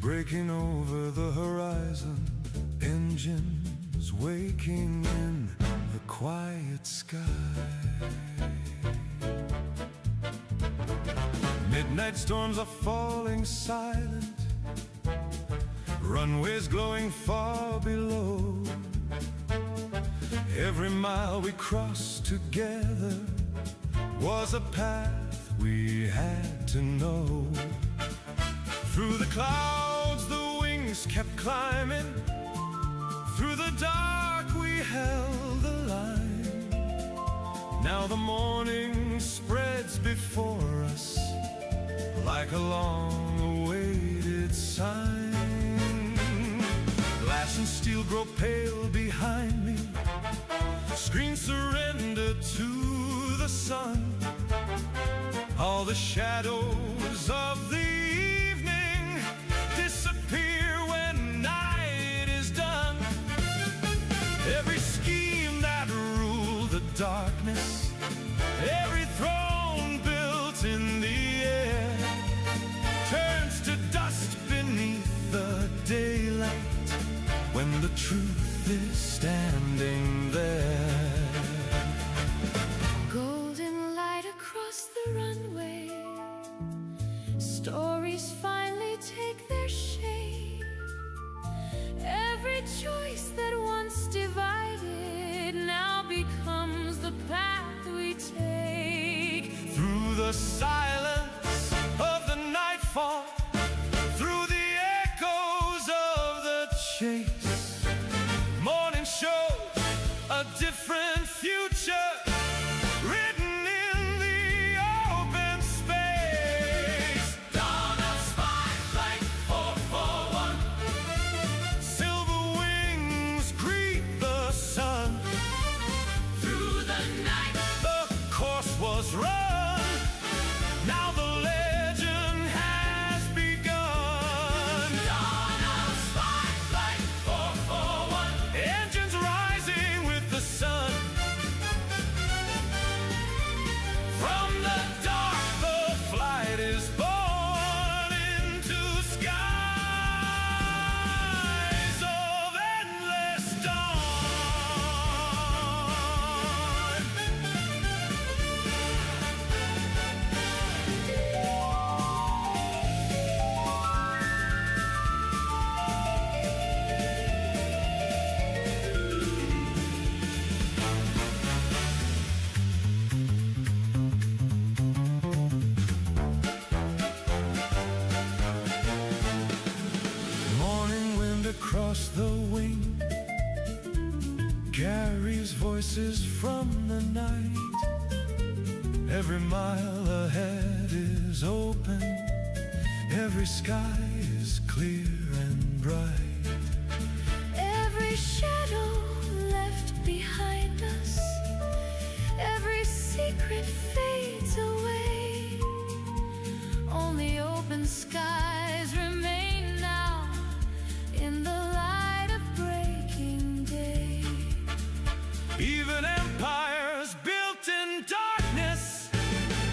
Breaking over the horizon, engines waking in the quiet sky. Midnight storms are falling silent, runways glowing far below. Every mile we crossed together was a path we had to know. Through the clouds the wings kept climbing, through the dark we held the line. Now the morning spreads before us like a long-awaited sign. Glass and steel grow pale behind me, screens surrender to the sun. All the shadows of the disappear when night is done. Every scheme that ruled the darkness, every throne built in the air, turns to dust beneath the daylight when the truth is standing there. Golden light across the runway, stories finally take their shape. Every choice that once divided now becomes the path we take. Through the silence of the nightfall, through the echoes of the chase, morning shows a different future written in the open space. Dawn of spy flight 441, Silver wings greet the sun. through the night. The course was run, now the legend has begun. Dawn of spy flight 441, Engines rising with the sun. From the dark the flight is born into skies of endless dawn. Morning wind across the wing carries voices from the night. Every mile ahead is open, every sky is clear and bright. Every shadow left behind us, every secret fades away. Only open skies remain now in the light of breaking day. Even empires built in darkness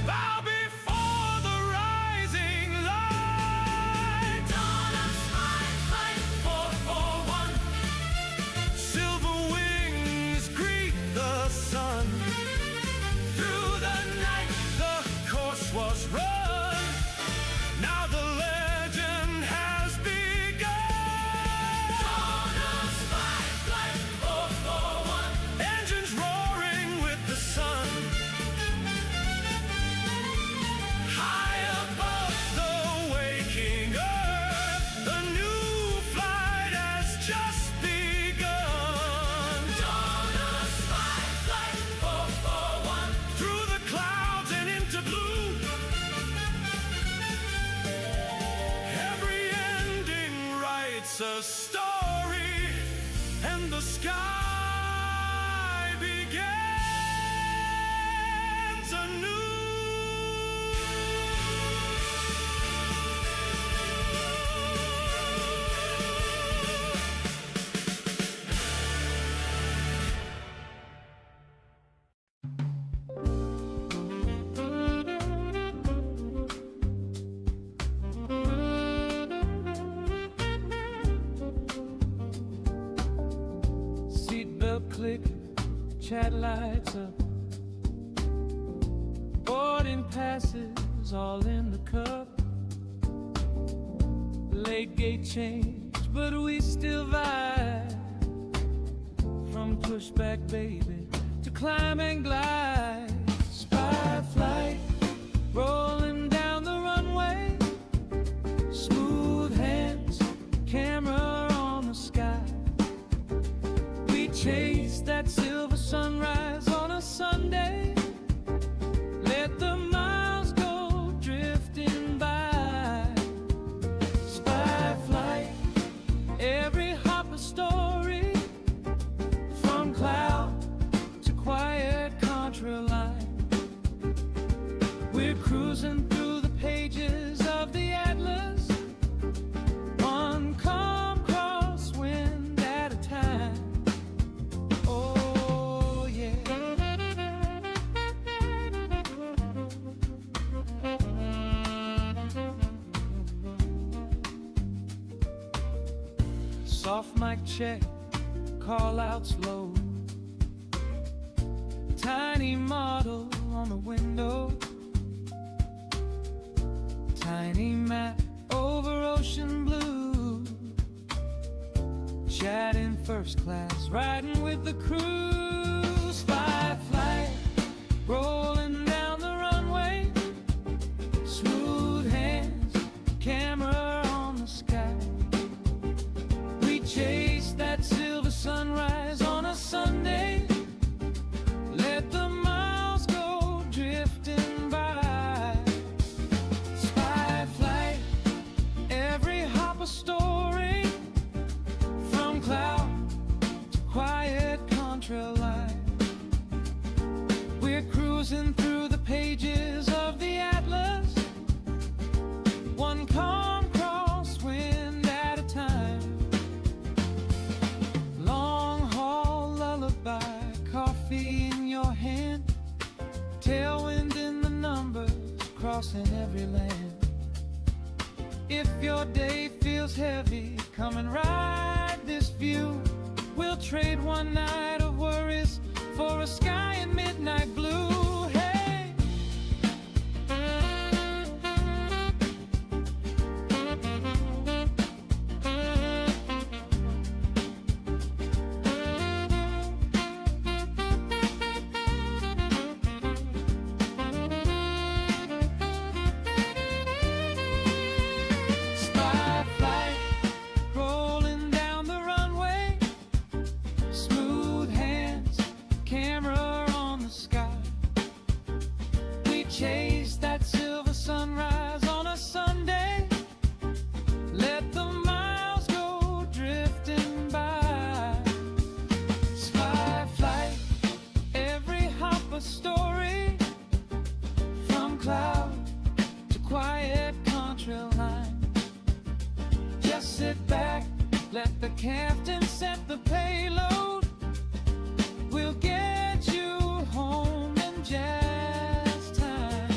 bow before the rising light. dawn of spy flight 441, Silver wings greet the sun. through the night. chat lights up, boarding passes all in the cup. Late gate change, but we still vibe. From pushback baby to climb and glide. Spy flight, rolling down the runway. Smooth hands, camera on the sky. We chase that silver sunrise on a Sunday. Let the miles go drifting by. Spy flight, every hop a story. From cloud to quiet contra line. We're cruising through the pages of the Atlas. One calm crosswind at a time. Oh yeah. Soft mic check, call outs low. Tiny model on the window. Tiny map over ocean blue. Chatting first class, riding with the crew. Spy flight, rolling down the runway. Smooth hands, camera on the sky. We chase that silver sunrise on a Sunday. Let the miles go drifting by. Spy flight, every hop a story. From cloud to quiet contra line. We're cruising through the pages of the Atlas. One calm crosswind at a time. Long haul lullaby, coffee in your hand. Tailwind in the numbers, crossing every land. If your day feels heavy, come and ride this view. We'll trade one night of worries for a sky in midnight blue. Hey! Spy flight, rolling down the runway. Smooth hands, camera on the sky. We chase that silver sunrise on a Sunday. Let the miles go drifting by. Spy flight, every hop a story. From cloud to quiet contra line. Just sit back, let the captain set the payload. We'll get you home in just time.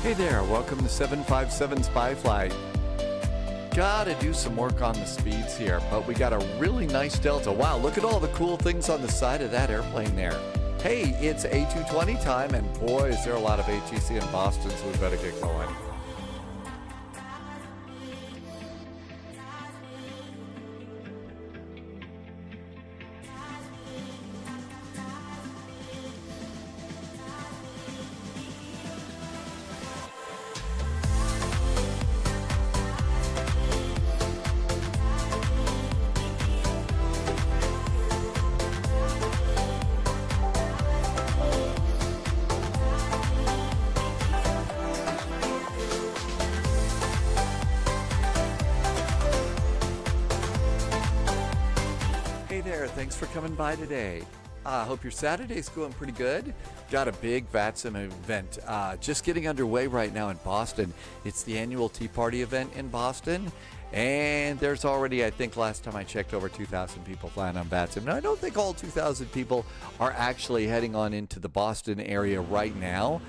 Hey there, welcome to 757 Spy Flight. Gotta do some work on the speeds here, but we got a really nice delta. Wow, look at all the cool things on the side of that airplane there. Hey, it's A220 time, and boy, is there a lot of ATC in Boston, so we better get going. Thanks for coming by today. I hope your Saturday's going pretty good. Got a big VATSIM event just getting underway right now in Boston. It's the annual Tea Party event in Boston. And there's already, I think last time I checked, over 2,000 people flying on VATSIM. Now, I don't think all 2,000 people are actually heading on into the Boston area right now,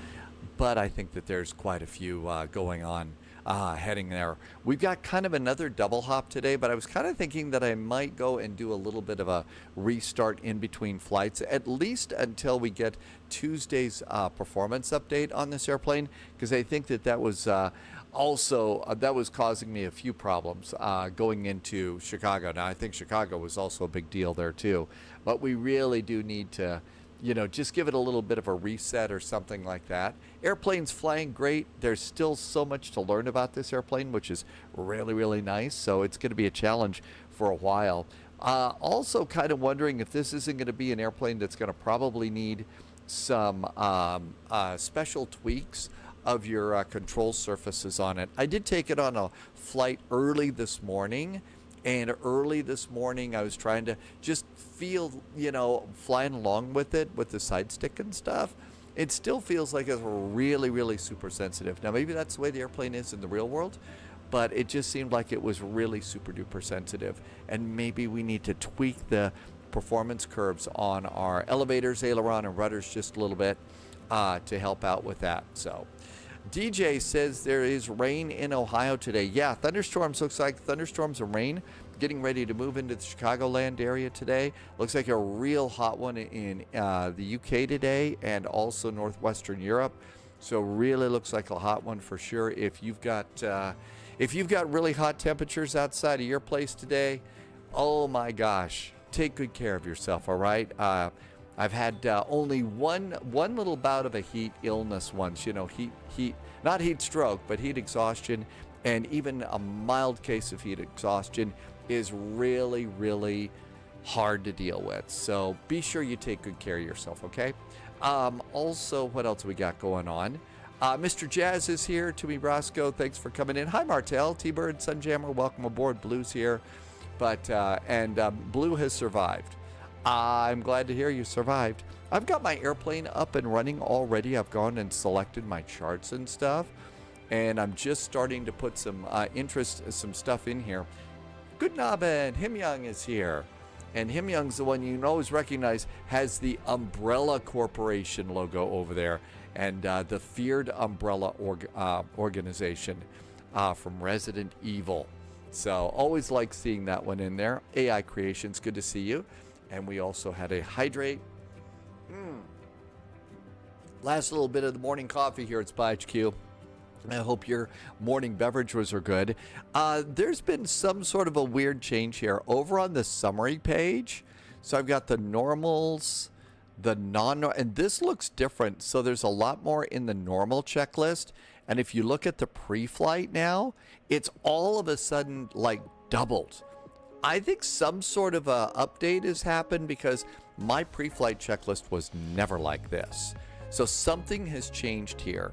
but I think that there's quite a few going on. Heading there. We've got kind of another double hop today, but I was kind of thinking that I might go and do a little bit of a restart in between flights, at least until we get Tuesday's performance update on this airplane, because I think that that was also that was causing me a few problems going into Chicago. Now, I think Chicago was also a big deal there too, but we really do need to, you know, just give it a little bit of a reset or something like that. Airplane's flying great. There's still so much to learn about this airplane, which is really, really nice. So it's going to be a challenge for a while. Also kind of wondering if this isn't going to be an airplane that's going to probably need some special tweaks of your control surfaces on it. I did take it on a flight early this morning. And early this morning, I was trying to just feel, you know, flying along with it, with the side stick and stuff. It still feels like it's really, really super sensitive. Now, maybe that's the way the airplane is in the real world, but it just seemed like it was really super duper sensitive. And maybe we need to tweak the performance curves on our elevators, aileron, and rudders just a little bit to help out with that. So DJ says there is rain in Ohio today. Yeah, thunderstorms, looks like thunderstorms and rain getting ready to move into the Chicagoland area today. Looks like a real hot one in the UK today and also northwestern Europe. So really looks like a hot one for sure. If you've got really hot temperatures outside of your place today, oh my gosh, take good care of yourself, all right? I've had only one little bout of a heat illness once, you know, not heat stroke, but heat exhaustion. And even a mild case of heat exhaustion is really, really hard to deal with. So be sure you take good care of yourself, okay? Also, what else we got going on? Mr. Jazz is here. Toomey Brasco, thanks for coming in. Hi, Martel, T-Bird, Sunjammer, welcome aboard. Blue's here. But, Blue has survived. I'm glad to hear you survived. I've got my airplane up and running already. I've gone and selected my charts and stuff, and I'm just starting to put some some stuff in here. Good Nabin, Him Young is here, and Him Young's the one you always recognize, has the Umbrella Corporation logo over there, and the feared Umbrella organization from Resident Evil. So always like seeing that one in there. AI Creations, good to see you. And we also had a hydrate. Last little bit of the morning coffee here at Spy HQ. I hope your morning beverages are good. There's been some sort of a weird change here over on the summary page. So I've got the normals, the and this looks different. So there's a lot more in the normal checklist. And if you look at the pre-flight now, it's all of a sudden like doubled. I think some sort of a update has happened because my pre-flight checklist was never like this. So something has changed here.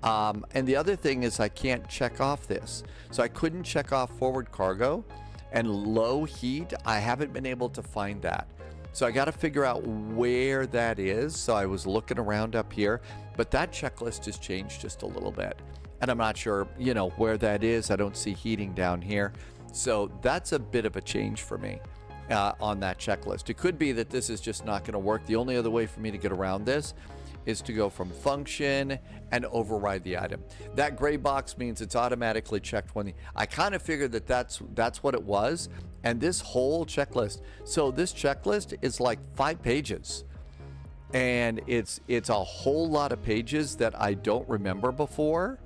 And the other thing is I can't check off this. So I couldn't check off forward cargo and low heat. I haven't been able to find that. So I got to figure out where that is. So I was looking around up here, but that checklist has changed just a little bit. And I'm not sure, you know, where that is. I don't see heating down here. So that's a bit of a change for me on that checklist. It could be that this is just not going to work. The only other way for me to get around this is to go from function and override the item. That gray box means it's automatically checked when I kind of figured that that's what it was. And this whole checklist, so this checklist is like 5 pages. And it's a whole lot of pages that I don't remember before.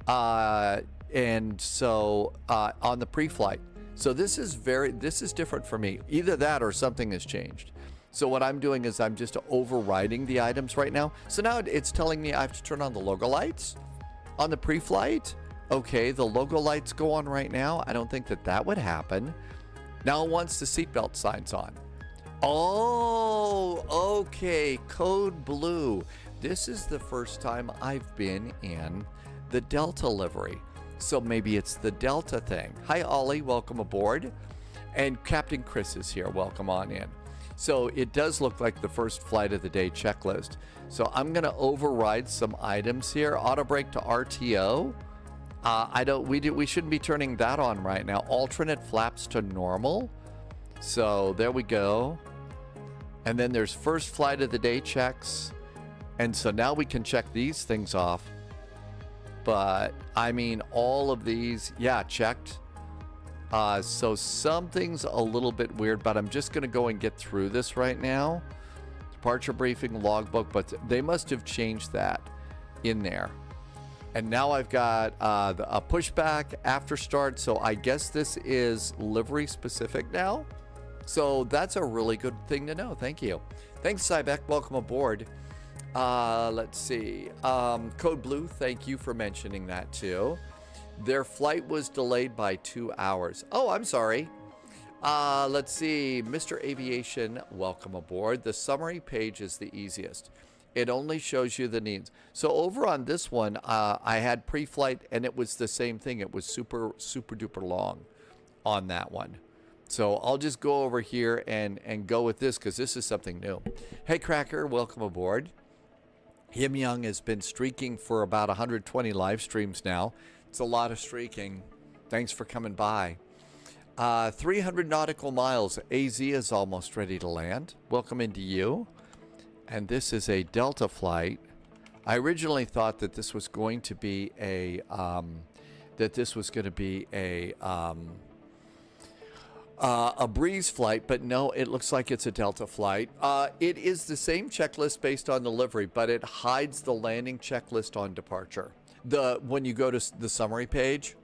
And so on the pre-flight. So this is different for me. Either that or something has changed. So what I'm doing is I'm just overriding the items right now. So now it's telling me I have to turn on the logo lights on the pre-flight. Okay, the logo lights go on right now. I don't think that would happen. Now it wants the seatbelt signs on. Oh, okay, code blue. This is the first time I've been in the Delta livery. So maybe it's the Delta thing. Hi, Ollie, welcome aboard. And Captain Chris is here, welcome on in. So it does look like the first flight of the day checklist. So I'm gonna override some items here. Auto brake to RTO. We shouldn't be turning that on right now. Alternate flaps to normal. So there we go. And then there's first flight of the day checks. And so now we can check these things off. But I mean, all of these, yeah, checked. So something's a little bit weird, but I'm just going to go and get through this right now. Departure briefing, logbook, but they must have changed that in there. And now I've got a pushback after start. So I guess this is livery specific now. So that's a really good thing to know. Thank you. Thanks, Cybeck. Welcome aboard. Let's see. Code Blue, thank you for mentioning that too. Their flight was delayed by 2 hours. Oh, I'm sorry. Let's see. Mr. Aviation, welcome aboard. The summary page is the easiest. It only shows you the needs. So over on this one, I had pre-flight and it was the same thing. It was super duper long on that one. So I'll just go over here and go with this because this is something new. Hey, Cracker, welcome aboard. Him Young has been streaking for about 120 live streams now. It's a lot of streaking. Thanks for coming by. 300 nautical miles. AZ is almost ready to land. Welcome into you. And this is a Delta flight. I originally thought that this was going to be a breeze flight, but no, it looks like it's a Delta flight. It is the same checklist based on delivery, but it hides the landing checklist on departure. When you go to the summary page,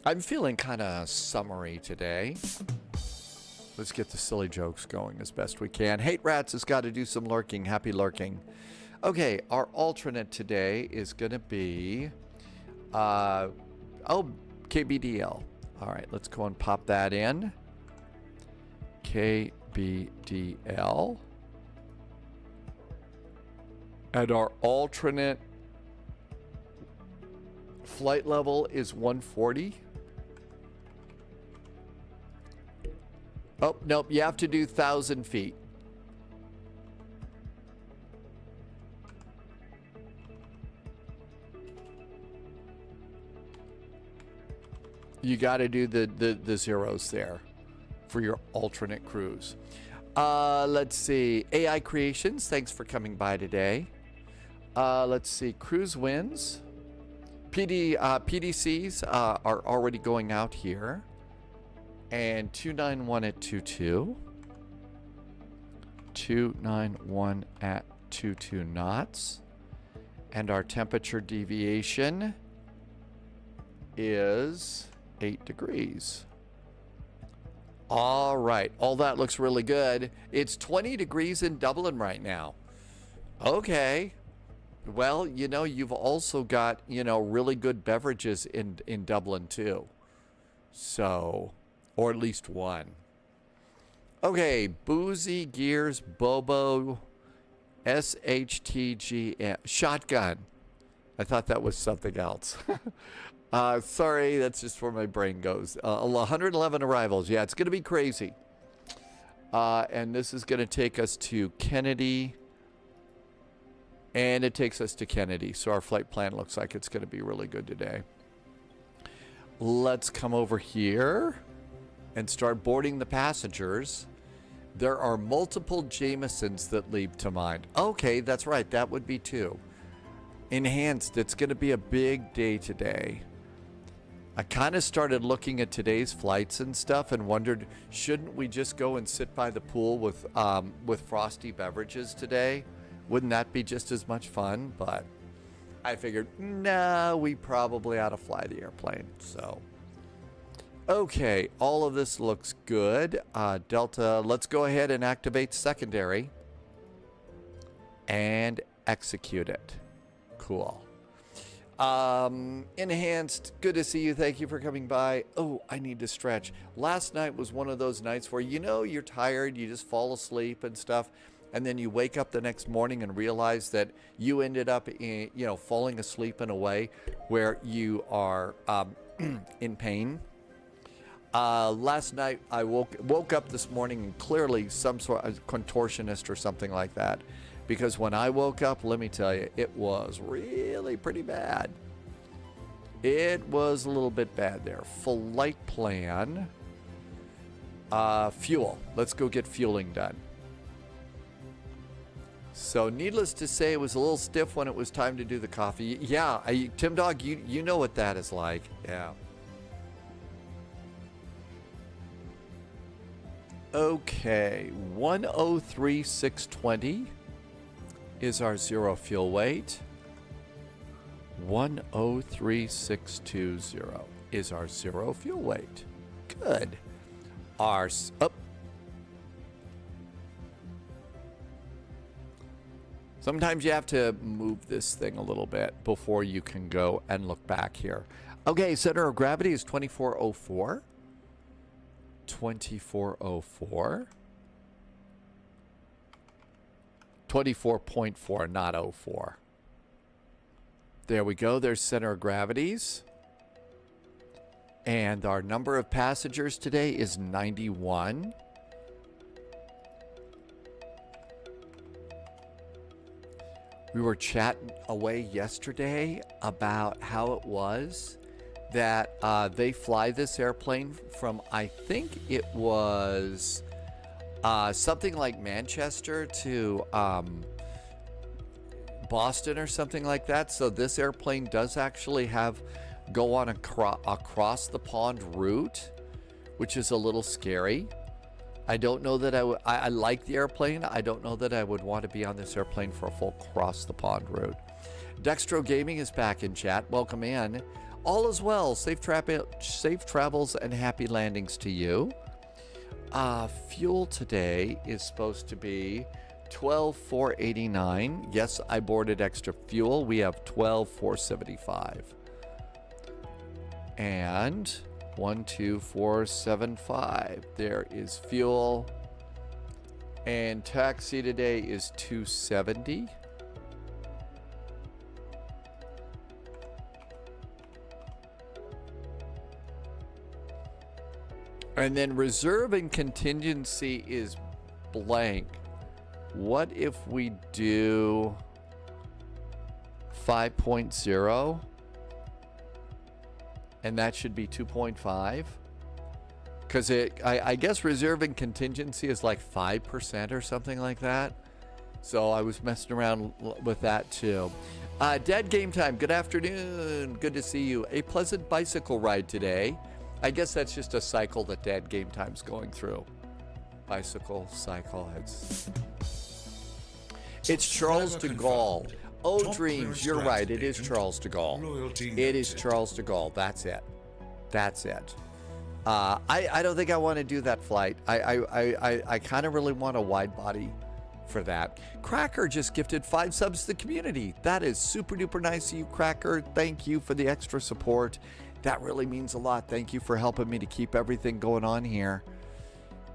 I'm feeling kind of summary today. Let's get the silly jokes going as best we can. Hate Rats has got to do some lurking. Happy lurking. Okay, our alternate today is going to be, KBDL. All right, let's go and pop that in. KBDL. And our alternate flight level is 140. Oh, nope, you have to do 1,000 feet. You got to do the zeros there for your alternate cruise. Let's see. AI Creations, thanks for coming by today. Let's see. Cruise wins. PDCs are already going out here. And 291 at 22. 291 at 22 knots. And our temperature deviation is 8 degrees. All right. All that looks really good. It's 20 degrees in Dublin right now. Okay. Well, you know, you've also got, you know, really good beverages in Dublin too. So, or at least one. Okay. Boozy Gears Bobo SHTG Shotgun. I thought that was something else. Sorry, that's just where my brain goes. 111 arrivals. Yeah, it's going to be crazy. And this is going to take us to Kennedy. And it takes us to Kennedy. So our flight plan looks like it's going to be really good today. Let's come over here and start boarding the passengers. There are multiple Jamesons that leap to mind. Okay, that's right. That would be 2. Enhanced. It's going to be a big day today. I kind of started looking at today's flights and stuff and wondered, shouldn't we just go and sit by the pool with frosty beverages today? Wouldn't that be just as much fun? But I figured, nah, we probably ought to fly the airplane. So, okay, all of this looks good. Delta, let's go ahead and activate secondary and execute it. Cool. Enhanced, good to see you. Thank you for coming by. Oh, I need to stretch. Last night was one of those nights where, you know, you're tired, you just fall asleep and stuff, and then you wake up the next morning and realize that you ended up in, you know, falling asleep in a way where you are in pain. Last night I woke up this morning and clearly some sort of contortionist or something like that. Because when I woke up, let me tell you, it was really pretty bad. It was a little bit bad there. Flight plan. Fuel. Let's go get fueling done. So needless to say, it was a little stiff when it was time to do the coffee. Yeah, Tim Dog, you know what that is like. Yeah. Okay, 103,620. Is our 0 fuel weight. 103,620 is our 0 fuel weight. Good. Our Sometimes you have to move this thing a little bit before you can go and look back here. Okay, center of gravity is 2404. 2404. 24.4, not 04. There we go. There's center of gravities. And our number of passengers today is 91. We were chatting away yesterday about how it was that they fly this airplane from, I think it was... something like Manchester to Boston or something like that. So this airplane does actually go on across the pond route, which is a little scary. I don't know that I like the airplane. I don't know that I would want to be on this airplane for a full cross the pond route. Dextro Gaming is back in chat. Welcome in. All is well. Safe travels and happy landings to you. Fuel today is supposed to be 12,489. Yes, I boarded extra fuel. We have 12,475. And 12475. There is fuel. And taxi today is 270. And then reserve and contingency is blank. What if we do 5.0? And that should be 2.5? Because I guess reserve and contingency is like 5% or something like that. So I was messing around with that too. Dead Game Time, good afternoon. Good to see you. A pleasant bicycle ride today. I guess that's just a cycle that Dad Game Time's going through. Bicycle, cycle, it's Charles de Gaulle. Oh, Dreams, you're right. It is Charles de Gaulle. It is Charles de Gaulle. That's it. That's it. I don't think I want to do that flight. I kind of really want a wide body for that. Cracker just gifted 5 subs to the community. That is super duper nice of you, Cracker. Thank you for the extra support. That really means a lot. Thank you for helping me to keep everything going on here.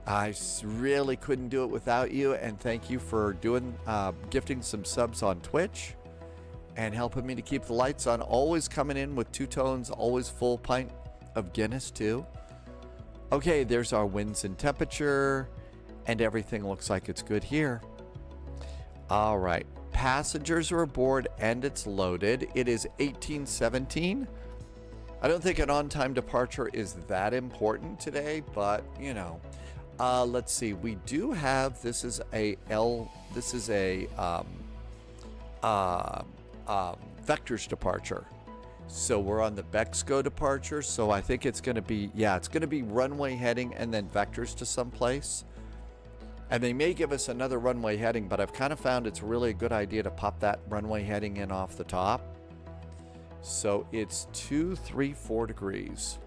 I really couldn't do it without you, and thank you for gifting some subs on Twitch and helping me to keep the lights on. Always coming in with 2 tones, always full pint of Guinness too. Okay, there's our winds and temperature, and everything looks like it's good here. All right, passengers are aboard and it's loaded. It is 1817. I don't think an on-time departure is that important today, but you know. Let's see. We do have, this is a vectors departure. So we're on the Bexco departure. So I think it's going to be, yeah, it's going to be runway heading and then vectors to someplace. And they may give us another runway heading, but I've kind of found it's really a good idea to pop that runway heading in off the top. So it's 234 degrees.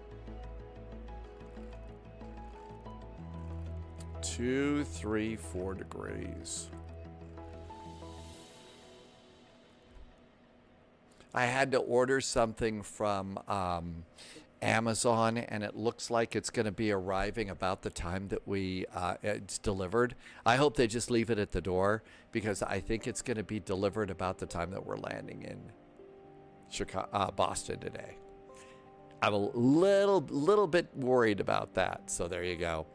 234 degrees. I had to order something from Amazon, and it looks like it's going to be arriving about the time that it's delivered. I hope they just leave it at the door, because I think it's going to be delivered about the time that we're landing in Boston today. I'm a little bit worried about that. So there you go.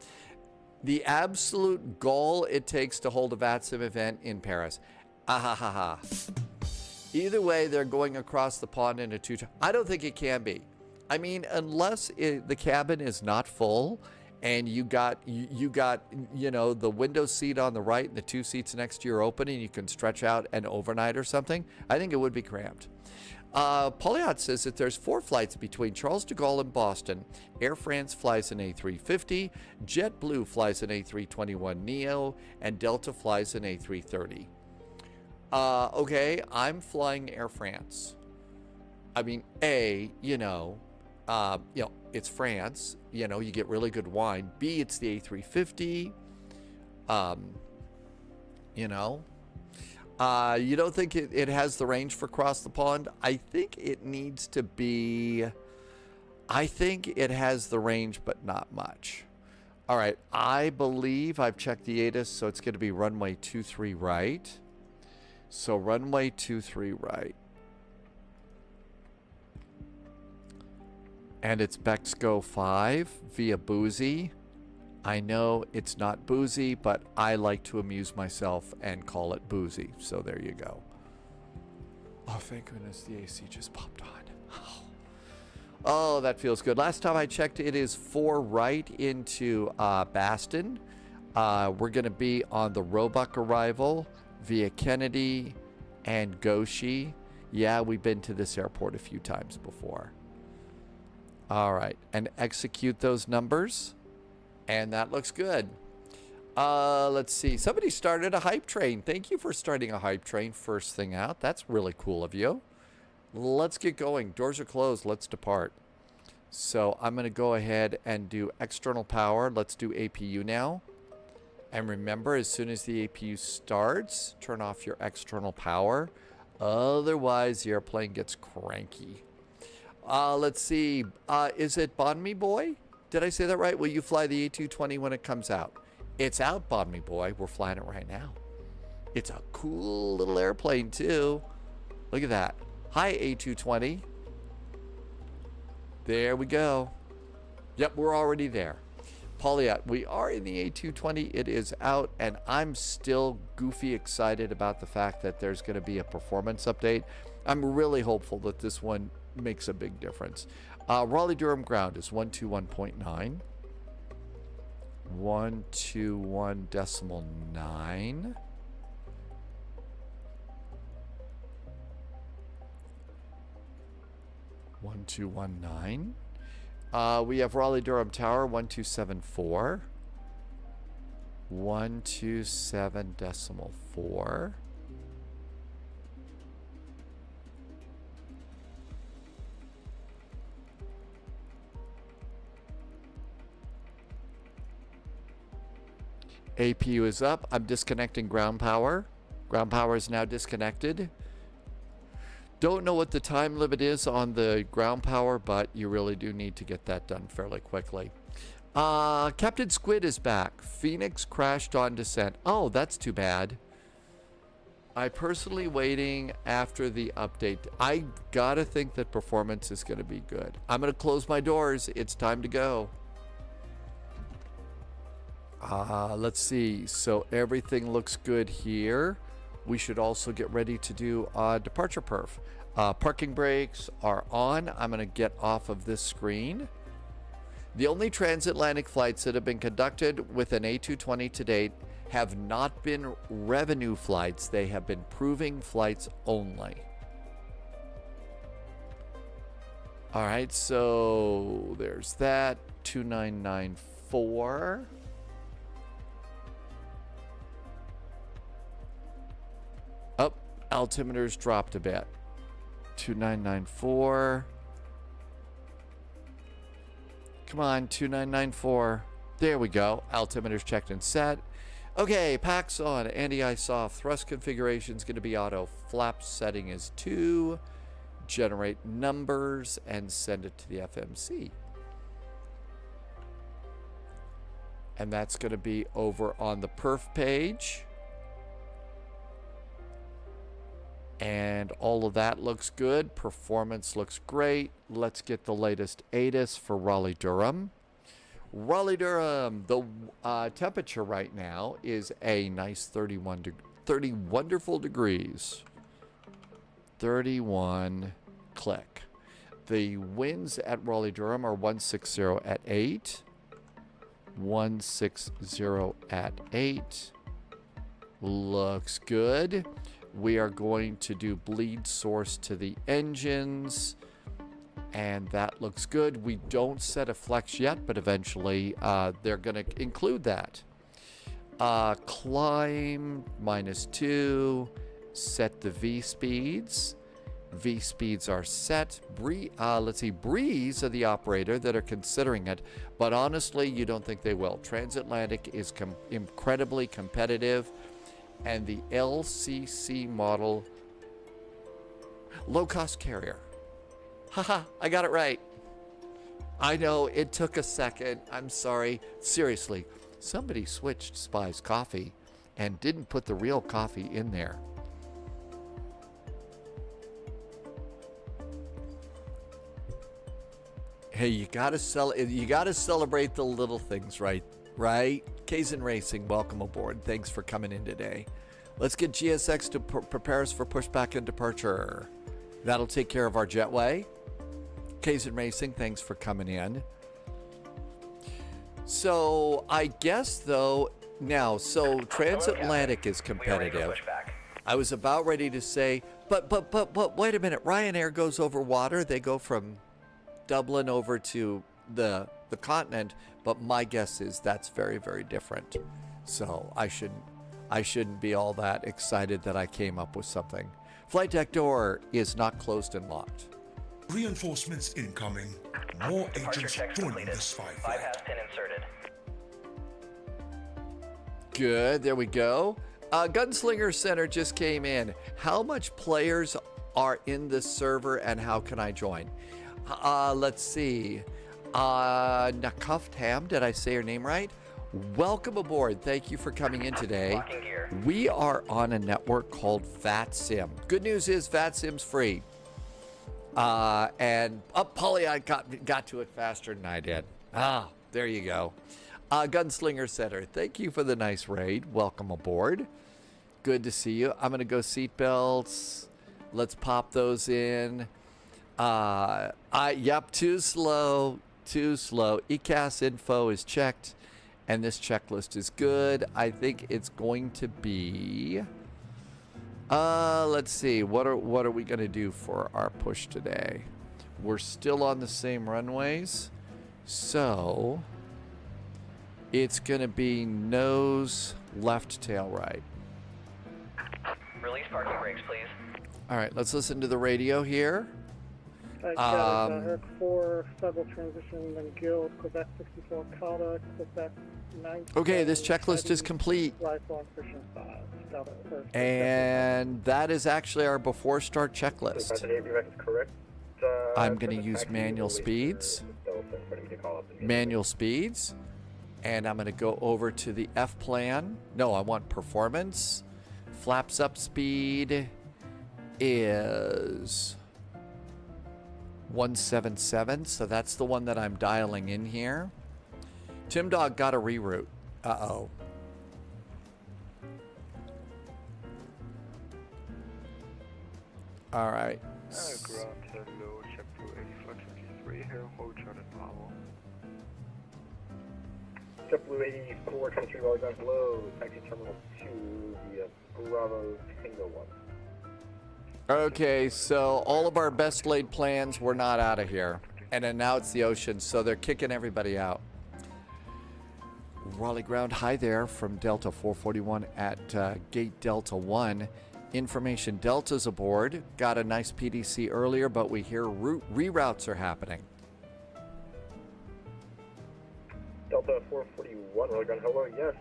The absolute goal it takes to hold a VATSIM event in Paris. Ahahaha. Either way, they're going across the pond in a I don't think it can be. I mean, unless the cabin is not full and you got, you know, the window seat on the right and the 2 seats next to your open and you can stretch out and overnight or something, I think it would be cramped. Polyot says that there's 4 flights between Charles de Gaulle and Boston. Air France flies an A350, JetBlue flies an A321neo, and Delta flies an A330. Okay, I'm flying Air France. I mean, you know, it's France. You know, you get really good wine. B, it's the A350. You know, you don't think it has the range for across the pond? I think it needs to be. I think it has the range, but not much. All right, I believe I've checked the ATIS, so it's going to be runway 23 right. So runway 23 right. And it's Bexco 5 via Boozy. I know it's not Boozy, but I like to amuse myself and call it Boozy. So there you go. Oh, thank goodness the AC just popped on. Oh, that feels good. Last time I checked, it is 4 right into Baston. We're going to be on the Roebuck arrival via Kennedy and Goshi. Yeah, we've been to this airport a few times before. All right, and execute those numbers, and that looks good. Let's see. Somebody started a hype train. Thank you for starting a hype train first thing out. That's really cool of you. Let's get going. Doors are closed. Let's depart. So I'm going to go ahead and do external power. Let's do APU now. And remember, as soon as the APU starts, turn off your external power. Otherwise, the airplane gets cranky. Let's see. Is it Bon Me Boy? Did I say that right? Will you fly the A220 when it comes out? It's out, Bon Me Boy. We're flying it right now. It's a cool little airplane, too. Look at that. Hi, A220. There we go. Yep, we're already there. Polyot, we are in the A220. It is out, and I'm still goofy excited about the fact that there's going to be a performance update. I'm really hopeful that this one makes a big difference. Raleigh-Durham ground is 121.9. 121.9. We have Raleigh-Durham Tower 1274. 127.4. APU is up. I'm disconnecting ground power. Ground power is now disconnected. Don't know what the time limit is on the ground power, but you really do need to get that done fairly quickly. Captain Squid is back. Phoenix crashed on descent. Oh, that's too bad. I personally waiting after the update. I gotta think that performance is gonna be good. I'm gonna close my doors. It's time to go. Let's see. So everything looks good here. We should also get ready to do departure perf. Parking brakes are on. I'm going to get off of this screen. The only transatlantic flights that have been conducted with an A220 to date have not been revenue flights. They have been proving flights only. All right, so there's that. 2994. Oh, altimeter's dropped a bit. 2994. Come on, 2994. There we go. Altimeter's checked and set. Okay, packs on. Anti-ice off. Thrust configuration is going to be auto. Flap setting is 2. Generate numbers and send it to the FMC. And that's going to be over on the perf page. And all of that looks good. Performance looks great. Let's get the latest ATIS for Raleigh-Durham. Raleigh-Durham, the temperature right now is a nice 30 wonderful degrees. 31 click. The winds at Raleigh-Durham are 160 at 8. 160 at 8. Looks good. We are going to do bleed source to the engines, and that looks good. We don't set a flex yet, but eventually they're going to include that. Climb -2. Set the V speeds. V speeds are set. Let's see, Breeze are the operator that are considering it, but honestly, you don't think they will. Transatlantic is incredibly competitive, and the LCC model, low-cost carrier. Haha, I got it right. I know, it took a second. I'm sorry. Seriously, somebody switched Spy's coffee and didn't put the real coffee in there. Hey, you gotta celebrate the little things, right? Kazin Racing, welcome aboard. Thanks for coming in today. Let's get GSX to prepare us for pushback and departure. That'll take care of our jetway. Kazin Racing, thanks for coming in. So I guess though now, so transatlantic is competitive. I was about ready to say, but wait a minute. Ryanair goes over water. They go from Dublin over to the continent, but my guess is that's very, very different. So I shouldn't be all that excited that I came up with something. Flight deck door is not closed and locked. Reinforcements incoming. More agents joining this spy flight. inserted. Good, there we go. Gunslinger Center just came in. How much players are in this server and how can I join? Let's see. Nakuft Ham, did I say your name right? Welcome aboard. Thank you for coming in today. We are on a network called VATSIM. Good news is VATSIM's free. And Polly, I got to it faster than I did. There you go. Gunslinger Center, thank you for the nice raid. Welcome aboard. Good to see you. I'm going to go seatbelts. Let's pop those in. Yep, too slow. ECAS info is checked, and this checklist is good. I think it's going to be. Let's see. What are we going to do for our push today? We're still on the same runways, so it's going to be nose left, tail right. Release parking brakes, please. All right, let's listen to the radio here. Herc 4, Federal Transition, then Guild, Quebec 64, Calda, Quebec 9. Okay, this checklist is complete. And that is actually our before start checklist. I'm going to use manual speeds. Manual speeds. And I'm going to go over to the F plan. No, I want performance. Flaps up speed is 177, so that's the one that I'm dialing in here. Tim Dog got a reroute. Uh-oh. All right. JetBlue 8423 Raleigh ground, hello, taxi terminal 2 via Bravo Tango 1. Okay, so all of our best laid plans were not out of here. And then now it's the ocean, so they're kicking everybody out. Raleigh ground, hi there from Delta 441 at Gate Delta 1. Information, Delta's aboard. Got a nice PDC earlier, but we hear reroutes are happening. Delta 441 Raleigh ground, hello, yes.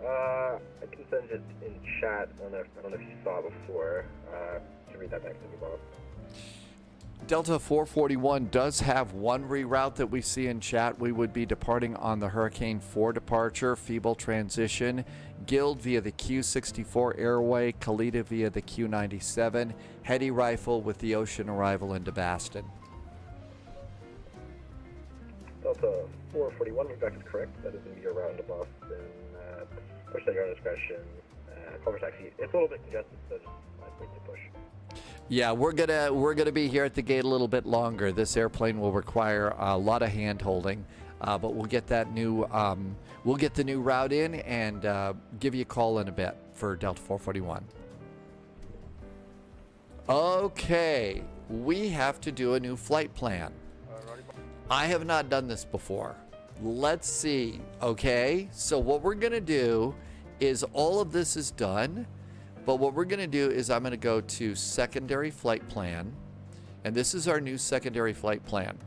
I can send it in chat. I don't know if you saw it before. To read that back to me, Bob. Delta 441 does have one reroute that we see in chat. We would be departing on the Hurricane 4 departure, feeble transition, Guild via the Q64 airway, Kalita via the Q97, heady rifle with the ocean arrival into Baston. Delta 441, feedback is correct. That is going to be around to Boston. Push at your own discretion. Cover taxi. It's a little bit congested, so just wait to push. Yeah, we're gonna be here at the gate a little bit longer. This airplane will require a lot of hand holding, but we'll get that new the new route in and give you a call in a bit for Delta 441. Okay, we have to do a new flight plan. I have not done this before. Let's see. Okay, so what we're gonna do is all of this is done. But what we're going to do is I'm going to go to secondary flight plan. And this is our new secondary flight plan.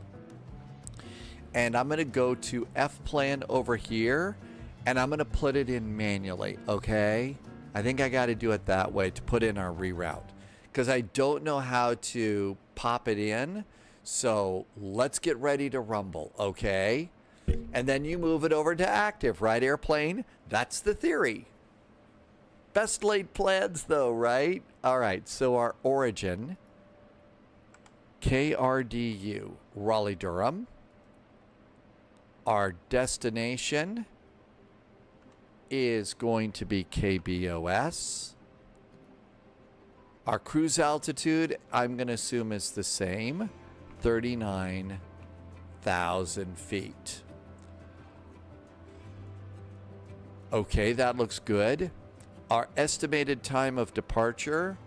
And I'm going to go to F plan over here. And I'm going to put it in manually. Okay? I think I got to do it that way to put in our reroute. Because I don't know how to pop it in. So let's get ready to rumble. Okay? And then you move it over to active. Right, airplane? That's the theory. Best laid plans, though, right? All right, so our origin, KRDU, Raleigh-Durham. Our destination is going to be KBOS. Our cruise altitude, I'm going to assume is the same, 39,000 feet. Okay, that looks good. Our estimated time of departure,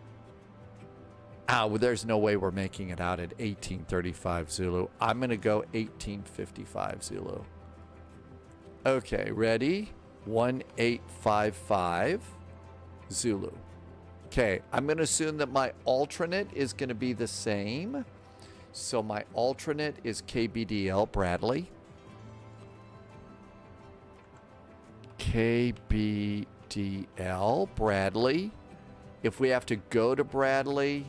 well, there's no way we're making it out at 1835 Zulu. I'm going to go 1855 Zulu. Okay, ready? 1855 Zulu. Okay, I'm going to assume that my alternate is going to be the same. So my alternate is KBDL Bradley. KBDL Bradley. If we have to go to Bradley,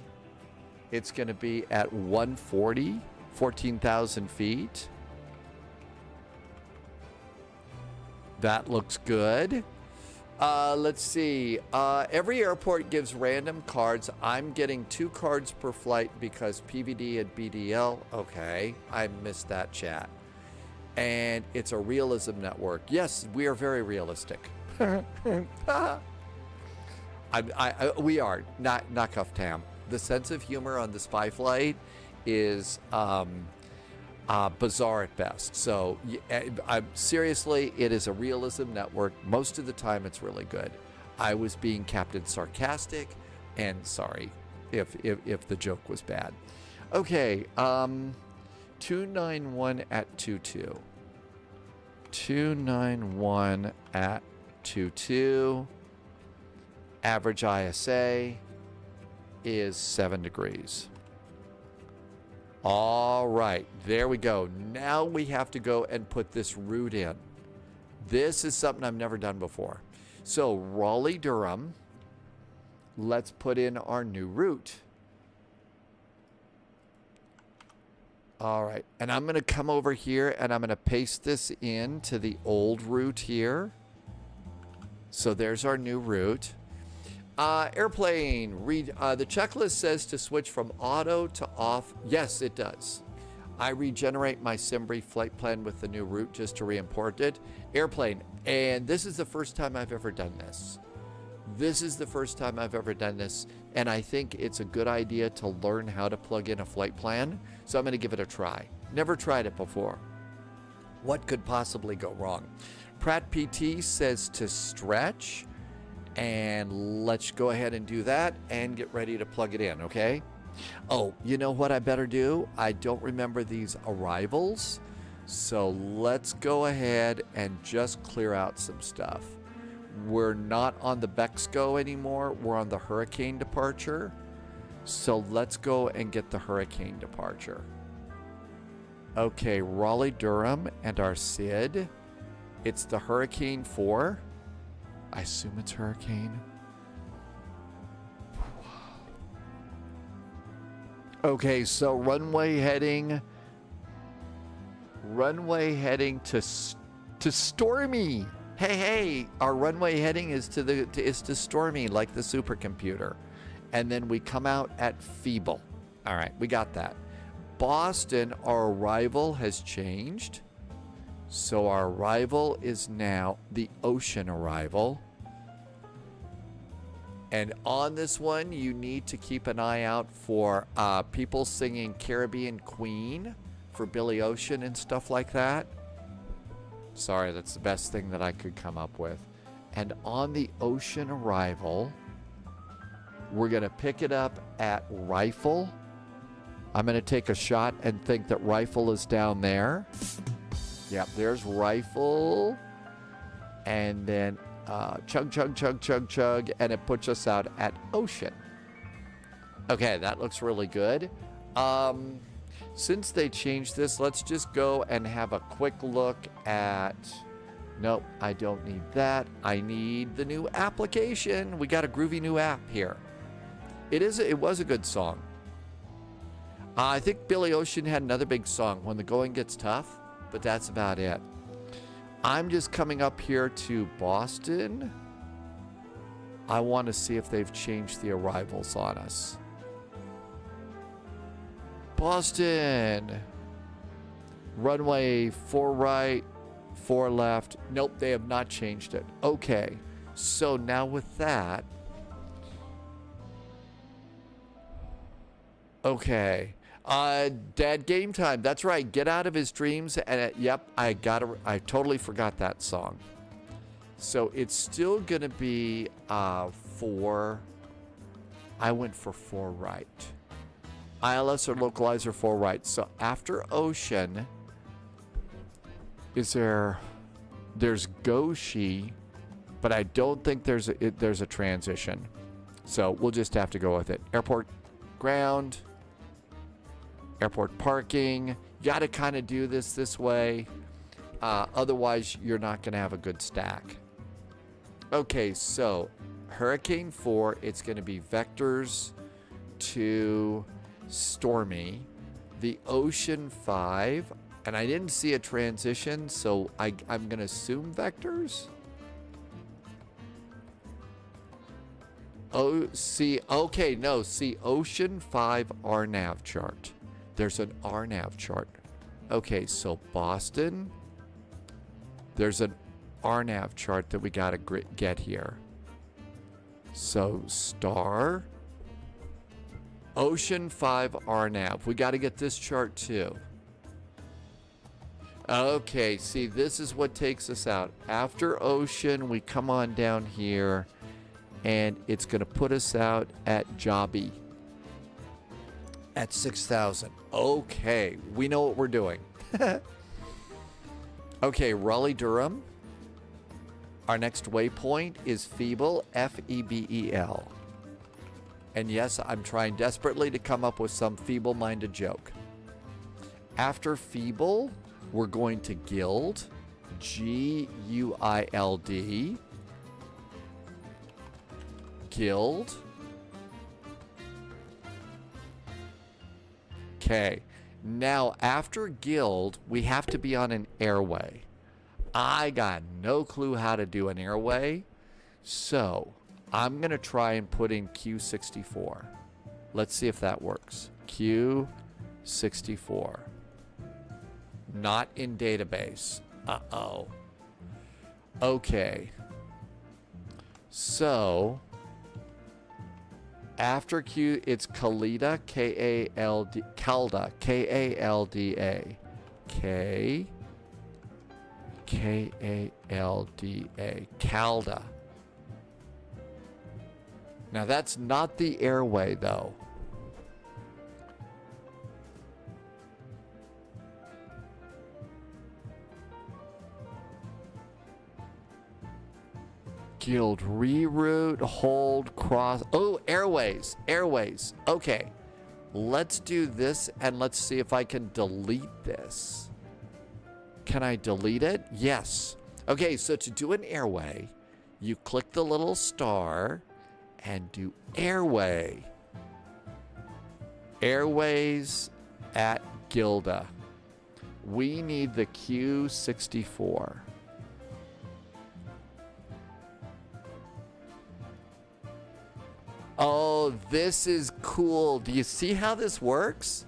it's going to be at 140, 14,000 feet. That looks good. Let's see. Every airport gives random cards. I'm getting 2 cards per flight because PVD and BDL. Okay, I missed that chat. And it's a realism network. Yes, we are very realistic. We are not cuff Tam. The sense of humor on the spy flight is bizarre at best. So seriously, it is a realism network. Most of the time, it's really good. I was being Captain Sarcastic, and sorry if the joke was bad. Okay, 291 at 22. 291 at 22. Average ISA is 7 degrees. All right, there we go. Now we have to go and put this route in. This is something I've never done before. So Raleigh-Durham, let's put in our new route. All right, and I'm going to come over here and I'm going to paste this in to the old route here. So there's our new route. Airplane, the checklist says to switch from auto to off. Yes, it does. I regenerate my Simbri flight plan with the new route just to re-import it. Airplane, and this is the first time I've ever done this. This is the first time I've ever done this, and I think it's a good idea to learn how to plug in a flight plan, so I'm going to give it a try. Never tried it before. What could possibly go wrong? Pratt PT says to stretch, and let's go ahead and do that and get ready to plug it in, okay? Oh, you know what I better do? I don't remember these arrivals, so let's go ahead and just clear out some stuff. We're not on the Bexco anymore. We're on the Hurricane departure. So let's go and get the Hurricane departure. Okay, Raleigh-Durham and our SID. It's the Hurricane 4. I assume it's Hurricane. Okay, so runway heading to Stormy. Hey, our runway heading is to Stormy, like the supercomputer. And then we come out at Feeble. All right, we got that. Boston, our arrival has changed. So our arrival is now the ocean arrival. And on this one, you need to keep an eye out for people singing Caribbean Queen for Billy Ocean and stuff like that. Sorry, that's the best thing that I could come up with. And on the ocean arrival, we're going to pick it up at Rifle. I'm going to take a shot and think that Rifle is down there. Yep, there's Rifle. And then chug, chug, chug, chug, chug. And it puts us out at Ocean. Okay, that looks really good. Since they changed this, let's just go and have a quick look at... Nope, I don't need that. I need the new application. We got a groovy new app here. It was a good song. I think Billy Ocean had another big song, When the Going Gets Tough, but that's about it. I'm just coming up here to Boston. I want to see if they've changed the arrivals on us. Boston. Runway 4 right, 4 left. Nope, they have not changed it. Okay, so now with that. Okay. Dad Game Time. That's right. Get out of his dreams. And yep, I totally forgot that song. So it's still going to be 4. I went for 4 right. ILS or localizer 4 right. So after Ocean, there's Goshi, but I don't think there's a transition. So we'll just have to go with it. Airport ground. Airport parking. You got to kind of do this way. Otherwise, you're not going to have a good stack. Okay, so Hurricane 4, it's going to be vectors to Stormy. The Ocean 5, and I didn't see a transition, so I'm going to assume vectors. Okay, no, see, Ocean 5 RNAV chart. There's an RNAV chart. Okay, so Boston. There's an RNAV chart that we got to get here. So star. Ocean 5 RNAV. We got to get this chart too. Okay, see, this is what takes us out. After Ocean, we come on down here, and it's going to put us out at Jobby. At 6,000. Okay, we know what we're doing. Okay, Raleigh-Durham. Our next waypoint is Feeble, F-E-B-E-L. And yes, I'm trying desperately to come up with some feeble-minded joke. After Feeble, we're going to Guild, G-U-I-L-D. Guild. Okay, now after Guild, we have to be on an airway. I got no clue how to do an airway, so I'm going to try and put in Q64. Let's see if that works. Q64. Not in database. Uh-oh. Okay. So after Q, it's Kalida, K-A-L-D, Kalda, K-A-L-D-A. K, K-A-L-D-A. KALDA. Now that's not the airway though. Guild reroute, hold, cross. Oh, airways, airways. Okay, let's do this and let's see if I can delete this. Can I delete it? Yes. Okay, so to do an airway, you click the little star and do airway. Airways at Gilda. We need the Q64. Oh, this is cool. Do you see how this works?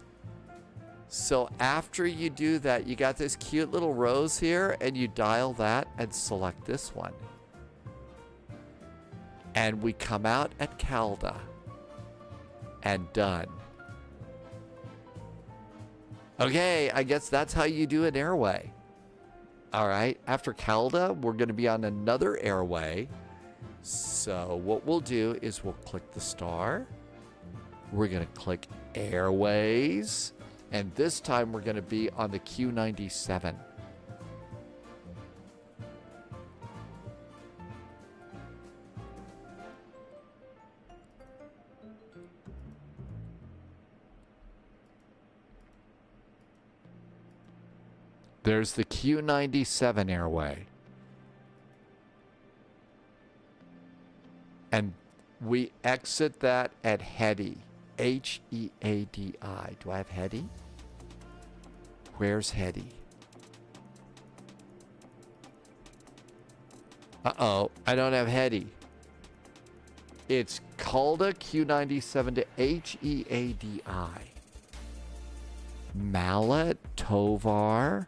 So after you do that, you got this cute little rose here, and you dial that and select this one. And we come out at KALDA. And done. Okay, I guess that's how you do an airway. All right, after KALDA, we're going to be on another airway. So what we'll do is we'll click the star. We're going to click airways. And this time we're going to be on the Q97. There's the Q97 airway. And we exit that at Heady. H-E-A-D-I. Do I have Heady? Where's Heady? Uh-oh, I don't have Heady. It's KALDA Q97 to H-E-A-D-I. Mallet, Tovar.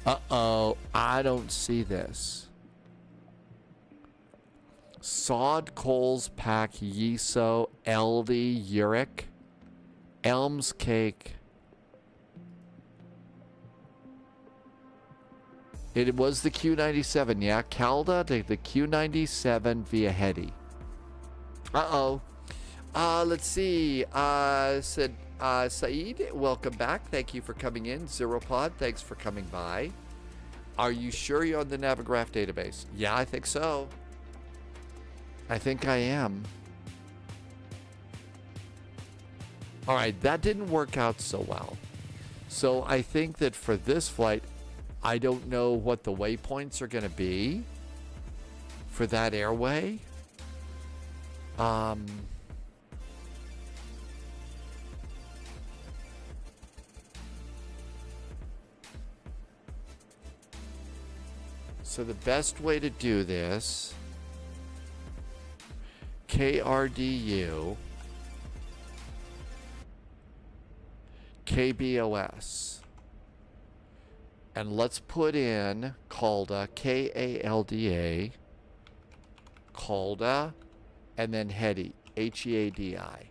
Uh-oh, I don't see this. Sod, Coles, Pack, Yiso, Eldy, Uric, Elms Cake. It was the Q97, yeah. KALDA to the Q97 via Heady. Uh-oh. Let's see. Saeed, welcome back. Thank you for coming in. Zeropod, thanks for coming by. Are you sure you're on the Navigraph database? Yeah, I think so. I think I am. All right, that didn't work out so well. So I think that for this flight, I don't know what the waypoints are going to be for that airway. So the best way to do this, KRDU, KBOS, and let's put in KALDA, K-A-L-D-A, KALDA, and then Heady, H-E-A-D-I.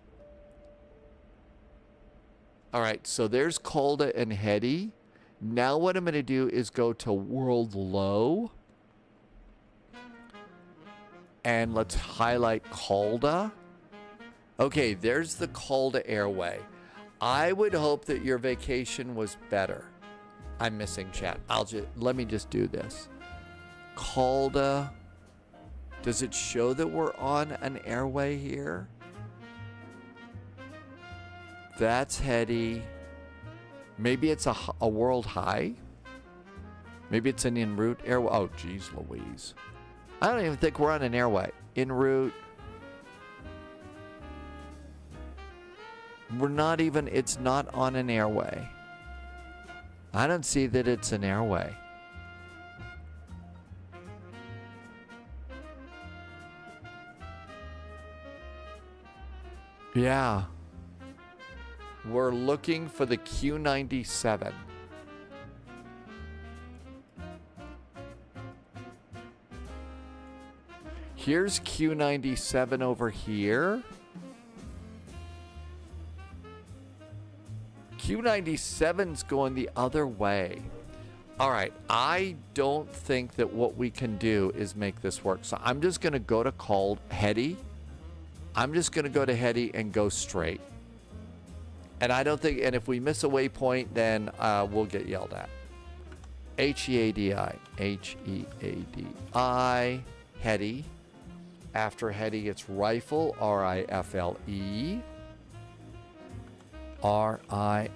All right, so there's KALDA and Heady. Now what I'm going to do is go to World Low. And let's highlight KALDA. Okay, there's the KALDA airway. I would hope that your vacation was better. I'm missing chat. Let me just do this. KALDA. Does it show that we're on an airway here? That's Heady. Maybe it's a world high. Maybe it's an en route airway. Oh, geez Louise. I don't even think we're on an airway. En route. We're not even, it's not on an airway. I don't see that it's an airway. Yeah. We're looking for the Q97. Here's Q97 over here. Q97's going the other way. All right, I don't think that what we can do is make this work. So I'm just going to go to called heady. I'm just going to go to heady and go straight. And I don't think, and if we miss a waypoint, then we'll get yelled at. H-E-A-D-I. H-E-A-D-I. Heady. After heady, it's rifle. R-I-F-L-E. R-I-F-L-E.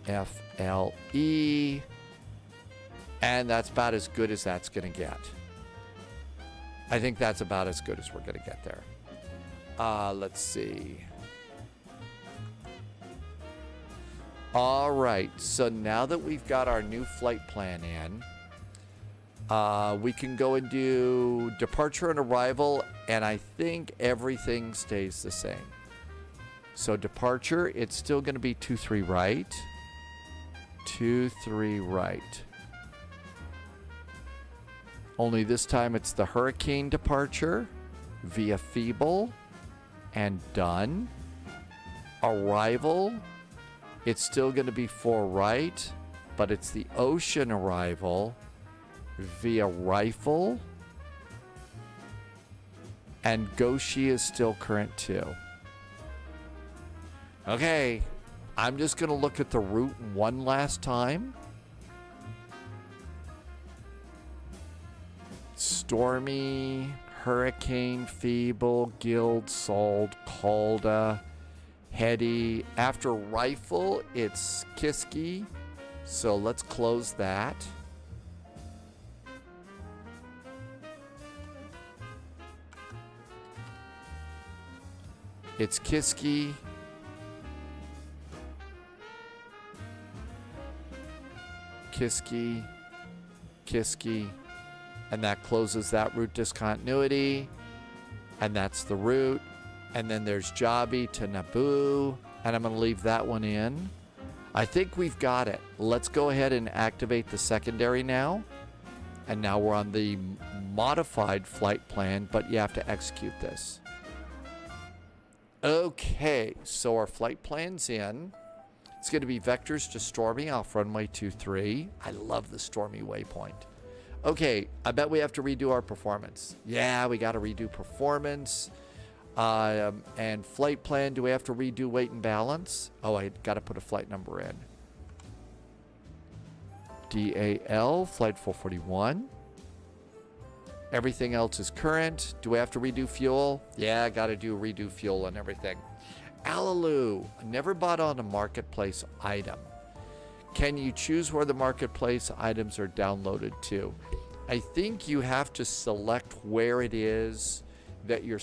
And that's about as good as that's going to get. I think that's about as good as we're going to get there. Let's see. All right. So now that we've got our new flight plan in, we can go and do departure and arrival, and I think everything stays the same. So departure, it's still going to be 23 right. 23 right. Only this time it's the hurricane departure via feeble and done. Arrival, it's still going to be 4 right, but it's the ocean arrival via rifle. And Goshi is still current too. Okay, I'm just going to look at the route one last time. Stormy, hurricane, feeble, guild, salt, calda, heady. After rifle, it's Kiski. So let's close that. It's Kiski. Kiski. Kiski. And that closes that route discontinuity. And that's the route. And then there's Jabi to Naboo. And I'm going to leave that one in. I think we've got it. Let's go ahead and activate the secondary now. And now we're on the modified flight plan, but you have to execute this. Okay, so our flight plan's in. It's going to be vectors to Stormy off runway 23. I love the Stormy waypoint. Okay, I bet we have to redo our performance. Yeah, we got to redo performance. And flight plan, do we have to redo weight and balance? Oh, I got to put a flight number in. DAL, flight 441. Everything else is current. Do we have to redo fuel? Yeah, I got to redo fuel and everything. Alaloo, never bought on a marketplace item. Can you choose where the marketplace items are downloaded to? I think you have to select where it is that your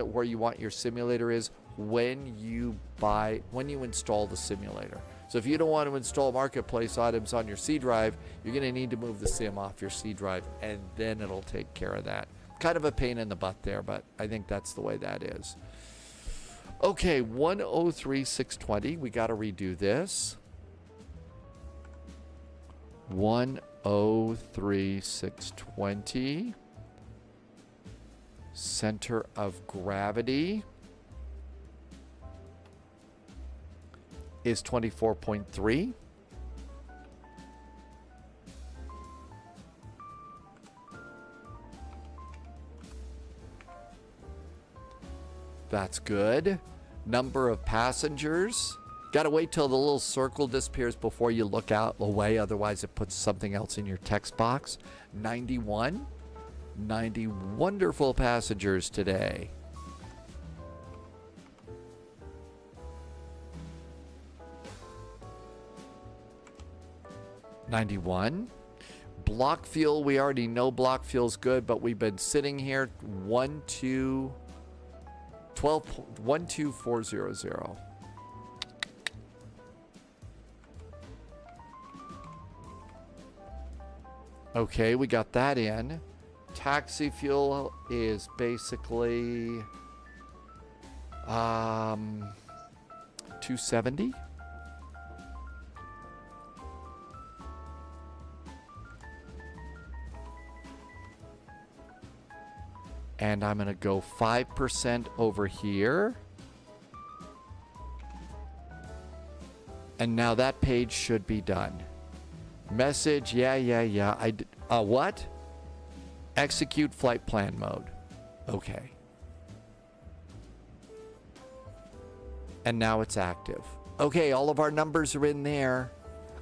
where you want your simulator is when you install the simulator. So if you don't want to install marketplace items on your C drive, you're going to need to move the sim off your C drive, and then it'll take care of that. Kind of a pain in the butt there, but I think that's the way that is. Okay, 103,620. We got to redo this. 103,620. Center of gravity is 24.3. That's good. Number of passengers. Got to wait till the little circle disappears before you look out away, otherwise it puts something else in your text box. 91. 90 wonderful passengers today. $91. Block fuel, we already know block fuel's good, but we've been sitting here 12400. Okay, we got that in. Taxi fuel is basically 270. And I'm going to go 5% over here. And now that page should be done. Message, yeah. What? Execute flight plan mode. Okay. And now it's active. Okay, all of our numbers are in there.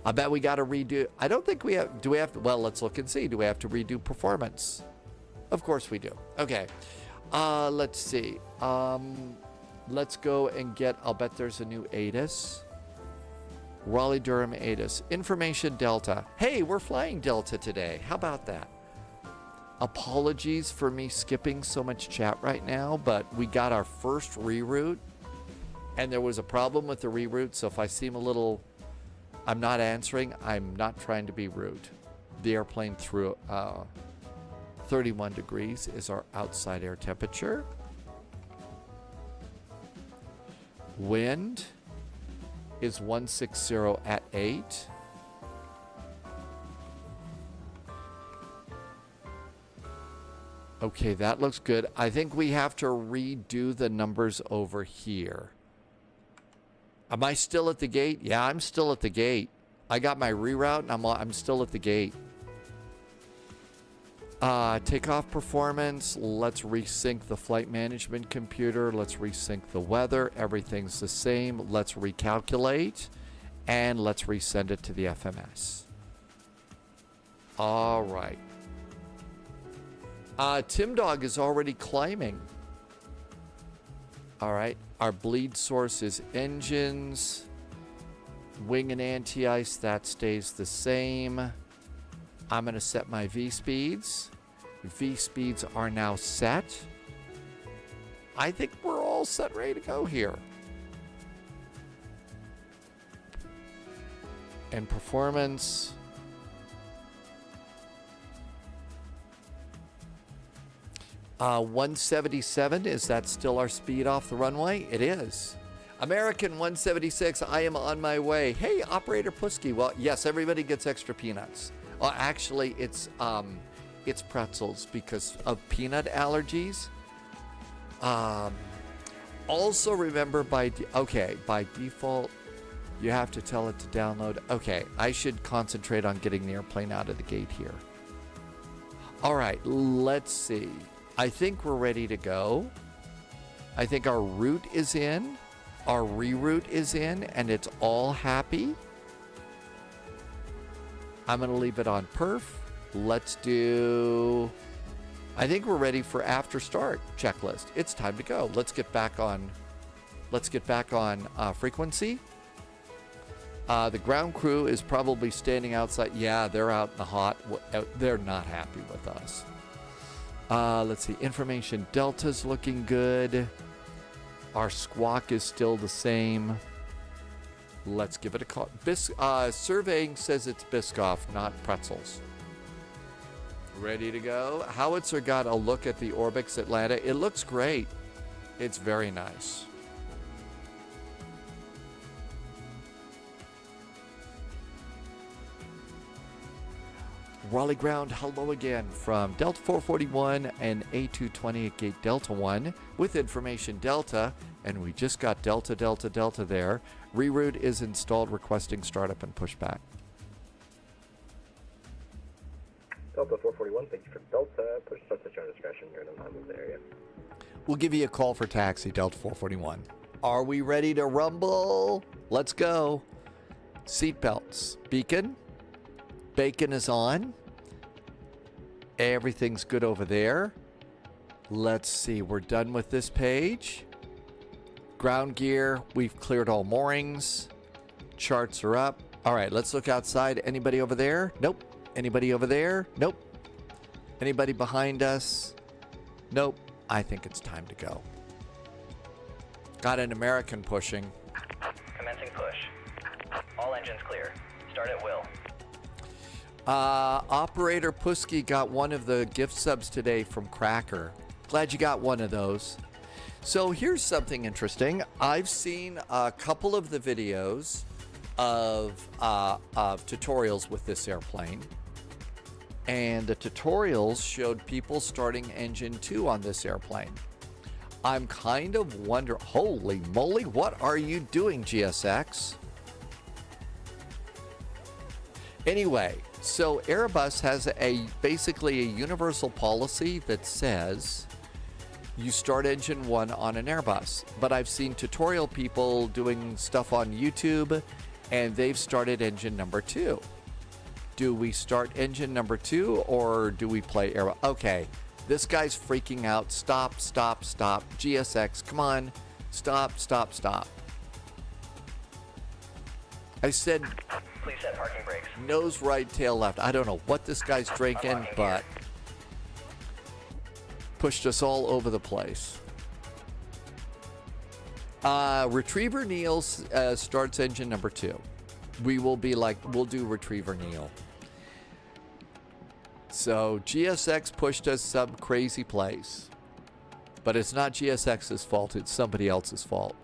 I bet we got to redo. I don't think we have. Do we have to? Well, let's look and see. Do we have to redo performance? Of course we do. Okay. Let's see. Let's go and get. I'll bet there's a new ATIS. Raleigh-Durham ATIS. Information Delta. Hey, we're flying Delta today. How about that? Apologies for me skipping so much chat right now, but we got our first reroute, and there was a problem with the reroute, so if I seem a little... I'm not answering. I'm not trying to be rude. The airplane through 31 degrees is our outside air temperature. Wind is 160 at 8. Okay, that looks good. I think we have to redo the numbers over here. Am I still at the gate? Yeah, I'm still at the gate. I got my reroute and I'm still at the gate. Takeoff performance. Let's resync the flight management computer. Let's resync the weather. Everything's the same. Let's recalculate. And let's resend it to the FMS. All right. Tim Dog is already climbing. All right. Our bleed source is engines. Wing and anti-ice, that stays the same. I'm going to set my V-speeds. V-speeds are now set. I think we're all set, ready to go here. And performance. Uh, 177, is that still our speed off the runway? It is. American 176, I am on my way. Hey, Operator Pusky. Well, yes, everybody gets extra peanuts. Well, actually, it's pretzels because of peanut allergies. Also, remember by default, you have to tell it to download. Okay, I should concentrate on getting the airplane out of the gate here. All right, let's see. I think we're ready to go. I think our route is in. Our reroute is in, and it's all happy. I'm going to leave it on perf. Let's do... I think we're ready for after start checklist. It's time to go. Let's get back on frequency. The ground crew is probably standing outside. Yeah, they're out in the hot. They're not happy with us. Let's see. Information Delta's looking good. Our squawk is still the same. Let's give it a call. Surveying says it's Biscoff, not pretzels. Ready to go. Howitzer got a look at the Orbix Atlanta. It looks great. It's very nice. Raleigh ground, hello again from Delta 441 and A220 at gate Delta 1 with information Delta, and we just got Delta there. Reroute is installed, requesting startup and pushback. Delta 441, thank you for Delta. Push start at your own discretion. You're in a non-move area. We'll give you a call for taxi, Delta 441. Are we ready to rumble? Let's go. Seatbelts. Beacon. Bacon is on. Everything's good over there. Let's see. We're done with this page. Ground gear. We've cleared all moorings. Charts are up. All right, let's look outside. Anybody over there? Nope. Anybody over there? Nope. Anybody behind us? Nope. I think it's time to go. Got an American pushing. Commencing push. All engines clear. Start at will. Operator Pusky got one of the gift subs today from Cracker. Glad you got one of those. So here's something interesting. I've seen a couple of the videos of tutorials with this airplane. And the tutorials showed people starting engine 2 on this airplane. I'm kind of wondering, holy moly, what are you doing, GSX? Anyway, so Airbus has basically a universal policy that says you start engine 1 on an Airbus. But I've seen tutorial people doing stuff on YouTube, and they've started engine number 2. Do we start engine number 2, or do we play Airbus? Okay, this guy's freaking out. Stop, stop, stop. GSX, come on. Stop, stop, stop. I said Please set parking brakes. nose right, tail left. I don't know what this guy's drinking, but pushed us all over the place. Retriever Neil starts engine number 2. We'll do Retriever Neil. So GSX pushed us some crazy place. But it's not GSX's fault, it's somebody else's fault.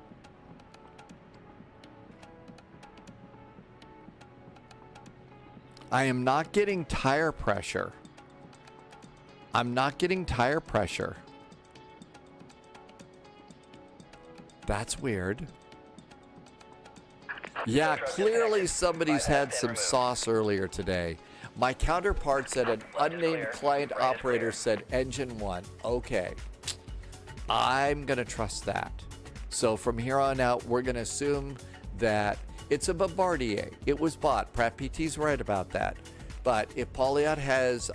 I am not getting tire pressure. I'm not getting tire pressure. That's weird. Yeah, clearly somebody's had some sauce earlier today. My counterparts at an unnamed client operator said engine 1. Okay. I'm going to trust that. So from here on out, we're going to assume that it's a Bombardier. It was bought. Pratt PT's right about that. But if Polyot has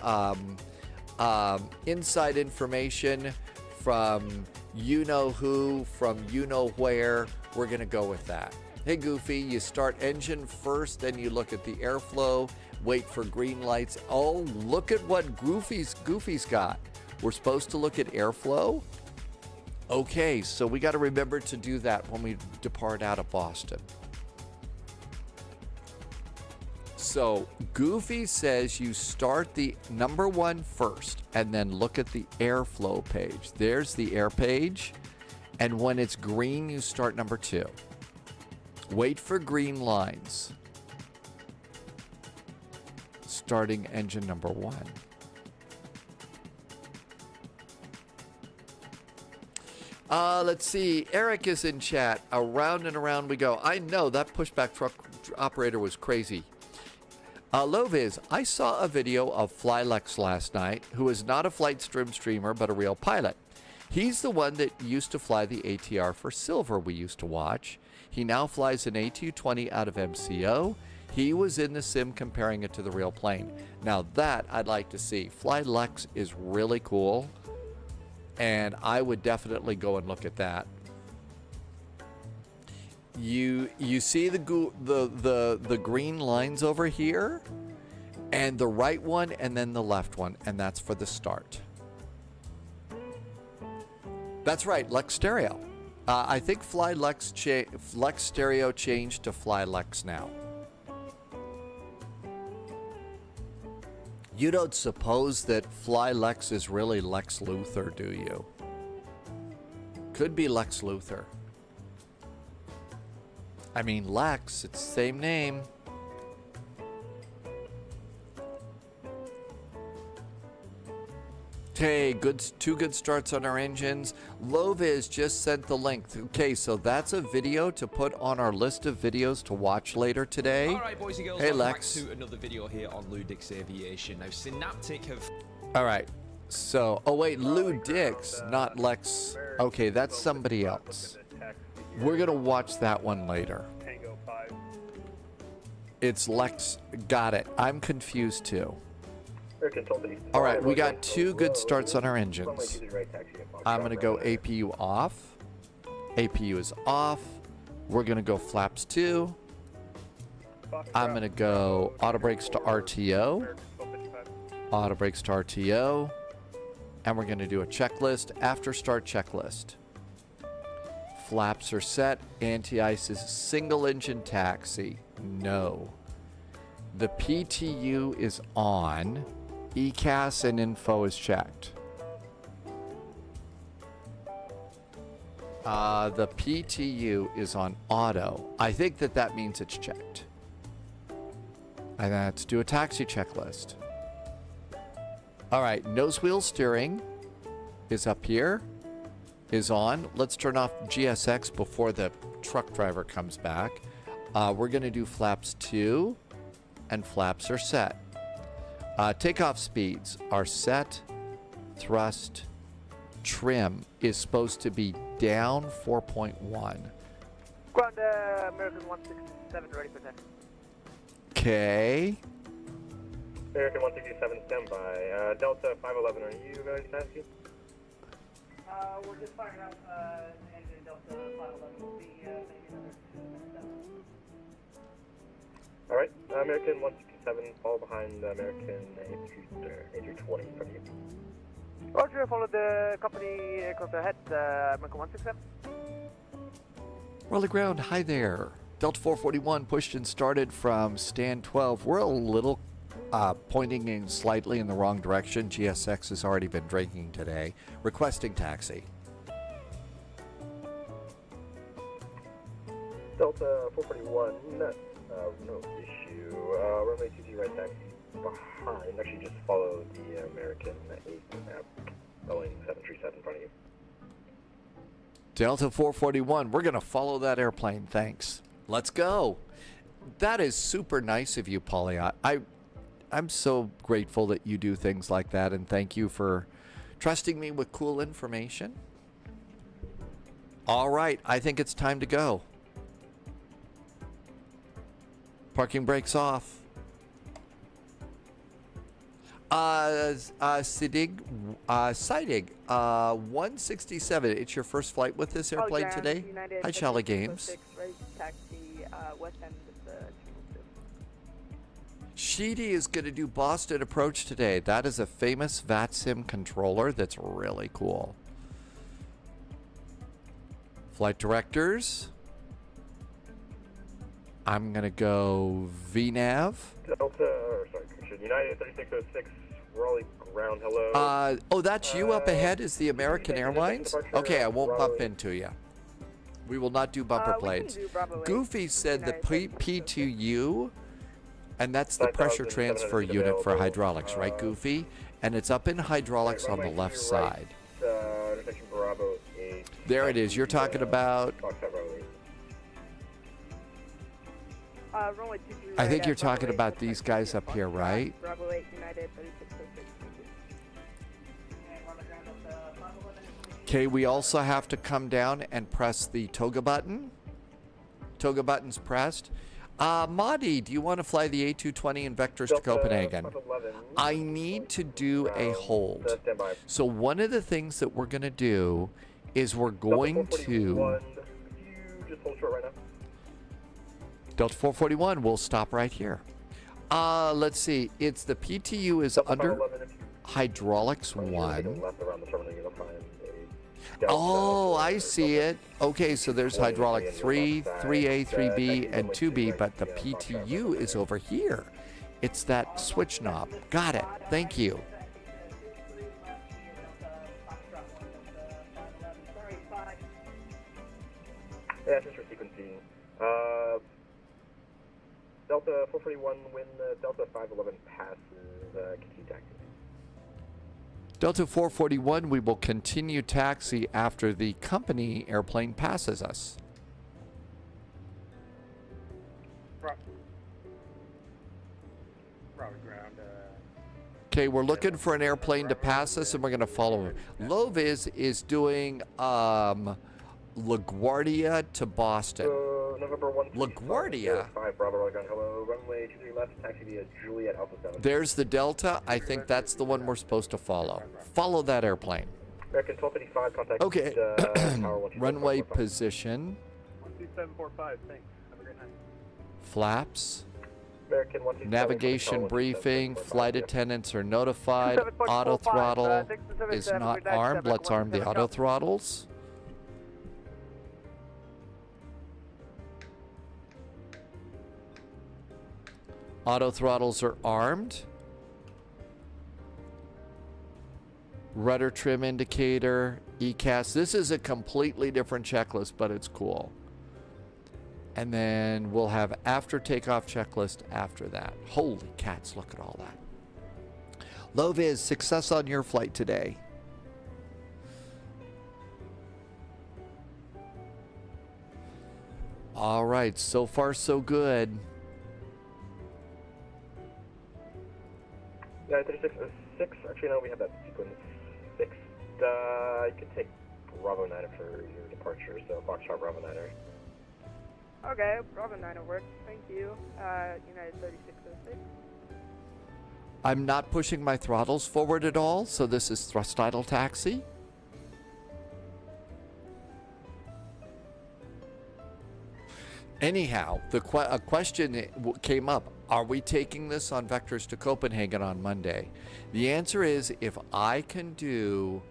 inside information from you-know-who, from you-know-where, we're going to go with that. Hey, Goofy, you start engine first, then you look at the airflow, wait for green lights. Oh, look at what Goofy's got. We're supposed to look at airflow? Okay, so we got to remember to do that when we depart out of Boston. So Goofy says you start the number 1 first and then look at the airflow page. There's the air page. And when it's green, you start number 2. Wait for green lines. Starting engine number 1. Let's see. Eric is in chat. Around and around we go. I know that pushback truck operator was crazy. Loviz, I saw a video of Flylex last night, who is not a FlightStream streamer, but a real pilot. He's the one that used to fly the ATR for Silver we used to watch. He now flies an A220 out of MCO. He was in the sim comparing it to the real plane. Now that I'd like to see. Flylex is really cool, and I would definitely go and look at that. You see the green lines over here, and the right one, and then the left one, and that's for the start. That's right, Lex Stereo. I think Lex Stereo changed to Flylex now. You don't suppose that Flylex is really Lex Luthor, do you? Could be Lex Luthor. I mean, Lex, it's the same name. Okay, two good starts on our engines. Loviz just sent the link. Okay, so that's a video to put on our list of videos to watch later today. All right, boys and girls, hey, welcome Lex. back to another video here on Ludix Aviation. Now, Synaptic have... All right, so, oh wait, Ludix, not Lex. Okay, that's somebody else. We're gonna watch that one later. It's Lex, got it. I'm confused too. All right, we got two good starts on our engines. I'm gonna go APU off. APU is off. We're gonna go flaps 2. I'm gonna go auto brakes to RTO. Auto brakes to RTO. And we're gonna do a checklist, after start checklist. Flaps are set. Anti-ice is single engine taxi. No. The PTU is on. ECAS and info is checked. The PTU is on auto. I think that means it's checked. And let's do a taxi checklist. All right, nose wheel steering is up here, is on. Let's turn off GSX before the truck driver comes back. We're going to do flaps 2 and flaps are set. Takeoff speeds are set. Thrust trim is supposed to be down 4.1. Ground American 167, ready for taxi. Okay. American 167, standby. Delta 511, are you ready to taxi? We're just firing out engine Delta 511. We'll be maybe another 2 minutes out. Alright, American 167, fall behind American A320 from you. Roger, follow the company aircraft ahead, American 167. Raleigh ground, hi there. Delta 441 pushed and started from stand 12. We're a little pointing in slightly in the wrong direction. GSX has already been drinking today. Requesting taxi. Delta 441, no issue. Runway 23 right taxi behind. Actually, just follow the American 8 map. Boeing 737 in front of you. Delta 441, we're going to follow that airplane. Thanks. Let's go. That is super nice of you, Polly. I'm so grateful that you do things like that, and thank you for trusting me with cool information. All right, I think it's time to go. Parking brakes off. Sidig 167. It's your first flight with this airplane today? Hi, Charlie Games. Sheedy is going to do Boston approach today. That is a famous VATSIM controller that's really cool. Flight directors. I'm going to go VNAV. United 3606, Raleigh ground, hello. Oh, that's you up ahead is the American Airlines? Okay, I won't bump into you. We will not do bumper plates. Goofy said the P2U, and that's the pressure transfer unit for hydraulics, right, Goofy? And it's up in hydraulics on the left side. There it is. You're talking about... I think you're talking about these guys up here, right? Okay, we also have to come down and press the toga button. Toga button's pressed. Madi, do you want to fly the A220 in vectors to Copenhagen? I need to do a hold. So one of the things that we're going to do is we're going to... Delta 441 will stop right here. Let's see. It's the PTU is under hydraulics 1. Oh, I see it. Okay, so there's hydraulic 3, 3A, 3B, and 2B, but the PTU is over here. It's that switch knob. Got it. Thank you. Yeah, just for sequencing. Delta 441, when Delta 511 passes, continue taxi. Delta 441, we will continue taxi after the company airplane passes us. Okay, we're looking for an airplane to pass us, and we're going to follow him. Loviz is doing LaGuardia to Boston. LaGuardia? There's the Delta. I think that's the one we're supposed to follow. Follow that airplane. American 1255, contact. Okay. Runway position. 12745, thanks. Have a great night. Flaps. American 127, Navigation briefing. Flight attendants are notified. Auto throttle is not armed. Let's arm the auto throttles. Auto throttles are armed. Rudder trim indicator, ECAS. This is a completely different checklist, but it's cool. And then we'll have after takeoff checklist after that. Holy cats, look at all that. Loviz, success on your flight today. All right, so far so good. 3606. Actually, no, we have that sequence fixed. You can take Bravo 9 for your departure, so Foxtrot Bravo 9. Okay, Bravo 9 works. Thank you. United 3606. I'm not pushing my throttles forward at all, so this is thrust idle taxi. Anyhow, a question came up. Are we taking this on Vectors to Copenhagen on Monday? The answer is if I can do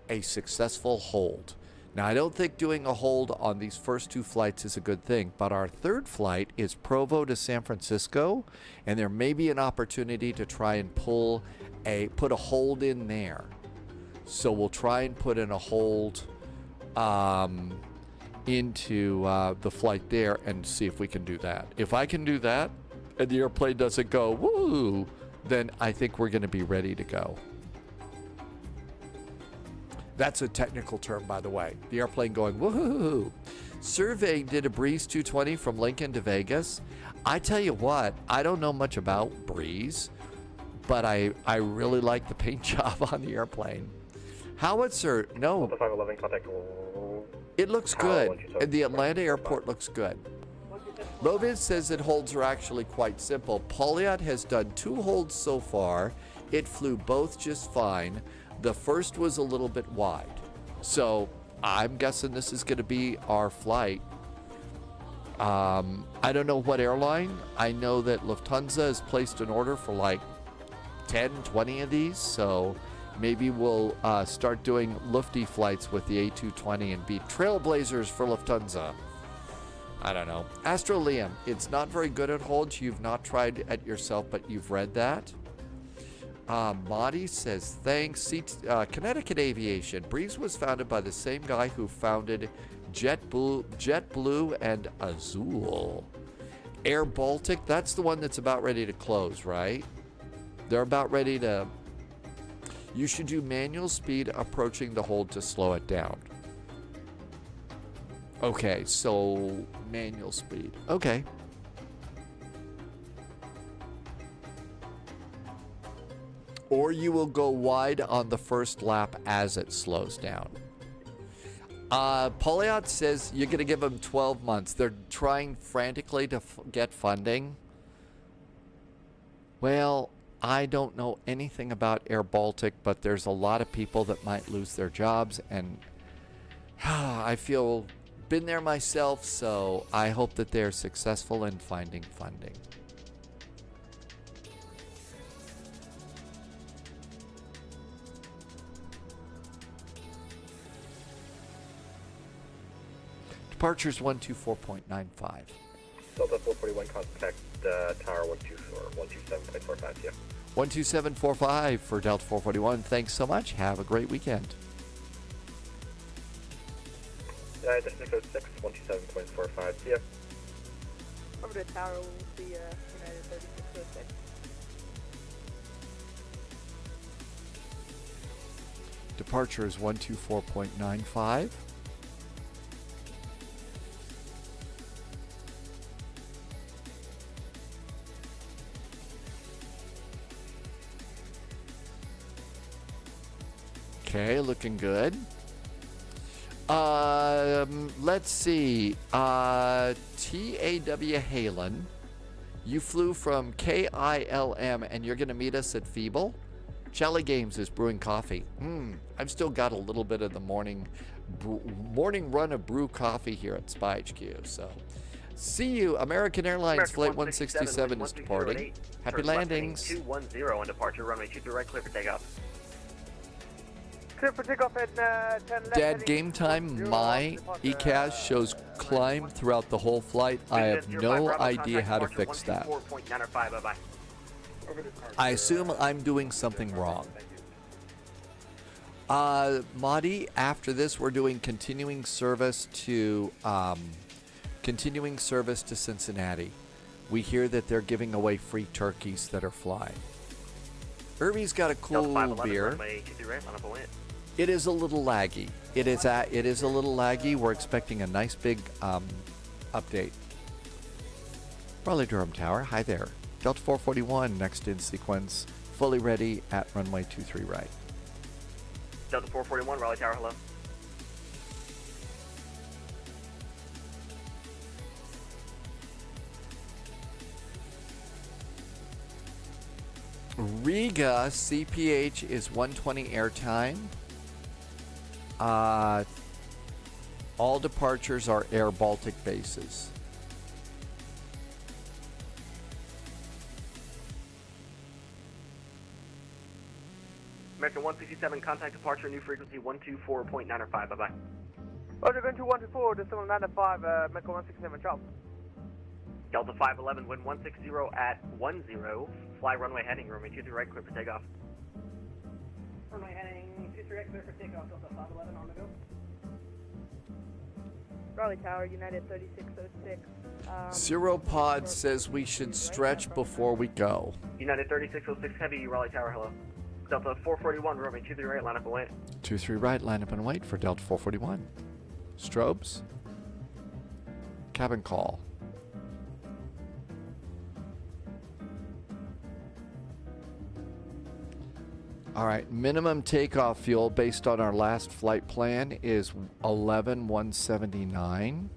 a successful hold. Now, I don't think doing a hold on these first two flights is a good thing, but our third flight is Provo to San Francisco, and there may be an opportunity to try and put a hold in there. So we'll try and put in a hold into the flight there and see if we can do that. If I can do that and the airplane doesn't go woo, then I think we're going to be ready to go. That's a technical term, by the way. The airplane going woohoo. Survey did a Breeze 220 from Lincoln to Vegas. I tell you what, I don't know much about Breeze, but I really like the paint job on the airplane. Howitzer, no. 511 contact. It looks good. And the Atlanta airport looks good. Lovis says that holds are actually quite simple. Pauliot has done 2 holds so far. It flew both just fine. The first was a little bit wide. So I'm guessing this is going to be our flight. I don't know what airline. I know that Lufthansa has placed an order for like 10, 20 of these. So maybe we'll start doing Lufty flights with the A220 and be trailblazers for Lufthansa. I don't know. Astro Liam, it's not very good at holds. You've not tried it yourself, but you've read that. Madi says, thanks. Connecticut Aviation. Breeze was founded by the same guy who founded JetBlue and Azul. Air Baltic, that's the one that's about ready to close, right? They're about ready to... You should do manual speed approaching the hold to slow it down. Okay, so manual speed. Okay. Or you will go wide on the first lap as it slows down. Poliot says you're going to give them 12 months. They're trying frantically to get funding. Well, I don't know anything about Air Baltic, but there's a lot of people that might lose their jobs, and I feel been there myself, so I hope that they're successful in finding funding. Departures 124.95. Delta 441, contact tower 127.45, yeah. 12745 for Delta 441. Thanks so much. Have a great weekend. United 606, 127.45, yeah. Over to tower will be United 3606. Departure is 124.95. Okay, looking good. Let's see. TAW Halen, you flew from KILM and you're going to meet us at Feeble? Charlie Games is brewing coffee. I've still got a little bit of the morning run of brew coffee here at Spy HQ. So, see you. American Airlines Flight 167 is departing. Happy landings. 210 on departure, runway 23 right, clear for takeoff. Clear for takeoff at 10 left. Dad, game time, my ECAS shows climb throughout the whole flight. I have no idea how to fix that. I assume I'm doing something wrong. Madi, after this, we're doing continuing service to Cincinnati. We hear that they're giving away free turkeys that are flying. Irvy's got a cool beer. It is a little laggy. It is a little laggy. We're expecting a nice big update. Raleigh-Durham Tower, hi there. Delta 441, next in sequence fully ready at runway 23 right. Delta 441, Raleigh Tower, hello. Riga CPH is 120 airtime. All departures are Air Baltic bases. American 167, contact departure, new frequency 124.905, bye-bye. Roger, going to 124, decimal 905, American 167, Charles. Delta 511, wind 160 at 10, fly runway heading, runway 23 right, clear for takeoff. Runway heading 23 right, clear for takeoff, Delta 511, on the go. Raleigh Tower, United 3606. Zero Pod says we should stretch before we go. United 3606 Heavy, Raleigh Tower, hello. Delta 441, runway 23 right, line up and wait. 23 right, line up and wait for Delta 441. Strobes. Cabin call. All right, minimum takeoff fuel based on our last flight plan is 11,179.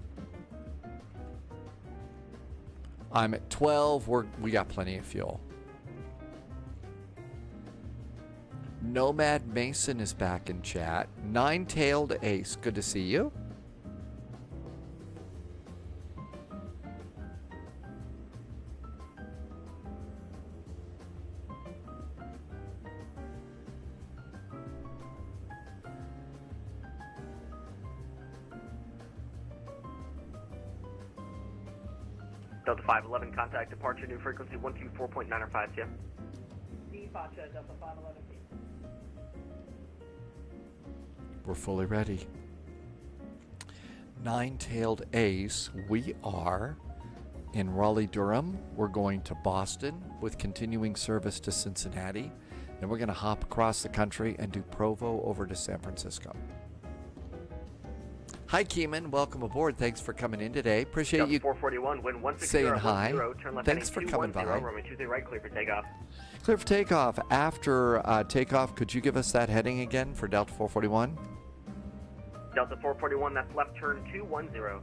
I'm at 12. We got plenty of fuel. Nomad Mason is back in chat. Nine-tailed Ace, good to see you. Delta 511, contact departure, new frequency 124.905, yeah. Departure, Delta 511, please. We're fully ready. Nine-tailed Ace, we are in Raleigh-Durham. We're going to Boston with continuing service to Cincinnati. Then we're going to hop across the country and do Provo over to San Francisco. Hi, Keeman. Welcome aboard. Thanks for coming in today. Appreciate Delta you 441, wind 160 saying at hi. 10, turn left Thanks for heading coming 210, by. runway 23 right, clear for takeoff. Clear for takeoff. After takeoff, could you give us that heading again for Delta 441? Delta 441, that's left turn 210.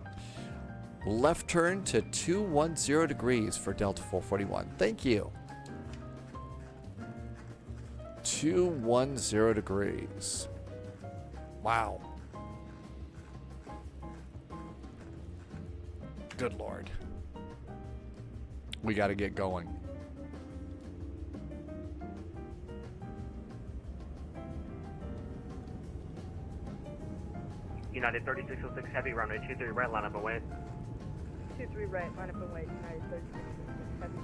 Left turn to 210 degrees for Delta 441. Thank you. 210 degrees. Wow. Good Lord. We got to get going. United 3606 Heavy, runway 23 right, line up and wait. 23 right, line up and wait, United 3606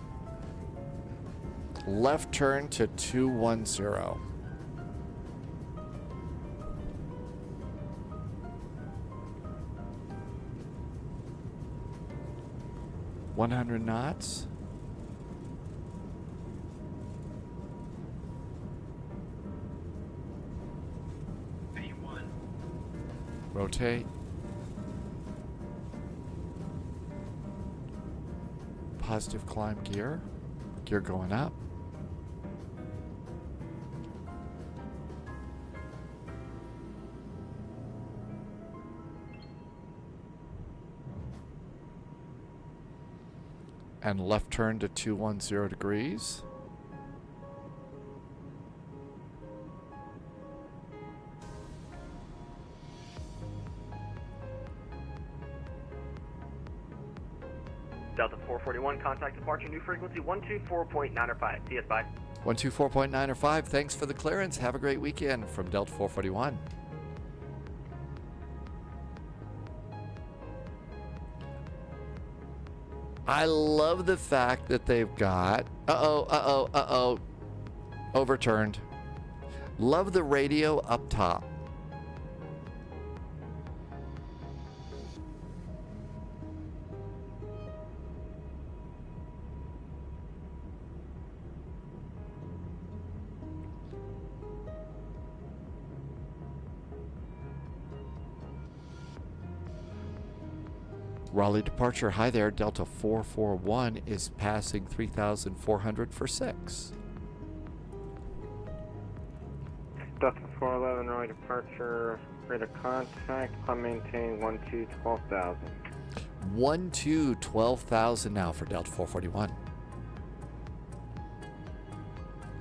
Heavy. Left turn to 210. $100 knots. Rotate. Positive climb gear. Gear going up. And left turn to 210 degrees. Delta 441, contact departure, new frequency 124.905. CS, bye. 124.905. Thanks for the clearance. Have a great weekend from Delta 441. I love the fact that they've got... Overturned. Love the radio up top. Raleigh departure. Hi there. Delta 441 is passing 3,400 for 6. departure, rate of contact, climb maintain 12,000. 12,000 now for Delta 441.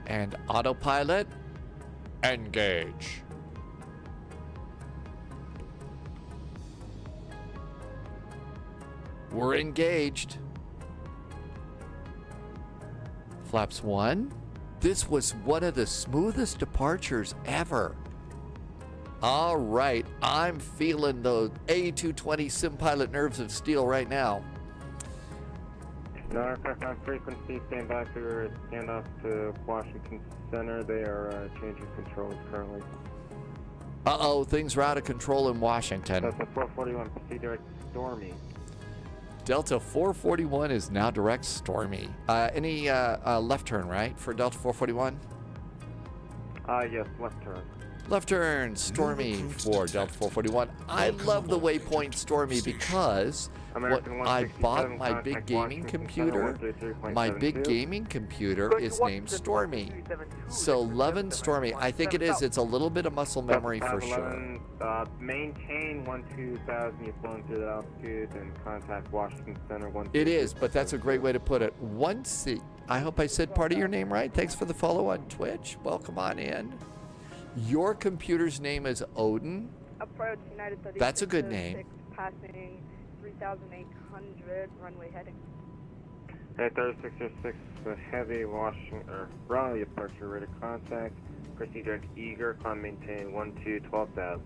And autopilot, engage. We're engaged. Flaps 1. This was one of the smoothest departures ever. All right, I'm feeling the A220 sim pilot nerves of steel right now. Aircraft on frequency, stand by for standoff to Washington Center. They are changing controls currently. Uh-oh, things are out of control in Washington. Delta 441, proceed direct Stormy. Delta 441 is now direct Stormy. Any left turn, right, for Delta 441? Yes, left turn. Left turn, Stormy for Delta 441. I love the waypoint Stormy because I bought my big gaming computer. My big gaming computer is named Stormy. So 11 Stormy. I think it is. It's a little bit of muscle memory for sure. Maintain 12,000. You've flown through the altitude and contact Washington Center. It is, but that's a great way to put it. I hope I said part of your name right. Thanks for the follow on Twitch. Welcome on in. Your computer's name is Odin. Approach United 36. That's a good name. Passing 3,800 runway heading. 3606, the heavy Raleigh departure, rate of contact. Proceed direct Eager, climb maintain 12,000.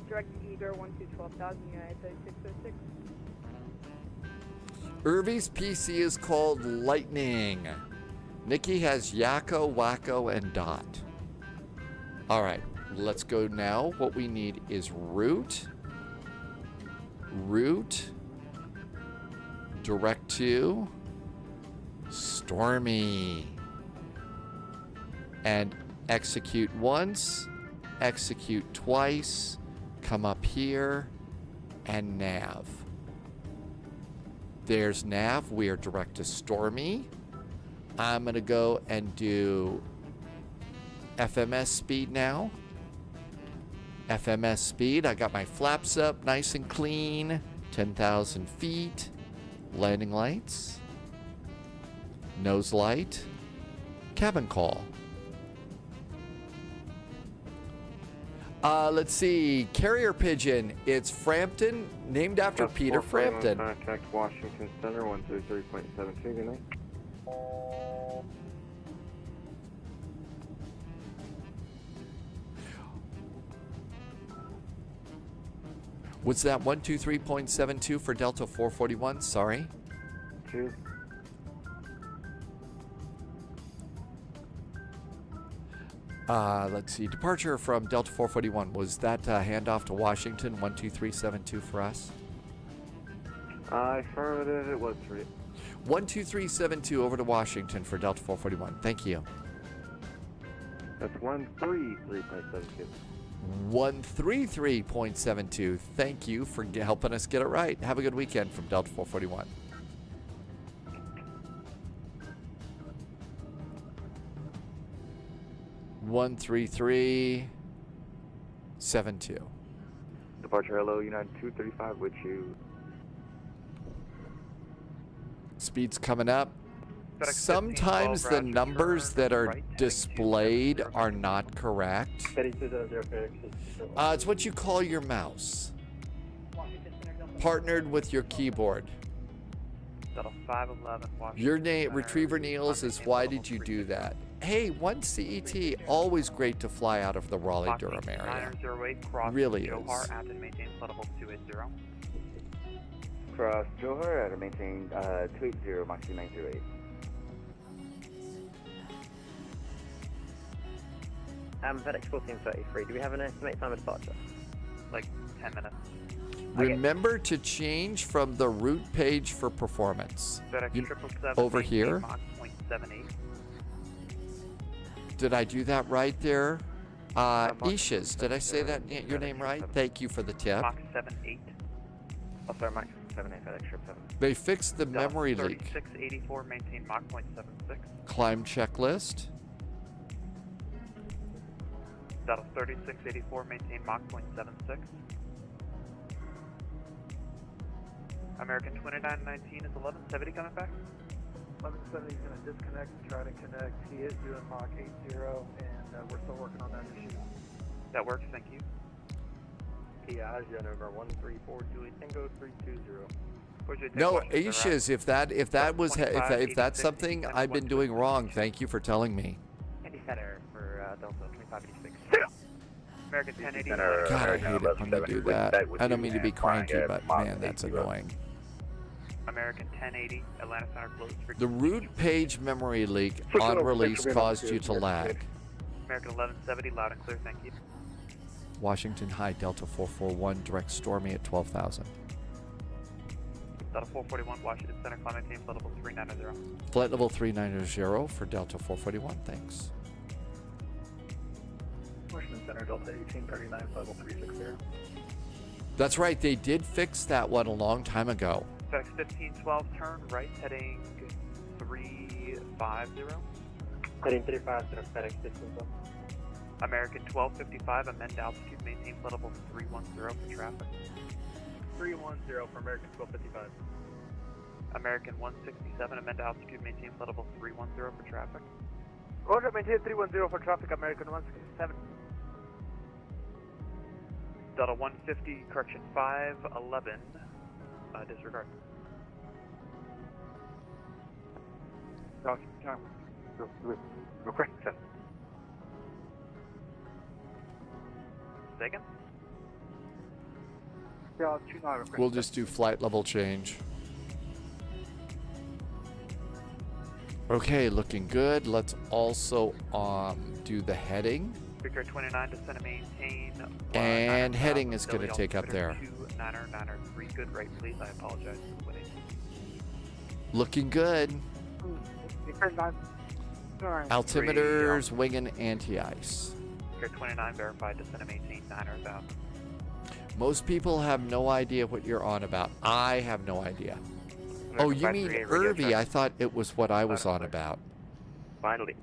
Direct Eager 12,000, United 3606. Irvy's PC is called Lightning. Nikki has Yakko, Wacko, and Dot. All right, let's go now. What we need is route, direct to Stormy. And execute once, execute twice, come up here, and nav. There's nav. We are direct to Stormy. I'm going to go and do FMS speed now. FMS speed. I got my flaps up nice and clean. 10,000 feet. Landing lights. Nose light. Cabin call. Let's see. Carrier pigeon. It's Frampton, named after Peter Frampton. Contact Washington Center 133.72. Good night. Was that 123.72 for Delta 441? Sorry. 2. Let's see. Departure from Delta 441. Was that handoff to Washington 12372 for us? Affirmative. It was 3. 12372 over to Washington for Delta 441. Thank you. That's 133.72. 133.72. Thank you for helping us get it right. Have a good weekend from Delta 441. One 133.72. Departure hello, United 235 with you. Speed's coming up. Sometimes the numbers that are displayed are not correct. It's what you call your mouse. Partnered with your keyboard. Your name, Retriever Niels, is why did you do that? Hey, 1 CET, always great to fly out of the Raleigh-Durham area. Really is. Cross Johor at maintain 280, Mach 908. FedEx 1433, do we have an estimated time of departure? Like 10 minutes. Remember to change from the route page for performance. Over here. Did I do that right there? Ishas, did I say that your name right? Thank you for the tip. Mach 78. Oh, sorry, Mach 78, FedEx Trip 7. They fixed the memory leak. 3684, maintain Mach 0.76. Climb checklist. Delta 3684, maintain Mach 0.76. American 2919 is 1170 coming back. 1170 is going to disconnect and try to connect. He is doing Mach 80, and we're still working on that issue. That works, thank you. Piaggio number 1342 Tango 320. No, Aishas, if that's something I've been doing wrong, thank you for telling me. Andy Center for Delta 2586. American 1080. God, I hate it when they do that. I don't mean to be cranky, but man, that's annoying. American 1080, Atlanta Center closed for The root page memory leak on release caused you to lag. American 1170, loud and clear, thank you. Washington High, Delta 441, direct store me at 12,000. Delta 441, Washington Center, climate team, flight level 390. Flight level 390 for Delta 441, thanks. Washington Center, Delta 1839, flight level 360. That's right, they did fix that one a long time ago. FedEx 1512, turn right, heading 350. Heading 350, FedEx 1512. American 1255, amend altitude, maintain flight level 310 for traffic. 310 for American 1255. American 167, amend altitude, maintain flight level 310 for traffic. Roger, maintain 310 for traffic, American 167. Delta 150, correction 511, disregard. Request accept. Second? Yeah, 29 request. We'll just do flight level change. Okay, looking good. Let's also do the heading. Victor 29, descend and maintain. And heading is going to take up there. 2993, good right, please. I apologize for the winning. Looking good. Altimeters, wing and anti-ice. Victor 29, verified, descend and maintain 9,000. Most people have no idea what you're on about. I have no idea. Oh, you mean Irby? I thought it was what I was on about. Finally.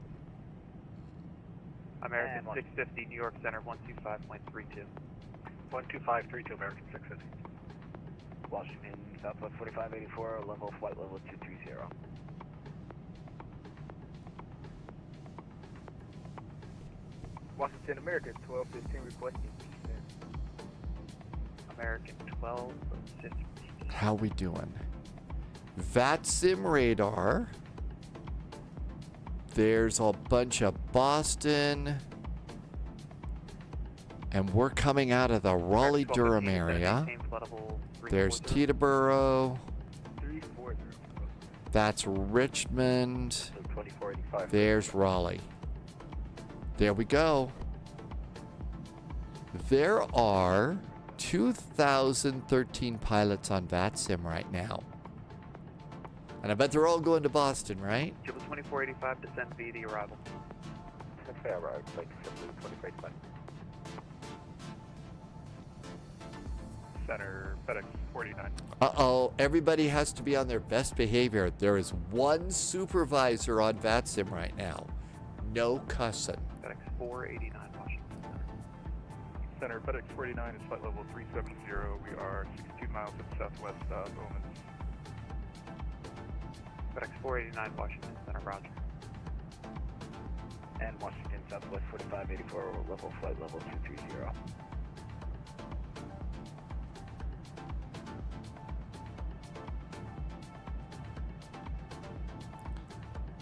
American 650, New York Center, 125.32. 12532, American 650. Washington, Southwest 4584, flight level 230. Washington, American 1215, requesting. American 1250. How we doing? VATSIM radar. There's a bunch of Boston. And we're coming out of the Raleigh-Durham area. There's Teterboro. That's Richmond. There's Raleigh. There we go. There are 2,013 pilots on VATSIM right now. And I bet they're all going to Boston, right? Jibble 2485, descend via the arrival. Center, FedEx 49. Uh-oh, everybody has to be on their best behavior. There is one supervisor on VATSIM right now. No cussing. FedEx 489, Washington Center. FedEx 49 is flight level 370. We are 62 miles to the southwest of Oman. FedEx 489, Washington Center, roger. And Washington, Southwest 4584, flight level 230.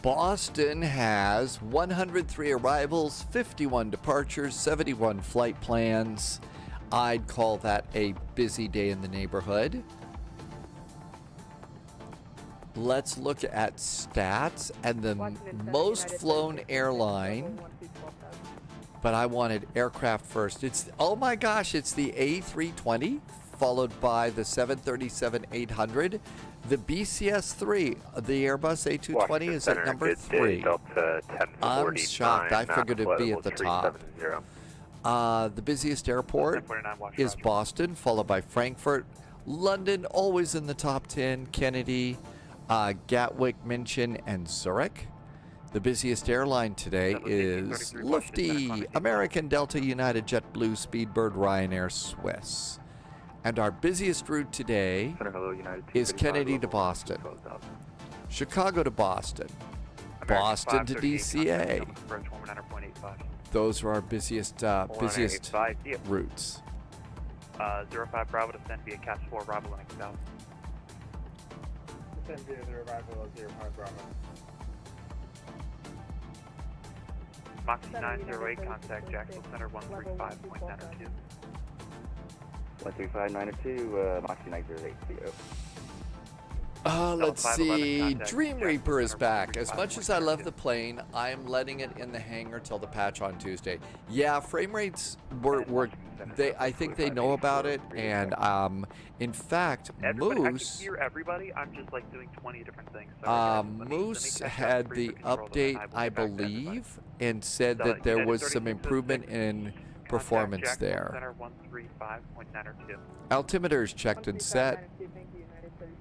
Boston has 103 arrivals, 51 departures, 71 flight plans. I'd call that a busy day in the neighborhood. Let's look at stats and the most flown airline. But I wanted aircraft first. Oh my gosh, it's the A320, followed by the 737-800. The BCS-3, the Airbus A220 is at number 3. I'm shocked. I figured it'd be at the top. The busiest airport is Boston, followed by Frankfurt. London, always in the top 10. Kennedy, Gatwick, München, and Zurich. The busiest airline today is Lufty, American, Delta, United, JetBlue, Speedbird, Ryanair, Swiss. And our busiest route today is Kennedy to Boston, Chicago to Boston, Boston to DCA. Those are our busiest routes. 05 Bravo descend via Caps 4 Bravo Linux South. Descend via 05 Bravo. Moxie 908, contact Jacksonville Center 135.902. 135.902, Moxie 908, CO. Let's see. Dream Reaper is back. As much as I love the plane, I am letting it in the hangar till the patch on Tuesday. Yeah, frame rates I think they know about it, and in fact, Everybody, I Moose. can hear everybody. I'm just like doing 20 different things. Moose had the update, I believe, and said that there was some improvement in performance there. Altimeter's checked and set.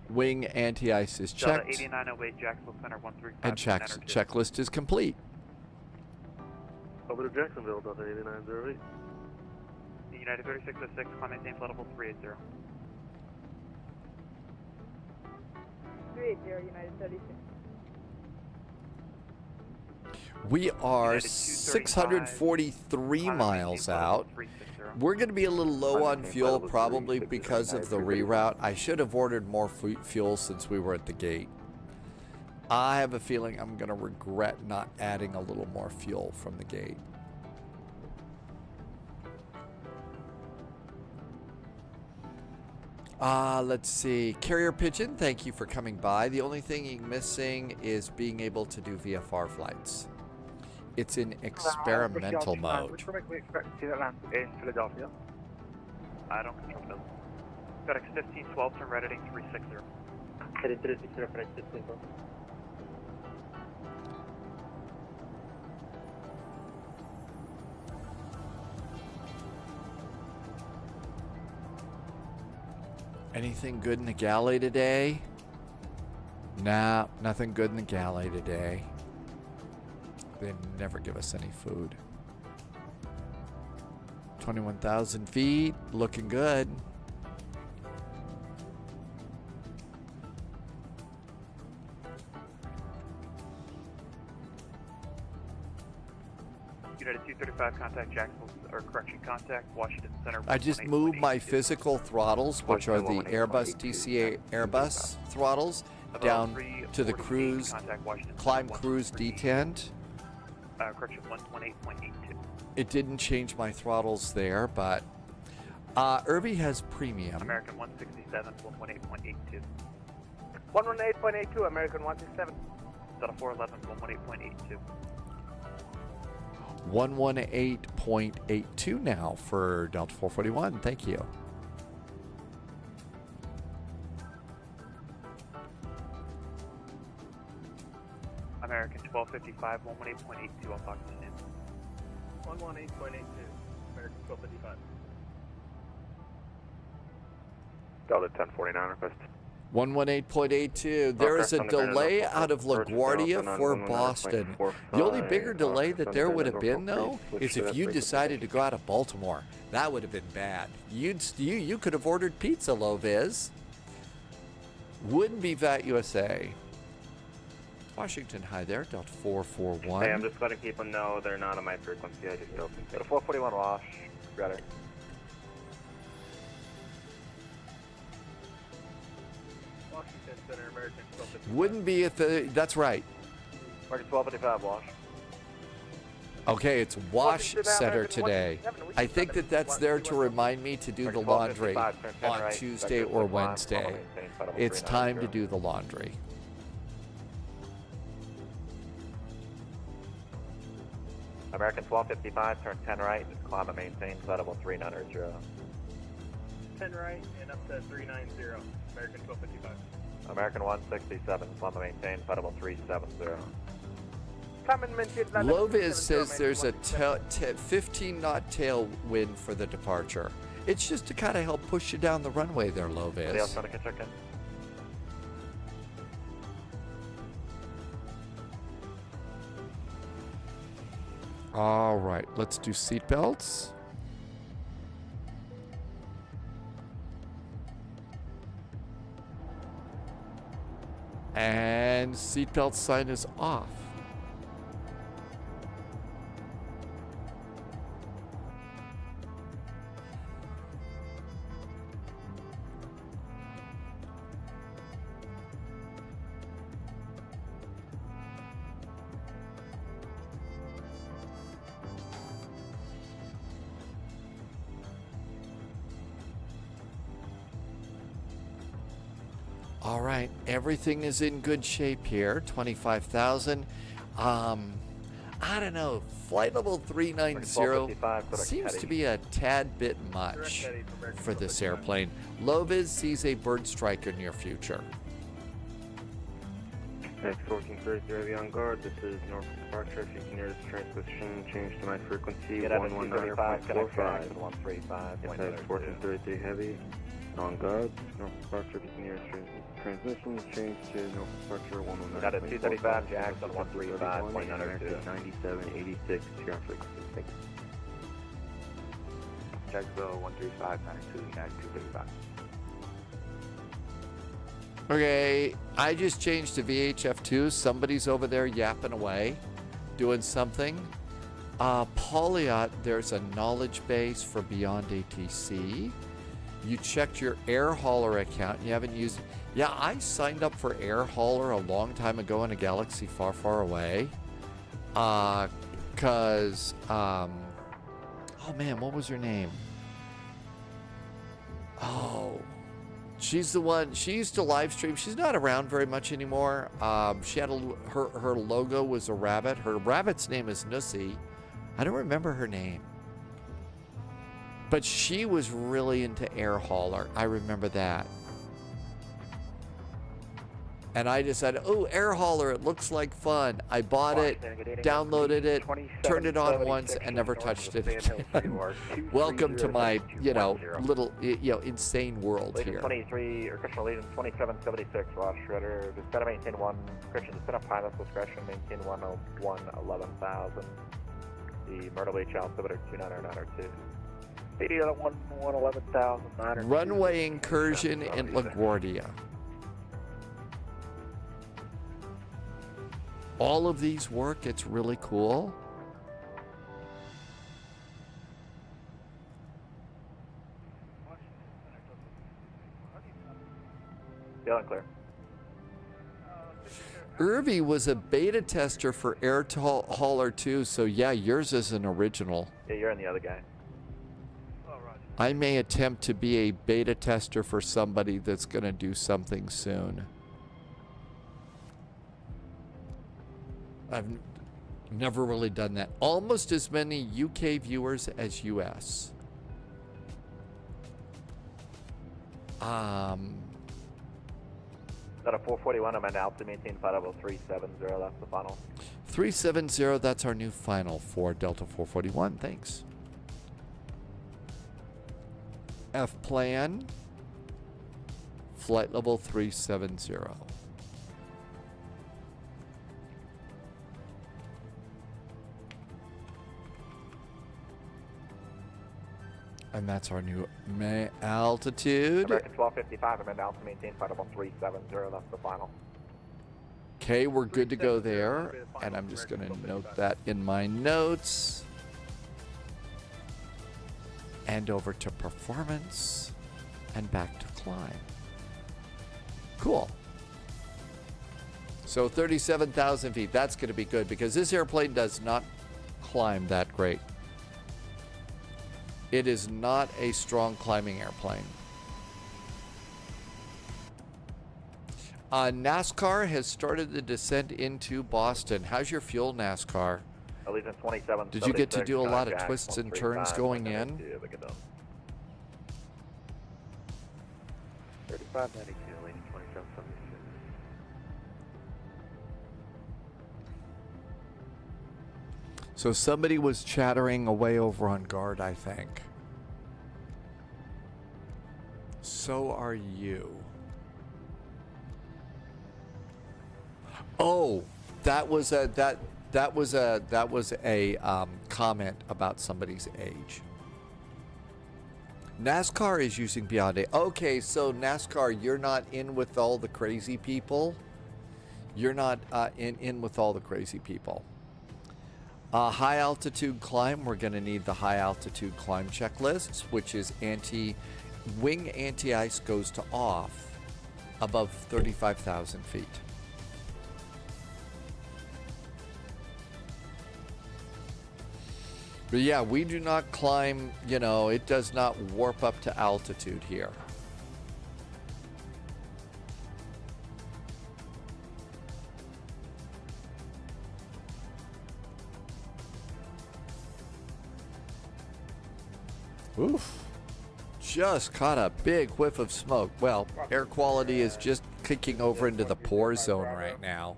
Wing anti-ice is checked. And checklist is complete. Over to Jacksonville, Delta 8908. United 3606, climb maintain flight level 380. 380, United 36. We are 643 miles out. We're going to be a little low on fuel, probably because of the reroute. I should have ordered more fuel since we were at the gate. I have a feeling I'm going to regret not adding a little more fuel from the gate. Let's see. Carrier Pigeon, thank you for coming by. The only thing missing is being able to do VFR flights. It's in experimental mode. Which we expect to see that land in Philadelphia? I don't control those. FedEx 1512, turn red heading 360. Heading 360, FedEx 1512. Anything good in the galley today? Nah, nothing good in the galley today. They never give us any food. 21,000 feet, looking good. United 235, contact Jacksonville, or correction, contact Washington Center. I just moved my physical throttles, which are the Airbus DCA Airbus throttles, down to the cruise, climb cruise detent. Correction 118.82. It didn't change my throttles there, but Irby has premium. American 167, 118.82. 118.82, American 167. Delta 411, 118.82. 118.82 now for Delta 441. Thank you. American 1255, 118.82. I'll talk to you soon. 118.82, American 1255. Delta 1049, request. 118.82. There is a delay out of LaGuardia for Boston. The only bigger delay that there would have been, though, is if you decided to go out of Baltimore. That would have been bad. You could have ordered pizza, low vis. Wouldn't be VAT USA. Washington, hi there, Delta 441. Hey, I'm just letting people know they're not on my frequency. I just opened. Delta 441 Wash. Got it. Washington Center, American 1255. Wouldn't be if that's right. American 1255 Wash. Okay, it's Wash Center today. I think that's there to remind me to do the laundry on Tuesday or Wednesday. It's time to do the laundry. American 1255, turn 10 right, climb and maintain, flight level 390. 10 right and up to 390, American 1255. American 167, climb and maintain, flight level 370. Loviz says there's a 15-knot tailwind for the departure. It's just to kind of help push you down the runway there, Loviz. All right, let's do seatbelts. And seatbelt sign is off. All right, everything is in good shape here. 25,000. I don't know. Flight level 390 seems to be a tad bit much for this airplane. Loviz sees a bird striker near future. X1430 on guard. This is North departure. If you can hear this transmission, change to my frequency. Get out of 235, 135. X1433 heavy. On guard. North departure. If you can hear this transmission, change to North departure 119. Got a 235 Jax on 135, 9786 traffic. Thanks. Jacksonville 135, 92, United 235. Okay, I just changed to VHF2. Somebody's over there yapping away, doing something. Pauliot, there's a knowledge base for Beyond ATC. You checked your air hauler account. You haven't used it. Yeah, I signed up for air hauler a long time ago in a galaxy far, far away. Oh man, what was her name? Oh. She's the one, she used to live stream. She's not around very much anymore. She had her logo was a rabbit. Her rabbit's name is Nussy. I don't remember her name. But she was really into air hauler. I remember that. And I decided, oh, air hauler, it looks like fun. I bought it, downloaded it, turned it on once, and never touched it again. Welcome to my, little, insane world here. 23, or Christian Legion 2776, Ross Shredder. Just gotta maintain one. Christian, just gonna pilot's discretion, maintain 111,000. The Myrtle Beach altimeter 29902. 80 on 111,000. Runway incursion in LaGuardia. All of these work. It's really cool. Feeling clear. Irvi was a beta tester for Air Hauler 2, so yeah, yours is an original. Yeah, you're in the other guy. I may attempt to be a beta tester for somebody that's going to do something soon. I've never really done that. Almost as many UK viewers as US. Got a 441, I'm at altitude, maintain flight level 370, that's the final. 370, that's our new final for Delta 441, thanks. F plan, flight level 370. And that's our new altitude. American 1255, I'm at altitude, maintain flight level 370, that's the final. Okay, we're good to go there. And I'm just going to note that in my notes. And over to performance. And back to climb. Cool. So 37,000 feet. That's going to be good because this airplane does not climb that great. It is not a strong climbing airplane. NASCAR has started the descent into Boston. How's your fuel, NASCAR? Allegiant 27. Did you get to do a lot of twists and turns going in? 3592, Allegiant 2776. So somebody was chattering away over on guard, I think. So are you. Oh, that was That was a comment about somebody's age. NASCAR is using Beyond A. Okay, so NASCAR, you're not in with all the crazy people. You're not in with all the crazy people. High altitude climb, we're going to need the high altitude climb checklists, which is wing anti-ice goes to off above 35,000 feet. But yeah, we do not climb, you know, it does not warp up to altitude here. Oof. Just caught a big whiff of smoke. Well, air quality is just kicking over into the poor zone right now.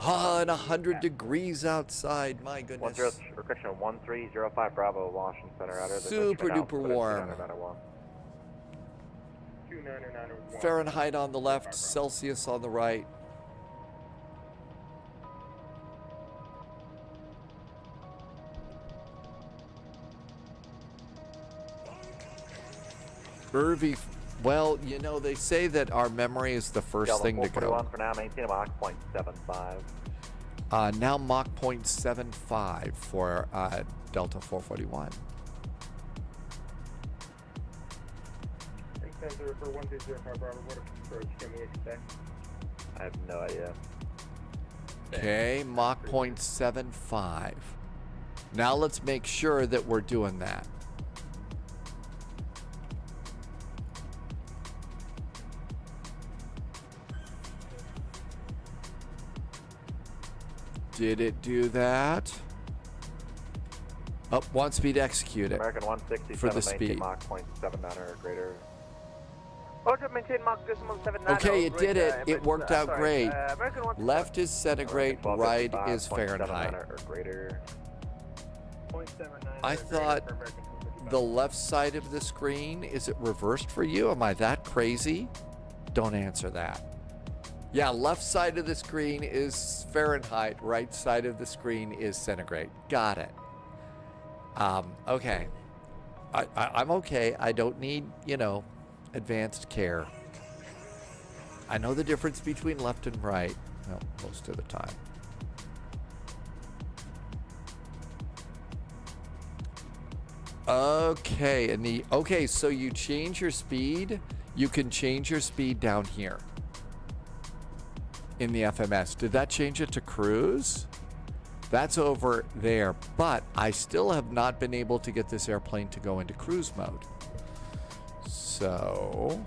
And 100 degrees outside, my goodness. Restriction 1305 Bravo, Washington Center. Super duper warm. Fahrenheit on the left, Celsius on the right. Irvy, well, you know, they say that our memory is the first thing to go. For now, maintain a Mach 0.75. Now Mach 0.75 for Delta 441. Sensor for 1205 Bravo, what approach can we expect? I have no idea. Okay, Mach 0.75. Now let's make sure that we're doing that. Did it do that? Oh, one speed executed. American 167 for the speed. Mach 0.79 or greater. Maintain Mach 0.79. Okay, it did it. It worked out great. Left is centigrade, right is Fahrenheit. Or greater. I thought the left side of the screen, is it reversed for you? Am I that crazy? Don't answer that. Yeah, left side of the screen is Fahrenheit, right side of the screen is centigrade. Got it. Okay. I'm okay. I don't need, you know, advanced care. I know the difference between left and right, well, most of the time. Okay, and okay, so you change your speed. You can change your speed down here in the FMS. Did that change it to cruise? That's over there, but I still have not been able to get this airplane to go into cruise mode. So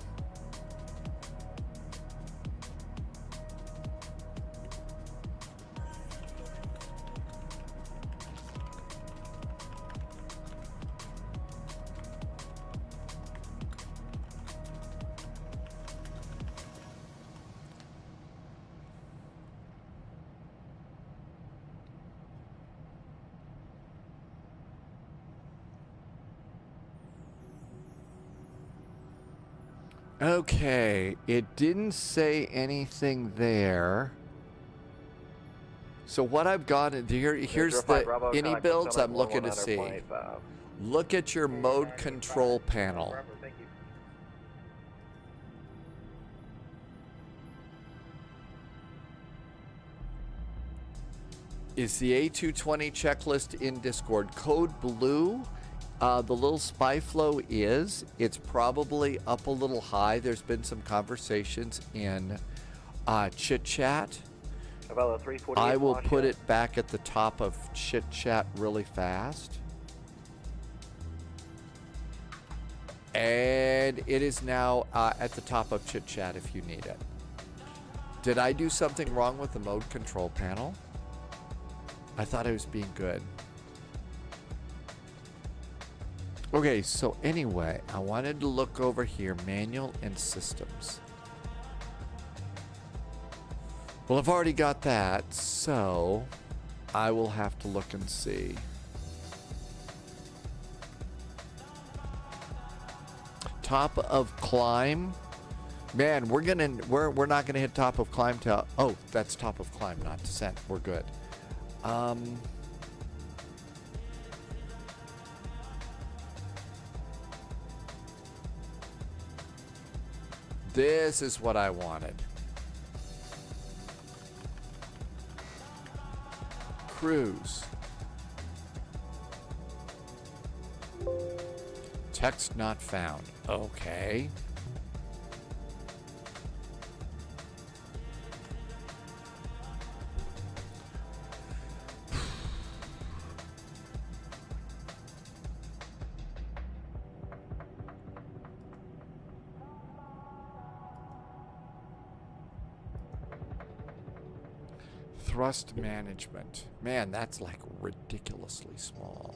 okay, it didn't say anything there. So what I've got here's the any builds I'm looking to see. Look at your mode control panel. Is the A220 checklist in Discord? Code blue. The little spy flow it's probably up a little high. There's been some conversations in chit chat. I will put it back at the top of chit chat really fast. And it is now at the top of chit chat if you need it. Did I do something wrong with the mode control panel? I thought I was being good. Okay, so anyway, I wanted to look over here, manual and systems. Well, I've already got that, so I will have to look and see. Top of climb. Man, we're not gonna hit top of climb till, oh, that's top of climb, not descent. We're good. This is what I wanted. Cruise. Text not found. Okay. Thrust management. Man, that's like ridiculously small.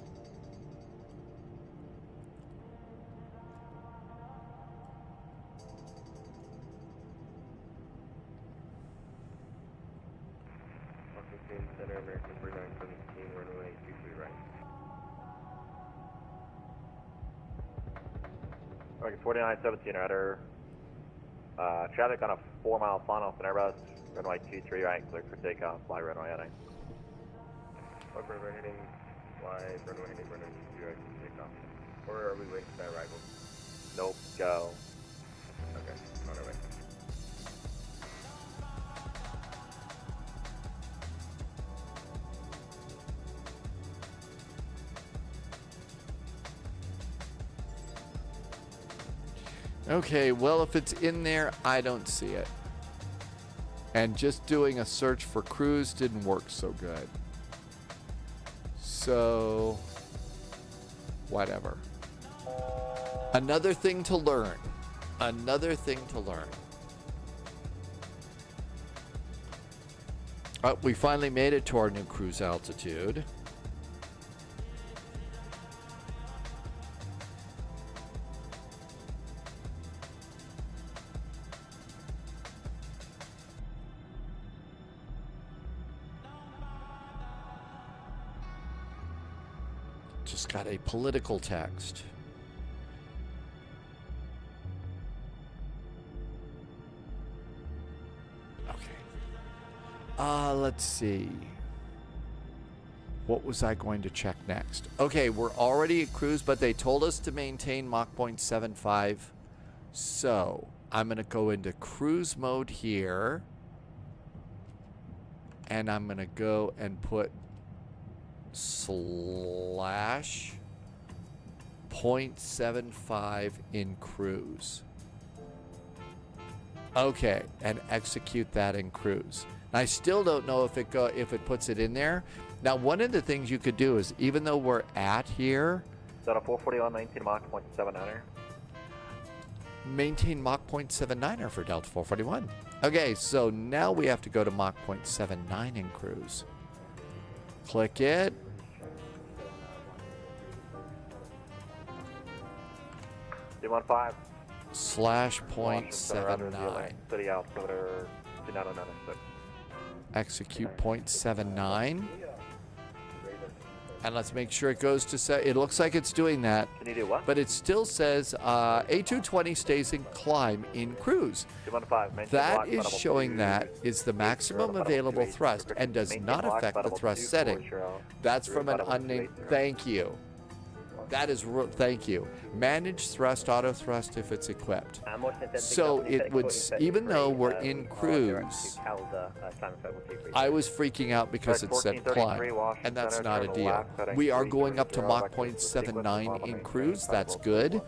Washington Center, American 3917, runway 23 right. Okay, 4917 rudder. Traffic on a 4-mile funnel from Airbus. Runway 23 right, clear for takeoff, fly runway heading. Fuck runway heading, fly runway heading, runway 23 right, takeoff. Or are we waiting for that arrival? Nope, go. Okay, on our way. Okay, well, if it's in there, I don't see it. And just doing a search for cruise didn't work so good. So, whatever. Another thing to learn. Another thing to learn. We finally made it to our new cruise altitude. Just got a political text. Okay. Let's see. What was I going to check next? Okay, we're already at cruise, but they told us to maintain Mach 0.75. So I'm going to go into cruise mode here. And I'm going to go and put /0.75 in cruise. Okay, and execute that in cruise. And I still don't know if it puts it in there. Now, one of the things you could do is, even though we're at here, Delta 441, maintain Mach 0.79er. Maintain Mach 0.79er for Delta 441. Okay, so now we have to go to Mach 0.79 in cruise. Click it. D15. /0.79. City altimeter 2996. Execute 0.79. And let's make sure it goes to set. It looks like it's doing that. Can you do what? But it still says A220 stays in climb in cruise. That is showing that is the maximum available thrust and does not affect the thrust setting. That's from an unnamed. Thank you. That is, thank you. Manage thrust, auto thrust if it's equipped. So it would, even though we're in cruise, I was freaking out because it said climb, and that's not a deal. We are going up to Mach 0.79 in cruise, that's good.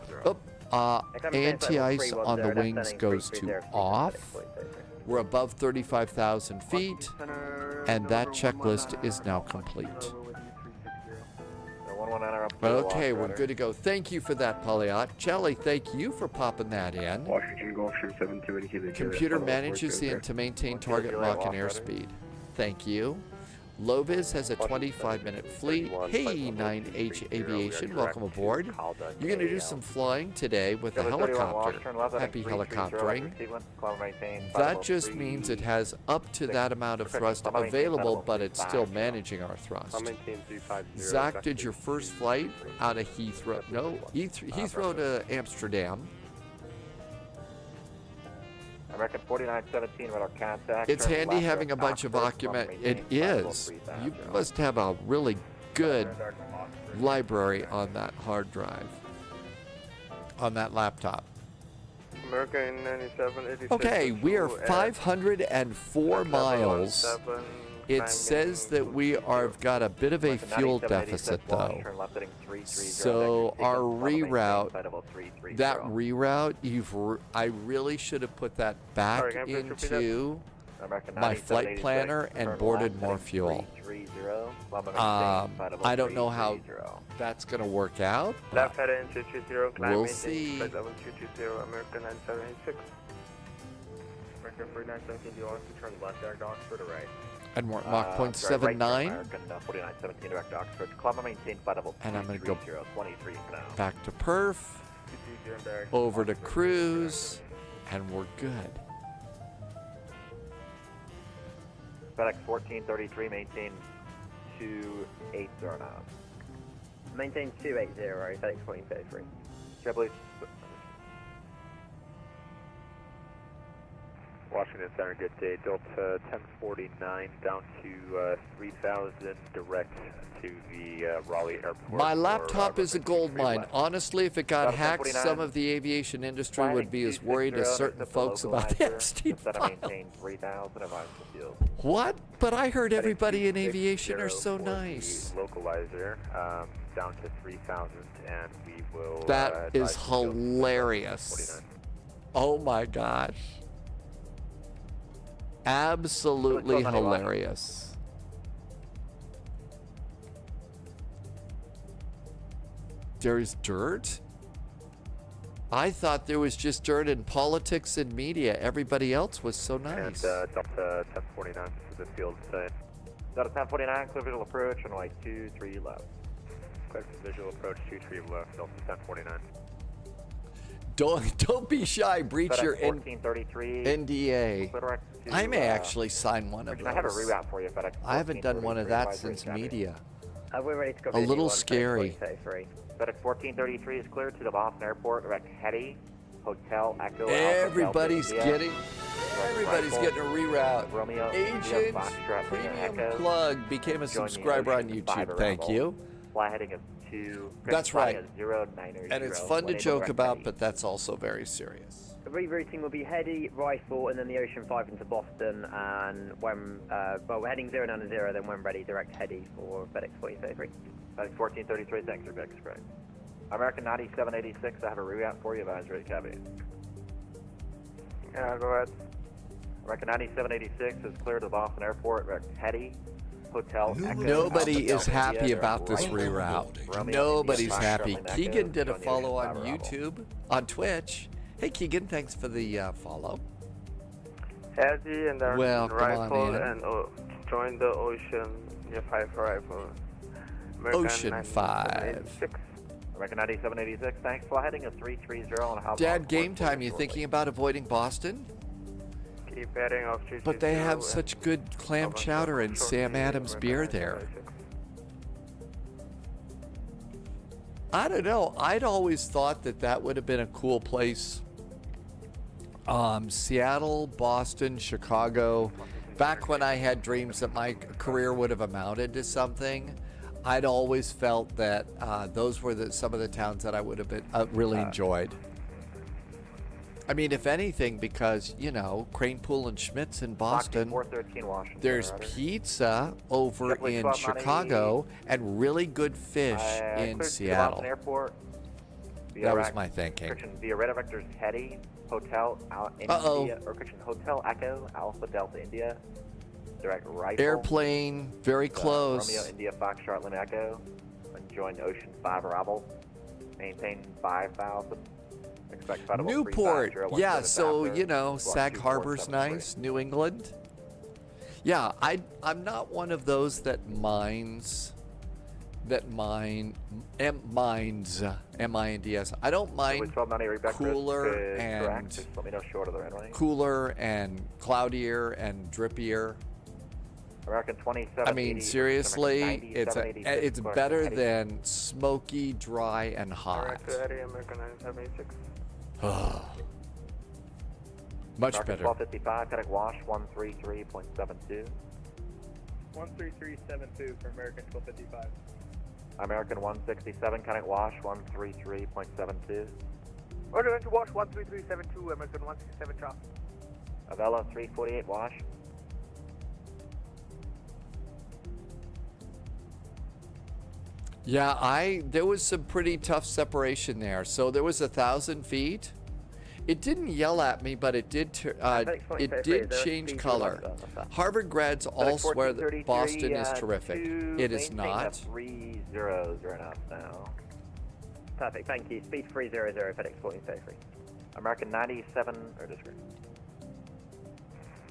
Anti-ice on the wings goes to off. We're above 35,000 feet, and that checklist is now complete. Okay, we're good to go. Thank you for that, Polyot. Charlie, thank you for popping that in. Washington Golf 720. Computer manages to maintain target lock and airspeed. Thank you. Loviz has a 25-minute fleet. Hey, 9H Aviation, welcome aboard. You're going to do some flying today with a helicopter. Happy helicoptering. That just means it has up to that amount of thrust available, but it's still managing our thrust. Zach did your first flight out of Heathrow. No, Heathrow to Amsterdam. American 4917, radar contact. It's turn handy left having a at bunch of Oxford, document. maintain It is. 530. You must have a really good library on that hard drive, on that laptop. American 9786. Okay, we are 504 miles. It says that we are got a bit of a fuel deficit though. So our reroute, that reroute, I really should have put that back into my flight planner and boarded more fuel. I don't know how that's going to work out. Left heading 220, climb We'll maintain see. flight level 220, American 9786. American 4917, do you want us to turn left there, Oxford, or right? And we're at Mach 0.79. American 4917 direct to Oxford. Climb and maintain flight level And I'm going to go 23 for now. back to perf, over to cruise, and we're good. FedEx 1433, maintain 280 now. Maintain 280, FedEx 1433. Okay, please. Washington Center, good day. Delta 1049 down to 3000 direct to the Raleigh Airport. My laptop is a gold mine. Honestly, if it got hacked, some of the aviation industry would be as worried as certain folks about the Epstein files. What? But I heard everybody in aviation are so nice. Localizer down to 3000, and we will. That is hilarious. Oh my gosh. Absolutely hilarious. There's dirt? I thought there was just dirt in politics and media. Everybody else was so nice. And Delta 1049 to the field side. Delta 1049, clear visual approach, and like 23 left. Clear visual approach, 23 left, Delta 1049. Don't be shy. Breach your 1433. NDA. I may actually sign one of those. I have a reroute for you, FedEx. I haven't done one of that since media. We're ready to go. A little scary. FedEx 1433 is cleared to the Boston Airport. Direct Hetty, Hotel Echo. Everybody's getting a reroute. Romeo, Agent Premium Plug became a subscriber on YouTube. Thank you. Fly heading of 2. That's right. 090. And it's fun to joke about, but that's also very serious. The rerouting will be Heady, Rifle, and then the Ocean 5 into Boston. And when, well, we're heading 090, then when ready, direct Heady for FedEx 1433. FedEx 1433, thanks for FedEx, correct. American 9786, I have a reroute for you, advisory copy. Yeah, go ahead. American 9786 is cleared to Boston Airport, direct Hetty, Hotel Echo. Nobody is happy about this reroute. Nobody's happy. Keegan did a follow on YouTube, on Twitch. Hey Keegan, thanks for the follow. Heady and then Well, come on Rifle in. and join the Ocean, yeah, 5 Rifle. American Ocean 5. 9786. American 9786, thanks. Fly heading of 330 on a hop. Dad, game time, you thinking about avoiding Boston? Keep heading off 220. But they have such good clam chowder and Sam Adams beer there. I don't know. I'd always thought that that would have been a cool place. Seattle, Boston, Chicago. Back when I had dreams that my career would have amounted to something, I'd always felt that those were some of the towns that I would have been really enjoyed. I mean, if anything, because, you know, Crane Pool and Schmitz in Boston, 413 Washington. there's pizza over in Chicago and really good fish in Seattle. Airport. That was my thinking. Via Red Vector's Hetty, Hotel India, or Hotel Echo, Alpha Delta India, direct Rifle. Airplane, very close. Romeo India Foxtrot Lima Echo, and join Ocean 5 arrival. Maintain 5,000. Expect Federal Newport, 350, yeah, so, after, you know, block Sag Harbor's 2473. nice, New England. Yeah, I'm not one of those that minds, M-I-N-D-S. I don't mind cooler and cloudier and drippier. American 27. I mean, seriously, it's better than smoky, dry, and hot. American 9786. Much American better. 1255, Connect Wash 133.72. 13372 for American 1255. American 167, Connect Wash 133.72. Order into Wash 13372, American 167 chop. Avella 348, Wash. Yeah, there was some pretty tough separation there. So there was 1,000 feet. It didn't yell at me, but it did change color. Harvard grads all swear that Boston is terrific. It is not. 300 knots now. Perfect, thank you. Speed 300, FedEx 1433. American 97, or discreet.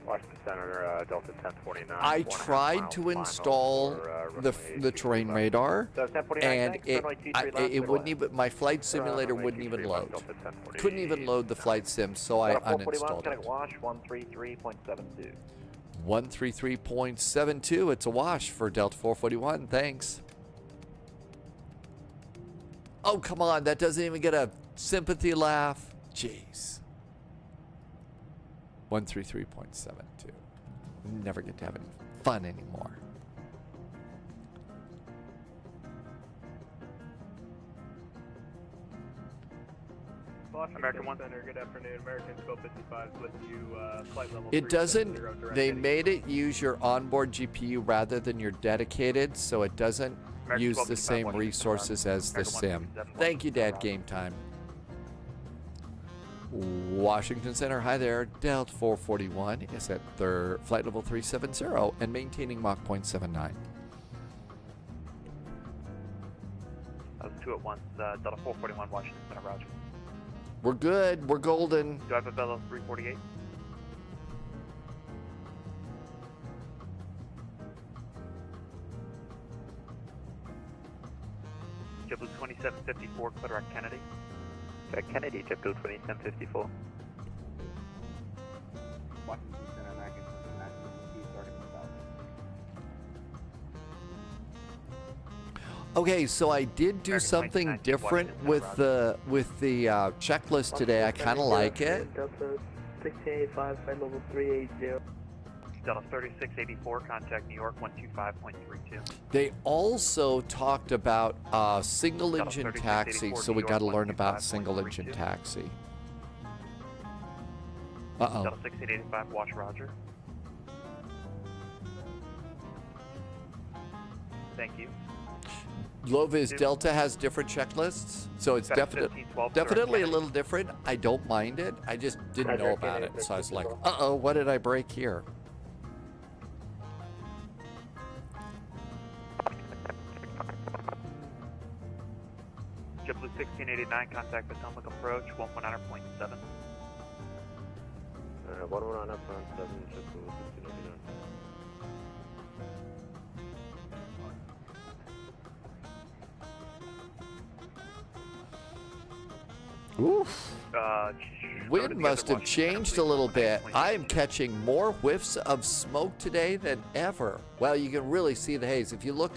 Washington Center, Delta 1049. I tried to install the terrain radar, and it wouldn't even. My flight simulator wouldn't even load. Couldn't even load the flight sim, so I uninstalled it. Wash 133.72. 133.72. It's a wash for Delta 441. Thanks. Oh, come on. That doesn't even get a sympathy laugh. Jeez. 133.72. Never get to have any fun anymore. American 1 Center, good afternoon. American 1255 with you, flight level. It doesn't, they made it use your onboard GPU rather than your dedicated, so it doesn't use the same resources as the sim. Thank you, Dad. Game time. Washington Center, hi there. Delta 441 is at their flight level 370 and maintaining Mach 0.79. That was 2 at once. Delta 441, Washington Center, roger. We're good. We're golden. Do I have a Bella 348? JetBlue 2754, clear at Kennedy. Kennedy, JetBlue 2754. Washington Center, American 2952, starting south. Okay, so I did do something different with the checklist today. I kind of like it. Delta 1685, flight level 380. Delta 3684, contact New York 125.32. They also talked about single engine taxi, so we got to learn about single engine taxi. Uh-oh. Delta 6885, watch roger. Thank you. Lovis Delta has different checklists, so it's definitely a little different. I don't mind it. I just didn't know about it, so I was like, uh-oh, what did I break here? JetBlue 1689, contact Potomac approach 119.7. 119.7, JetBlue 1689. Oof. Wind must have changed a little bit. I am catching more whiffs of smoke today than ever. Well, you can really see the haze. If you look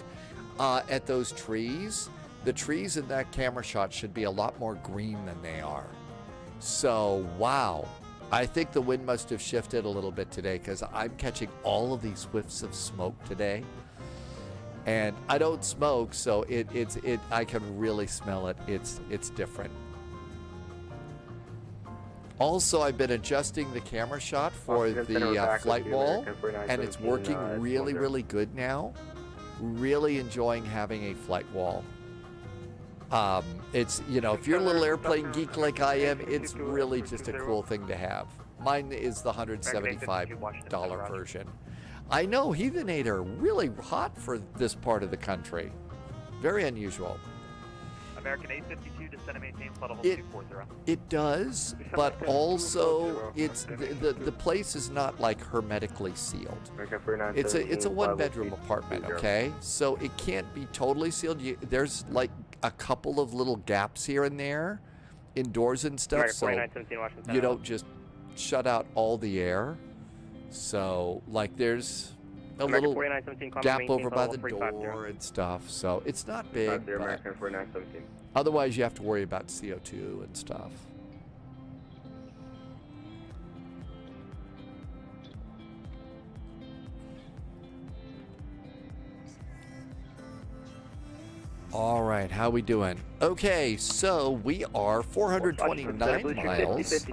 at those trees, the trees in that camera shot should be a lot more green than they are. So, wow. I think the wind must have shifted a little bit today because I'm catching all of these whiffs of smoke today. And I don't smoke, so I can really smell it. It's different. Also, I've been adjusting the camera shot for the flight wall, and it's working really, really good now. Really enjoying having a flight wall. It's, you know, if you're a little airplane geek like I am, it's really just a cool thing to have. Mine is the $175 version. I know, Heathenator, really hot for this part of the country. Very unusual. American 852, descend and maintain flight level 240. It does, but also it's the place is not like hermetically sealed. It's a one-bedroom apartment, okay? So it can't be totally sealed. There's like a couple of little gaps here and there, indoors and stuff, so you don't just shut out all the air. So like there's a little gap over by the door and stuff, so it's not big, but otherwise you have to worry about CO2 and stuff. All right, how we doing? Okay, so we are 429 miles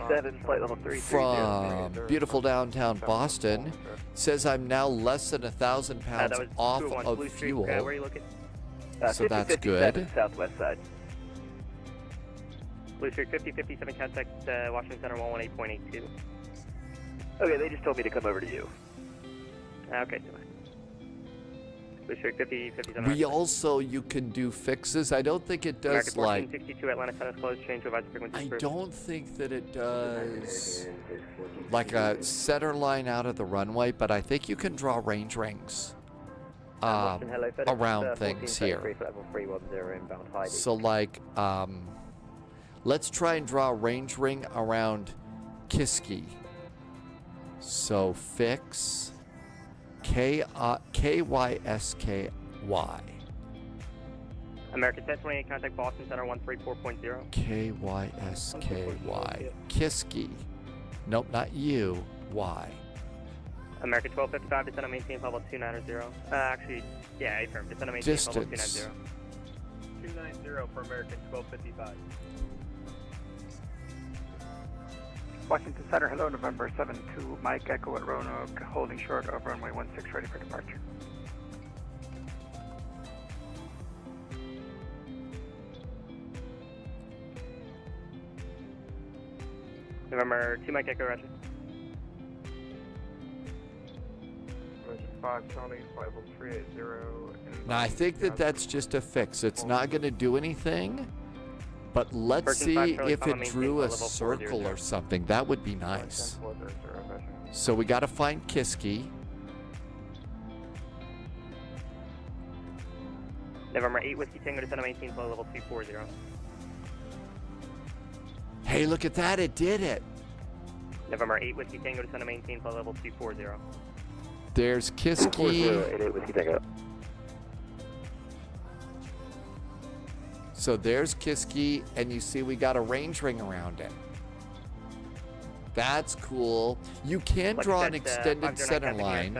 from beautiful downtown Boston. Says I'm now less than 1,000 pounds off of fuel. Where are you looking? So that's good. Southwest side. Blue Street 5057, contact Washington Center 118.82. Okay, they just told me to come over to you. Okay. Blue Street 5057. We also, you can do fixes. I don't think it does American like. 1462, Atlanta Center's closed, change revised frequency. I don't think that it does like a center line out of the runway, but I think you can draw range rings around things here. So like, let's try and draw a range ring around Kiski. So fix KYSKY. American 1028, contact Boston Center 134.0. KYSKY. Kiski. Nope, not you. Y. American 1255, descend on maintain level 290. Actually, yeah, affirm. Descend on maintain level 290. 290 for American 1255. Washington Center, hello, November 72, Mike Echo at Roanoke, holding short of runway 16, ready for departure. November 2, Mike Echo, roger. 5 Charlie, 50380. Now I think that that's just a fix. It's not going to do anything. But let's see if it drew a circle or something. That would be nice. So we got to find Kiski. November 8, Whiskey Tango, descend on maintain level 240. Hey, look at that. It did it. November 8, Whiskey Tango, descend on maintain level 240. There's Kiski. So there's Kiski, and you see we got a range ring around it. That's cool. You can draw an extended center line.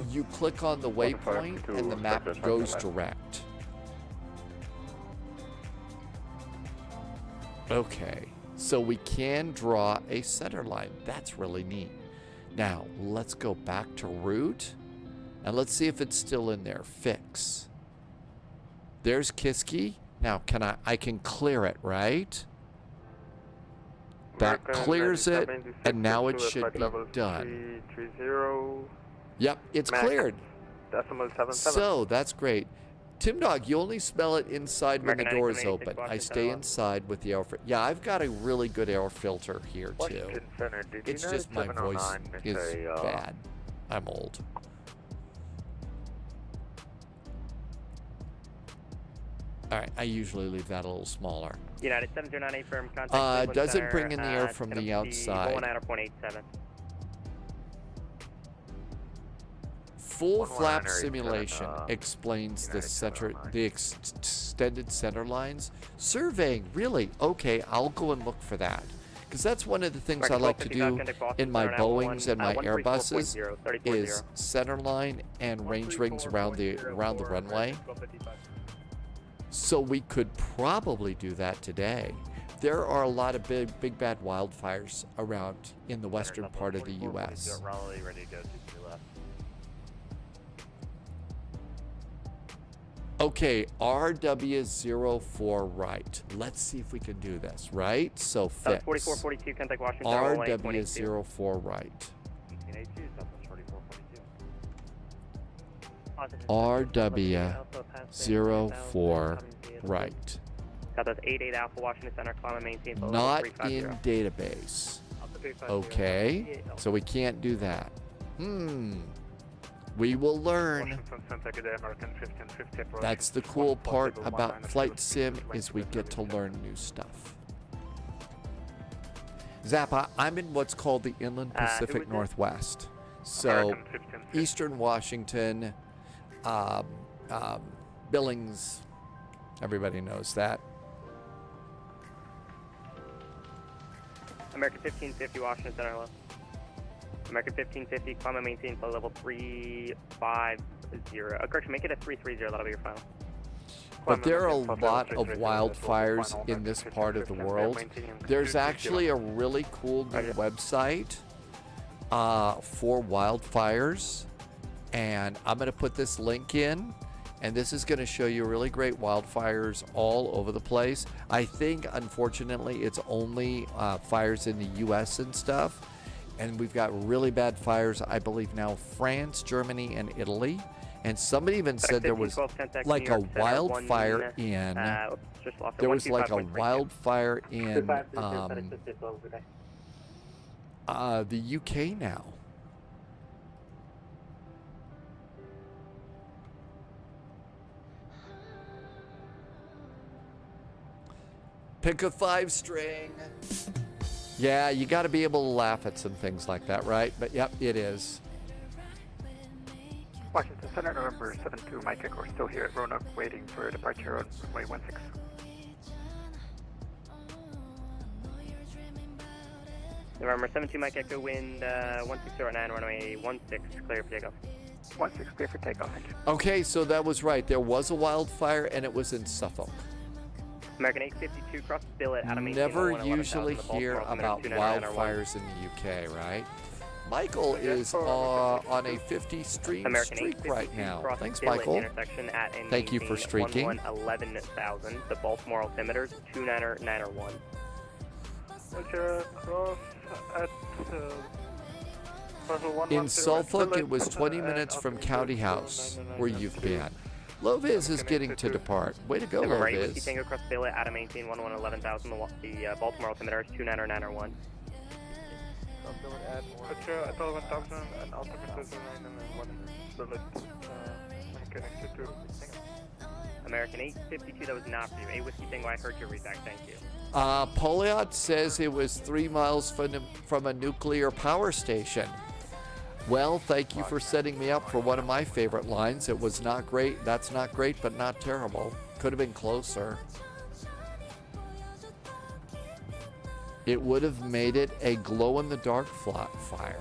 You click on the waypoint, and the map goes direct. Okay, so we can draw a center line. That's really neat. Now, let's go back to route, and let's see if it's still in there. Fix. There's Kiski. Now, I can clear it, right? That clears it, and now it should be done. Yep, it's cleared. So, that's great. Tim Dog, you only smell it inside when the door is open. I stay inside with the air filter. Yeah, I've got a really good air filter here, too. It's just my voice is bad. I'm old. All right, I usually leave that a little smaller. United 7098 firm contact. Doesn't bring in the air from the outside. Full flap simulation explains the extended center lines. Surveying, really? Okay, I'll go and look for that. Because that's one of the things I like to do in my Boeings and my Airbuses is center line and range rings around the runway. So we could probably do that today. There are a lot of big bad wildfires around in the western part of the U.S. Raleigh, ready to go to your left. Okay, RW04 right. Let's see if we can do this, right? So fix. 4442, contact Washington. RW04 right. RW04 right. That's 88 Alpha Washington Center, climb and maintain. Not in database. Okay, so we can't do that. We will learn. That's the cool part about Flight Sim is we get to learn new stuff. Zappa, I'm in what's called the Inland Pacific Northwest. So Eastern Washington, Billings, everybody knows that. American 1550 Washington Center left. American 1550, climb and maintain flight level 350. Correction, make it a 330, that'll be your final. but there are a lot of wildfires in this part of the world. There's actually a really cool new website for wildfires, and I'm going to put this link in, and this is going to show you really great wildfires all over the place. I think, unfortunately, it's only fires in the US and stuff, and we've got really bad fires, I believe now, France, Germany, and Italy. And somebody even said there was like a wildfire in, there was like a wildfire in the UK now. Pick a 5-string. Yeah, you got to be able to laugh at some things like that, right? But yep, it is. Washington Center, November 72, Mike Echo, we're still here at Roanoke waiting for departure on runway 16. November 72, Mike Echo, wind 1609, runway 16, clear for takeoff. 16, clear for takeoff, thank you. Okay, so that was right. There was a wildfire, and it was in Suffolk. American 852, cross billet out of maintain. Never usually hear about wildfires in the UK, right? Michael is on a 50 streak right now. Thanks, Michael. Thank you for streaking. 11,000. The Baltimore altimeter 29901. In Suffolk, it was 20 minutes from County House, where you've been. Loviz is getting to depart. Way to go, Loviz. Tango cross billet out of maintain 11,000. The Baltimore altimeter is 29901. American 852, that was not for you. 8 Whiskey Tango, I heard your readback, thank you. Poliot says it was 3 miles from a nuclear power station. Well, thank you for setting me up for one of my favorite lines. It was not great. That's not great, but not terrible. Could have been closer. It would have made it a glow-in-the-dark fire.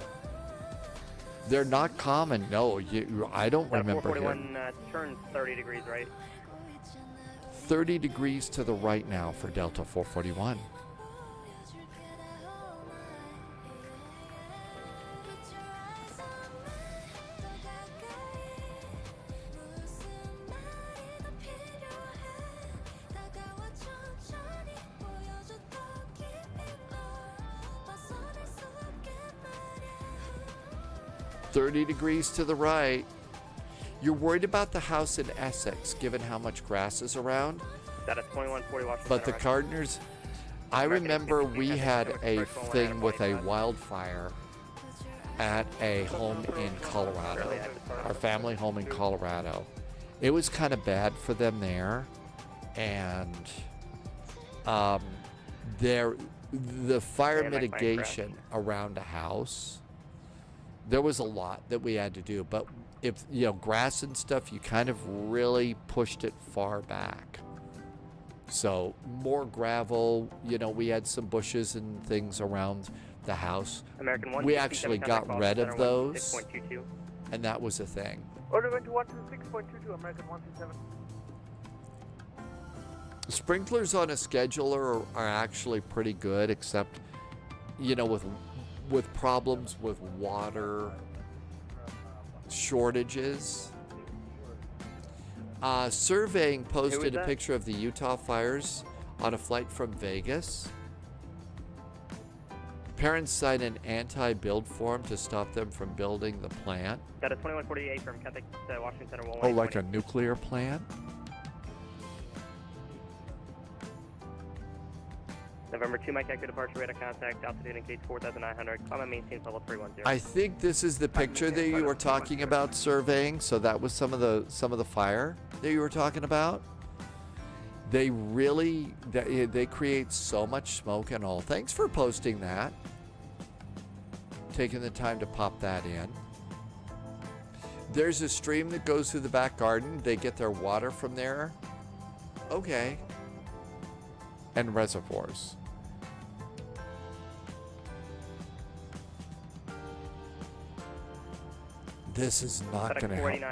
They're not common. No, I don't remember him. Turn 30 degrees right. 30 degrees to the right now for Delta 441. $30 degrees to the right. You're worried about the house in Essex, given how much grass is around. That is 2140 Washington. But the Cardinals, I remember we had a thing with a wildfire at a home in Colorado, our family home in Colorado. It was kind of bad for them there, and the fire mitigation around a house, there was a lot that we had to do, but if grass and stuff, you kind of really pushed it far back. So more gravel, we had some bushes and things around the house. We actually got rid of those, and that was a thing. Order going to 126.22, American 127. Sprinklers on a scheduler are actually pretty good, except with problems with water shortages. Surveying posted a picture of the Utah fires on a flight from Vegas. Parents signed an anti-build form to stop them from building the plant. Got a 2148 from Catholic Washington Center. Oh, like a nuclear plant? November 2, Mike Echo departure radar contact, altitude indicates 4,900, climb and maintain level 310. I think this is the picture that you were talking about surveying, so that was some of the fire that you were talking about. They really, they create so much smoke and all. Thanks for posting that. Taking the time to pop that in. There's a stream that goes through the back garden. They get their water from there. Okay. And reservoirs. This is not going to help.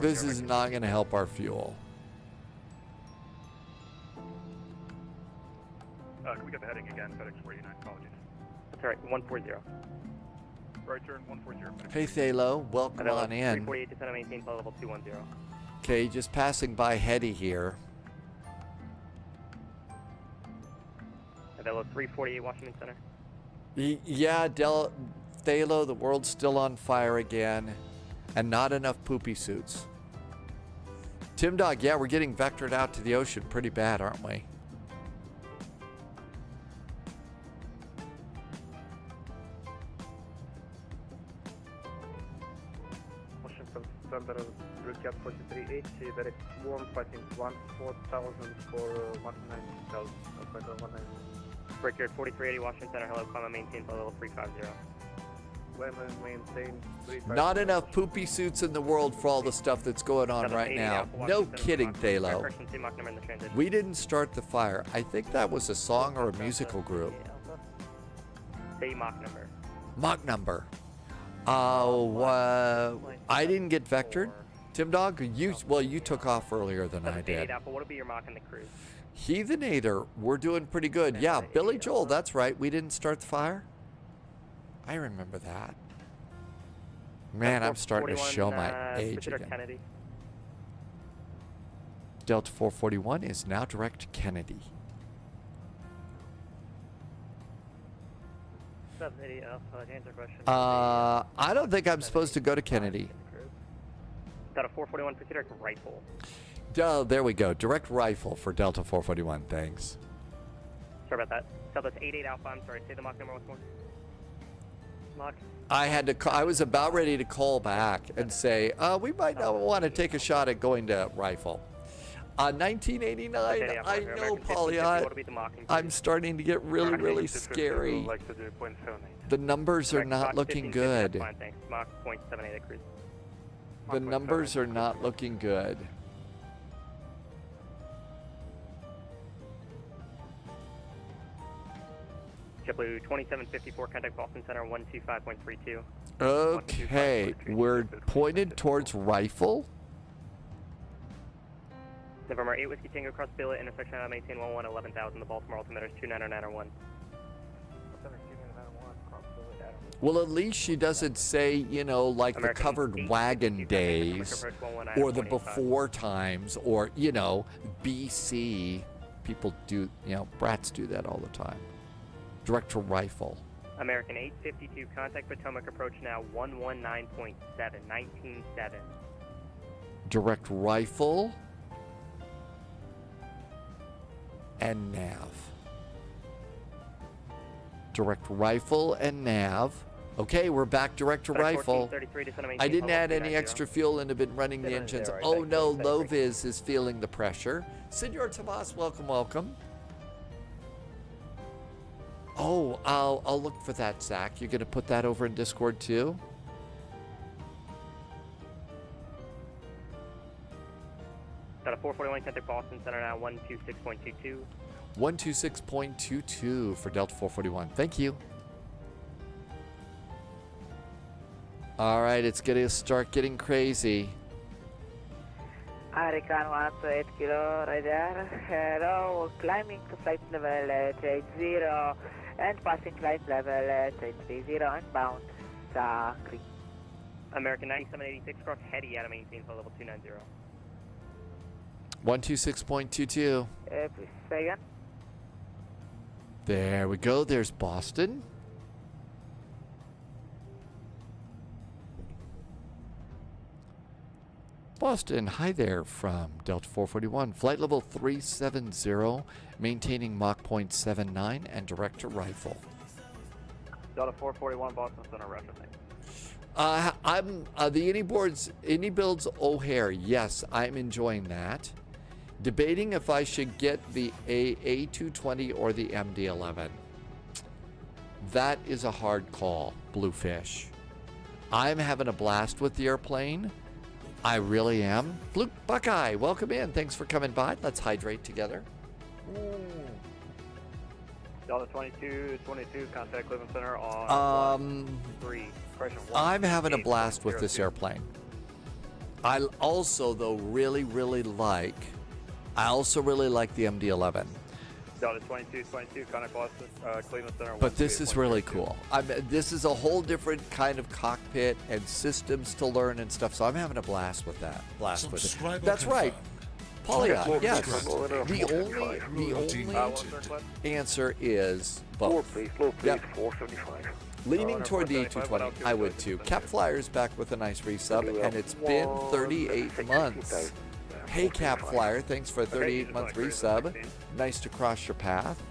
This is not going to help our fuel. get the heading again, FedEx 49, apologies. That's alright, 140. Right turn, 140. Hey, Thalo, welcome on in. 348 descend and maintain flight level 210. Okay, just passing by Hetty here. Available 348 Washington Center. Yeah, Thalo, the world's still on fire again, and not enough poopy suits. Tim Dog, yeah, we're getting vectored out to the ocean pretty bad, aren't we? Washington Thunder, Brookyard 43H, direct warm fighting 14,000 for 19,000, outside of 19. Brickyard 4380 Washington Center, hello, climb and maintain flight level 350. Maintain 350. Not enough poopy suits in the world for all the stuff that's going on right now. No kidding, Thalo. We didn't start the fire. I think that was a song or a musical group. Say Mach number. Mach number. I didn't get vectored. Tim Dog, you took off earlier than I did. What will be your Mach in the cruise? Heathenator, we're doing pretty good. Yeah, Billy Joel, that's right. We didn't start the fire. I remember that. Man, I'm starting to show my age again. Kennedy. Delta 441 is now direct to Kennedy. 780 Alpha, to answer your question. I don't think I'm supposed to go to Kennedy. Delta 441, proceed direct rifle. There we go. Direct rifle for Delta 441. Thanks. Sorry about that. Delta 88 Alpha, I'm sorry. Say the Mach number once more. Mach. I was about ready to call back and say, we might not want to take a shot at going to rifle. 1989, I know, Polly, I'm starting to get really, really scary. The numbers are not looking good. Mach 0.78 at cruise. The numbers are not looking good. JetBlue 2754, contact Boston Center 125.32. Okay, we're pointed towards rifle. November 8 Whiskey Tango cross billet, intersection out maintain 11,000. The Baltimore altimeter is 29901. Well, at least she doesn't say, you know, like the covered wagon days or the before times or, you know, BC. People do, you know, brats do that all the time. Direct to rifle. American 852, contact Potomac approach now 119.7, 19.7. Direct rifle and nav. Direct rifle and nav. Okay, we're back direct to rifle. I didn't add any extra fuel and have been running the engines. Oh no, Loviz is feeling the pressure. Senor Tomas, welcome, welcome. Oh, I'll look for that, Zach. You're gonna put that over in Discord too? Got a 441 contact Boston Center now 126.22. 126.22 for Delta 441. Thank you. All right, it's gonna start getting crazy. Hurricane 128 kilo radar, hello, climbing to flight level 30 and passing flight level 330 and bound Sakri. American 9786 cross heady out of maintain flight level 290. 126.22. Please say again. There we go. There's Boston. Boston, hi there from Delta 441. Flight level 370, maintaining Mach 0.79 and direct to rifle. Delta 441, Boston Center, referencing. I'm the any builds O'Hare. Yes, I'm enjoying that. Debating if I should get the A220 or the MD-11. That is a hard call, Bluefish. I'm having a blast with the airplane. I really am. Blue Buckeye, welcome in. Thanks for coming by. Let's hydrate together. Delta 22, contact Cleveland Center on 3. I'm having a blast with this airplane. I also, though, really like the MD-11. Delta 2222, contact Boston, Cleveland Center. But this is really cool. This is a whole different kind of cockpit and systems to learn and stuff. So I'm having a blast with that. That's right. Polygon, yes. The only answer is both. Yep. 475. Leaning toward the A220, I would too. Cap Flyer's back with a nice resub, and it's been 38 months. Hey Cap Flyer, thanks for a 38-month resub. Nice to cross your path.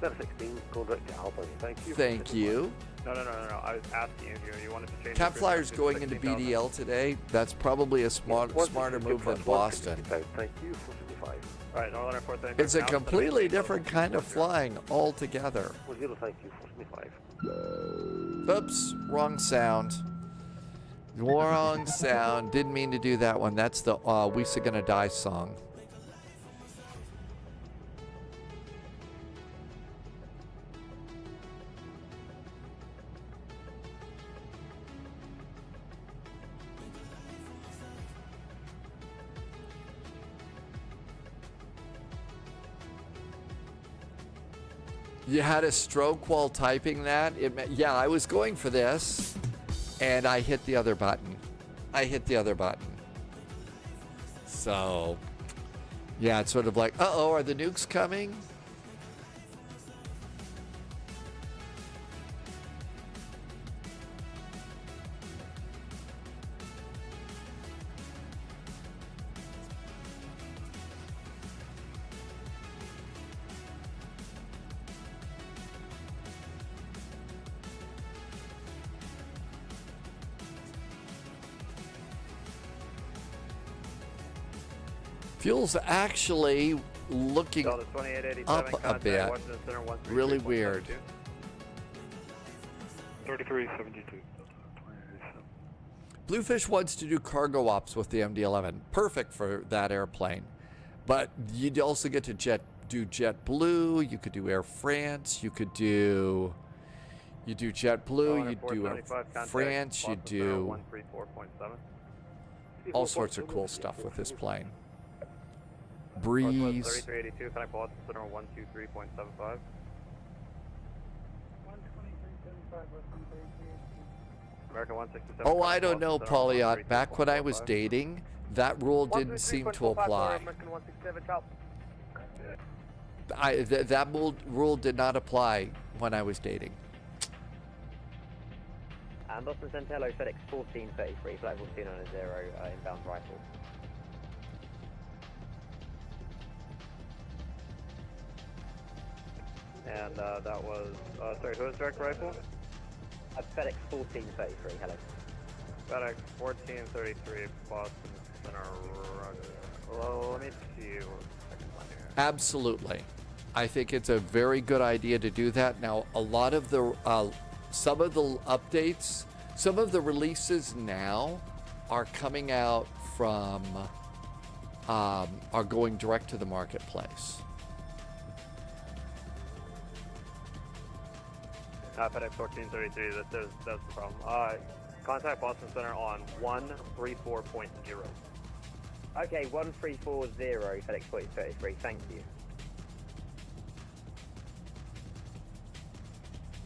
Thank you. No. I was asking you. You wanted to change. Cap Flyer's going into BDL today. That's probably a smarter move than Boston. Thank you for 55. All right, Northern Airport. It's a completely different kind of flying altogether. Thank you for 75. Oops, wrong sound. Wrong sound. Didn't mean to do that one. That's the We's Gonna Die song. You had a stroke while typing that? Yeah, I was going for this, and I hit the other button. So, yeah, it's sort of like, uh-oh, are the nukes coming? Fuel's actually looking up a bit. Really weird. 3372. Bluefish wants to do cargo ops with the MD-11. Perfect for that airplane. But you'd also get to do JetBlue. You could do Air France. You do JetBlue. You do Air France. You do all sorts of cool stuff with this plane. Breeze. 3382, connect Boston Center 123.75. American 167. Oh, I don't know, Polyot. Back when I was dating, that rule didn't seem to apply. That rule did not apply when I was dating. And Boston Center, hello, FedEx 1433, flight 1490, inbound rifle. And that was, sorry, who was direct rifle? FedEx 1433, hello. FedEx 1433, Boston Center. Well, let me see. Absolutely. I think it's a very good idea to do that. Now, a lot of the, some of the updates, some of the releases now are coming out from, are going direct to the marketplace. FedEx 1433, that's the problem. Contact Boston Center on 134.0. Okay, 1340, FedEx 1433, thank you.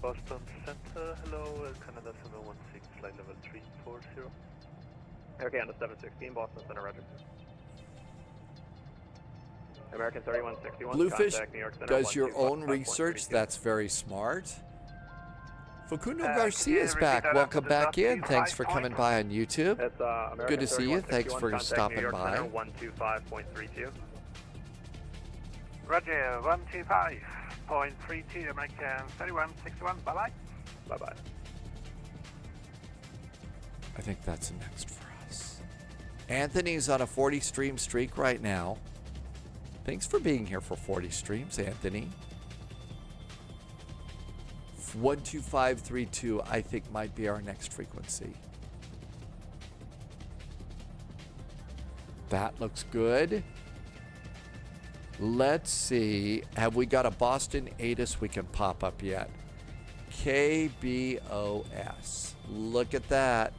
Boston Center, hello, Canada 716, flight level 340. Okay, on the 716, Boston Center, roger. American 3161, Bluefish contact New York Center. does your own research. That's very smart. Facundo Garcia's back. Welcome back in. Thanks for coming by on YouTube. Good to see you. Thanks for stopping by. 125.32. Roger, 125.32, American 3161, bye-bye. Bye-bye. I think that's next for us. Anthony's on a 40 stream streak right now. Thanks for being here for 40 streams, Anthony. 12532, I think, might be our next frequency. That looks good. Let's see. Have we got a Boston ATIS we can pop up yet? KBOS. Look at that.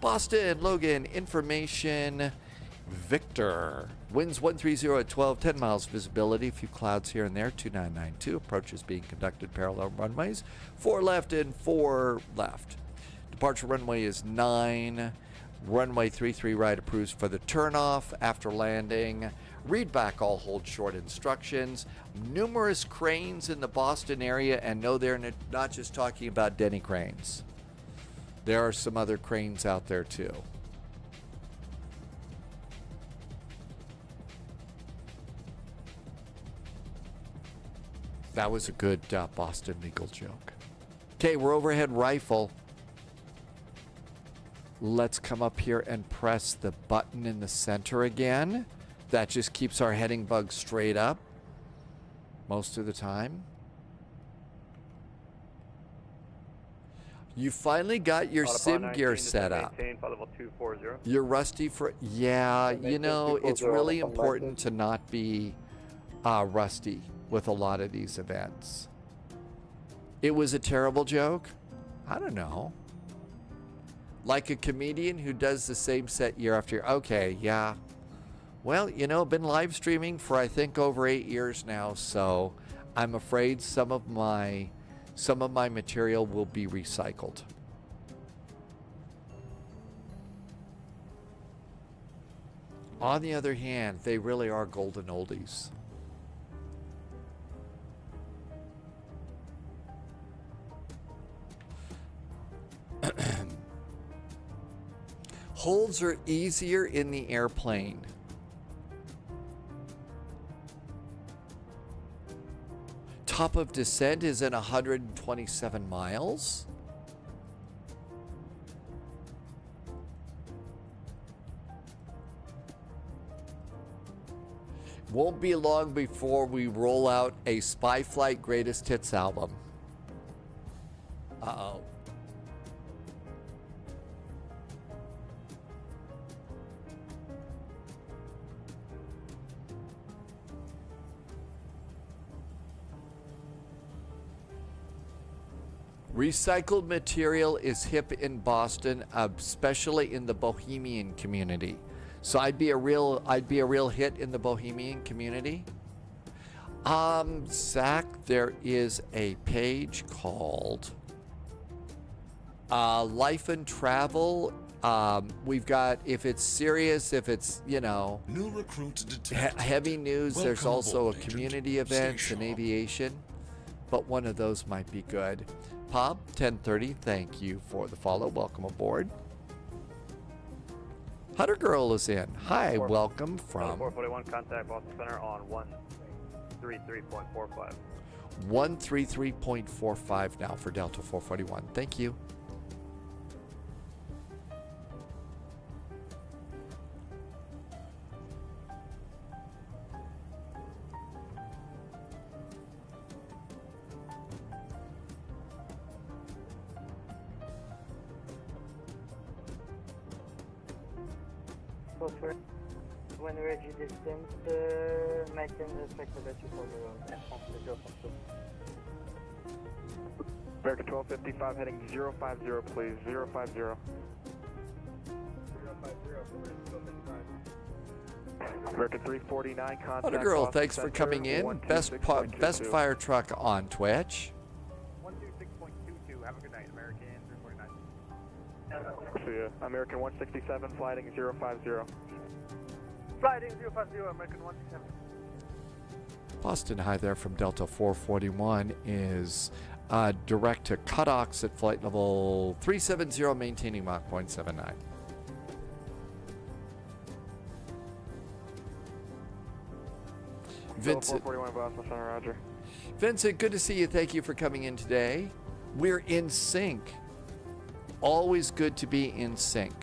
Boston, Logan, information Victor. Winds 130 at 12, 10 miles visibility, a few clouds here and there, 2992. Approach is being conducted parallel runways, 4 left and 4 left. Departure runway is 9. Runway 33 right approves for the turnoff after landing. Read back all hold short instructions. Numerous cranes in the Boston area, and no, they're not just talking about Denny cranes. There are some other cranes out there too. That was a good Boston legal joke. Okay, we're overhead rifle. Let's come up here and press the button in the center again. That just keeps our heading bug straight up most of the time. You finally got your sim gear set up. You're rusty for, yeah, you know, it's really important to not be rusty with a lot of these events. It was a terrible joke? I don't know. Like a comedian who does the same set year after year. Okay, yeah. Well, you know, I've been live streaming for I think over 8 years now, so I'm afraid some of my material will be recycled. On the other hand, they really are golden oldies. Holds are easier in the airplane. Top of descent is at 127 miles. Won't be long before we roll out a Spy Flight Greatest Hits album. Uh-oh. Recycled material is hip in Boston, especially in the Bohemian community. So I'd be a real hit in the Bohemian community. Zach, there is a page called Life and Travel. We've got, if it's serious, if it's, you know, new recruit detected. Heavy news. Welcome There's also a aboard, community Agent. events Stay and sharp. aviation, but one of those might be good. Pop 1030, thank you for the follow. Welcome aboard. Hunter Girl is in. Hi, welcome from 441, contact Boston Center on 133.45. 133.45 now for Delta 441. Thank you. When ready distance, maintain the sector that you told me American 1255 heading 050, please. 050. 050, American 349, contact. Hunter Girl, Boston thanks for Center, coming in. Best 126.22. fire truck on Twitch. 126.22, have a good night, American 349. See ya. American 167, flighting 050. Flighting 050, American 167. Boston, hi there from Delta 441 is direct to cutox at flight level 370, maintaining Mach 0.79. Vincent, 441 Boston Center, roger. Vincent, good to see you. Thank you for coming in today. We're in sync. Always good to be in sync.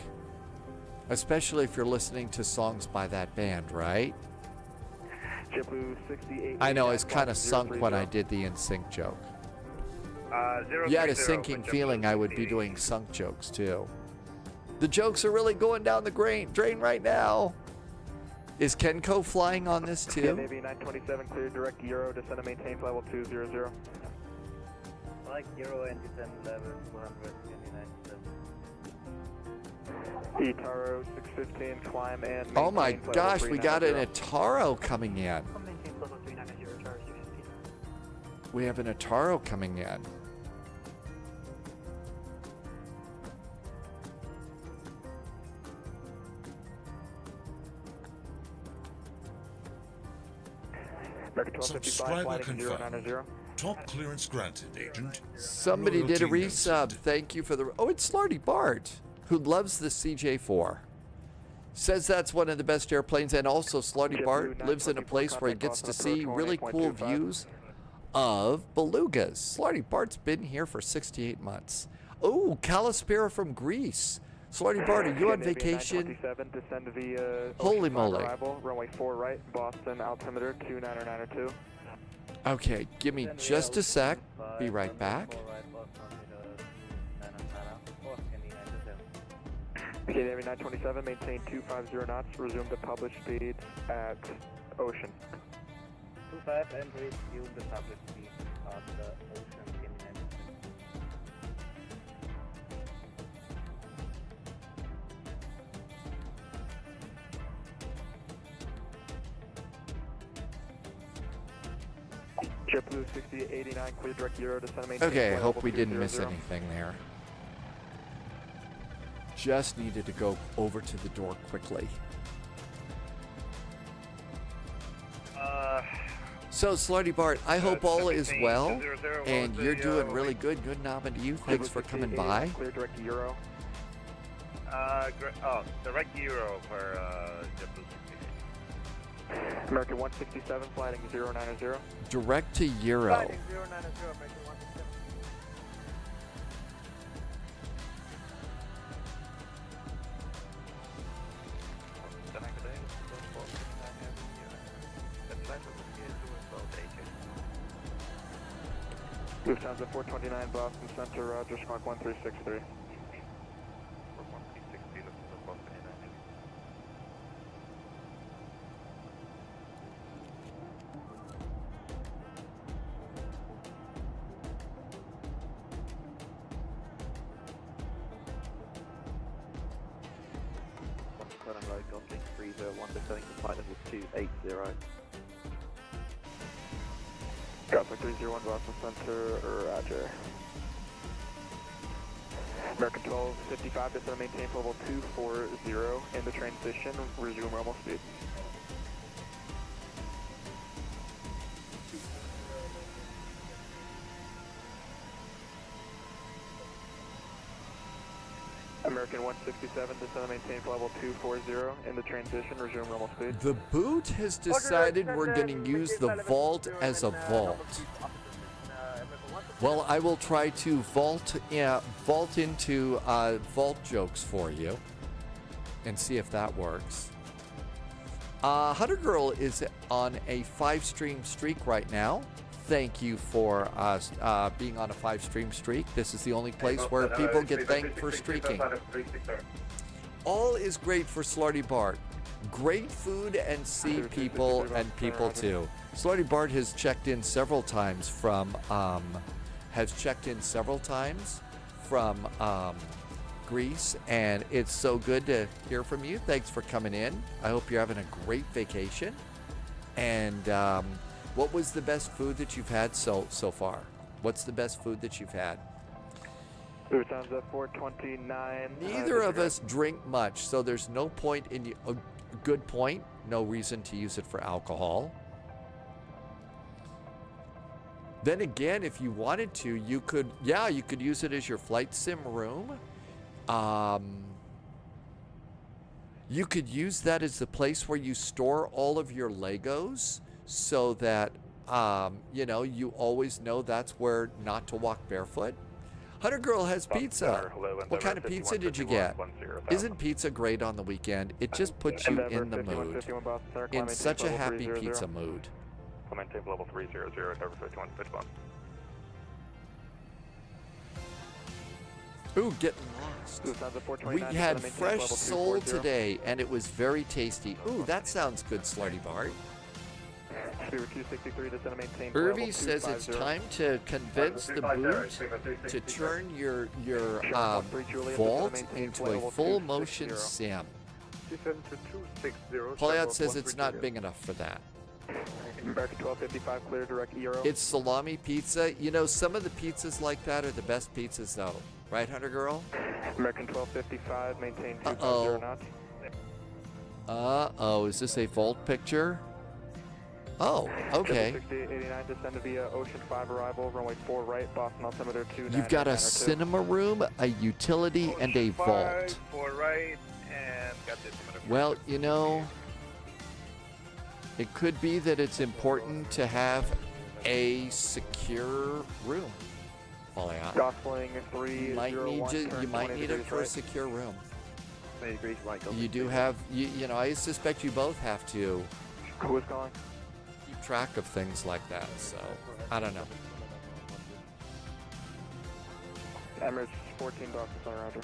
Especially if you're listening to songs by that band, right? JetBlue 68. I know, it's kind of sunk when I did the in sync joke. You had a sinking feeling I would be doing sunk jokes too. The jokes are really going down the drain right now. Is Kenko flying on this too? Navy 927, clear direct Euro, descend and maintain flight level 200. Like Euro and descend level 200, Taro 15, climb and Oh my maintain gosh, level we got an 390. Ataro coming in. Maintain level 390, charge 215. We have an Ataro coming in. American 1255, Subscriber flighting confirmed. 090. Top clearance granted, Agent. Somebody did a Loyalty resub. Thank you for the... Oh, it's Slarty Bart, who loves the CJ4. Says that's one of the best airplanes, and also Slarty Bart lives in a place where he gets to see really cool views of belugas. Slarty Bart's been here for 68 months. Oh, Kalispera from Greece. Slarty Bart, are you on vacation? Descend via Holy moly. arrival, runway 4 right, Boston, altimeter 29902. Okay, give me just a sec. Be right back. Okay, Navy 927, maintain 250 knots, resume the published speed at ocean. 25 and resume the published speed at the ocean imminent. JetBlue 6089, clear direct Euro, descend maintain. Okay, I flight hope level we didn't miss 200. anything there. Just needed to go over to the door quickly. So, Slarty Bart, I hope all is well, and you're doing really good. Good job to you. Thanks for coming by. Clear direct Euro. Direct Euro for JetBlue 68. American 167, flighting 090. Direct to Euro. Flighting 090, American 167. Lufthansa 429, Boston Center, Roger, Squawk 1363. Flight level 280. Traffic 301 Boston Center, Roger. American 1255, descend maintain level 240 in the transition, resume normal speed. American 167, descend maintain level 240 in the transition, resume normal speed. The boot has decided we're going to use the vault as a vault. Well, I will try to vault into vault jokes for you and see if that works. Hunter Girl is on a 5-stream streak right now. Thank you for being on a 5-stream streak. This is the only place where people get thanked for streaking. All is great for Slarty Bart. Great food and see people and people too. Slarty Bart has checked in several times from Greece, and it's so good to hear from you. Thanks for coming in. I hope you're having a great vacation. And what was the best food that you've had so far? What's the best food that you've had? Lufthansa 429. Neither of us drink much, so there's no point in a good point. No reason to use it for alcohol. Then again, if you wanted to, you could use it as your flight sim room. You could use that as the place where you store all of your Legos, so that you always know that's where not to walk barefoot. Hunter Girl has pizza. What kind of pizza did you get? Isn't pizza great on the weekend? It just puts you in the mood, in such a happy pizza mood. Maintain level 300, cover 51, pitch bomb. Ooh, getting lost. We had fresh sole today, and it was very tasty. Ooh, that sounds good, Slarty Bart. Irby says it's time to convince the boot to turn your vault into a full motion sim. descend to 260. Polyot says it's not big enough for that. American 1255, clear direct Euro. It's salami pizza. You know, some of the pizzas like that are the best pizzas, though. Right, Hunter Girl? American 1255, maintain 250 Uh-oh. knots. Uh-oh, is this a Volt picture? Oh, okay. 6889, descend via Ocean 5 arrival, runway 4 right, Boston altimeter 29. You've got a cinema room, a utility, and a vault. 4 right, and got the altimeter. Well, you know, it could be that it's important to have a secure room. Polyot. Gosling 301. You might need it for a secure room. 20 degrees right. You do have, you know, I suspect you both have to Who is calling? keep track of things like that, so I don't know. Emirates 14 Boston Center, roger.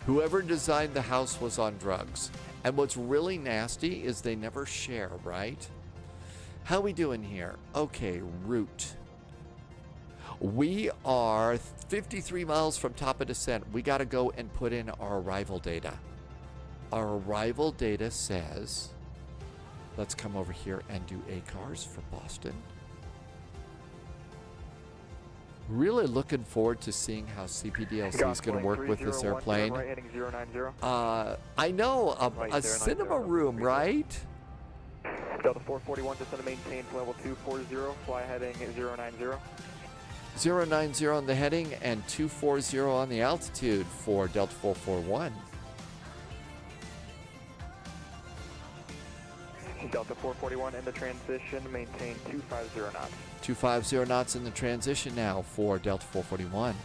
Whoever designed the house was on drugs. And what's really nasty is they never share, right? How we doing here? Okay, route. We are 53 miles from top of descent. We got to go and put in our arrival data. Our arrival data says, let's come over here and do ACARS for Boston. Really looking forward to seeing how CPDLC is going to work with this airplane. I know, a cinema room, right? Delta 441, descend to maintain level 240, fly heading 090. 090 on the heading and 240 on the altitude for Delta 441. Delta 441 in the transition, maintain 250 knots. 250 knots in the transition now for Delta 441.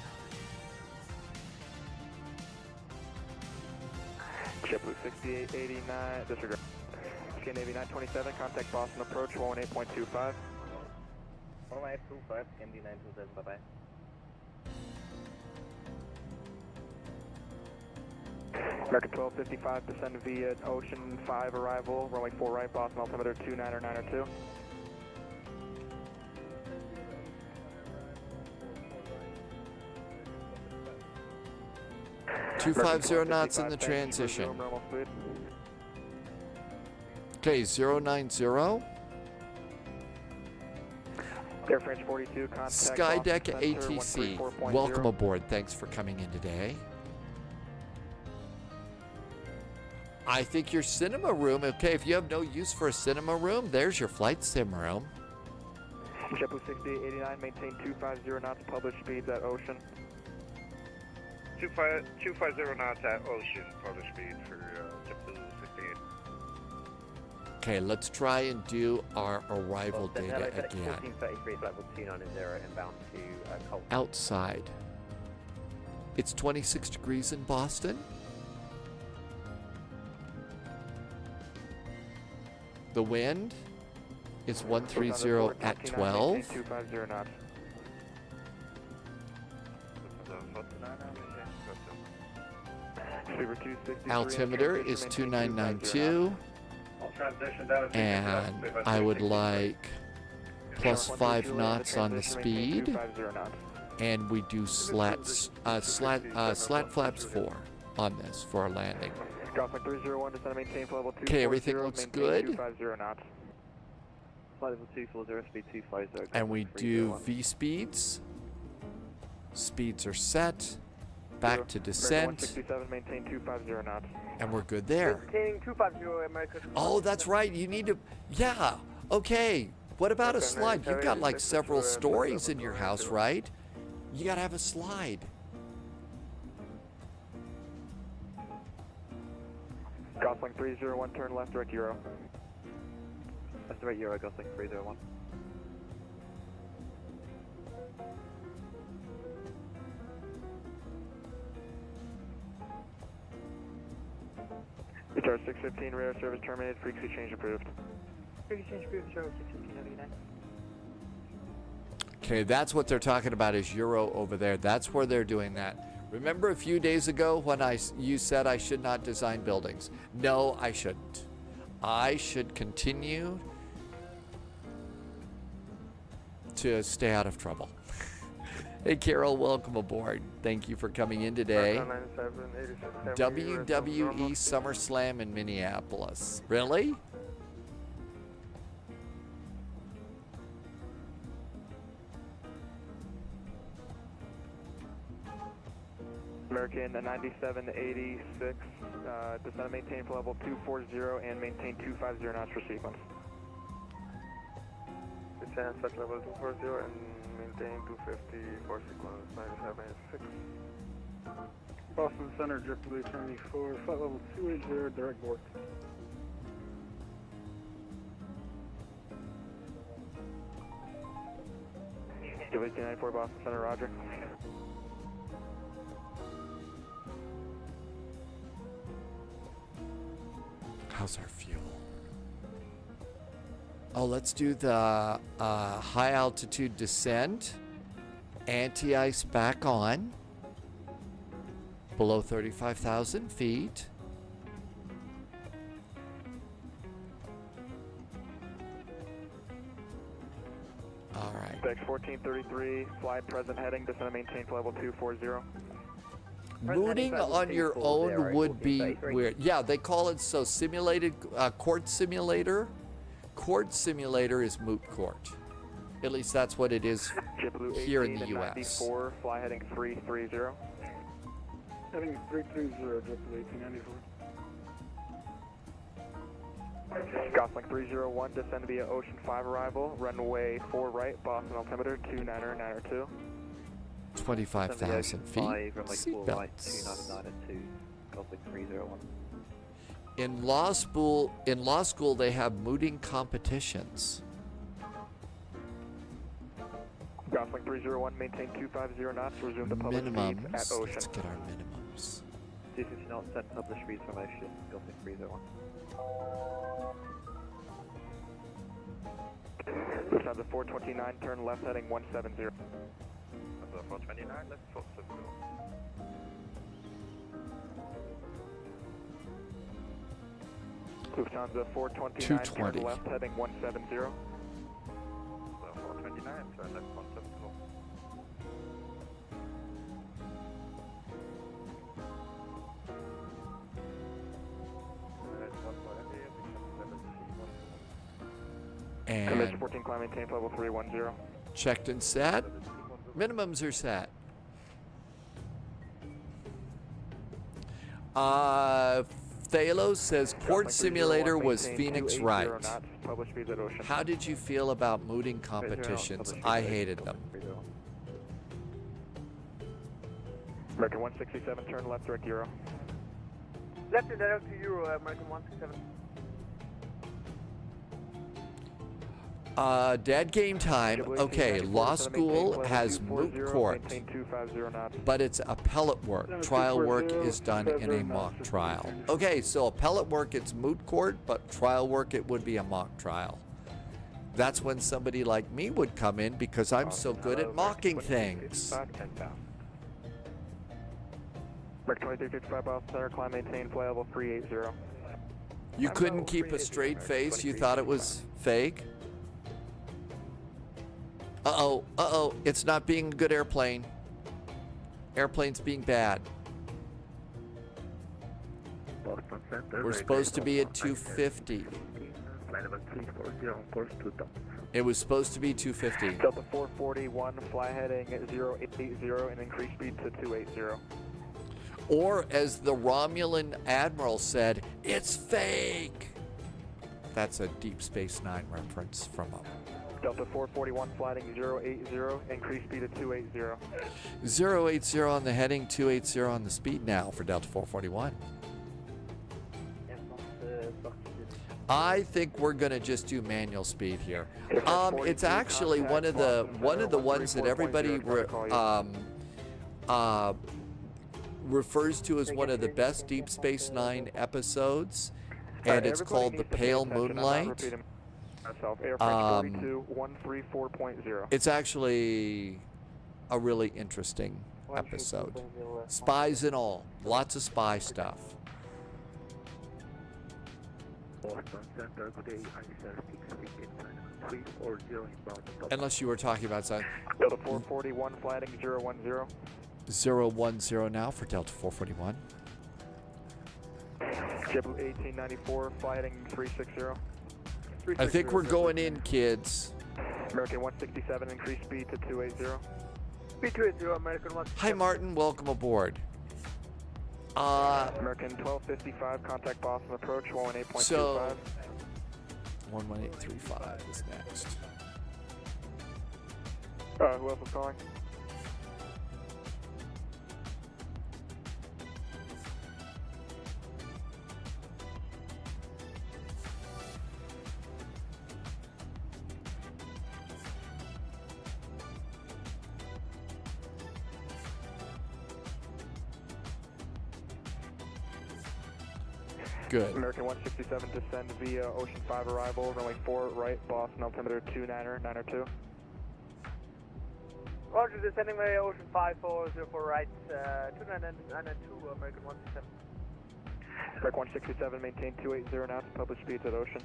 JetBlue 6889, disregard. Scan Navy 927, contact Boston approach 118.25. 118.25, Scan D 927, bye-bye. American 1255, descend via Ocean 5 arrival, runway 4 right, Boston altimeter 29092. 250 knots in the transition. Okay, 090. Air France 42, contact SkyDeck Boston Center, ATC. 134.0. Welcome aboard. Thanks for coming in today. I think your cinema room, okay, if you have no use for a cinema room, there's your flight sim room. JetBlue 6889, maintain 250 knots, published speeds at Ocean. 250 knots at Ocean, published speed for JetBlue 68. Okay, let's try and do our arrival data again. 1433, level 290 inbound to Colton. Outside. It's 26 degrees in Boston. The wind is 130 at 12. 250 knots. Altimeter is 2992. And I would like plus 5 knots on the speed. And we do slat flaps 4 on this for our landing. Okay, everything looks good. And we do V speeds. Speeds are set. Back to descent. And we're good there. Maintaining 250 American. Oh, that's right. You need to. Yeah. Okay. What about a slide? You've got like several stories in your house, right? You got to have a slide. Gosling 301, turn left, direct Euro. That's direct Euro, Gosling 301. Guitar 615, radar service terminated, frequency change approved. Frequency change approved, Charlie 615, Okay, that's what they're talking about is Euro over there. That's where they're doing that. Remember a few days ago when you said I should not design buildings? No, I shouldn't. I should continue to stay out of trouble. Hey, Carol, welcome aboard. Thank you for coming in today. WWE SummerSlam in Minneapolis. Really? American 9786, descend and maintain for level 240 and maintain 250 knots for sequence. Descend at level 240 and maintain 250 for sequence 9786. Boston Center, JetBlue 74, flight level 280, direct board. JetBlue 294, Boston Center, roger. How's our fuel? Oh, let's do the high altitude descent. Anti-ice back on. Below 35,000 feet. All right. Dex 1433, fly present heading, descend and maintain for level 240. Mooning on your own would be weird. Yeah, they call it so simulated court simulator. Court simulator is moot court. At least that's what it is here in the U.S. 94, fly heading 330. Heading 330, JetBlue 294. Gosling 301, descend via Ocean 5 arrival, runway 4 right, Boston altimeter 29092. 25,000 feet. Seatbelts. In law school, they have mooting competitions. Gosling 301, maintain 250 knots, resume the public speeds at Ocean. Let's get our minimums. 250 knots, set publish speeds from Ocean, Gosling 301. Lufthansa 429, turn left heading 170. 429, let's talk to Lufthansa 429, 220. turn left heading 170. So 429, turn left 170. And 14, climb maintain level 310. checked and set. Minimums are set. Thalos says court simulator was Phoenix right. How did you feel about mooting competitions? I hated them. American 167, turn left direct Euro. Left and direct to Euro, American 167. Dead game time. Okay, law school has moot court, but it's appellate work. Trial work is done in a mock trial. Okay, so appellate work, it's moot court, but trial work, it would be a mock trial. That's when somebody like me would come in because I'm so good at mocking things. American 2355, Boston Center, climb maintain, fly level 380. You couldn't keep a straight face? You thought it was fake? Uh-oh, it's not being a good airplane. Airplane's being bad. We're supposed to be at 250. It was supposed to be 250. Delta 441, fly heading 080 and increase speed to 280. Or as the Romulan admiral said, it's fake. That's a Deep Space Nine reference from a Delta 441, flying 080, increase speed to 280. 080 on the heading, 280 on the speed now for Delta 441. I think we're gonna just do manual speed here. It's actually one of the ones that everybody refers to as one of the best Deep Space Nine episodes, and it's called The Pale Moonlight. It's actually a really interesting episode. Spies and all. Lots of spy stuff. Boston Center, good day, ISR 638 inbound. Unless you were talking about something. Delta 441, flighting 010. 010 now for Delta 441. JetBlue 1894, flighting 360. I think we're going in, kids. American 167, increase speed to 280. Speed 280, American 167. Hi, Martin. Welcome aboard. American 1255, contact Boston approach 118.25. So 11835 is next. Who else is calling? Good. American 167, descend via Ocean 5 arrival, runway 4 right, Boston, altimeter 29er, 902. Roger, descending via Ocean 5404 right, 2992, American 167. American 167, maintain 280 knots, published speeds at Ocean.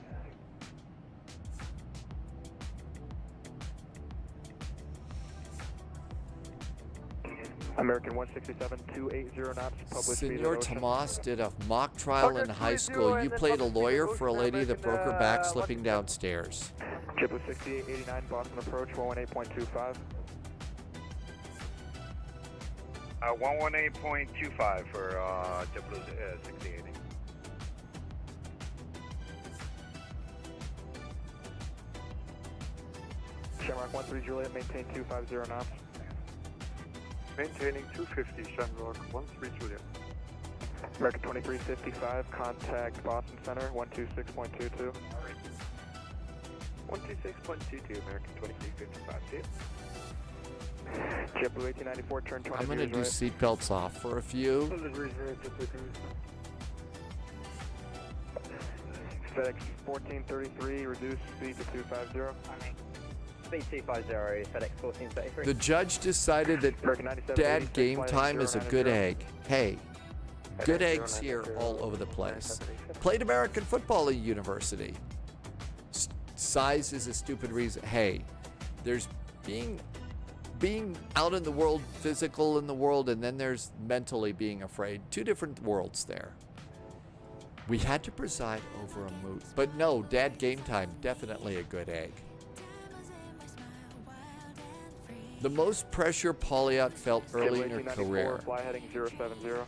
American 167, 280 knots, published speeds at Senor Ocean. Tomas did a mock trial in high school. You played a lawyer for a lady that broke her back slipping downstairs. JetBlue 6889, Boston approach 118.25. 118.25 for JetBlue 6880. Shamrock 13 Juliet, maintain 250 knots. Maintaining 250, Shamrock 13 Juliet. American 2355, contact Boston Center 126.22. 126.22, American 2355, see it. JetBlue 1894, turn 20 I'm going to do right. seatbelts off for a few. FedEx 1433, reduce speed to 250. Speed 250, FedEx 1433. The judge decided that Dad Game Time is a good egg. Hey, good eggs here all over the place. Played American football at university. Size is a stupid reason. Hey, there's being out in the world, physical in the world, and then there's mentally being afraid. Two different worlds there. We had to preside over a moot. But no, Dad Game Time, definitely a good egg. The most pressure Pauliot felt early in her career. Fly heading 070.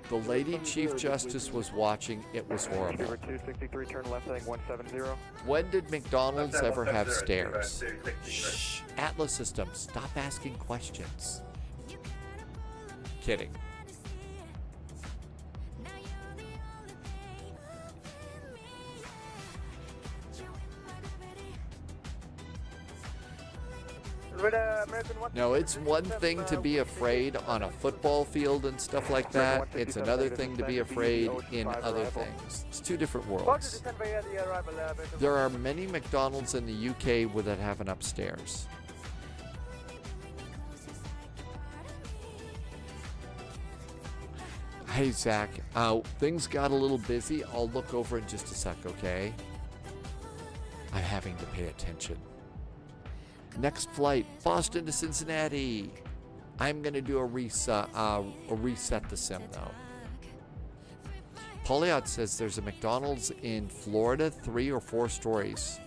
The lady Chief Justice was watching. It was horrible. 263, turn left heading 170. When did McDonald's ever have stairs? Shh. Atlas Systems, stop asking questions. Kidding. No, it's one thing to be afraid on a football field and stuff like that. It's another thing to be afraid in other things. It's two different worlds. There are many McDonald's in the UK that have an upstairs. Hey, Zach, things got a little busy. I'll look over in just a sec, okay? I'm having to pay attention. Next flight, Boston to Cincinnati. I'm going to do a reset the sim, though. Pauliot says there's a McDonald's in Florida, 3 or 4 stories.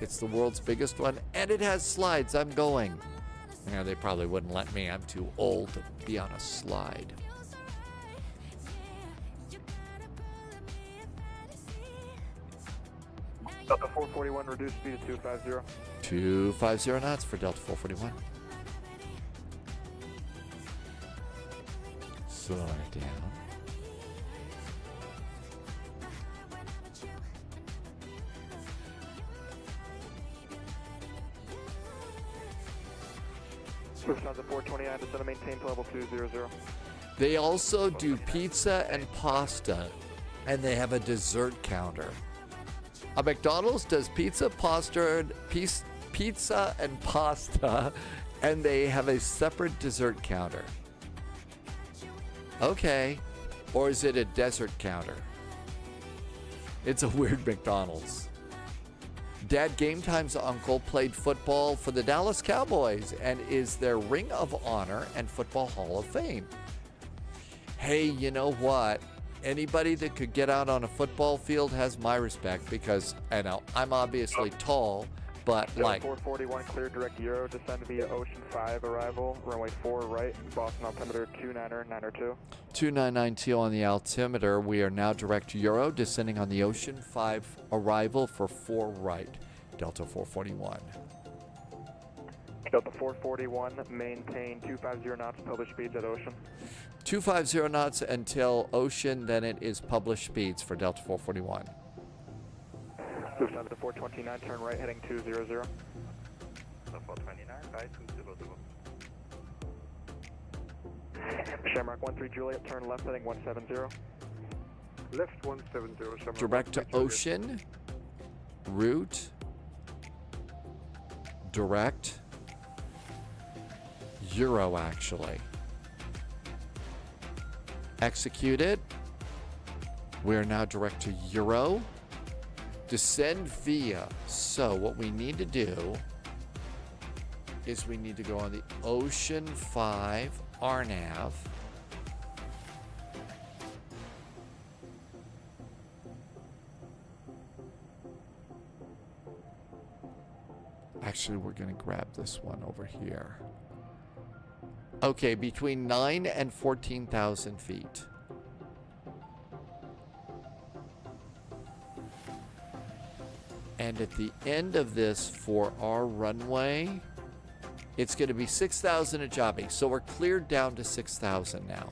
It's the world's biggest one, and it has slides. I'm going. Yeah, they probably wouldn't let me. I'm too old to be on a slide. Delta 441, reduce speed to 250. 250 knots for Delta 441. Slow it down. Lufthansa 429, descend to maintain to level 200. They also do pizza and pasta, and they have a dessert counter. A McDonald's does pizza and pasta, and they have a separate dessert counter. Okay. Or is it a desert counter? It's a weird McDonald's. Dad Game Time's uncle played football for the Dallas Cowboys and is their Ring of Honor and Football Hall of Fame. Hey, you know what? Anybody that could get out on a football field has my respect because, I know, I'm obviously tall, but like... 441, clear direct Euro, descend via Ocean 5 arrival, runway 4 right, Boston altimeter 29902. 299 teal on the altimeter. We are now direct Euro, descending on the Ocean 5 arrival for 4 right, Delta 441. Delta 441, maintain 250 knots, published speeds at Ocean. 250 knots until Ocean, then it is published speeds for Delta 441. Move down to the 429, turn right, heading 200. The 429, right, 200. Shamrock 13 Juliet, turn left, heading 170. Left 170, Shamrock. Direct to Ocean, route, direct, Euro actually. Executed. We are now direct to Euro. Descend via. So what we need to do is we need to go on the Ocean 5 RNAV. Actually, we're going to grab this one over here. Okay, between 9 and 14,000 feet. And at the end of this for our runway, it's going to be 6,000 at Jobbing. So we're cleared down to 6,000 now.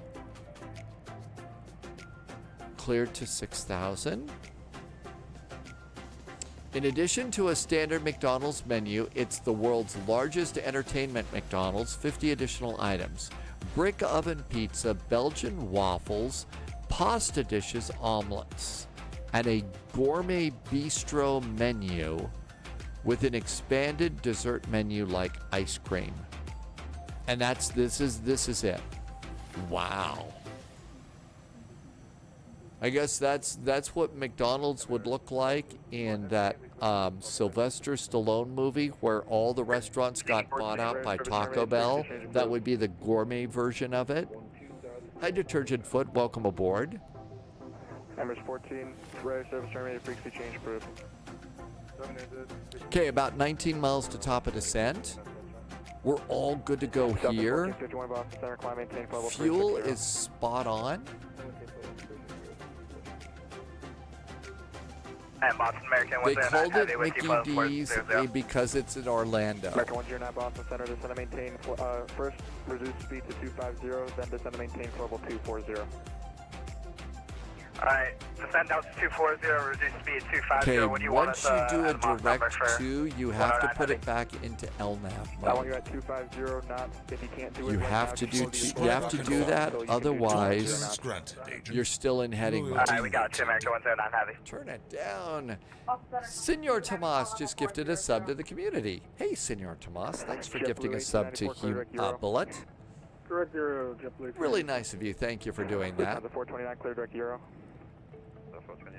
Cleared to 6,000. In addition to a standard McDonald's menu, it's the world's largest entertainment McDonald's, 50 additional items. Brick oven pizza, Belgian waffles, pasta dishes, omelets, and a gourmet bistro menu with an expanded dessert menu like ice cream. And this is it. Wow. I guess that's what McDonald's would look like in that Sylvester Stallone movie where all the restaurants got bought out by Taco Bell. That would be the gourmet version of it. Hi, Detergent Foot. Welcome aboard. Embers 14, radar service terminated, frequency change approved. Okay, about 19 miles to top of descent. We're all good to go here. Fuel is spot on. And Boston American They called it Mickey D's because it's in Orlando. American 109 Boston Center, descend to maintain, first reduce speed to 250, then descend to maintain level 240. Alright, descend down to 240, reduce speed 250. Okay, What do you want once us, you do a direct 2, you have to put it back into LNAV I want mode. you at 250 knots. If you can't do it, You right have now, to just do hold you have to do that, otherwise you're still in heading mode. Alright, we got 2 American 109 heavy. Turn it down. Senor Tomas just gifted a sub to the community. Hey, Senor Tomas, thanks for gifting a sub to Bullet. Direct Euro, JetBlue. Really nice of you. Thank you for doing that. The 429 clear direct Euro.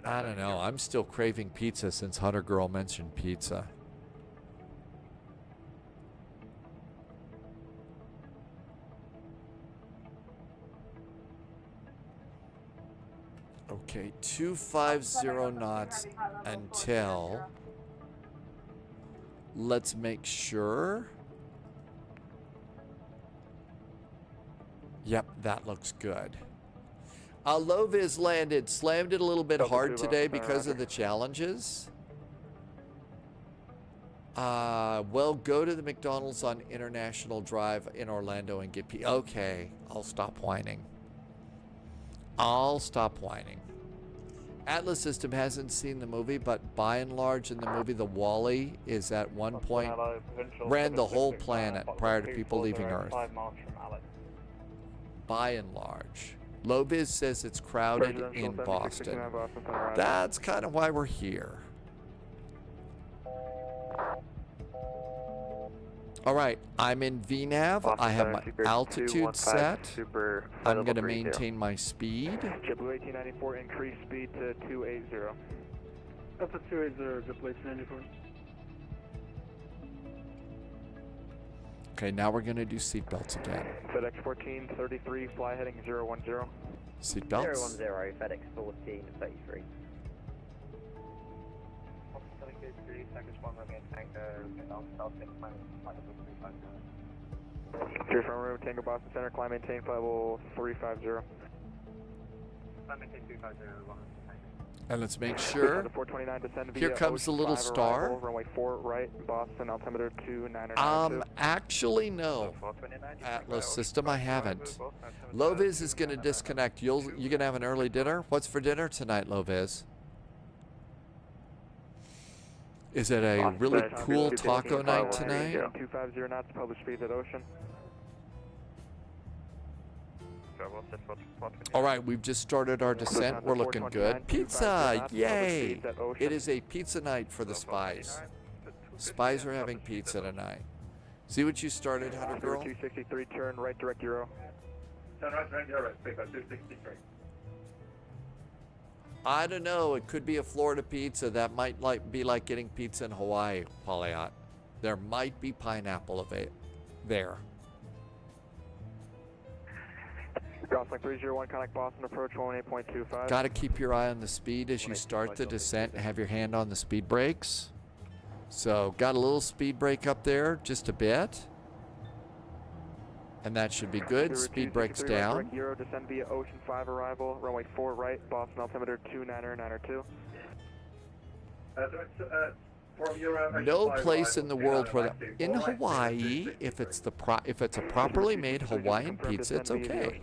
I don't know. I'm still craving pizza since Hunter Girl mentioned pizza. Okay, 250 knots until. Let's make sure. Yep, that looks good. Loviz landed. Slammed it a little bit hard today because of the challenges. Well, go to the McDonald's on International Drive in Orlando and get okay, I'll stop whining. I'll stop whining. Atlas System hasn't seen the movie, but by and large in the movie, the Wall-E is at one point ran the whole planet prior to people leaving Earth. By and large. Loviz says it's crowded in Boston. That's kind of why we're here. All right, I'm in VNAV. I have my altitude set. I'm going to maintain my speed. JetBlue 1894, increase speed to 280. Delta 280, just late 94. Okay, now we're going to do seatbelts again. FedEx 1433, fly heading 010. Seatbelts. 010, FedEx 1433. Clear from room, Tango Boston Center, climb maintain flight level 350. Climb maintain 350. And let's make sure. Here comes the little star. Runway 4 right, Boston, altimeter 2992. Actually, no. Atlas system, I haven't. Loviz is going to disconnect. You're going to have an early dinner? What's for dinner tonight, Loviz? Is it a really cool taco night tonight? 250 knots, published speed at ocean. All right, we've just started our descent. We're looking good. Pizza, yay! It is a pizza night for the spies. Spies are having pizza tonight. See what you started, Hunter Girl? 263, turn right, direct Euro. Turn right, direct Euro, speak by 263. I don't know. It could be a Florida pizza. That might be like getting pizza in Hawaii, Polyot. There might be pineapple of it there. Crossing 301, contact Boston, approach 18.25. Got to keep your eye on the speed as you start the descent and have your hand on the speed brakes. So got a little speed brake up there, just a bit. And that should be good. Speed brakes down. Euro, descend via Ocean 5 arrival, runway 4 right, Boston, altimeter 2992. No place in the world where in Hawaii, if it's a properly made Hawaiian pizza, it's okay.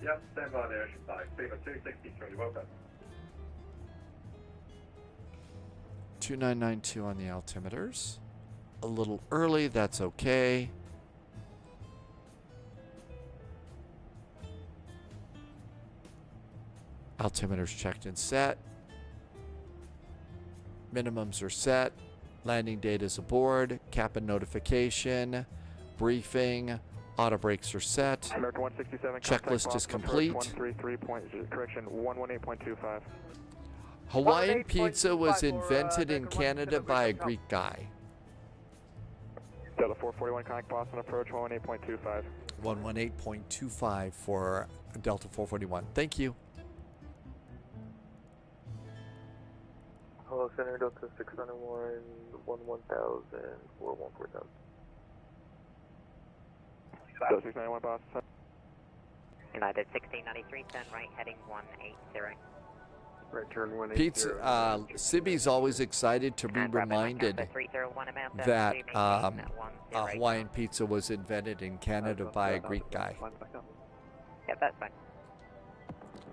Yep, stand by there, Ocean 5. Speed by 263, welcome. 2992 on the altimeters. A little early, that's okay. Altimeters checked and set. Minimums are set. Landing date is aboard. Captain notification. Briefing. Auto brakes are set. American 167, Checklist is complete. 118.25. Hawaiian pizza was invented in Canada by a Greek guy. Delta 441, contact Boston, approach 118.25. 118.25 for Delta 441. Thank you. Hello, Center Delta 601, 1000, 414,000. Delta 691, Boston. United 1693, turn right, heading 180. Right turn 180. Pizza, Sibby's always excited to be reminded that Hawaiian pizza was invented in Canada by a Greek guy. Yeah, that's fine.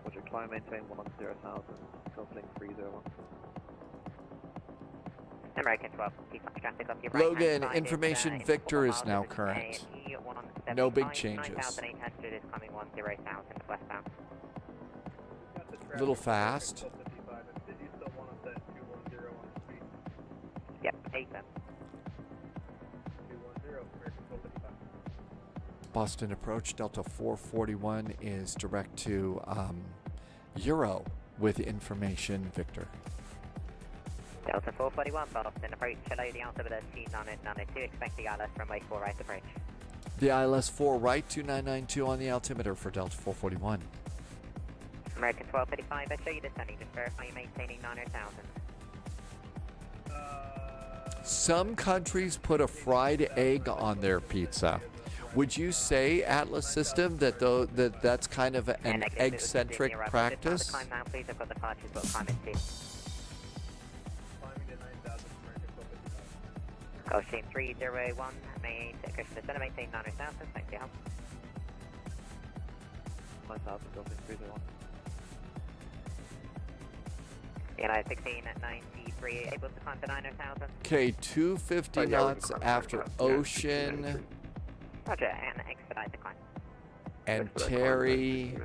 What's your climb, maintain 10,000, tilting 301. American 12, traffic off your right Logan, information Victor is now current. No big changes. 1800 is coming 10,000 westbound. A little fast. Yep, 8-10. Boston approach, Delta 441 is direct to Euro with information Victor. Delta 441, Boston approach, hello, the altimeter 2992, expect the ILS runway 4 right approach. The ILS 4 right, 2992 on the altimeter for Delta 441. American 1235, I show you descending, just verify you maintaining 900,000. Some countries put a fried egg on their pizza. Would you say, Atlas System, that that's kind of an egg-centric practice? Climb now, please. I've got the departures, but climb into. Gulfstream 301, main Christian Center, maintain 900,000. Thanks for your help. 9,000, Gulfstream 301. United 1693, able to climb to 900,000. Okay, 250 knots after ocean. Roger, and expedite the climb. And Terry,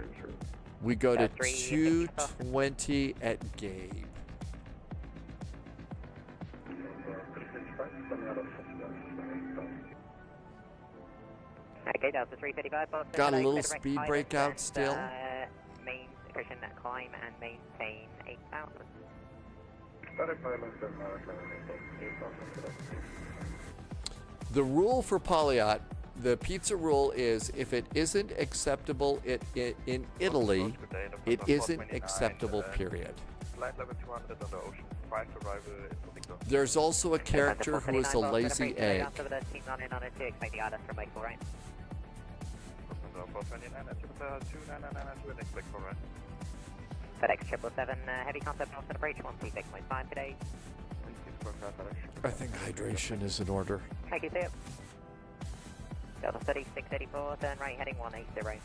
we go to 220 at Gabe. Okay, Delta 335, Boston. Got a little speed brake out still. Main Christian climb and maintain 8,000. The rule for polyot, the pizza rule is if it isn't acceptable in Italy, it isn't acceptable, period. Flight level 200 on the ocean 5 arrival in Toronto. There's also a character who is a lazy egg. FedEx 777, heavy concept north of approach 136.5 today. I think hydration is in order. Thank you, sir. Delta 3684, turn right heading 180.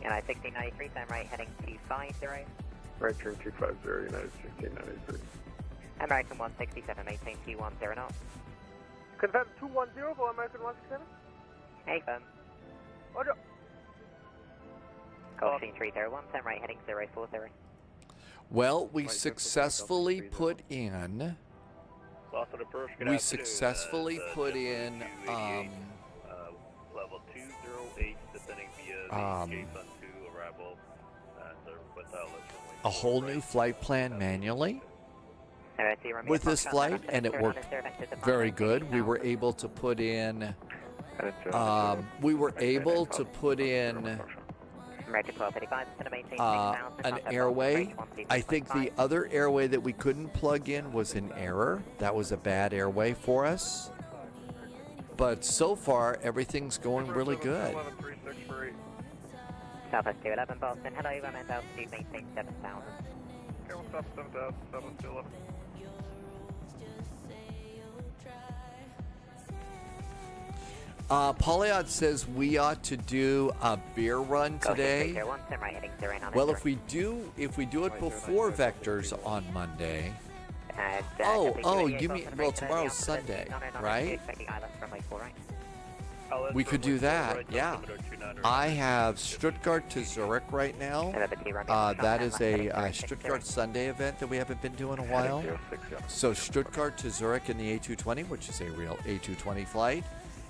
United 1693, turn right heading 250. Right turn 250, United 1693. American 167, maintain 210 knots. Confirm 210 for American 167. Hey, firm. Roger. Gulfstream 301, turn right heading 040. Well, we successfully put in. We successfully put in. Level 208, descending via the J-Sun 2 arrival. A whole new flight plan manually with this flight, and it worked very good. We were able to put in. An airway. I think the other airway that we couldn't plug in was an error. That was a bad airway for us. But so far, everything's going really good. Southwest 211 Boston, hello, I'm at altitude, maintain 7,000. Okay, we'll stop 7,000, 711. Polyot says we ought to do a beer run today. Well, if we do it before Vectors on Monday. You mean, well, tomorrow's Sunday, right? We could do that, yeah. I have Stuttgart to Zurich right now. That is a Stuttgart Sunday event that we haven't been doing in a while. So Stuttgart to Zurich in the A220, which is a real A220 flight.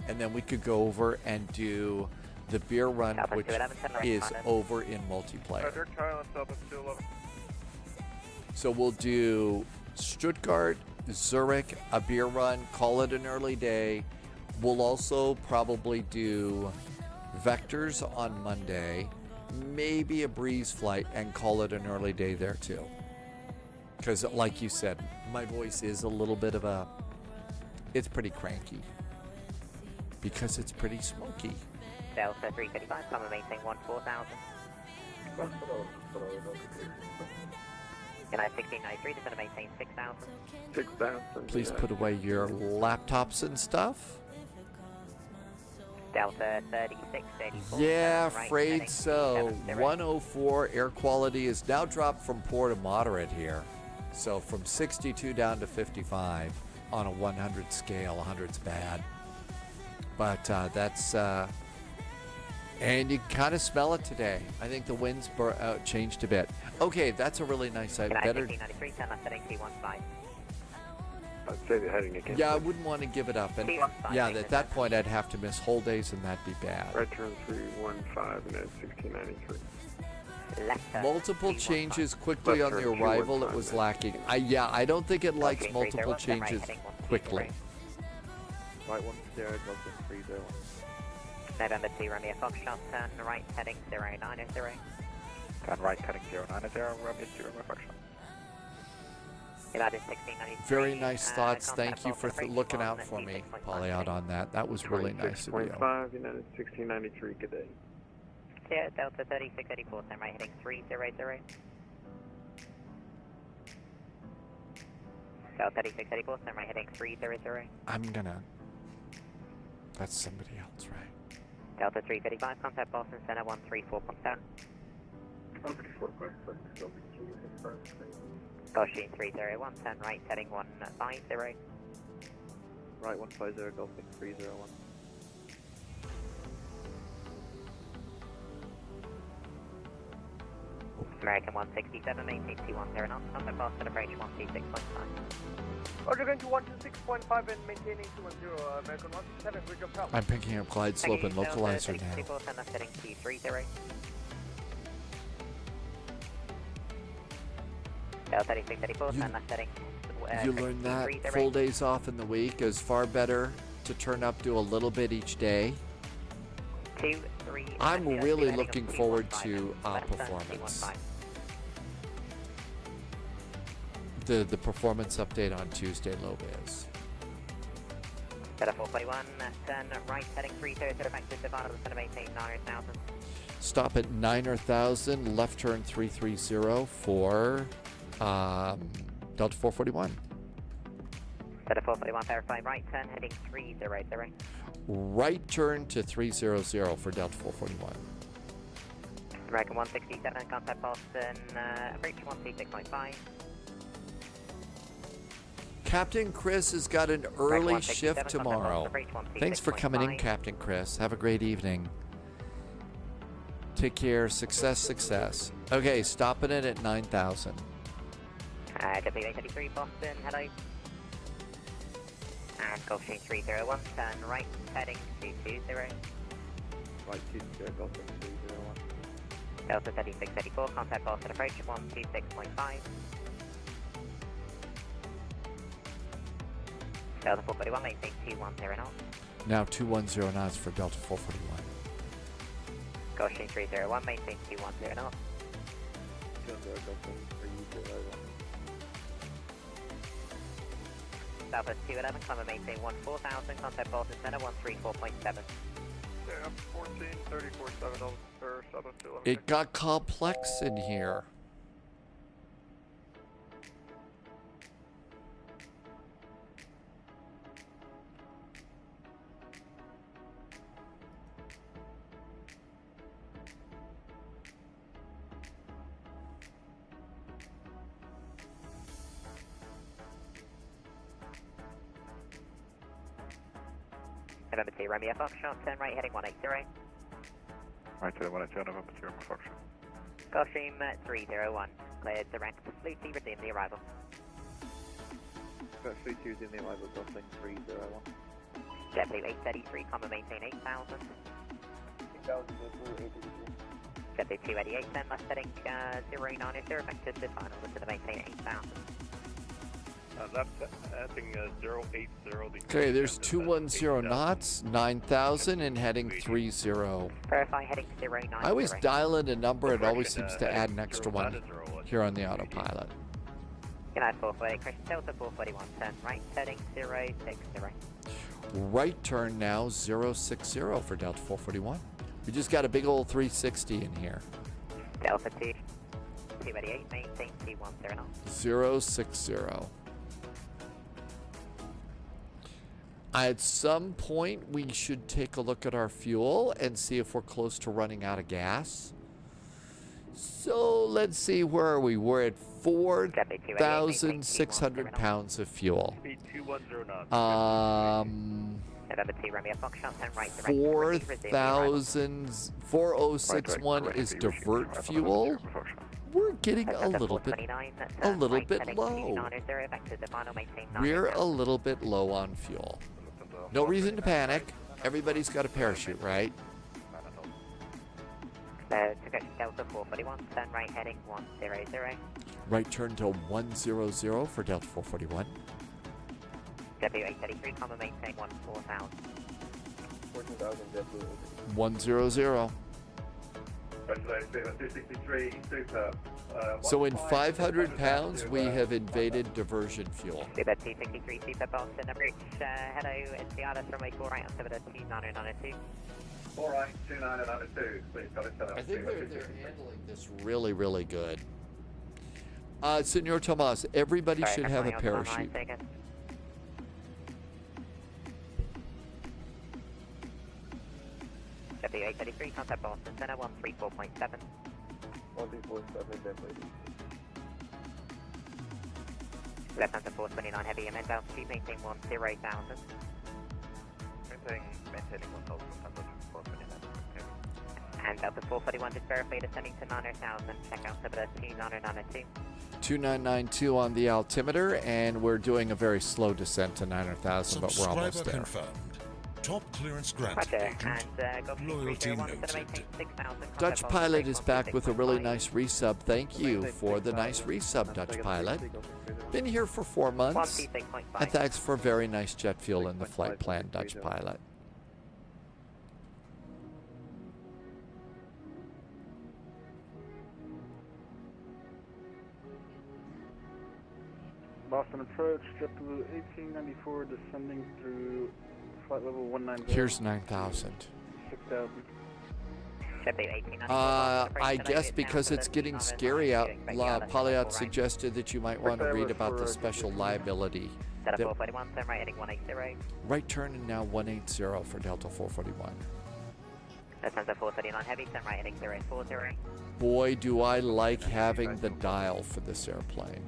And then we could go over and do the beer run, which is over in multiplayer. So we'll do Stuttgart, Zurich, a beer run, call it an early day. We'll also probably do Vectors on Monday, maybe a breeze flight, and call it an early day there too. Because like you said, my voice is a little bit of a, it's pretty cranky. Because it's pretty smoky. Delta 335, come and maintain 14,000. United 1693, just going to maintain 6,000. 6,000. Please put away your laptops and stuff. Delta 3684. Yeah, afraid so. 104 air quality is now dropped from poor to moderate here. So from 62 down to 55 on a 100 scale. 100's bad. But that's, and you can kind of smell it today. I think the winds changed a bit. Okay, that's a really nice site. Better. I'd say the heading again. Yeah, I wouldn't want to give it up. And yeah, at that point, I'd have to miss whole days, and that'd be bad. Right turn 315 and at 1693. Multiple changes quickly on the arrival. It was lacking. I don't think it likes multiple changes quickly. Right 10, Delta 301. November 2, Romeo Foxtrot, turn right heading 090. Turn right heading 090, Romeo 2, Romeo Foxtrot. United 1693. Very nice thoughts. Thank you for looking out for me, Polyot, on that. That was really nice of you. 26.5, United 1693, good day. Yeah, Delta 3684, turn right heading 300. Delta 3684, turn right heading 300. I'm gonna. That's somebody else, right? Delta 335, contact Boston Center 134.7. Gulfstream 301, turn right heading 150. Right 150, Gulfstream 301. American 167, maintain 210 knots, contact Boston approach 126.5. Roger, going to 126.5 and maintaining 210, American 167, bridge of power. I'm picking up glide slope and localizer now. Delta 3634, stand left heading. You learned that full days off in the week is far better to turn up, do a little bit each day. 2, 3. I'm really looking forward to performance. The performance update on Tuesday, low vis. Delta 441, turn right heading 330, back to Savannah, going to maintain 9,000. Stop at 9,000, left turn 330 for Delta 441. Delta 441, verify right turn heading 300. Right turn to 300 for Delta 441. American 167, contact Boston, approach 126.5. Captain Chris has got an early shift tomorrow. Thanks for coming in, Captain Chris. Have a great evening. Take care. Success, success. Okay, stopping it at 9,000. W833 Boston, hello. And Gulfstream 301, turn right, heading 220. Right, 220, Boston 301. Delta 3634, contact Boston approach 126.5. Delta 441, maintain 210 knots. Now 210 knots for Delta 441. Gulfstream 301, maintain 210 knots. 210, Boston 301. Southwest 211, climb and maintain 14,000, contact Boston Center 134.7. Yeah, 1434.7 for Southwest 211. It got complex in here. November 2, Romeo Foxtrot, turn right heading 180. Right to the 180, November 2, Romeo Foxtrot. Gulfstream 301, cleared direct. Fleet T, resume the arrival. Fleet T, resume the arrival, Gulfstream 301. JetBlue 833, comma maintain 8,000. 8,000, JetBlue 833. JetBlue 288, turn left heading 090, back to the final, to the maintain 8,000. Left heading 080. Okay, there's 210 knots, 9,000, and heading 30. Verify heading 090. I always dial in a number, it always seems to add an extra one here on the autopilot. United 448, Christian Delta 441, turn right heading 060. Right turn now 060 for Delta 441. We just got a big old 360 in here. Delta 2, 288, maintain 210 knots. 060. At some point, we should take a look at our fuel and see if we're close to running out of gas. So let's see, where are we? We're at 4,600 pounds of fuel. 4,061 is divert fuel. We're getting a little bit low. We're a little bit low on fuel. No reason to panic. Everybody's got a parachute, right? To Delta 441, turn right heading 100. Right turn to 100 for Delta 441. W833, comma maintain 14,000. 14,000, JetBlue 100. So in 500 pounds, we have invaded diversion fuel. Super 263, Super Boston, approach, hello, Indiana, runway 4 right, altimeter 29092. 4 right, 29092, please got it set up. I think they're handling this really, really good. Senor Tomas, everybody should have a parachute. W833, contact Boston Center 134.7. 134.7, definitely. Left hand to 429, heavy immense altitude, maintain 10,000. Maintaining 1,000, 429. And Delta 441, just verify descending to 9,000, check out altimeter 29092. 2992 on the altimeter, and we're doing a very slow descent to 9,000, but we're almost there. Confirmed. Top clearance granted, Roger, Agent. and go Loyalty 301, noted. 6,000. Dutch Pilot is back with a really nice resub. Thank you for the nice resub, Dutch Pilot. Been here for 4 months. And thanks for very nice jet fuel in the flight plan, Dutch Pilot. Boston approach, JetBlue 1894 descending through flight level 190. Here's 9,000. 6,000. I guess because it's getting scary out, Polyot suggested that you might want to read about the special liability. Delta 441, turn right heading 180. Right turn and now 180 for Delta 441. Delta 439 heavy, turn right heading 040. Boy, do I like having the dial for this airplane.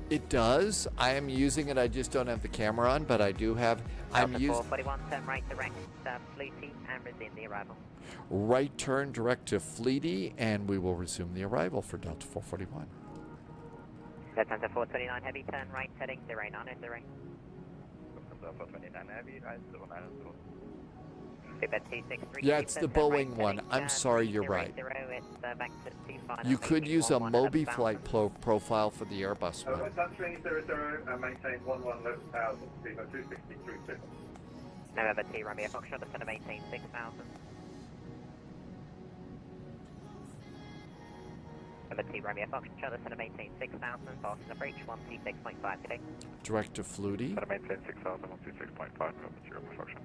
It does. I am using it. I just don't have the camera on, but I do have. I'm using. 441, turn right direct Fleety and resume the arrival. Right turn direct to Fleety, and we will resume the arrival for Delta 441. Delta 429 heavy, turn right heading 090. Delta 429 heavy, right 090. Yeah, it's the Boeing one. I'm sorry, you're right. You could use a Mobi flight profile for the Airbus one. Touching 00 and maintain 11 left 1000, Lima 263. November T, Romeo Foxtrot, descend to maintain 6,000. November T, Romeo Foxtrot, descend to maintain 6,000, Boston approach 126.5 today. Direct to Flutie. Descend to maintain 6,000, 126.5, November T, Romeo Foxtrot.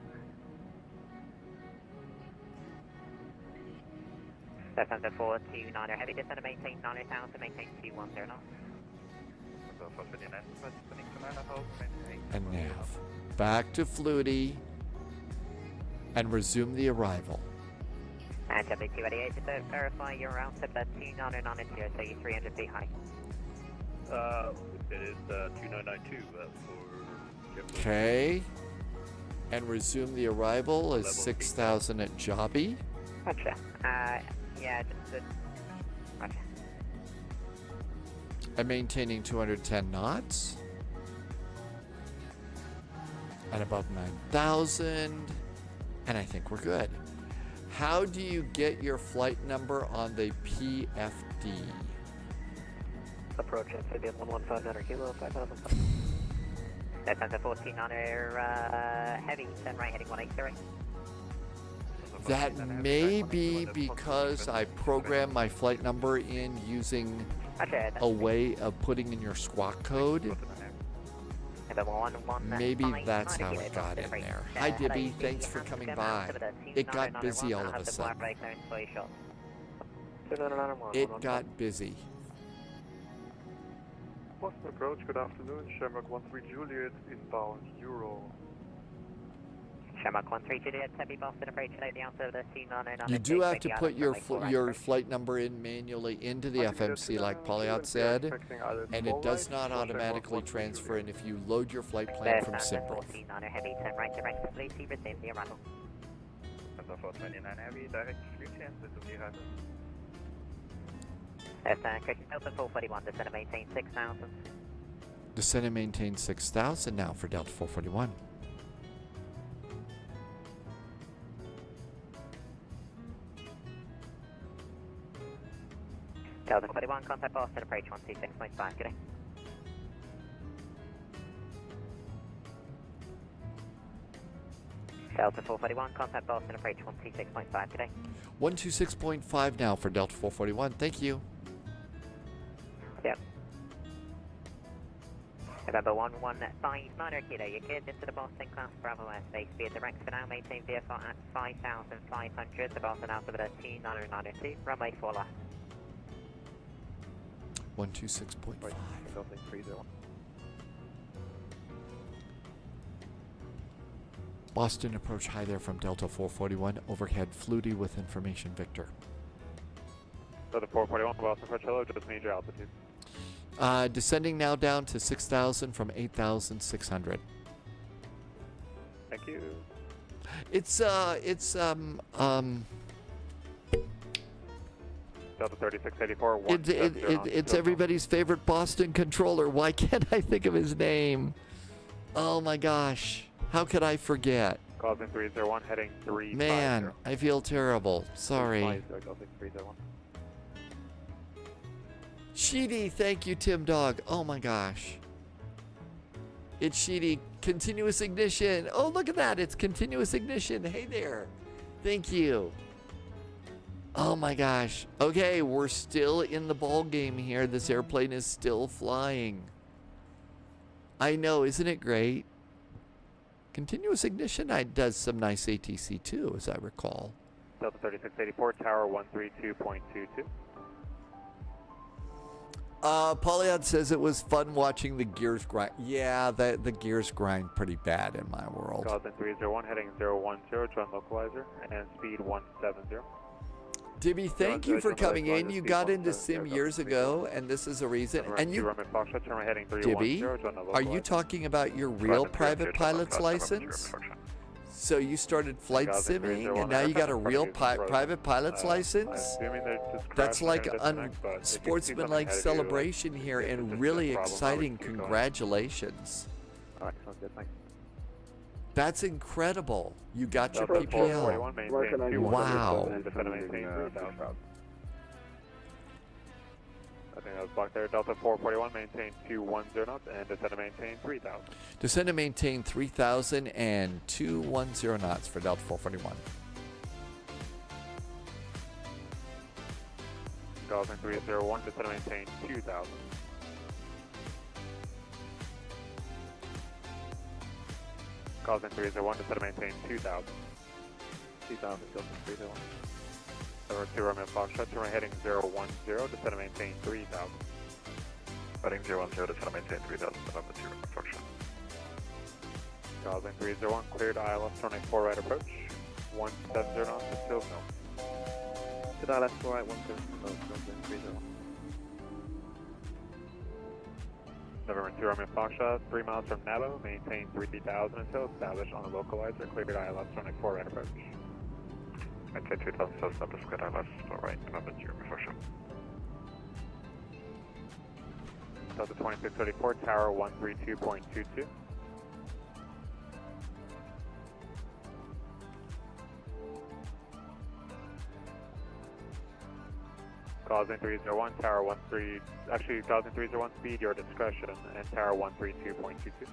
Delta 429 heavy, descend to maintain 90,000, maintain 210 knots. And nav. Back to Flutie. And resume the arrival. And W288, just to verify your altitude at 2992, so you're 300 feet high. It is 2992 for... Okay. And resume the arrival is 6,000 at Jobby. Gotcha. Yeah, just gotcha. I'm maintaining 210 knots. And above 9,000. And I think we're good. How do you get your flight number on the PFD? Approach amphibian 1159 kilo 5,000. Delta 14 heavy, turn right heading 183. That may be because I programmed my flight number in using a way of putting in your squawk code. Maybe that's how it got in there. Hi, Dibby. Thanks for coming by. It got busy all of a sudden. It got busy. Boston approach, good afternoon. Shamrock 13 Juliet, inbound Euro. Shamrock 13 Juliet, heavy Boston approach at the altitude of 2909. You do have to put your flight number in manually into the FMC like Polyot said, and it does not automatically transfer in if you load your flight plan from SimBrief. Heavy, turn right direct, please resume the arrival. 429 heavy, direct Flutie and resume the arrival. Correction, Delta 441, descend and maintain 6,000. Descend and maintain 6,000 now for Delta 441. Delta 41, contact Boston, approach 126.5, good day. Delta 441, contact Boston, approach 126.5, good day. 126.5 now for Delta 441, thank you. Yep. November 1159 kilo, you're cleared into the Boston class Bravo airspace via direct for now, maintain VFR at 5,500, the Boston altimeter at 2992, runway 4 left. 126.5. Boston approach high there from Delta 441, overhead Flutie with information Victor. Delta 441, Boston approach, hello, just major altitude. Descending now down to 6,000 from 8,600. Thank you. It's Delta 3684. It's everybody's favorite Boston controller. Why can't I think of his name? Oh my gosh. How could I forget? Causing 301, heading 350. Man, I feel terrible. Sorry. Sheedy, thank you, Tim Dog. Oh my gosh. It's Sheedy. Continuous ignition. Oh, look at that. It's continuous ignition. Hey there. Thank you. Oh my gosh. Okay, we're still in the ball game here. This airplane is still flying. I know, isn't it great? Continuous ignition does some nice ATC too, as I recall. Delta 3684, tower 132.22. Polyod says it was fun watching the gears grind. Yeah, the gears grind pretty bad in my world. Causing 301, heading 010, join localizer, and speed 170. Dibby, thank you for coming in. You got into Sim years ago, and this is a reason. And you, Dibby, are you talking about your real private pilot's license? So you started flight simming, and now you got a real private pilot's license? That's like a sportsmanlike celebration here, and really exciting. Congratulations. That's incredible. You got your PPL. Wow. I think that was blocked there. Delta 441, maintain 210 knots, and descend to maintain 3,000. Descend to maintain 3,000 and 210 knots for Delta 441. Causing 301, descend to maintain 2,000. Causing 301, descend to maintain 2,000. 2,000, Delta 301. Number 2 Romeo Foxtrot, turn right heading 010, descend to maintain 3,000. Heading 010, descend to maintain 3,000, November 2 Romeo Foxtrot. Causing 301, cleared ILS, turn right 4 right approach, 170 knots, until no. Good ILS 4 right, 170 knots, 301. November 2 Romeo Foxtrot, 3 miles from Nabo, maintain 3,000 until established on the localizer, cleared ILS, turn right 4 right approach. Maintain 2,000 until established, cleared ILS, 4 right, November 2 Romeo Foxtrot. Delta 2634, tower 132.22. Causing 301, tower 13, actually causing 301, speed your discretion, and tower 132.22.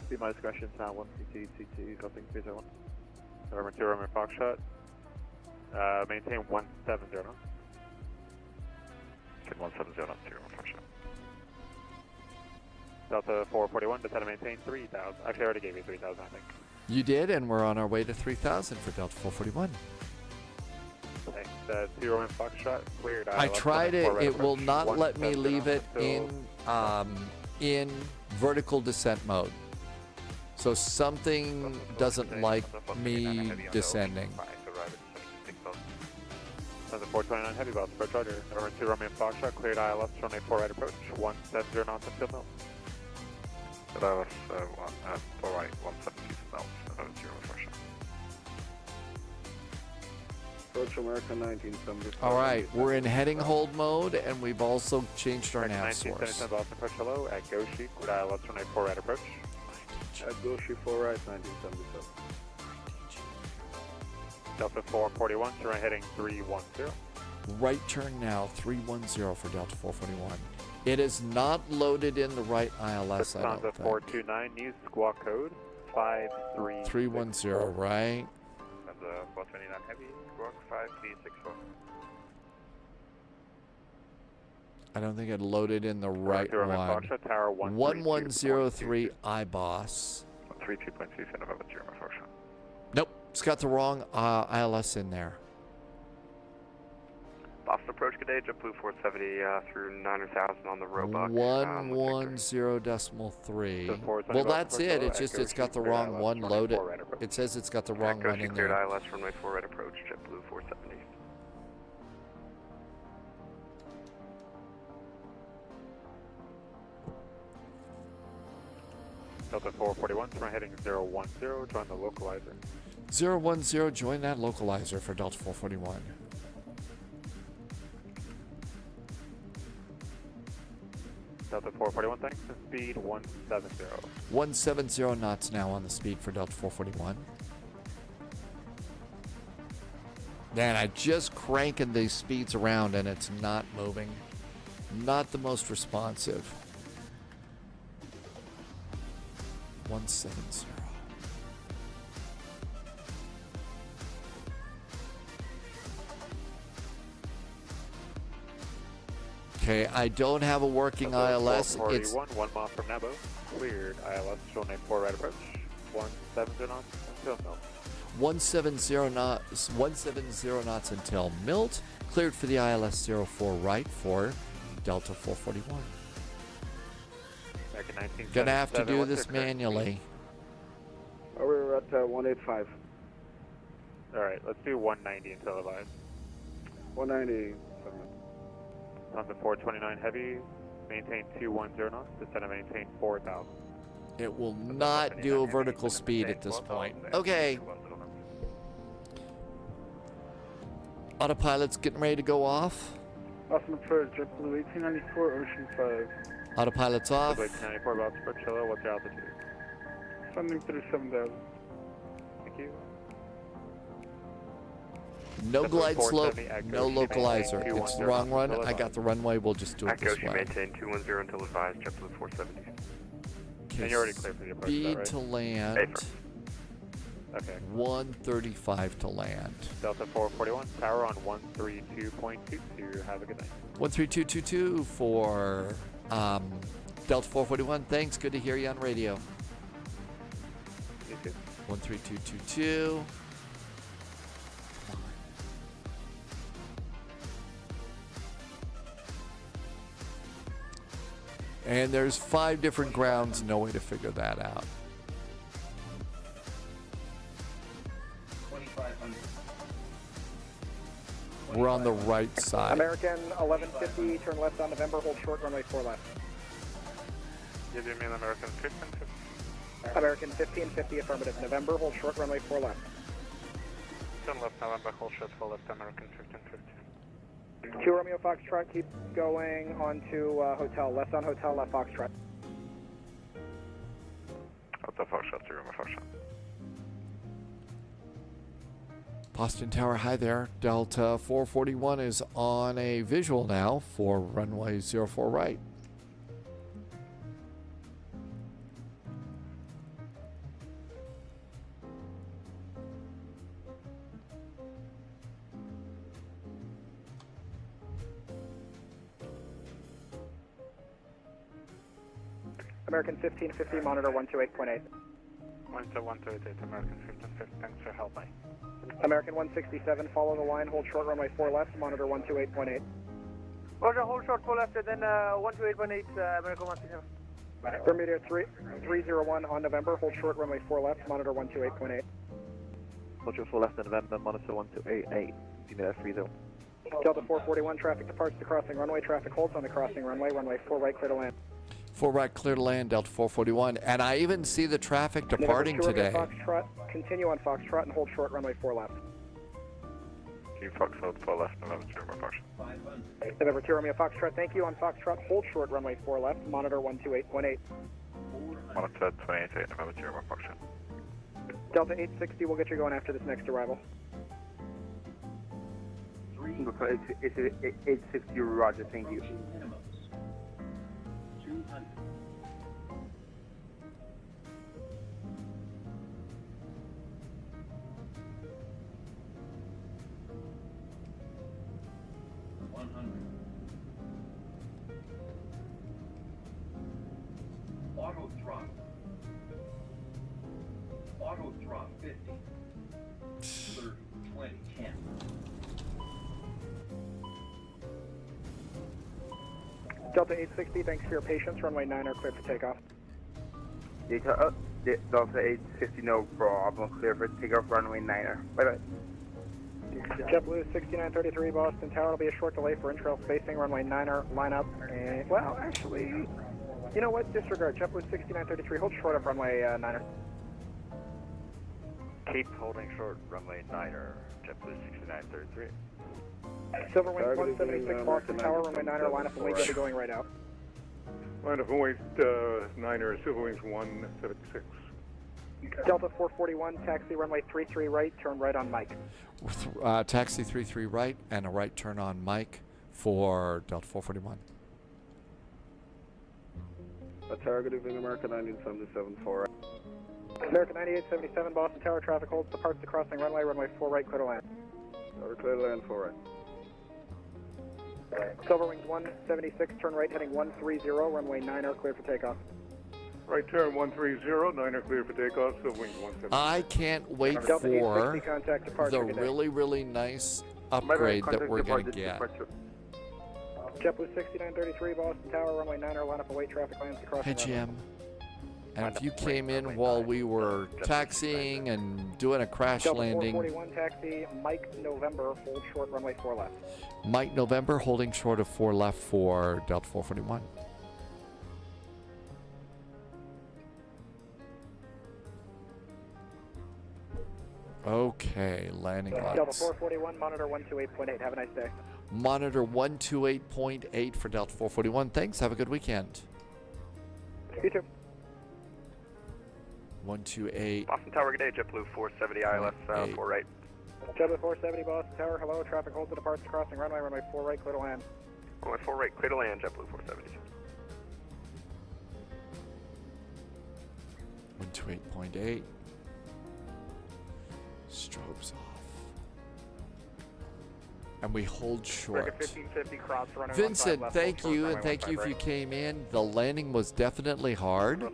Speed my discretion, tower 132.22, causing 301. November 2 Romeo Foxtrot, maintain 170 knots. Maintain 170 knots, 2 Romeo Foxtrot. Delta 441, descend to maintain 3,000. Actually, I already gave you 3,000, I think. You did, and we're on our way to 3,000 for Delta 441. Thanks. 2 Romeo Foxtrot, cleared. I tried it. It will not let me leave it in vertical descent mode. So something doesn't like me descending. Delta 429 heavy boss, approach order. Number 2 Romeo Foxtrot, cleared ILS, runway 4 right approach, 170 knots and field mill. Good ILS, 4 right, 170 knots, November 2 Romeo Foxtrot. Approach America 1970. All right, we're in heading hold mode, and we've also changed our nav source. 1977 Boston approach hello at Goshi, cleared ILS, runway 4 right approach. At Goshi 4 right, 1977. Delta 441, turn right heading 310. Right turn now, 310 for Delta 441. It is not loaded in the right ILS, I don't think. 429, use squawk code 310, right? That's 429 heavy, squawk 5364. I don't think it loaded in the right one. 1103 IBOS. 32.2 November 2 Foxtrot. Nope, it's got the wrong ILS in there. Boston approach, good day, JetBlue 470 through 9,000 on the Roebuck. 110.3. Well, that's it. It's just it's got the wrong one loaded. It says it's got the wrong one in there. Cleared ILS, runway 4 right approach, JetBlue 470. Delta 441, turn heading 010, join the localizer. 010, join that localizer for Delta 441. Delta 441, thanks, and speed 170. 170 knots now on the speed for Delta 441. Man, I just cranking these speeds around and it's not moving. Not the most responsive. 170. Okay, I don't have a working ILS. It's 441, 1 mile from Nabo. Cleared. ILS showing a 4 right approach. 170 knots until Milt. 170 knots until Milt. Cleared for the ILS 04 right for Delta 441. Back in 1977. Gonna have to do what's this your current manually. We're at 185. Alright, let's do 190 until advised. 190. Delta 429 heavy, maintain 210 knots, descend and maintain 4,000. It will not do a vertical speed at this point. Okay. Autopilot's getting ready to go off. Awesome approach, JetBlue 1894, Ocean 5. Autopilot's off. 1894, about approach, hello, what's your altitude? Sending through 7,000. Thank you. No glide slope, no localizer. It's the wrong run. I got the runway. We'll just do it this way. maintain 210 until advised, JetBlue 470. And you're already clear for the approach, Speed right? to land. Okay. 135 to land. Delta 441, tower on 132.22. Have a good night. 13222 for Delta 441. Thanks. Good to hear you on radio. You too. 13222. And there's 5 different grounds, no way to figure that out. 2,500. We're on the right side. American 1150, turn left on November, hold short, runway 4 left. You do mean American 1550? American 1550, affirmative. November, hold short, runway 4 left. Turn left, November, hold short, 4 left, American 1550. 2 Romeo Foxtrot, keep going on to hotel. Left on hotel, left Foxtrot. Hotel Foxtrot, 2 Romeo Foxtrot. Boston Tower, hi there. Delta 441 is on a visual now for runway 04 right. American 1550, monitor 128.8. Monitor 128, American 1550, thanks for help, bye. American 167, follow the line, hold short, runway 4 left, monitor 128.8. Roger, hold short, 4 left, and then 128.8, American 167. Bermuda 301 on November, hold short, runway 4 left, monitor 128.8. Hold short 4 left on November, monitor 128.8. Bermuda 30. Delta 441, traffic departs the crossing runway, traffic holds on the crossing runway 4 right, clear to land. 4 right, clear to land, Delta 441. And I even see the traffic departing today. Foxtrot, continue on Foxtrot and hold short, runway 4 left. Q Foxtrot 4 left, November 2 Romeo Foxtrot. November 2 Romeo Foxtrot, thank you on Foxtrot, hold short, runway 4 left, monitor 128.8. Monitor 28, November 2 Romeo Foxtrot. Delta 860, we'll get you going after this next arrival. It's 860, roger, thank you. 200. Auto throttle. Auto throttle 50. 30, 20, 10. Delta 860, thanks for your patience. Runway 9 are clear for takeoff. Delta 850, no problem. Clear for takeoff, runway 9er. Bye-bye. JetBlue 6933 Boston Tower. It'll be a short delay for intrail spacing. Runway 9er line up. And, well, actually, You know what? Disregard. JetBlue 6933, hold short of runway 9er. Keep holding short, runway 9er, JetBlue 6933. Silverwings 176, Boston Tower, runway 9er, line up and wait, get going right out. Line up and wait, 9er, Silverwings 176. Delta 441, taxi runway 33 right, turn right on Mike. Taxi 33 right and a right turn on Mike for Delta 441. Tower, good evening, America 1977 4. America 9877, Boston Tower, traffic holds, departs the crossing runway 4 right, clear to land. Clear to land 4 right. Silverwings 176, turn right, heading 130, runway 9er, clear for takeoff. Right turn 130, 9er clear for takeoff, Silverwings 176. I can't wait Delta for 860, contact departure, the good day. really nice upgrade that we're going to get. JetBlue 6933, Boston Tower, runway 9er, line up and wait, traffic lands across Hey, the runway. Jim. And if you came in while we were taxiing and doing a crash Delta landing, 441, taxi, Mike November, hold short, runway 4 left. Mike November holding short of 4 left for Delta 441. Okay, landing Delta lights. 441, monitor 128.8, have a nice day. Monitor 128.8 for Delta 441. Thanks, have a good weekend. You too. 128. Boston Tower, good day, JetBlue 470 ILS 4 right. JetBlue 470, Boston Tower, hello, traffic holds and departs crossing runway 4 right, clear to land. Runway 4 right, clear to land, JetBlue 470. 128.8. Strobes off. And we hold short. 1550, cross runway Vincent, 15 left, thank hold short, you, and runway thank you 15 if you right. came in. The landing was definitely hard.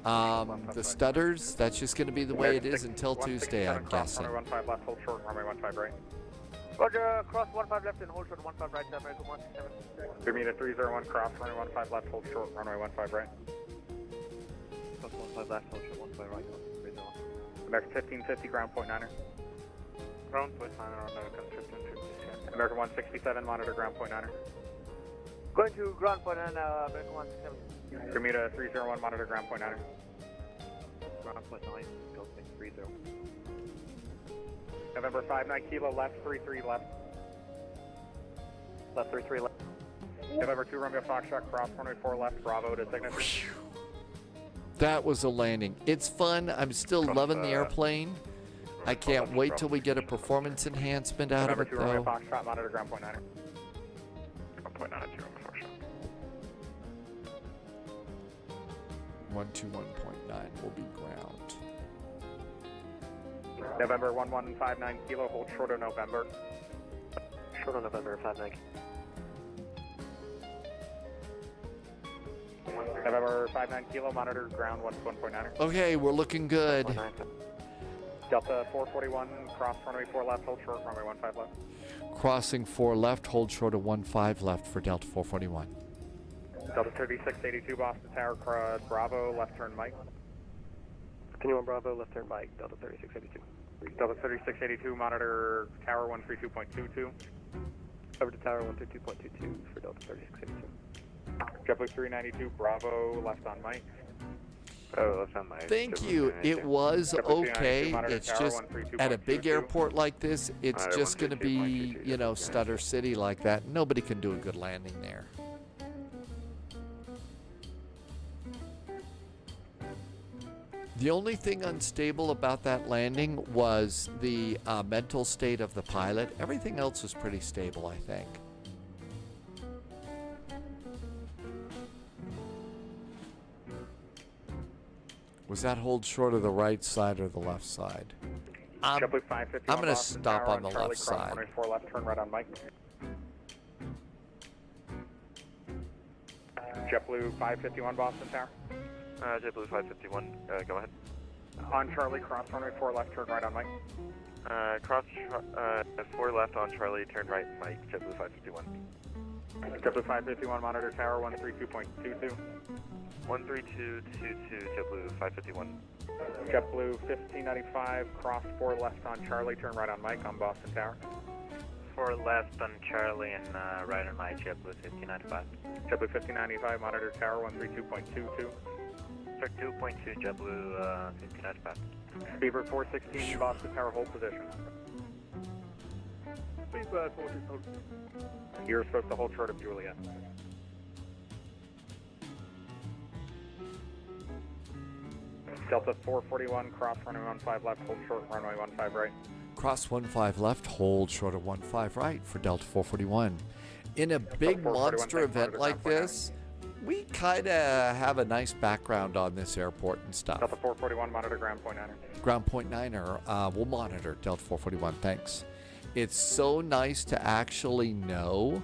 The stutters, that's just going to be the way it is until Tuesday, I'm guessing. Runway 15 left, hold short, runway 15 right. Roger, cross 15 left and hold short 15 right, American 167. Bermuda 301, cross runway 15 left, hold short, runway 15 right. Plus 15 left, hold short, 15 right, 301. American 1550, ground point 9er. Ground point 9er on American 1550. American 167, monitor ground point 9er. Going to ground point and American 167. Bermuda 301, monitor ground point 9er. Ground point 9, Delta 30. November 59 kilo left, 33 left. Left 33 left. November 2 Romeo Foxtrot, cross runway 4 left, Bravo to signature. That was a landing. It's fun. I'm still loving the airplane. I can't wait till we get a performance enhancement out of November it, 2 Romeo though. Foxtrot, monitor ground point 9er. Ground point 9 at 2 Romeo Foxtrot. 121.9 will be ground. November 1159 kilo, hold short of November. Short on November 59. November 59 kilo, monitor ground 121.9er. Okay, we're looking good. Delta 441, cross runway 4 left, hold short, runway 15 left. Crossing 4 left, hold short of 15 left for Delta 441. Delta 3682, Boston Tower, Bravo, left turn Mike. Continue on Bravo, left turn Mike, Delta 3682. Delta 3682, monitor Tower 132.22. Over to Tower 132.22 for Delta 3682. JetBlue 392, Bravo, left on Mike. Oh, left on Mike. Thank you. It was okay. It's just at a big airport like this, it's just going to be, you know, Stutter City like that. Nobody can do a good landing there. The only thing unstable about that landing was the mental state of the pilot. Everything else was pretty stable, I think. Was that hold short of the right side or the left side? I'm going to stop on the left side. 4 left, turn right on Mike. JetBlue 551, Boston Tower. JetBlue 551, go ahead. On Charlie, cross runway 4 left, turn right on Mike. Cross 4 left on Charlie, turn right, Mike, JetBlue 551. JetBlue 551, monitor Tower 132.22. 13222, JetBlue 551. JetBlue 1595, cross 4 left on Charlie, turn right on Mike on Boston Tower. 4 left on Charlie and right on my JetBlue 5095. JetBlue 5095, monitor tower 132.22. Sir, 2.2 JetBlue 5095. Beaver 416, Boston tower, hold position. Please, 416. You're supposed to hold short of Juliet. Delta 441, cross runway 15 left, hold short runway 15 right. Cross 15 left, hold short of 15 right for Delta 441. In a big monster event like this, we kind of have a nice background on this airport and stuff. Delta 441, monitor ground point 9er. Ground point 9er, we'll monitor Delta 441, thanks. It's so nice to actually know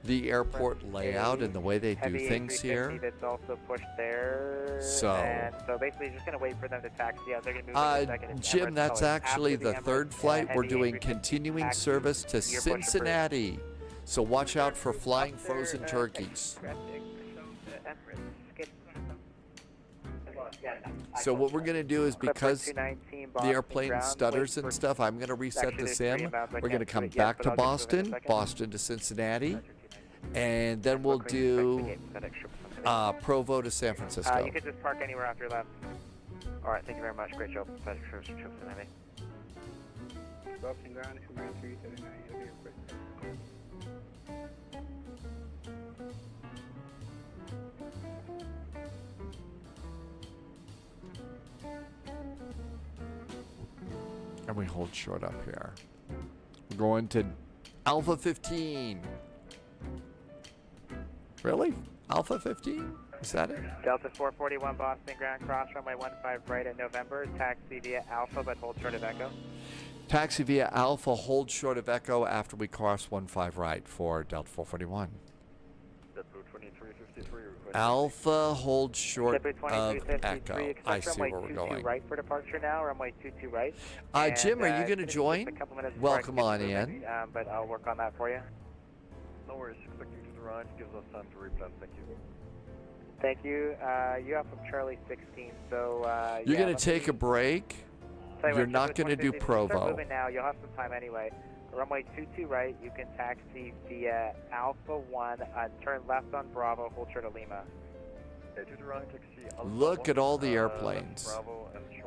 the airport layout and the way they do things here. That's also pushed there. So, and so basically, just gonna wait for them to taxi out. They're gonna move in a second. Jim, that's actually the third flight. We're doing continuing service to Cincinnati. So watch out for flying frozen turkeys. So what we're going to do is, because the airplane stutters and stuff, I'm going to reset the sim. We're going to come back to Boston, Boston to Cincinnati, and then we'll do Provo to San Francisco. You can just park anywhere after left. All right, thank you very much. Great job. Pleasure for Cincinnati. Boston ground, Command 379, you'll be quick. And we hold short up here. We're going to Alpha 15. Really? Alpha 15? Is that it? Delta 441 Boston ground, cross runway 15 right at November. Taxi via Alpha, but hold short of Echo. Taxi via Alpha, hold short of Echo after we cross 15 right for Delta 441. Alpha, hold short of Echo. I see where we're going. Right for departure now, runway 22 right. Jim, are you going to join? Welcome on in. But I'll work on that for you. No worries. Expecting you to arrive. Gives us time to replan. Thank you. Thank you. You have from Charlie 16, so... You're going to take a break? You're not going to do Provo. Start moving now. You'll have some time anyway. Runway 22 right, you can taxi via Alpha 1, turn left on Bravo, hold short of Lima. Look at all the airplanes.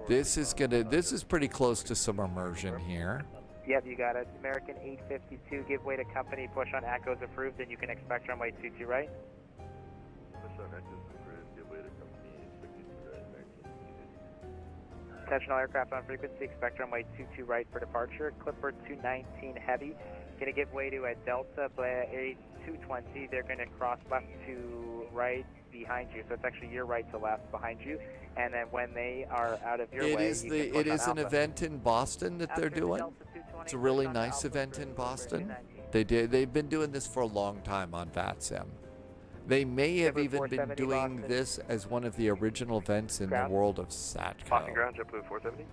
This is pretty close to some immersion here. Yep, you got it. American 852, give way to company, push on Echoes approved, and you can expect runway 22 right. Attention all aircraft on frequency, expect runway 22 right for departure. Clipper 219 heavy, gonna give way to a Delta A220. They're gonna cross left to right behind you, so it's actually your right to left behind you. And then when they are out of your way, it is an event in Boston that they're doing. It's a really nice event in Boston. They've been doing this for a long time on VATSIM. They may have even been doing this as one of the original events in the world of SATCO. Boston ground, JetBlue 470.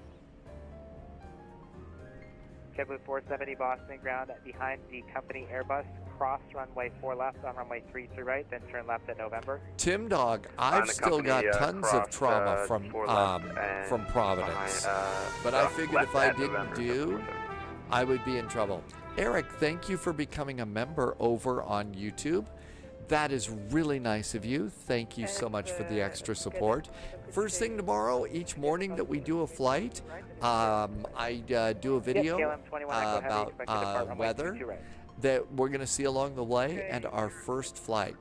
JetBlue 470 Boston ground behind the company Airbus. Cross runway 4 left on runway 33 right, then turn left at November. Tim Dog, I've still got tons of trauma from Providence, but I figured if I didn't do, I would be in trouble. Eric, thank you for becoming a member over on YouTube. That is really nice of you. Thank you so much for the extra support. First thing tomorrow, each morning that we do a flight, I do a video about weather that we're going to see along the way and our first flight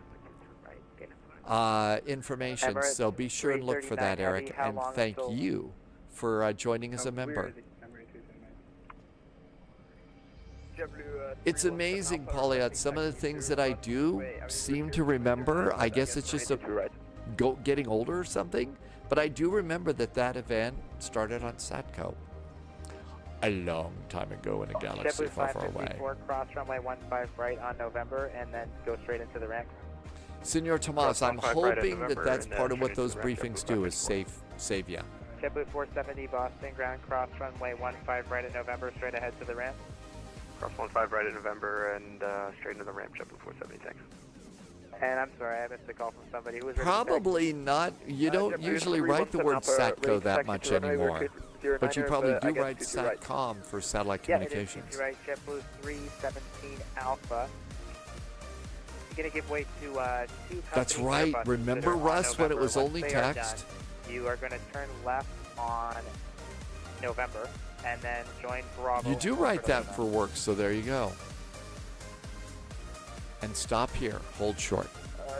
information. So be sure and look for that, Eric. And thank you for joining as a member. It's amazing, Pauliot. Some of the things that I do seem to remember. I guess it's just getting older or something. But I do remember that event started on SATCO a long time ago in a galaxy far, far away. Cross runway 15 right on November, and then go straight into the ramp. Senor Tomas, I'm hoping that that's part of what those briefings do, is save you. JetBlue 470 Boston ground, cross runway 15 right at November, straight ahead to the ramp. Cross 15 right at November and straight into the ramp, JetBlue 470, thanks. And I'm sorry, I missed a call from somebody who was probably not. You don't usually write the word SATCO that much anymore. But you probably do write SATCOM for satellite communications. Yeah, it is. Right, JetBlue 317 Alpha. You're going to give way to two That's right. Remember, Russ, when it was only text? You are going to turn left on November and then join Bravo. You do write that for work, so there you go. And stop here. Hold short.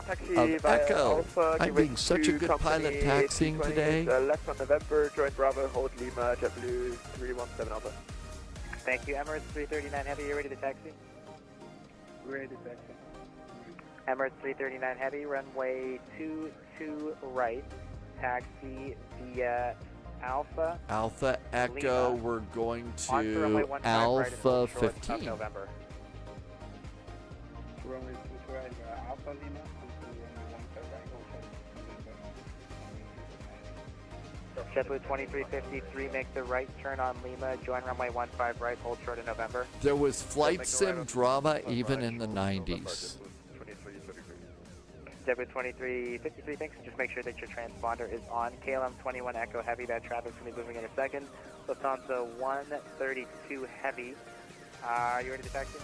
Taxi of via Echo. Alpha, I'm being such a good pilot taxiing today. Left on November, join Bravo, hold Lima, JetBlue 317 Alpha. Thank you. Emirates 339 Heavy, you ready to taxi? Ready to taxi. Emirates 339 Heavy, runway 22 right, taxi via Alpha. Alpha Echo, Lima. we're going On runway to 15 Alpha right and 15. November. Runway 22 right, Alpha Lima, JetBlue 2353, make the right turn on Lima, join runway 15 right, hold short of November. There was flight sim drama even in the 90s. JetBlue 2353, thanks. Just make sure that your transponder is on. KLM 21 Echo Heavy, that traffic's going to be moving in a second. Lufthansa 132 Heavy, are you ready to taxi?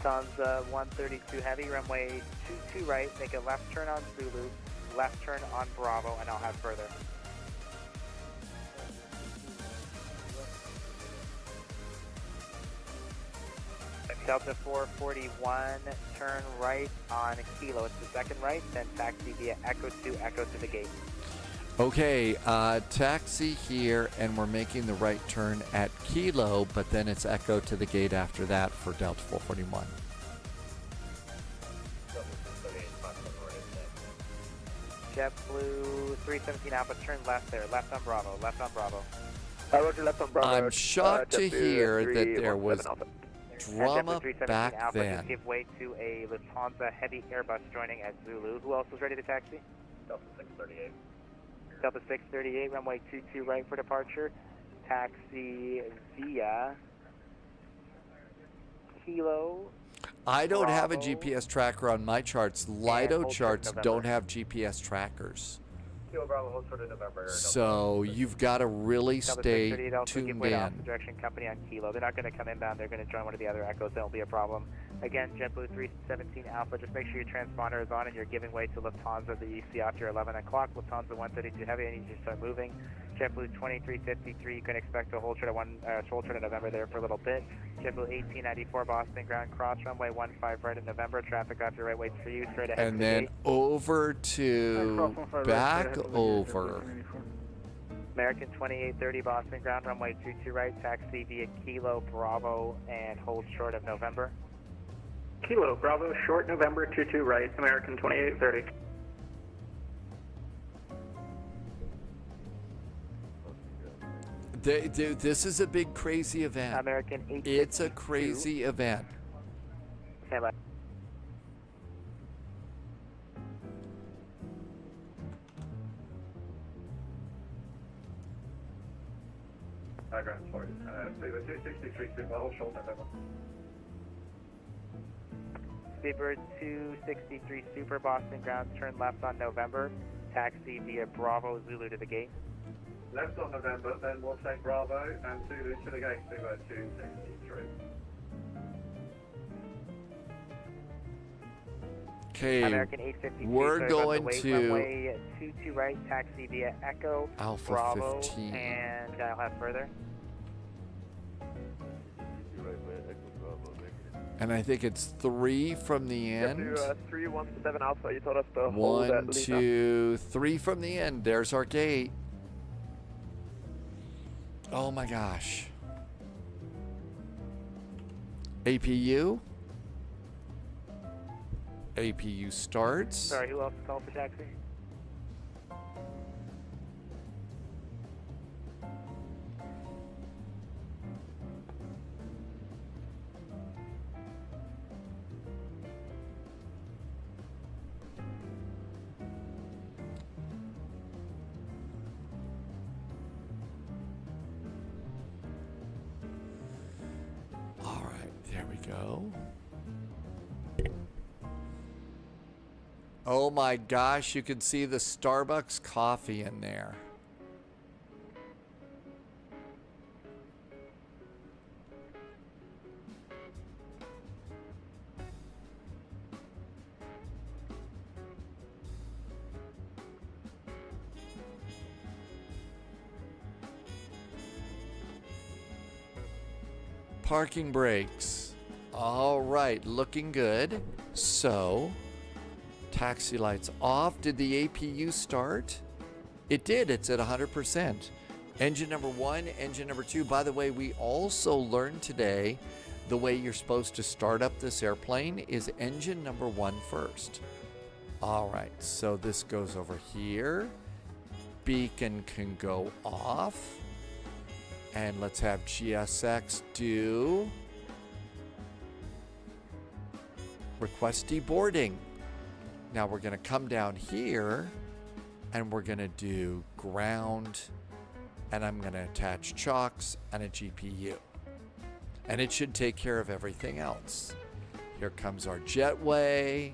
Lufthansa 132 Heavy, runway 22 right, make a left turn on Zulu, left turn on Bravo, and I'll have further. Delta 441, turn right on Kilo, it's the second right, then taxi via Echo 2, Echo to the gate. Okay, taxi here, and we're making the right turn at Kilo, but then it's Echo to the gate after that for Delta 441. JetBlue 317 Alpha, turn left there, left on Bravo, left on Bravo. Roger, left on Bravo. I'm shocked to hear that there was drama JetBlue back Alpha, then. just give way to a Lufthansa Heavy Airbus joining at Zulu. Who else was ready to taxi? Delta 638. Delta 638, runway 22 right for departure. Taxi via Kilo. I don't have a Bravo. GPS tracker on my charts. Lido charts don't have GPS trackers. Kilo Bravo, hold short of November. So you've got to really Delta stay 638 also give tuned way to in. opposite direction company on Kilo. They're not going to come inbound. They're going to join one of the other Echoes. That won't be a problem. Again, JetBlue 317 Alpha, just make sure your transponder is on and you're giving way to Lufthansa that you see after 11 o'clock. Lufthansa 132 Heavy, I need you to start moving. JetBlue 2353, you can expect to hold short of November there for a little bit. JetBlue 1894 Boston ground cross runway 15 right in November. Traffic off your right, waits for you. Straight ahead. And then over to back over. American 2830 Boston ground runway 22 right, taxi via Kilo Bravo and hold short of November. Kilo Bravo, short November 22 right, American 2830. This is a big crazy event. American 852. It's a crazy event. Stand by. Ground, sorry. Speedbird 263, Super, hold short November. Speedbird 263 Super Boston ground, turn left on November. Taxi via Bravo Zulu to the gate. Left on November, then we'll take Bravo and Zulu to the gate, Speedbird 263. Okay, American 852, we're going to runway 22 right, taxi via Echo Alpha Bravo, 15. and I'll have further. And I think it's 3 from the end. 317 Alpha, you told us to hold 1, 2, 3 from the end. There's our gate. Oh my gosh. APU. APU starts. Sorry, who else called for taxi? All right, there we go. Oh my gosh, you can see the Starbucks coffee in there. Parking brakes. All right, looking good. So, taxi lights off. Did the APU start? It did. It's at 100%. Engine number 1, engine number 2. By the way, we also learned today the way you're supposed to start up this airplane is engine number 1 first. All right, so this goes over here. Beacon can go off. And let's have GSX do request deboarding. Now we're going to come down here and we're going to do ground, and I'm going to attach chocks and a GPU. And it should take care of everything else. Here comes our jetway.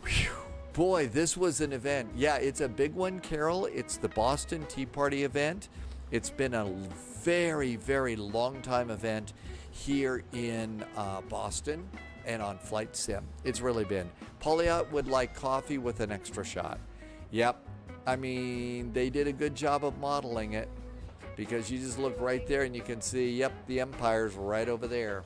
Whew. Boy, this was an event. Yeah, it's a big one, Carol. It's the Boston Tea Party event. It's been a very, very long time event here in Boston and on Flight Sim. It's really been. Paulia would like coffee with an extra shot. Yep. I mean, they did a good job of modeling it because you just look right there and you can see, yep, the Empire's right over there.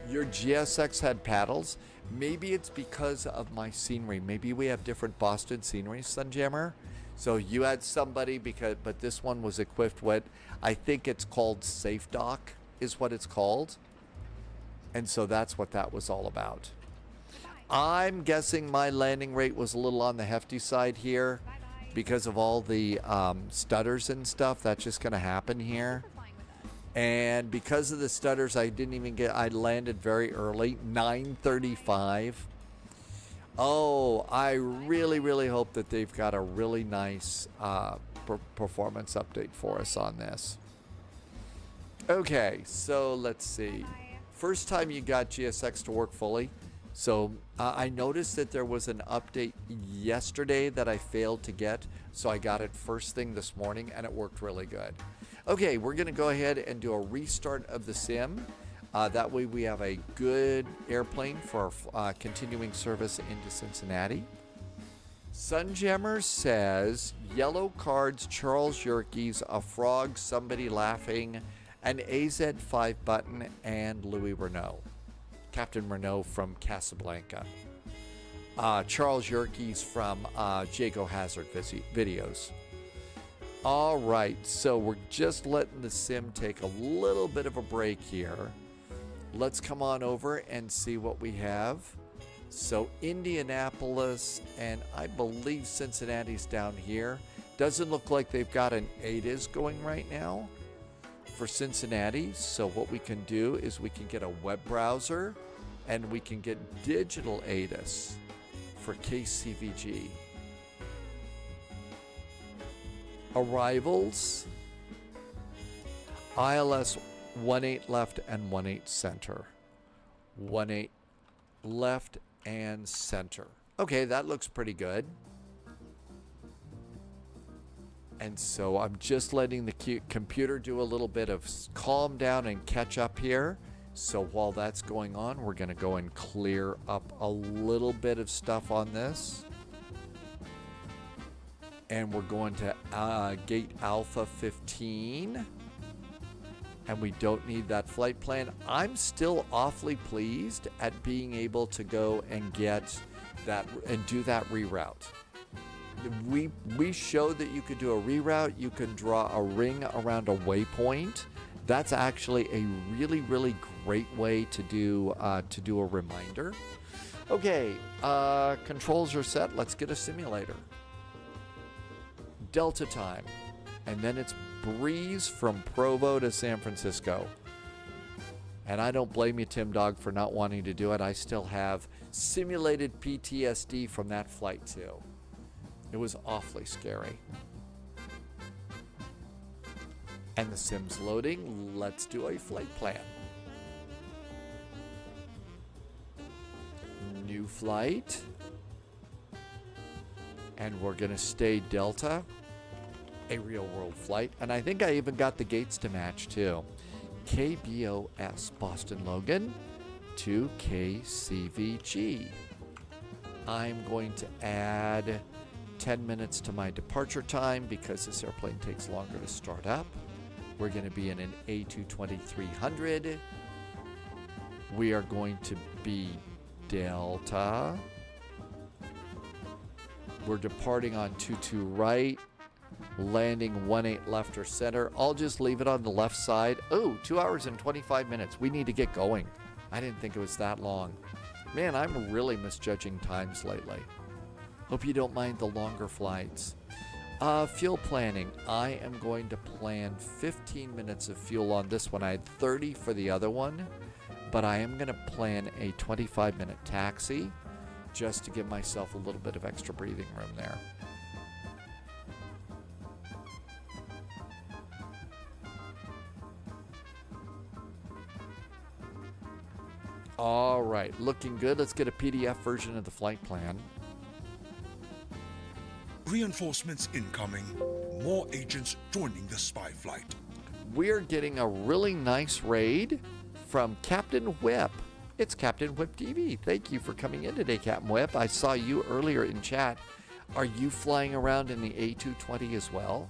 Your GSX had paddles. Maybe it's because of my scenery. Maybe we have different Boston scenery, Sunjammer. So you had somebody but this one was equipped with, I think it's called Safe Dock is what it's called. And so that's what that was all about. I'm guessing my landing rate was a little on the hefty side here because of all the stutters and stuff. That's just going to happen here. And because of the stutters, I landed very early, 9:35. Oh, I really, really hope that they've got a really nice performance update for us on this. Okay, so let's see. First time you got GSX to work fully. So I noticed that there was an update yesterday that I failed to get. So I got it first thing this morning and it worked really good. Okay, we're going to go ahead and do a restart of the sim. That way we have a good airplane for our continuing service into Cincinnati. Sunjammer says, yellow cards, Charles Yerkes, a frog, somebody laughing, an AZ5 button, and Louis Renault. Captain Renault from Casablanca. Charles Yerkes from Jago Hazard videos. All right, so we're just letting the sim take a little bit of a break here. Let's come on over and see what we have. So Indianapolis and I believe Cincinnati's down here. Doesn't look like they've got an ATIS going right now for Cincinnati. So what we can do is we can get a web browser and we can get digital ATIS for KCVG. Arrivals, ILS 18 left and 18 center. 18 left and center. Okay, that looks pretty good. And so I'm just letting the computer do a little bit of calm down and catch up here. So while that's going on, we're going to go and clear up a little bit of stuff on this. And we're going to gate Alpha 15. And we don't need that flight plan. I'm still awfully pleased at being able to go and get that and do that reroute. We showed that you could do a reroute. You can draw a ring around a waypoint. That's actually a really, really great way to do a reminder. Okay, controls are set. Let's get a simulator. Delta time, and then it's breeze from Provo to San Francisco. And I don't blame you, Tim Dog, for not wanting to do it. I still have simulated PTSD from that flight too. It was awfully scary. And the sim's loading. Let's do a flight plan. New flight. And we're going to stay Delta, a real world flight. And I think I even got the gates to match too. KBOS, Boston Logan to KCVG. I'm going to add 10 minutes to my departure time because this airplane takes longer to start up. We're going to be in an A220-300. We are going to be Delta. We're departing on 22 right, landing 18 left or center. I'll just leave it on the left side. Oh, 2 hours and 25 minutes. We need to get going. I didn't think it was that long. Man, I'm really misjudging times lately. Hope you don't mind the longer flights. Fuel planning. I am going to plan 15 minutes of fuel on this one. I had 30 for the other one, but I am going to plan a 25-minute taxi just to give myself a little bit of extra breathing room there. All right, looking good. Let's get a PDF version of the flight plan. Reinforcements incoming. More agents joining the spy flight. We're getting a really nice raid from Captain Whip. It's Captain Whip TV. Thank you for coming in today, Captain Whip. I saw you earlier in chat. Are you flying around in the A220 as well?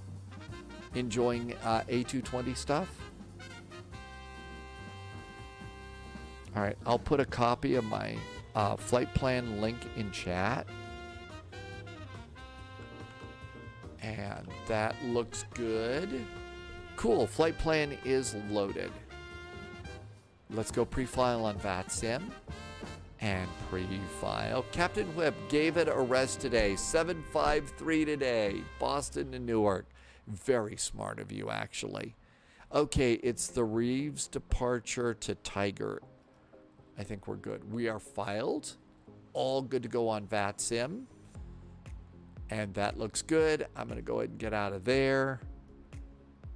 Enjoying A220 stuff? All right, I'll put a copy of my flight plan link in chat. And that looks good. Cool, flight plan is loaded. Let's go pre-file on VATSIM. And pre-file. Captain Whip gave it a rest today. 753 today. Boston to Newark. Very smart of you, actually. Okay, it's the Reeves departure to Tiger. I think we're good. We are filed. All good to go on VATSIM. And that looks good. I'm going to go ahead and get out of there.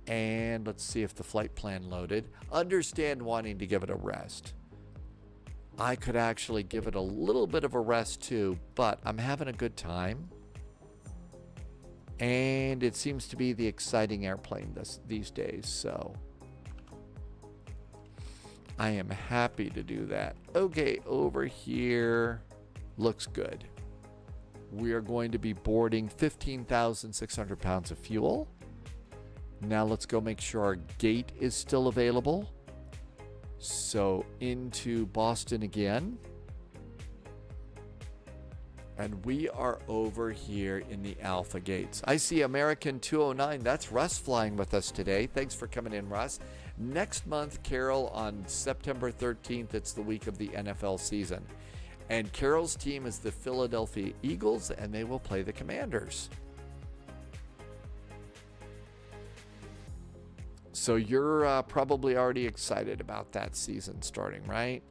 And let's see if the flight plan loaded. Understand wanting to give it a rest. I could actually give it a little bit of a rest too, but I'm having a good time. And it seems to be the exciting airplane these days, so I am happy to do that. Okay, over here looks good. We are going to be boarding 15,600 pounds of fuel. Now let's go make sure our gate is still available. So into Boston again. And we are over here in the Alpha gates. I see American 209. That's Russ flying with us today. Thanks for coming in, Russ. Next month, Carol, on September 13th, it's the week of the NFL season. And Carol's team is the Philadelphia Eagles, and they will play the Commanders. So you're probably already excited about that season starting, right?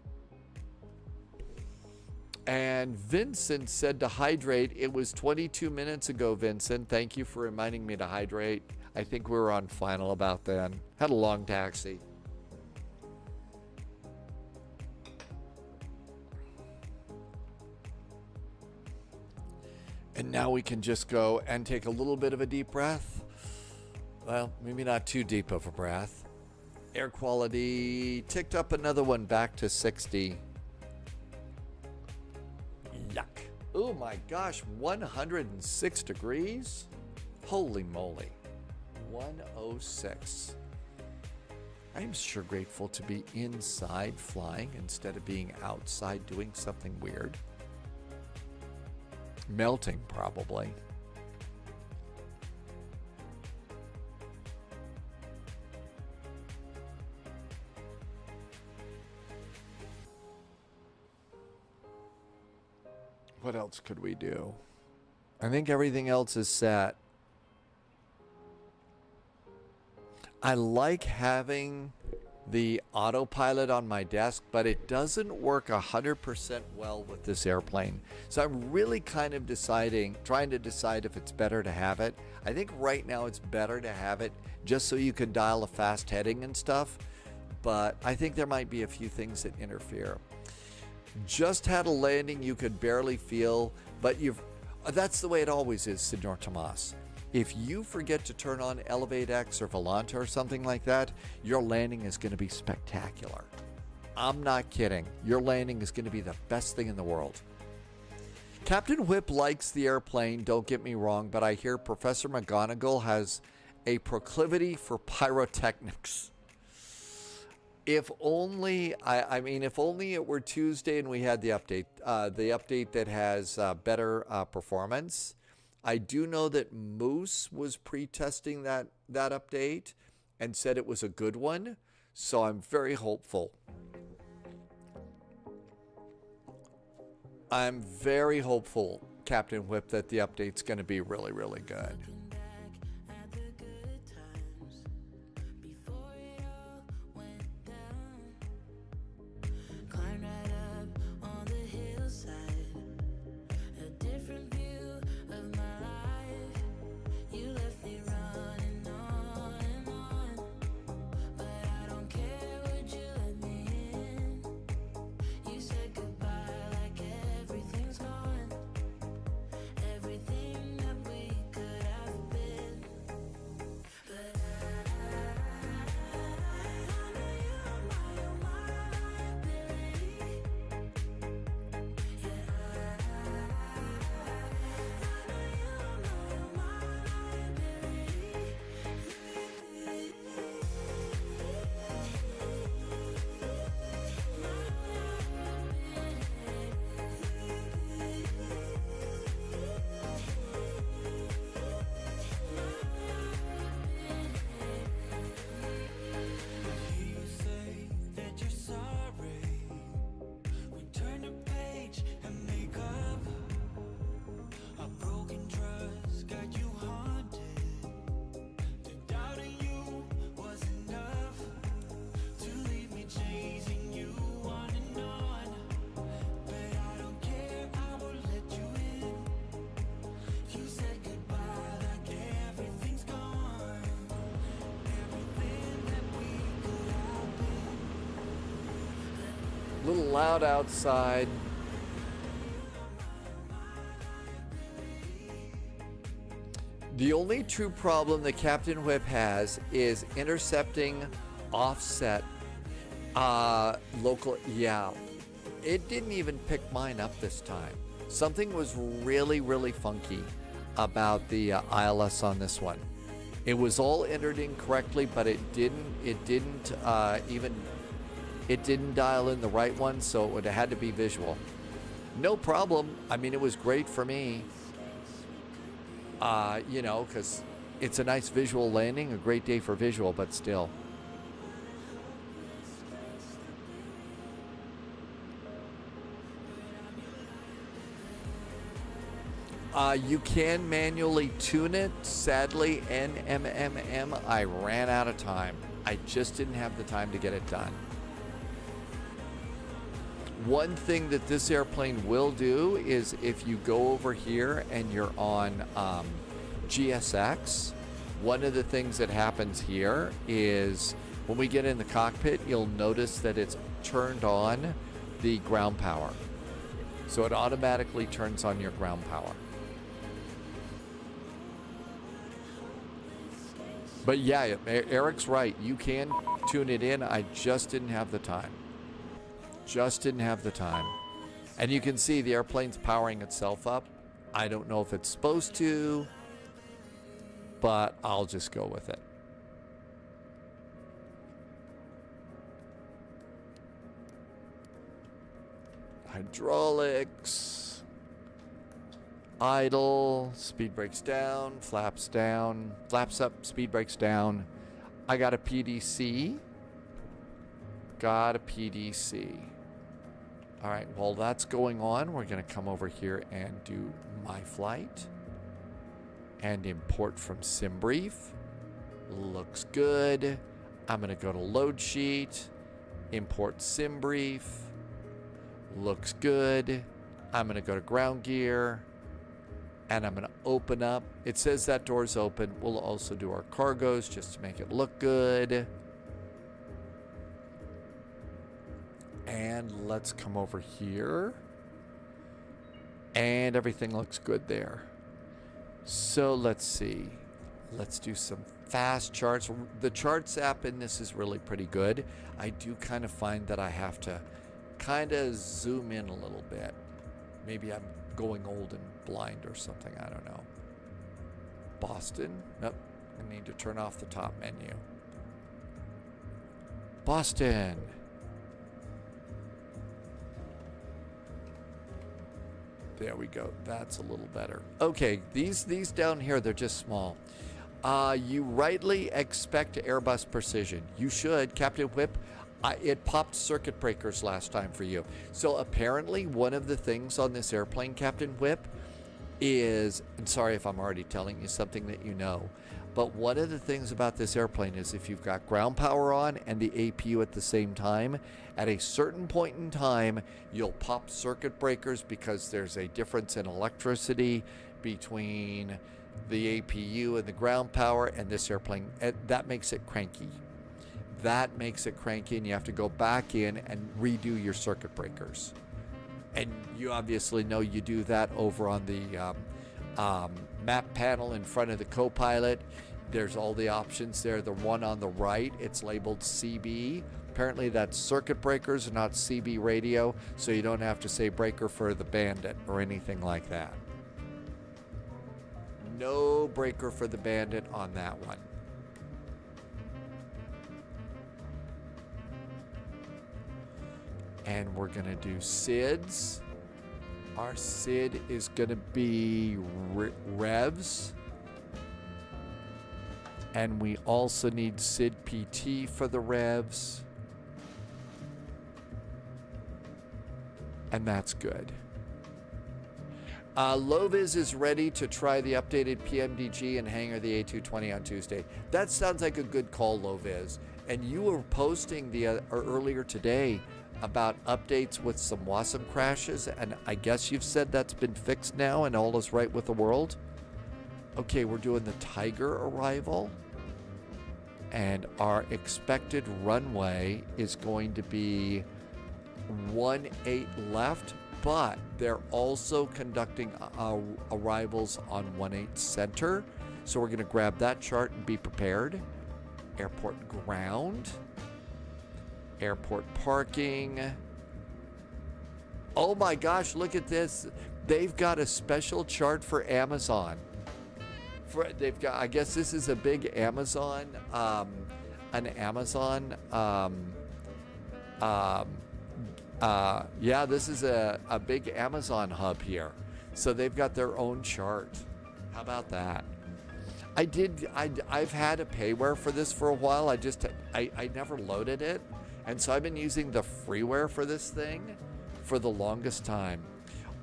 And Vincent said to hydrate. It was 22 minutes ago, Vincent. Thank you for reminding me to hydrate. I think we were on final about then. Had a long taxi. And now we can just go and take a little bit of a deep breath. Well, maybe not too deep of a breath. Air quality ticked up another one back to 60. Yuck. Oh my gosh, 106 degrees? Holy moly. 106. I'm sure grateful to be inside flying instead of being outside doing something weird. Melting, probably. What else could we do? I think everything else is set. I like having the autopilot on my desk, but it doesn't work 100% well with this airplane. So I'm really kind of trying to decide if it's better to have it. I think right now it's better to have it just so you can dial a fast heading and stuff. But I think there might be a few things that interfere. Just had a landing you could barely feel, but that's the way it always is, Senor Tomas. If you forget to turn on ElevateX or Volanta or something like that, your landing is going to be spectacular. I'm not kidding. Your landing is going to be the best thing in the world. Captain Whip likes the airplane, don't get me wrong, but I hear Professor McGonagall has a proclivity for pyrotechnics. If only, if only it were Tuesday and we had the update that has better performance. I do know that Moose was pre-testing that update and said it was a good one, so I'm very hopeful. I'm very hopeful, Captain Whip, that the update's going to be really, really good. A little loud outside. The only true problem that Captain Whip has is intercepting offset local. Yeah, it didn't even pick mine up this time. Something was really, really funky about the ILS on this one. It was all entered in correctly, but it didn't dial in the right one, so it would have had to be visual. No problem. I mean, it was great for me. Because it's a nice visual landing, a great day for visual, but still. You can manually tune it. Sadly, NMMM, I ran out of time. I just didn't have the time to get it done. One thing that this airplane will do is if you go over here and you're on GSX, one of the things that happens here is when we get in the cockpit, you'll notice that it's turned on the ground power. So it automatically turns on your ground power. But yeah, Eric's right. You can tune it in. I just didn't have the time. Just didn't have the time. And you can see the airplane's powering itself up. I don't know if it's supposed to, but I'll just go with it. Hydraulics. Idle. Speed brakes down. Flaps down. Flaps up. Speed brakes down. I got a PDC. Got a PDC. All right, while that's going on, we're going to come over here and do My Flight and import from SimBrief. Looks good. I'm going to go to Load Sheet, import SimBrief. Looks good. I'm going to go to Ground Gear, and I'm going to open up. It says that door's open. We'll also do our cargoes just to make it look good. And let's come over here. And everything looks good there. So let's see. Let's do some fast charts. The charts app in this is really pretty good. I do kind of find that I have to kind of zoom in a little bit. Maybe I'm going old and blind or something. I don't know. Boston. Nope. I need to turn off the top menu. Boston. There we go. That's a little better. Okay, these down here, they're just small. You rightly expect Airbus precision. You should. Captain Whip, it popped circuit breakers last time for you. So apparently one of the things on this airplane, Captain Whip, is, and sorry if I'm already telling you something that you know, but one of the things about this airplane is if you've got ground power on and the APU at the same time, at a certain point in time, you'll pop circuit breakers because there's a difference in electricity between the APU and the ground power and this airplane. That makes it cranky. That makes it cranky, and you have to go back in and redo your circuit breakers. And you obviously know you do that over on the map panel in front of the co-pilot. There's all the options there. The one on the right, it's labeled CB. Apparently that's circuit breakers, not CB radio, so you don't have to say breaker for the Bandit or anything like that. No breaker for the Bandit on that one. And we're going to do SIDs. Our SID is going to be revs. And we also need SID PT for the revs. And that's good. Loviz is ready to try the updated PMDG and hangar the A220 on Tuesday. That sounds like a good call, Loviz. And you were posting earlier today about updates with some WASM crashes, and I guess you've said that's been fixed now and all is right with the world. Okay, we're doing the Tiger arrival, and our expected runway is going to be 18 left, but they're also conducting arrivals on 18 center, so we're going to grab that chart and be prepared. Airport ground. Airport parking. Oh my gosh, look at this. They've got a special chart for Amazon. They've got, I guess this is a big Amazon, yeah, this is a big Amazon hub here. So they've got their own chart. How about that? I've had a payware for this for a while. I never loaded it. And so I've been using the freeware for this thing for the longest time.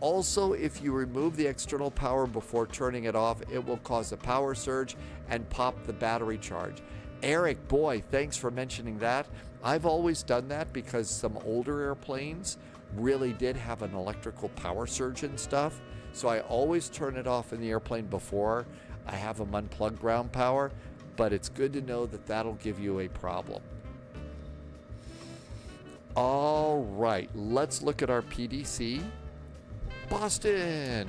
Also, if you remove the external power before turning it off, it will cause a power surge and pop the battery charge. Eric, boy, thanks for mentioning that. I've always done that because some older airplanes really did have an electrical power surge and stuff. So I always turn it off in the airplane before I have them unplug ground power. But it's good to know that that'll give you a problem. All right, let's look at our PDC. Boston,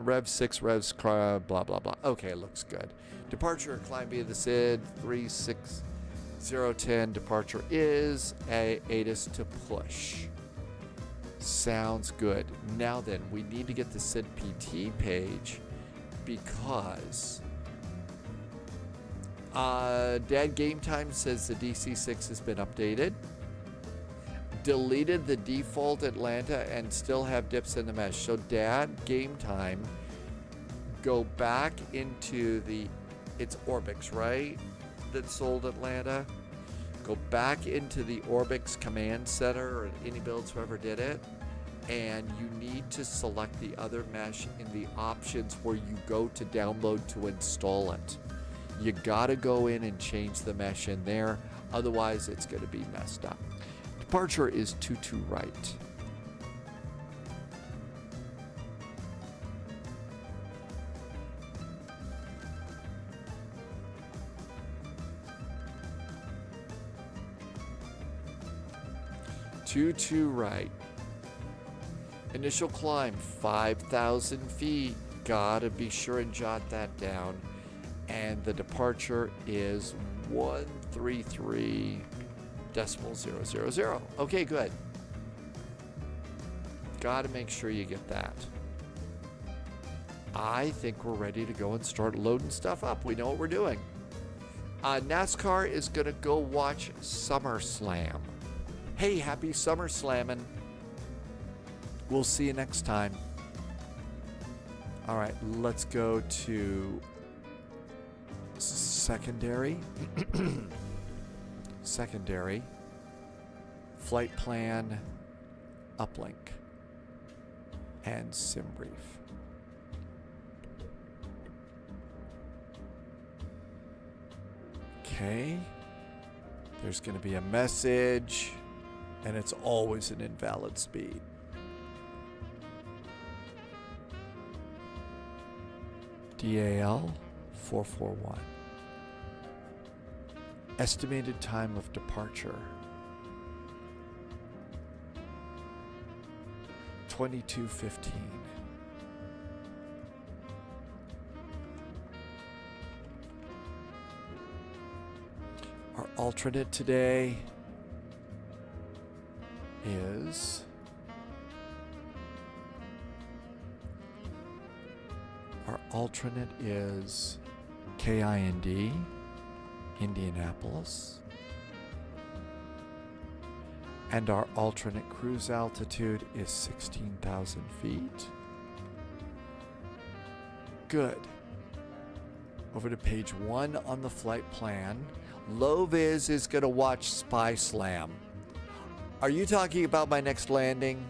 Rev 6, Revs, blah, blah, blah. Okay, looks good. Departure, climb via the SID, 36010. Departure is ATIS to push. Sounds good. Now then, we need to get the SID PT page because Dad Game Time says the DC6 has been updated. Deleted the default Atlanta and still have dips in the mesh. So Dad, Game Time, go back into it's Orbix, right? That sold Atlanta. Go back into the Orbix command center or AnyBuilds, whoever did it, and you need to select the other mesh in the options where you go to download to install it. You gotta go in and change the mesh in there, otherwise it's gonna be messed up. Departure is 22 right. 22 right. Initial climb 5,000 feet. Gotta be sure and jot that down. And the departure is 133.000. Okay, good. Gotta make sure you get that. I think we're ready to go and start loading stuff up. We know what we're doing. NASCAR is gonna go watch SummerSlam. Hey, happy SummerSlamming. We'll see you next time. All right, let's go to secondary. Secondary. Flight plan, uplink, and sim brief. Okay. There's going to be a message, and it's always an invalid speed. DAL 441. Estimated time of departure 22:15. Our alternate today is KIND, Indianapolis. And our alternate cruise altitude is 16,000 feet. Good. Over to page 1 on the flight plan. Low-vis is going to watch Spy Slam. Are you talking about my next landing?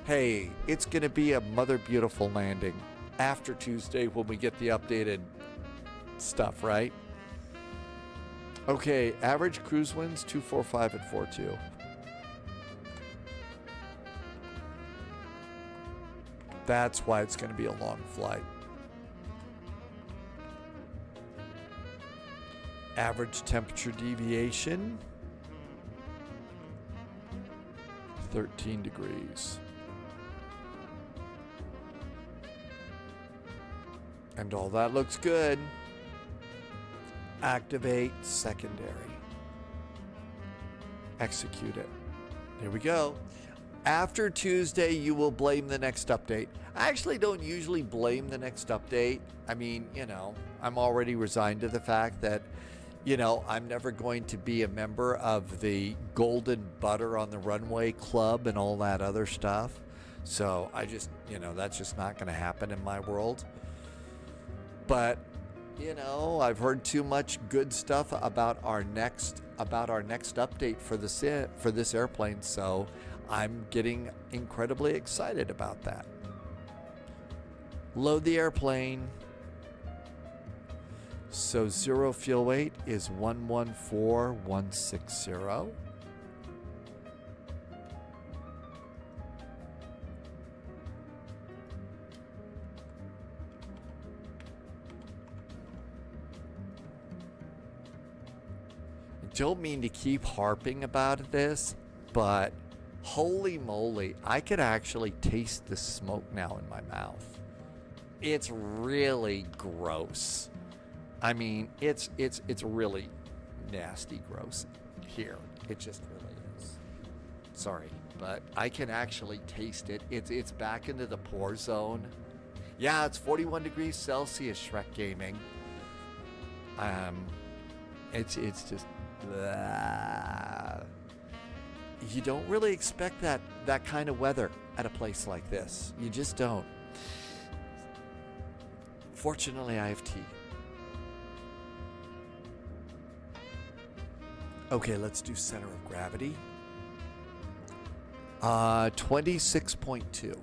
Hey, it's going to be a mother beautiful landing after Tuesday when we get the updated stuff, right? Okay, average cruise winds 245 at 42. That's why it's going to be a long flight. Average temperature deviation 13 degrees. And all that looks good. Activate secondary. Execute it. There we go. After Tuesday, you will blame the next update. I actually don't usually blame the next update. I mean, you know, I'm already resigned to the fact that, you know, I'm never going to be a member of the Golden Butter on the Runway Club and all that other stuff. So I just, you know, that's just not going to happen in my world. But, you know, I've heard too much good stuff about our next update for this airplane, so I'm getting incredibly excited about that. Load the airplane. So 0 fuel weight is 114,160. Don't mean to keep harping about this, but holy moly, I could actually taste the smoke now in my mouth. It's really gross. I mean, it's really nasty gross here. It just really is. Sorry, but I can actually taste it. It's back into the pour zone. Yeah, it's 41 degrees Celsius, Shrek Gaming. It's just blah. You don't really expect that kind of weather at a place like this. You just don't. Fortunately, I have tea. Okay, let's do center of gravity. 26.2.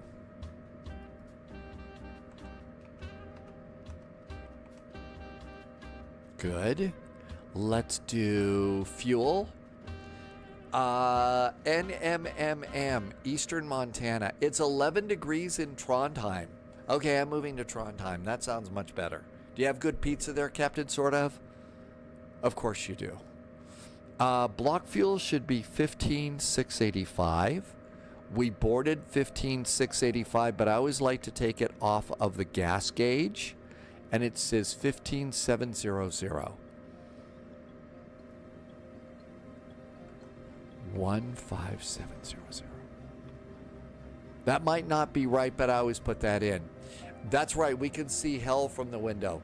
Good. Let's do fuel. NMMM, Eastern Montana. It's 11 degrees in Trondheim. Okay, I'm moving to Trondheim. That sounds much better. Do you have good pizza there, Captain, sort of? Of course you do. Block fuel should be 15,685. We boarded 15,685, but I always like to take it off of the gas gauge, and it says 15,700. 15700. That might not be right, but I always put that in. That's right, we can see hell from the window.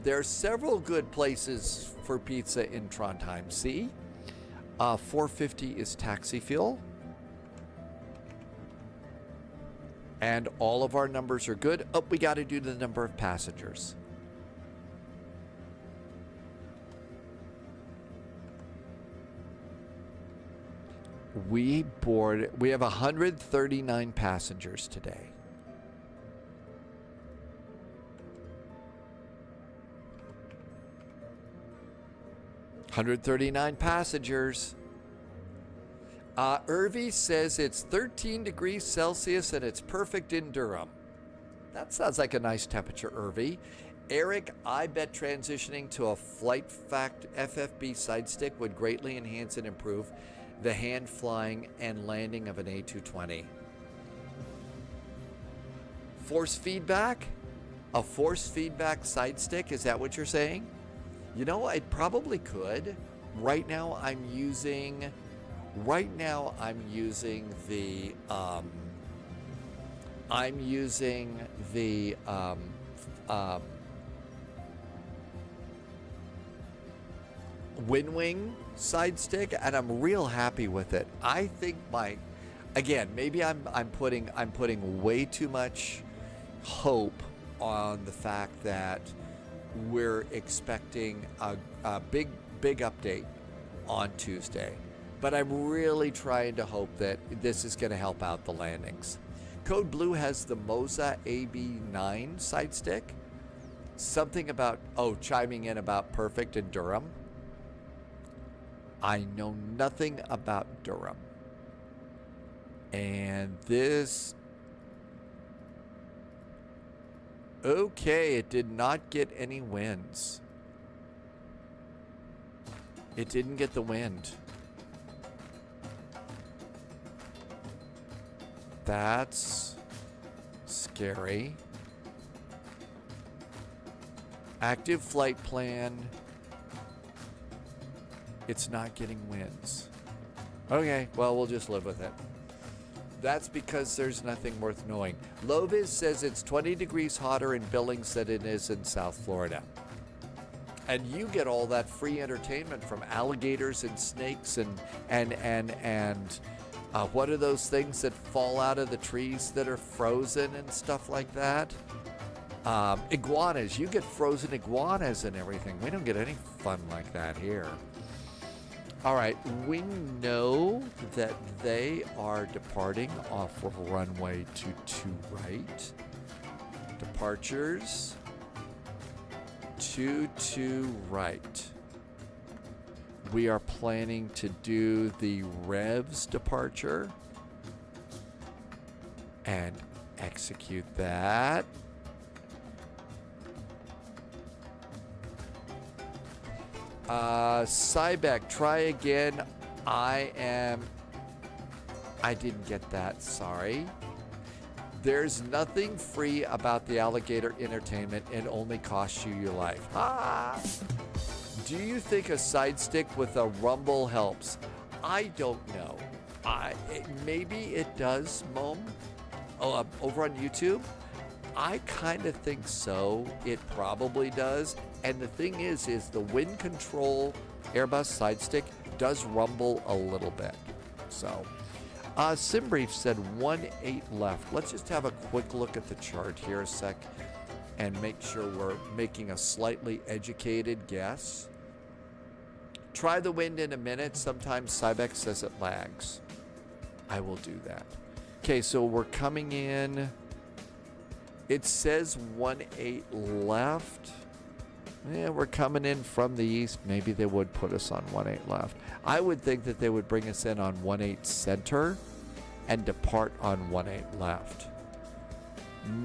There's several good places for pizza in Trondheim. See? 450 is taxi fuel. And all of our numbers are good. Oh, we got to do the number of passengers. We have 139 passengers today. $139 passengers. Irvi says it's 13 degrees Celsius and it's perfect in Durham. That sounds like a nice temperature, Irvi. Eric, I bet transitioning to a Flight Fact FFB side stick would greatly enhance and improve the hand flying and landing of an A220. Force feedback? A force feedback side stick? Is that what you're saying? You know, I probably could. Right now I'm using the WinWing side stick, and I'm real happy with it. I think maybe I'm putting way too much hope on the fact that we're expecting a big update on Tuesday. But I'm really trying to hope that this is going to help out the landings. Code Blue has the Moza AB9 side stick. Something about, chiming in about perfect in Durham. I know nothing about Durham. And this... Okay, it did not get any winds. It didn't get the wind. That's scary. Active flight plan. It's not getting winds. Okay, well, we'll just live with it. That's because there's nothing worth knowing. Lovis says it's 20 degrees hotter in Billings than it is in South Florida. And you get all that free entertainment from alligators and snakes and what are those things that fall out of the trees that are frozen and stuff like that? Iguanas. You get frozen iguanas and everything. We don't get any fun like that here. All right, we know that they are departing off of runway 22 right. Departures 22 right. We are planning to do the Revs departure and execute that. Cybeck, try again. I didn't get that, sorry. There's nothing free about the alligator entertainment. It only costs you your life. Do you think a side stick with a rumble helps? I don't know. Maybe it does, Mom. Over on YouTube? I kind of think so. It probably does. And the thing is the wind control Airbus side stick does rumble a little bit. So, Simbrief said 1-8 left. Let's just have a quick look at the chart here a sec and make sure we're making a slightly educated guess. Try the wind in a minute. Sometimes Cybex says it lags. I will do that. Okay, so we're coming in. It says 1-8 left. Yeah, we're coming in from the east. Maybe they would put us on 1-8 left. I would think that they would bring us in on 1-8 center and depart on 1-8 left.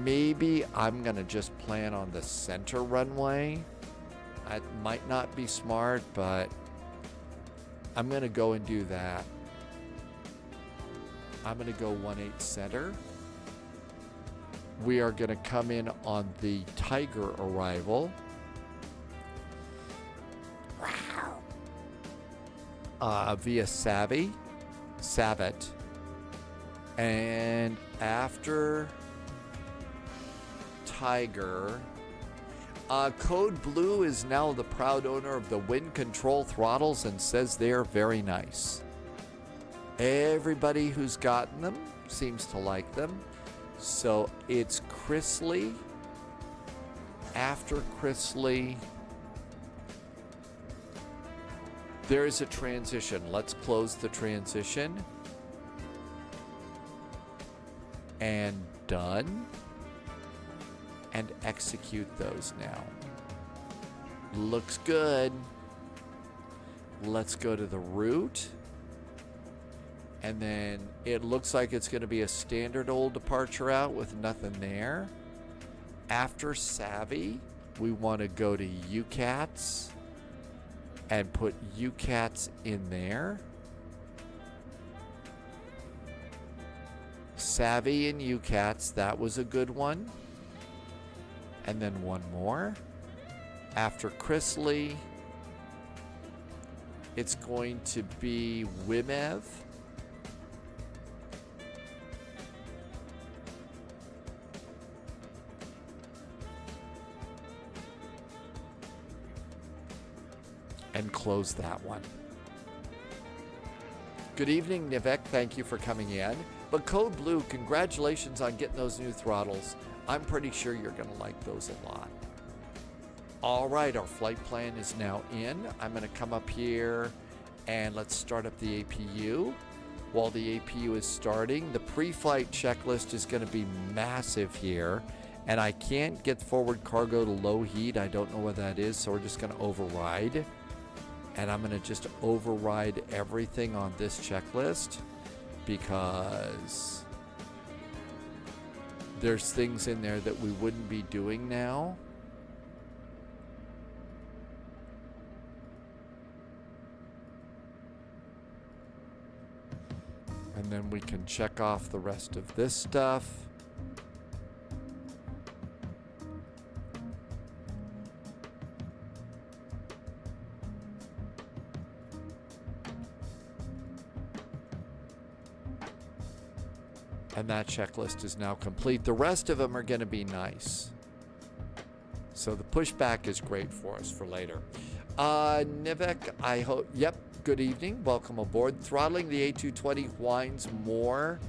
Maybe I'm going to just plan on the center runway. That might not be smart, but I'm going to go and do that. I'm going to go 18 center. We are going to come in on the Tiger arrival. Via Savit. And after Tiger, Code Blue is now the proud owner of the wind control throttles and says they're very nice. Everybody who's gotten them seems to like them. So it's Chrisley. After Chrisley, there is a transition. Let's close the transition. And done. And execute those now. Looks good. Let's go to the route. And then it looks like it's going to be a standard old departure out with nothing there. After Savvy, we want to go to UCATS and put UCATS in there. Savvy and UCATS, that was a good one. And then one more. After Chrisley, it's going to be Wimev. And close that one. Good evening, Nivek. Thank you for coming in. But Code Blue, congratulations on getting those new throttles. I'm pretty sure you're going to like those a lot. All right, our flight plan is now in. I'm going to come up here and let's start up the APU. While the APU is starting, the pre-flight checklist is going to be massive here. And I can't get forward cargo to low heat. I don't know what that is, so we're just going to override. And I'm going to just override everything on this checklist because there's things in there that we wouldn't be doing now. And then we can check off the rest of this stuff. And that checklist is now complete. The rest of them are going to be nice. So the pushback is great for us for later. Nivek, I hope, yep, good evening. Welcome aboard. Throttling the A220 whines more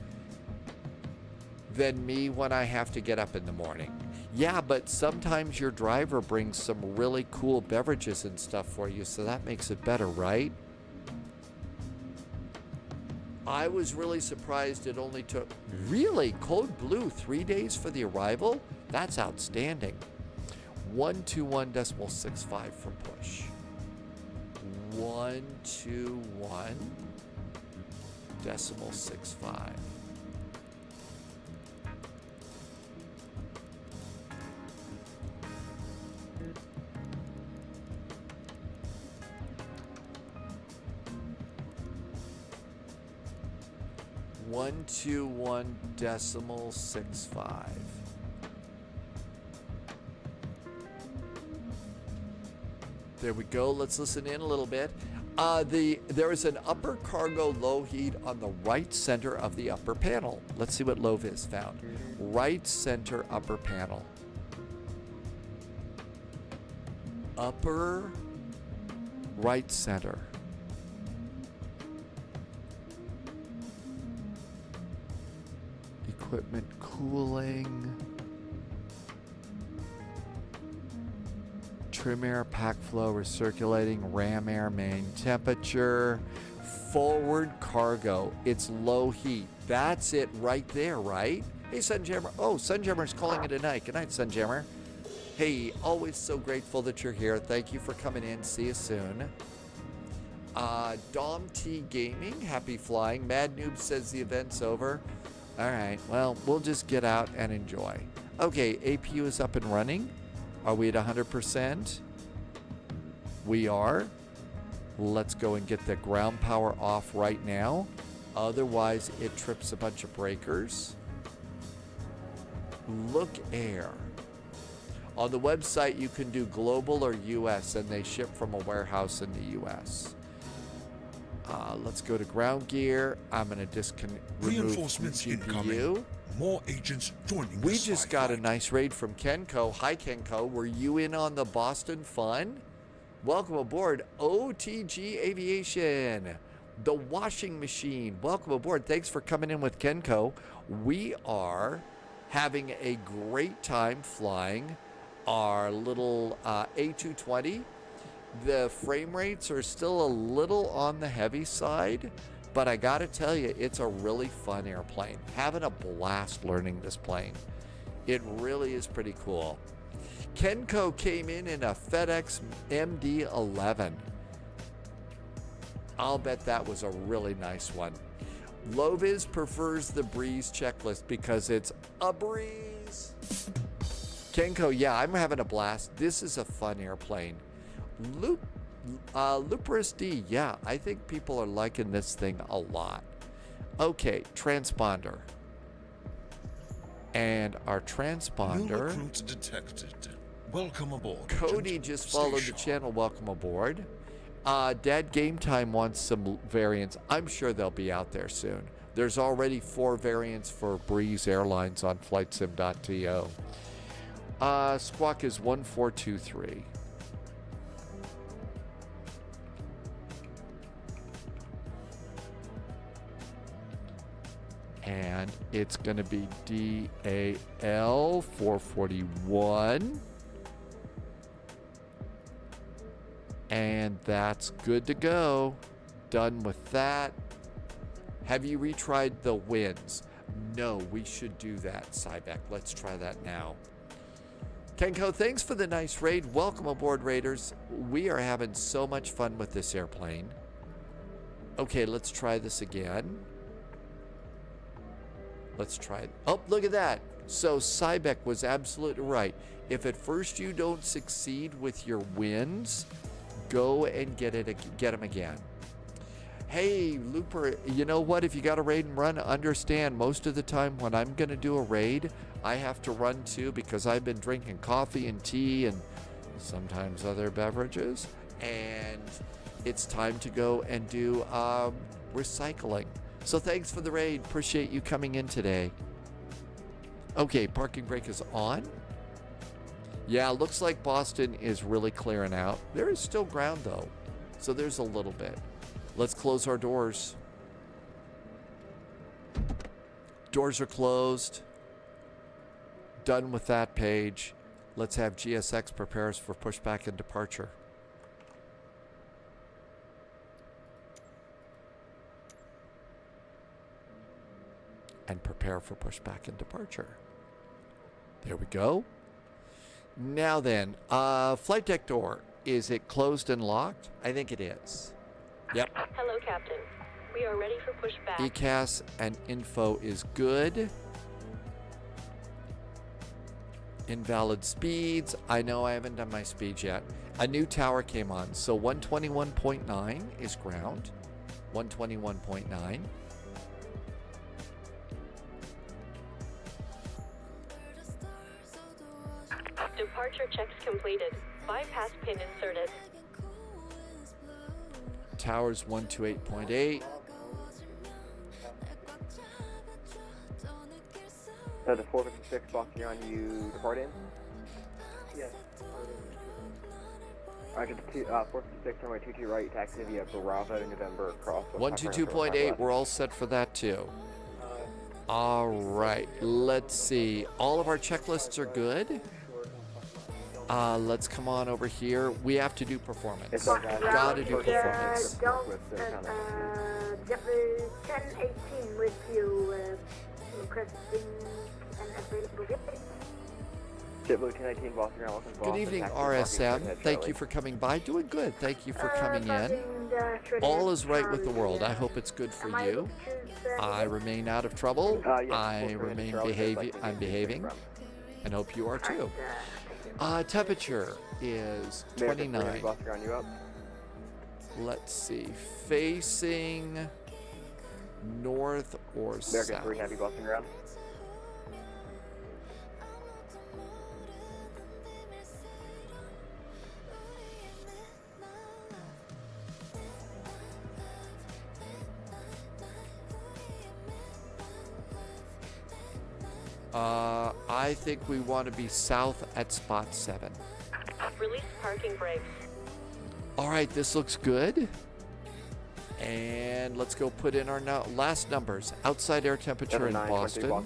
than me when I have to get up in the morning. Yeah, but sometimes your driver brings some really cool beverages and stuff for you, so that makes it better, right? I was really surprised it only took, really, Code Blue, 3 days for the arrival? That's outstanding. 121.65 for push. 121.65. .65. There we go. Let's listen in a little bit. There is an upper cargo low heat on the right center of the upper panel. Let's see what low is found. Right center upper panel. Upper right center. Equipment cooling. Trim air, pack flow, recirculating, ram air, main temperature. Forward cargo. It's low heat. That's it right there, right? Hey, Sunjammer. Oh, Sunjammer's calling it a night. Good night, Sunjammer. Hey, always so grateful that you're here. Thank you for coming in. See you soon. Dom T Gaming, happy flying. Mad Noob says the event's over. All right, well, we'll just get out and enjoy. Okay, APU is up and running. Are we at 100%? We are. Let's go and get the ground power off right now. Otherwise, it trips a bunch of breakers. Look air. On the website, you can do global or US, and they ship from a warehouse in the US. Let's go to ground gear. I'm going to remove Reinforcements GPU. incoming. More agents joining We the just side got a flight. nice raid from Kenko. Hi, Kenko. Were you in on the Boston fun? Welcome aboard OTG Aviation, the washing machine. Welcome aboard. Thanks for coming in with Kenko. We are having a great time flying our little A220. The frame rates are still a little on the heavy side, but I gotta tell you, it's a really fun airplane. Having a blast learning this plane. It really is pretty cool. Kenko came in a FedEx MD-11. I'll bet that was a really nice one. Loviz prefers the Breeze checklist because it's a breeze. Kenko, yeah, I'm having a blast. This is a fun airplane. Luperus D, yeah, I think people are liking this thing a lot. Okay, transponder. And our New transponder. recruits detected. Welcome aboard. Cody agent. just Stay followed the sharp. channel. Welcome aboard. Dad Game Time wants some variants. I'm sure they'll be out there soon. There's already 4 variants for Breeze Airlines on flightsim.to. Squawk is 1423. And it's going to be DAL 441. And that's good to go. Done with that. Have you retried the winds? No, we should do that, Cybeck. Let's try that now. Kenko, thanks for the nice raid. Welcome aboard, Raiders. We are having so much fun with this airplane. Okay, let's try this again. Let's try it. Oh, look at that. So Cybeck was absolutely right. If at first you don't succeed with your wins, go and get them again. Hey, Looper, you know what? If you got a raid and run, understand most of the time when I'm going to do a raid, I have to run too because I've been drinking coffee and tea and sometimes other beverages. And it's time to go and do recycling. So thanks for the raid. Appreciate you coming in today. Okay, parking brake is on. Yeah, looks like Boston is really clearing out. There is still ground though, so there's a little bit. Let's close our doors. Doors are closed. Done with that page. Let's have GSX prepare us for pushback and departure. And prepare for pushback and departure. There we go. Now then, flight deck door. Is it closed and locked? I think it is. Yep. Hello, Captain. We are ready for pushback. ECAS and info is good. Invalid speeds. I know I haven't done my speeds yet. A new tower came on. So 121.9 is ground. 121.9. Departure checks completed. Bypass pin inserted. Towers 128.8. The 456 boxing on you depart in? Yes. Roger, 456 runway 22 right, taxi via Bravo, November, cross. 122.8, we're all set for that too. All right, let's see. All of our checklists are good. Let's come on over here. We have to do performance. Gotta do performance. JetBlue 1018 with you, requesting an available gate. JetBlue 1018 Boston Ground, welcome to Boston. Good evening, Taxi RSM. Boston, Thank you for coming by. Doing good. Thank you for coming in. All is right with the world. I hope it's good for you. I remain out of trouble. I remain behaving. I'm behaving, and hope you are too. Temperature is 29. let's see, facing north or American south. 3 Heavy, Boston ground. I think we want to be south at spot 7. Release parking brakes. All right, this looks good. And let's go put in our last numbers. Outside air temperature in Boston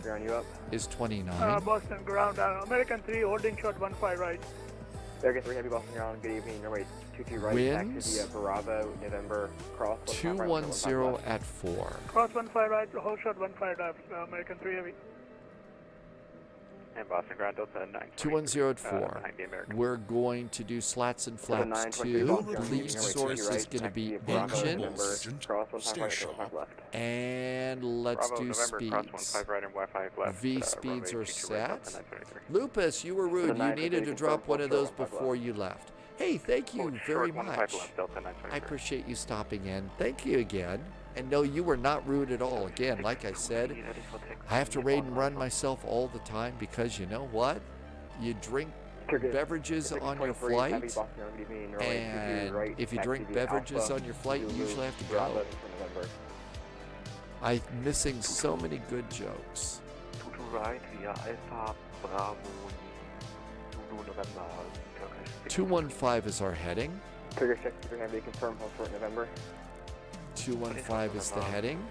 is 29. Boston ground, American 3 holding short 15 right. American 3 Heavy, Boston ground. Good evening. Runway 22 right. Winds. Taxi via Bravo, November, cross. 210 at 4. Cross 15 right, hold short 15 left, American 3 Heavy. And Boston ground, Delta 9. 210 at 4. We're going to do slats and flaps 2. Lead source is going to be engines. And let's do speeds. V speeds are set. Lupus, you were rude. You needed to drop one of those before you left. Hey, thank you very much. I appreciate you stopping in. Thank you again. And no, you were not rude at all. Again, like I said, I have to raid and run myself all the time because you know what? You drink beverages on your flight, and if you drink beverages on your flight, you usually have to go. I'm missing so many good jokes. 215 is our heading. Trigger 6, you're going to be confirmed hold short November. 215 is the heading.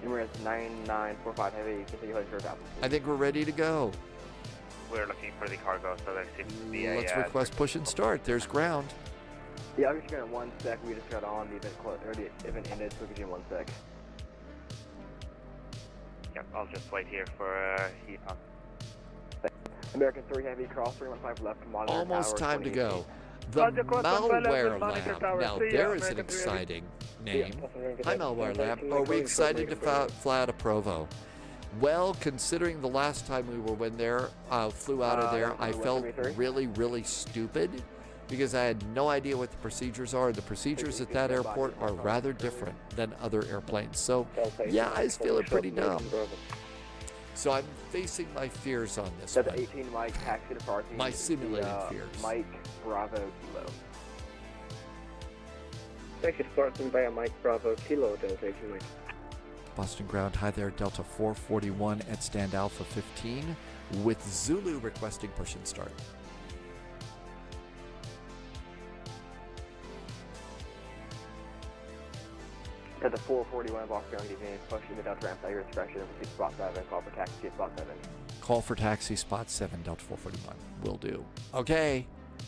Emirates 9945 heavy, continue heading towards altitude. I think we're ready to go. We're looking for the cargo, so there seems to be a... Let's request push and start. There's ground. Yeah, I'll get you in 1 sec. We just got on. The event ended, so we'll get you in 1 sec. Yep, I'll just wait here for heat on. American 3 Heavy, cross 315 left, monitor Almost tower, time to 28 go. feet. The Malware Lab. Now, there is an exciting name. Hi, Malware Lab. Are we excited to fly out of Provo? Well, considering the last time we were flew out of there, I felt really, really stupid because I had no idea what the procedures are. The procedures at that airport are rather different than other airplanes. So, yeah, I was feeling pretty dumb. So I'm facing my fears on this one. 18 Mike, taxi to parking. My simulated fears. Mike, Bravo, Kilo. Taxi to parking via Mike, Bravo, Kilo, Delta 18 Mike. Boston ground, hi there, Delta 441 at stand Alpha 15 with Zulu requesting push and start. At the 441 block ground, evening, pushing the Delta ramp at your discretion, proceed spot 7, call for taxi at spot 7. Call for taxi, spot 7, Delta 441. Will do. Okay.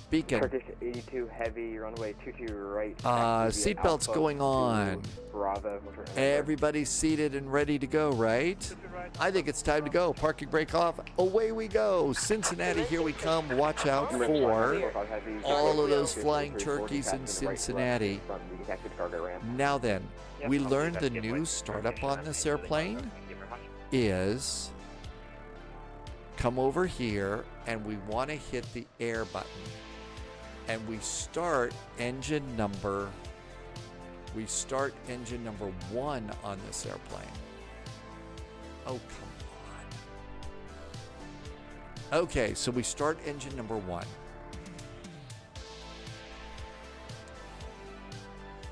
Beacon. Turkish 82 heavy, runway 22 right. Seatbelts going on. Bravo. Everybody's seated and ready to go, right? I think it's time to go. Parking brake off. Away we go. Cincinnati, here we come. Watch out for all of those flying turkeys in Cincinnati. Now then, we learned the new startup on this airplane is come over here and we want to hit the air button. And we start engine number 1 on this airplane. Oh, come on. Okay, so we start engine number 1.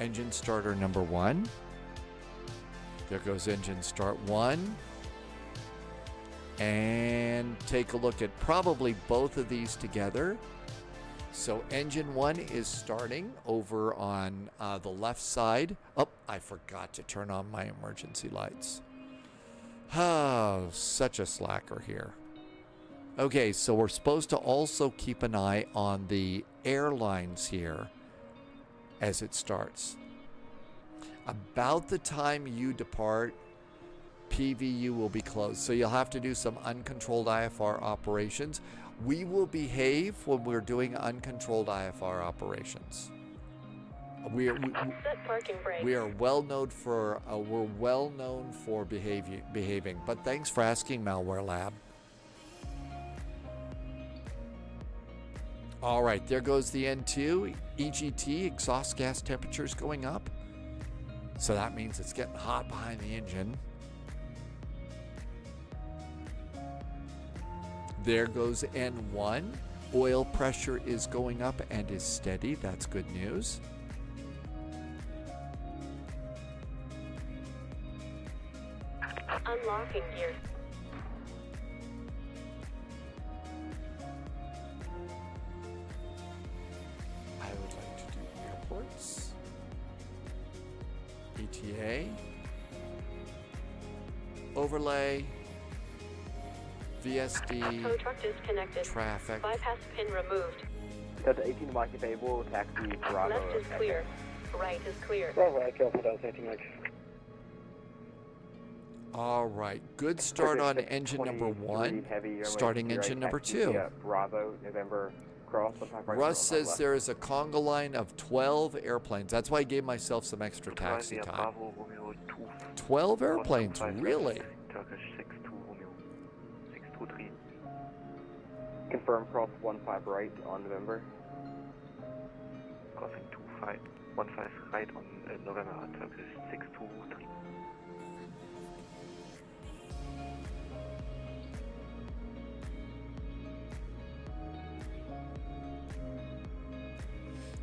Engine starter number 1. There goes engine start 1. And take a look at probably both of these together. So engine 1 is starting over on the left side. Oh, I forgot to turn on my emergency lights. Oh, such a slacker here. Okay, so we're supposed to also keep an eye on the airlines here as it starts. About the time you depart, PVU will be closed. So you'll have to do some uncontrolled IFR operations. We will behave when we're doing uncontrolled IFR operations. We are well known for behaving. But thanks for asking, Malware Lab. All right, there goes the N2. EGT, exhaust gas temperatures going up. So that means it's getting hot behind the engine. There goes N1. Oil pressure is going up and is steady. That's good news. Unlocking gear. I would like to do airports. ETA. Overlay. VSD. Tow truck disconnected. Traffic. Bypass pin removed. Delta 18 Mike Able, taxi Bravo. Left is clear. Right is clear. Bravo, Echo, Delta 18 Mike. All right, good start on engine number 1. Starting engine number 2. Bravo, November, cross. Russ says there is a conga line of 12 airplanes. That's why I gave myself some extra taxi time. 12 airplanes, really? Turkish 62 Romeo, 623. Confirm cross 15 right on November. Crossing 15 right on November, Turkish 623.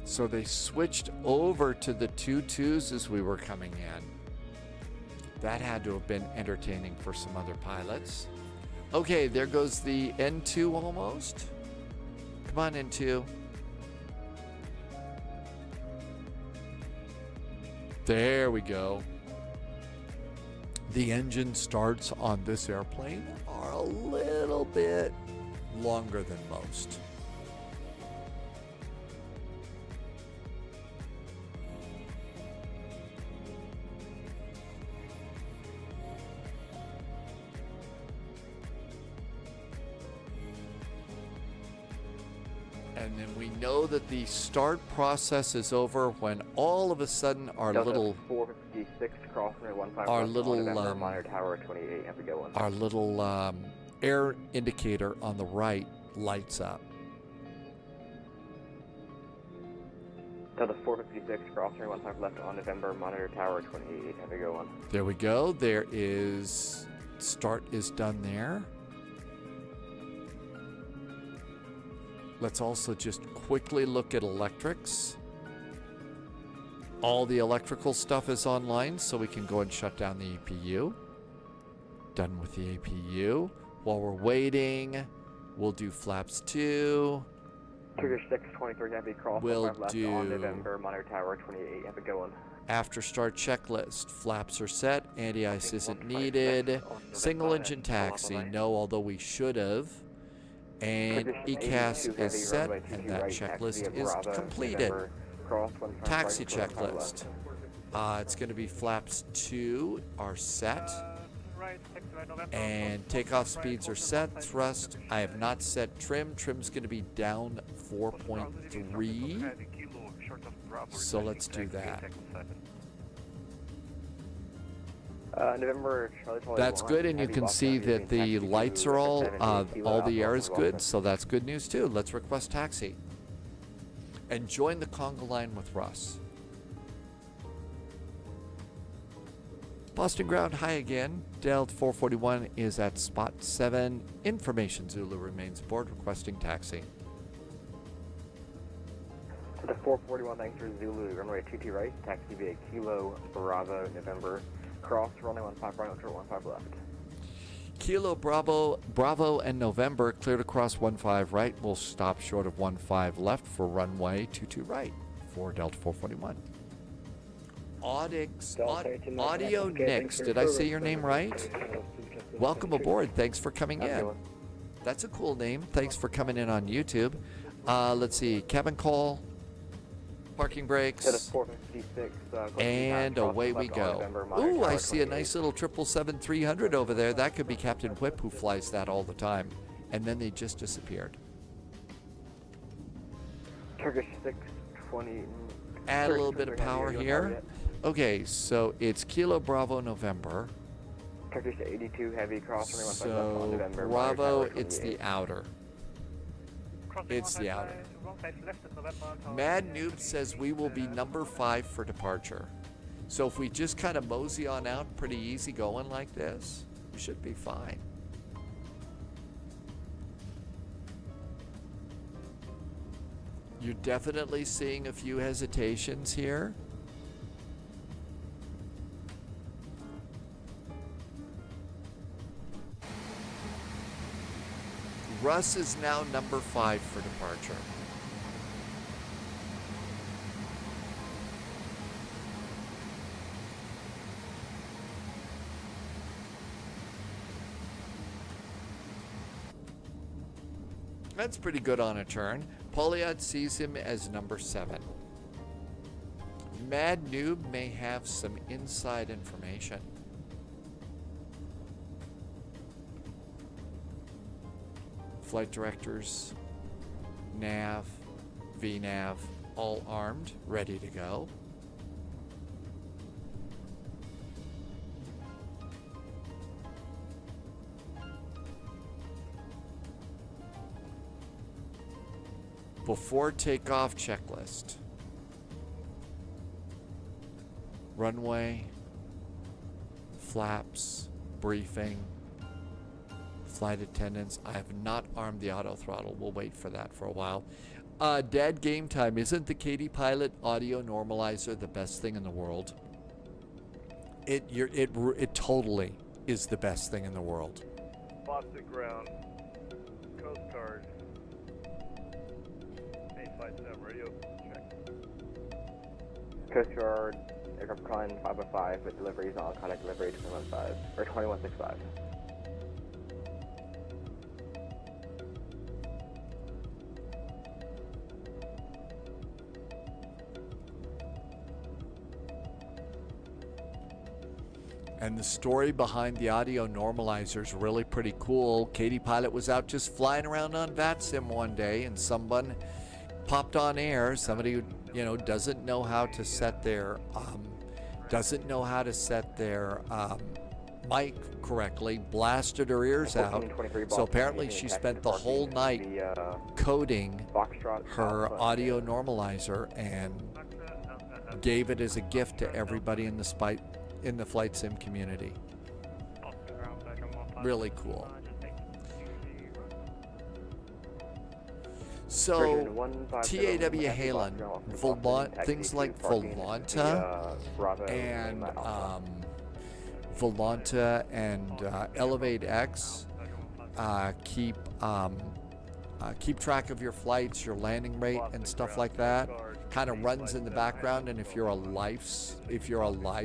So they switched over to the 2-2s as we were coming in. That had to have been entertaining for some other pilots. Okay, there goes the N2 almost. Come on, N2. There we go. The engine starts on this airplane are a little bit longer than most. And then we know that the start process is over when all of a sudden our Delta little 456 crossing 15 our little November, monitor tower 28. Have to go on. our little air indicator on the right lights up. Delta 456 crossing 15 left on November, monitor tower 28. Have to go on. There we go. There is start is done there. Let's also just quickly look at electrics. All the electrical stuff is online, so we can go and shut down the APU. Done with the APU. While we're waiting, we'll do flaps 2. Turkish 623 heavy cross. We'll 15 left do on November, monitor tower 28. Have to go on. After start checklist. Flaps are set. Anti-ice isn't needed. Single engine taxi. No, although we should have. And ECAS is set, and that checklist is completed. Taxi checklist. It's going to be flaps 2 are set. And takeoff speeds are set. Thrust, I have not set trim. Trim's going to be down 4.3. So let's do that. November, Charlie That's good, and you can see that the lights are all the air is good, so that's good news too. Let's request taxi. And join the conga line with Russ. Boston ground, hi again. Delta 441 is at spot 7. Information Zulu remains aboard, requesting taxi. To the 441, thanks for Zulu, runway 22 right, taxi via Kilo Bravo, November. Cross, runway 15 right, 15 left. Kilo Bravo and November cleared across 15 right. We'll stop short of 15 left for runway 22 right for Delta 441. Audio Nix, did I say your name right? Welcome aboard. Thanks for coming in. That's a cool name. Thanks for coming in on YouTube. Let's see. Cabin call. Parking brakes. And away we go. Ooh, I see a nice little 777-300 over there. That could be Captain Whip, who flies that all the time. And then they just disappeared. Turkish 620. Add a little bit of power here. Okay, so it's Kilo Bravo November. Turkish 82 heavy cross. So Bravo, it's the outer. It's the outer. Mad Noob says we will be number 5 for departure. So if we just kind of mosey on out pretty easy going like this, we should be fine. You're definitely seeing a few hesitations here. Russ is now number 5 for departure. That's pretty good on a turn. Poliot sees him as number 7. Mad Noob may have some inside information. Flight directors, nav, VNav, all armed, ready to go. Before takeoff checklist. Runway, flaps, briefing, flight attendants. I have not armed the auto throttle. We'll wait for that for a while. Dad, game time. Isn't the KD Pilot audio normalizer the best thing in the world? It totally is the best thing in the world. Boston ground. Coast Guard. 857 radio. Check. Coast Guard, aircraft calling 505 with deliveries on contact delivery 2115 or 2165. And the story behind the audio normalizer is really pretty cool. Katie Pilot was out just flying around on VATSIM one day, and someone popped on air. Somebody who, doesn't know how to set their mic correctly, blasted her ears out. So apparently she spent the whole night coding her audio normalizer and gave it as a gift to everybody in the flight sim community. Really cool. So, TAW Halen, things like Volanta and Elevate X keep track of your flights, your landing rate, and stuff like that. Kind of runs in the background, and if you're a live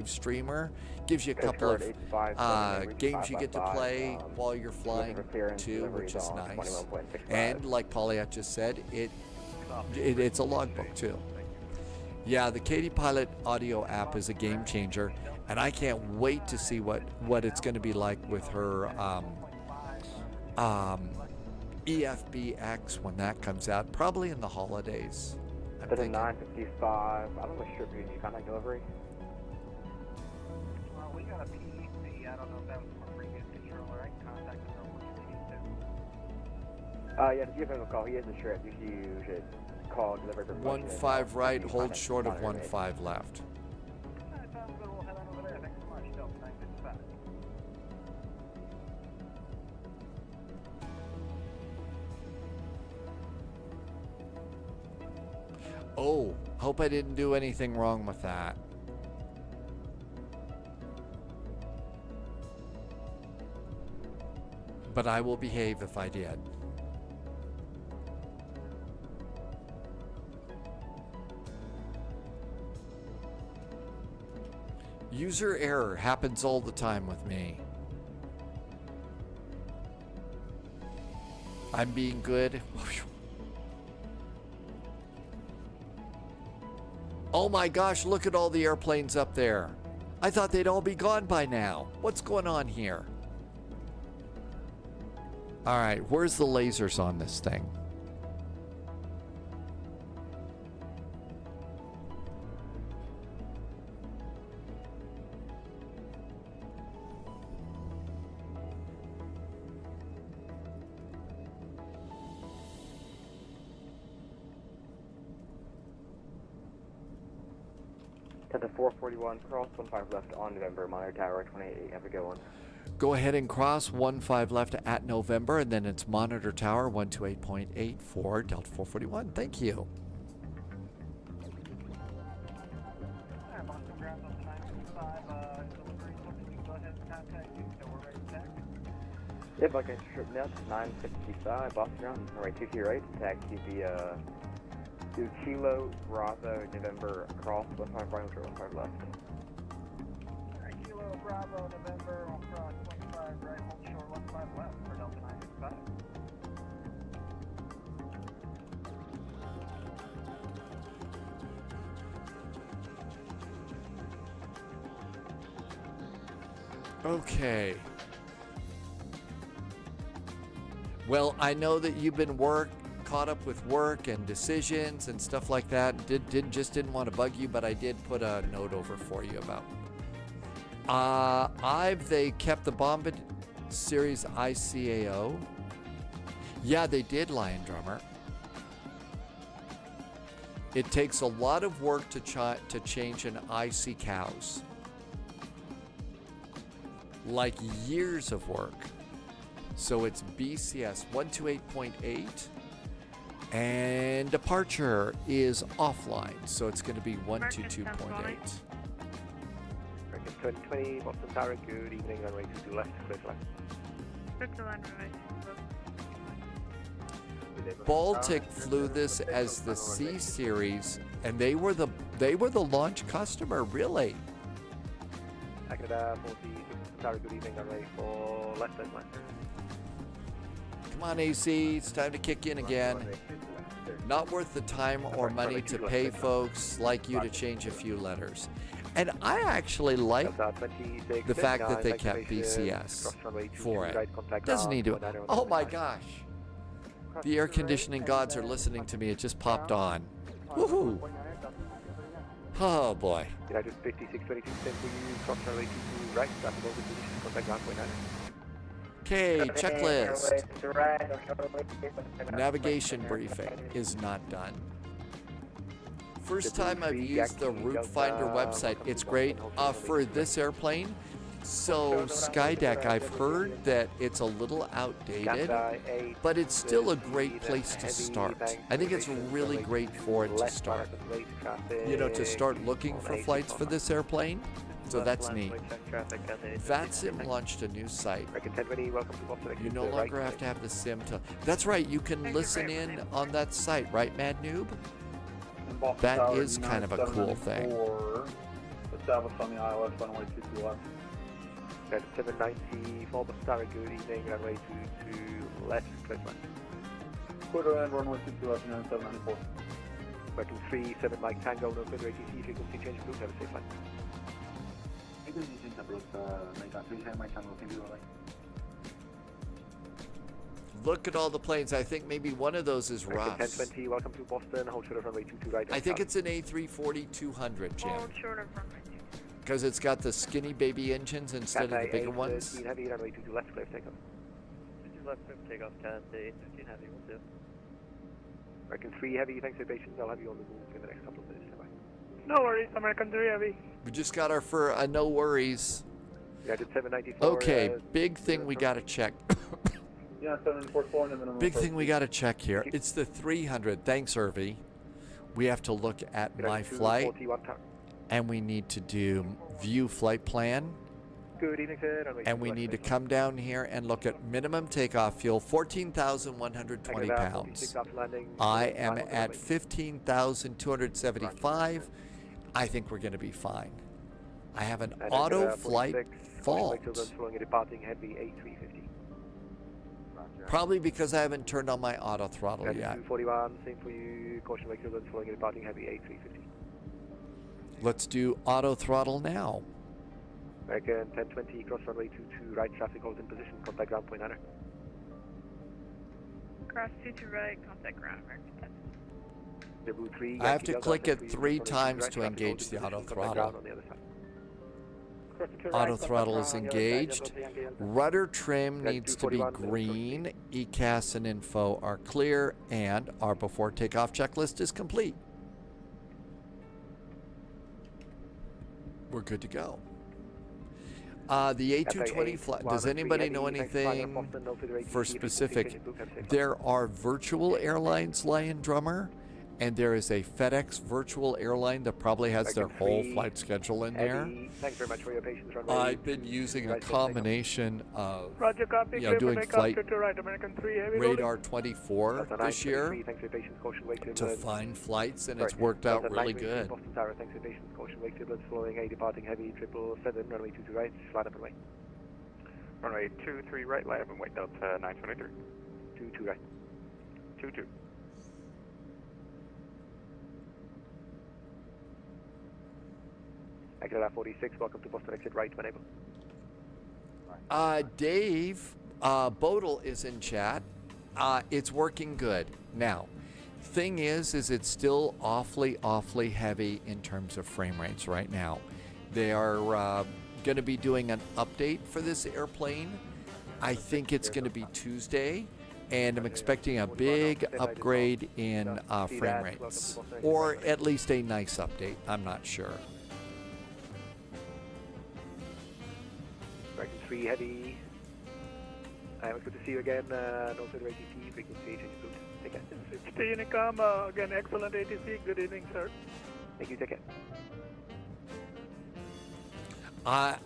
streamer, gives you a couple of games you get to play while you're flying too, which is nice. And like Pauliette just said, it's a logbook too. Yeah, the KD Pilot audio app is a game changer, and I can't wait to see what it's going to be like with her EFBX when that comes out, probably in the holidays. I'm thinking. 955. I don't know if you need contact delivery. Well, we got a PEC. I don't know if that was from a previous controller. I can contact him real quick. Yeah, just give him a call. He is a sheriff. You should call delivery. 15 right, hold short of 15 left. Sounds good. We'll head on over there. Thanks so much. Delta 955. Oh, hope I didn't do anything wrong with that. But I will behave if I did. User error happens all the time with me. I'm being good. Oh my gosh, look at all the airplanes up there. I thought they'd all be gone by now. What's going on here? All right, where's the lasers on this thing? 10 to 441, cross 15 left on November, monitor tower 28, have a good one. Go ahead and cross 15 left at November, and then it's monitor tower 128.8 for Delta 441. Thank you. Yep, like I strip now, 955, Boston ground, alright, 2 right, taxi via 2 Kilo, Bravo, November, cross, 15 right, 15 left. Kilo Bravo, November, on cross 25 right, hold short 15 left for Delta 965. Okay. Well, I know that you've been caught up with work and decisions and stuff like that. Didn't want to bug you, but I did put a note over for you about. They kept the Bombard Series ICAO. Yeah, they did, Lion Drummer. It takes a lot of work to change an IC cows. Like years of work. So it's BCS 128.8 and departure is offline. So it's going to be 122.8. 2020, Boston Tower, good evening, runway 22 left, clear to left. Baltic flew this as the C series, and they were the launch customer, really. Canada 46 Tower, good evening, runway 4 left, clear to left. Come on, AC, it's time to kick in again. Not worth the time or money to pay folks like you to change a few letters. And I actually like the fact that they kept BCS for it. Doesn't need to. Oh my gosh. The air conditioning gods are listening to me. It just popped on. Woohoo. Oh boy. United 5622, send for you, cross runway 22 right, traffic over position, contact ground point 9. Okay, checklist. Navigation briefing is not done. First time I've used the Route Finder website. It's great for this airplane. So SkyDeck, I've heard that it's a little outdated, but it's still a great place to start. I think it's really great for it to start. You know, to start looking for flights for this airplane. So that's neat. VATSIM launched a new site. You no longer have to have the SIM to... That's right, you can listen in on that site, right, Mad Noob? That is kind of a cool thing. Established on the ILS runway 22 left. 794 Boston Tower, good evening, runway 22 left, clear left. Quarter end, runway 22 left, 794. Working 37 Mike Tango, no further ATC, frequency change, route, have a safe flight. Look at all the planes. I think maybe one of those is Russ. 1020, welcome to Boston, hold short of runway 22 right. I think it's an A340-200, Jim. Hold short of runway 22. Because it's got the skinny baby engines instead of the bigger ones. Heavy, runway 22 left, clear takeoff. 22 left, clear takeoff, Cathay 15 heavy, will do. American 3 heavy, thanks for your patience. I'll have you on the move in the next couple of minutes. Bye. No worries, American 3 heavy. We just got our no worries. Yeah, I did 794. Okay, big thing we got to check. Yeah, 744 and then big thing we got to check here. It's the 300. Thanks, Irvi. We have to look at my flight, and we need to do view flight plan. Good evening, sir. And we need to come down here and look at minimum takeoff fuel, 14,120 pounds. I am at 15,275. I think we're going to be fine. I have an auto flight fault. Probably because I haven't turned on my auto throttle yet. 241, same for you. Caution vehicles and following a departing heavy A350. Let's do auto throttle now. American 1020, cross runway 22 right, traffic hold in position, contact ground point 9. Cross 22 right, contact ground, American 10. I have to click it 3 times to engage the auto throttle. Auto throttle is engaged. Rudder trim needs to be green. ECAS and info are clear, and our before takeoff checklist is complete. we're good to go. The A220 flight, does anybody know anything for specific? There are virtual airlines, Lion Drummer, and there is a FedEx virtual airline that probably has their whole flight schedule in there. Thanks very much for your patience. I've been using a combination of, Roger, copy. doing flight right, American 3, heavy radar 24 this year Thanks for your patience. Caution wake to find flights, and it's worked out really good. Boston Tower, thanks for your patience. Caution wake turbulence following a departing heavy 777, runway 22 right, slide up and away. Runway 23 right, line up and wait, Delta 923. 22 right. 22. Exit 46, welcome to Boston, exit right when able. Dave Bodel is in chat. It's working good. Now, thing is it's still awfully heavy in terms of frame rates right now. They are going to be doing an update for this airplane. I think it's going to be Tuesday, and I'm expecting a big upgrade in frame rates, or at least a nice update. I'm not sure. American 3 heavy. I'm good to see you again. No further ATC, frequency change route. Take care. 60 Unicom, again, excellent ATC. Good evening, sir. Thank you, take care.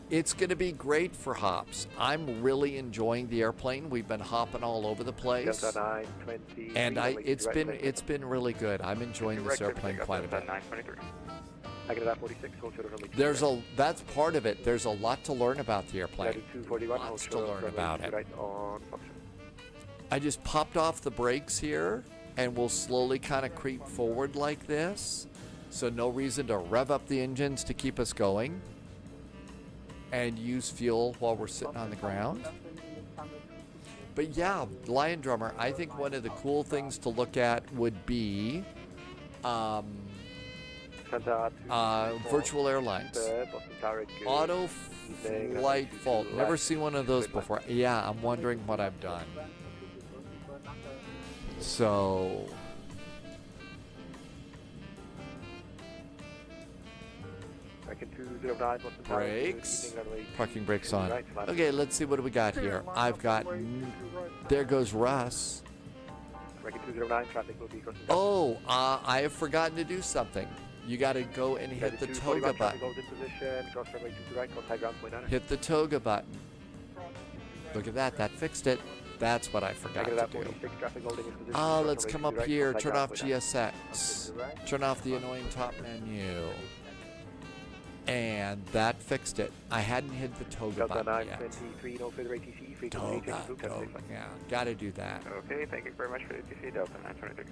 It's going to be great for hops. I'm really enjoying the airplane. We've been hopping all over the place, Delta 920, and it's been really good. I'm enjoying this airplane quite a bit. 923. I get that 46. That's part of it. There's a lot to learn about the airplane. Lots to learn about it. I just popped off the brakes here, and we'll slowly kind of creep forward like this. So no reason to rev up the engines to keep us going, and use fuel while we're sitting on the ground. But yeah, Lion Drummer, I think one of the cool things to look at would be virtual airlines. Auto flight fault. Never seen one of those before. Yeah, I'm wondering what I've done. So brakes. Parking brakes on. Okay, let's see what do we got here. I've got. There goes Russ. Oh, I have forgotten to do something. You got to go and hit the toga button. Hit the toga button. Look at that. That fixed it. That's what I forgot to do. Let's come up here. Turn off GSX. Turn off the annoying top menu. And that fixed it. I hadn't hit the toga button yet. Toga. Yeah, got to do that. Okay, thank you very much for the ATC, Delta 923.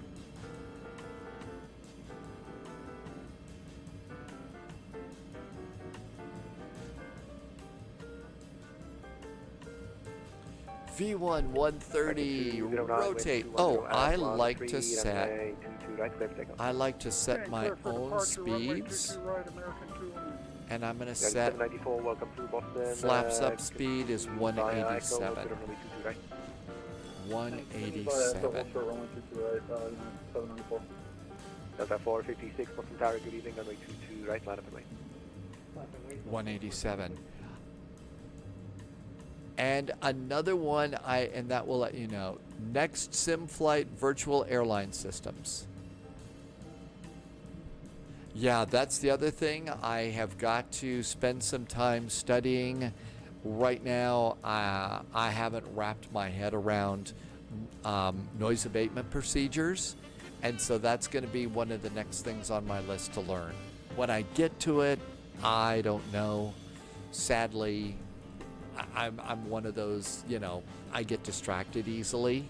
V1 130 rotate. Oh, I like to set my own speeds, and I'm gonna set flaps up speed is 187. 187. Delta 456 Boston Tower, good evening, runway 22 right, line up and wait. 187. And another one, and that will let you know, Next Sim Flight Virtual Airline Systems. Yeah, that's the other thing. I have got to spend some time studying. Right now, I haven't wrapped my head around noise abatement procedures, and so that's going to be one of the next things on my list to learn. When I get to it, I don't know. Sadly, I'm one of those, I get distracted easily.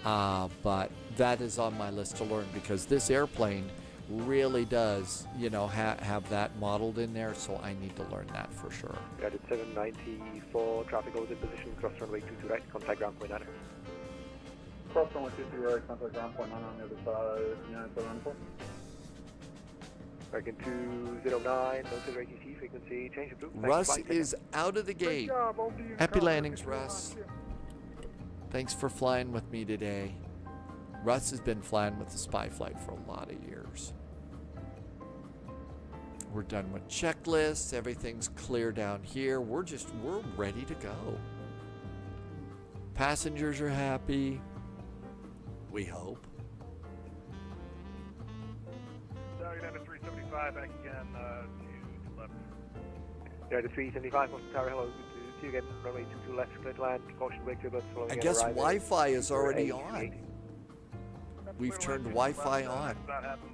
But that is on my list to learn, because this airplane really does, have that modeled in there, so I need to learn that for sure. United 794, traffic goes in position, cross runway 22 right, contact ground point 9. Cross runway 22 right, contact ground point 9 on the other side, United 794. American 209, no further ATC, frequency change of blue. Russ is out of the gate. Happy landings, Russ. Thanks for flying with me today. Russ has been flying with the Spy Flight for a lot of years. We're done with checklists. Everything's clear down here. We're ready to go. Passengers are happy. We hope. Sorry, down to 375, back again, to left. Yeah, to 375, Boston Tower, hello, good to see you again. Runway 22 left, clear to land, caution wake turbulence following I guess Wi-Fi is already on. 8. We've turned Wi-Fi on. That happened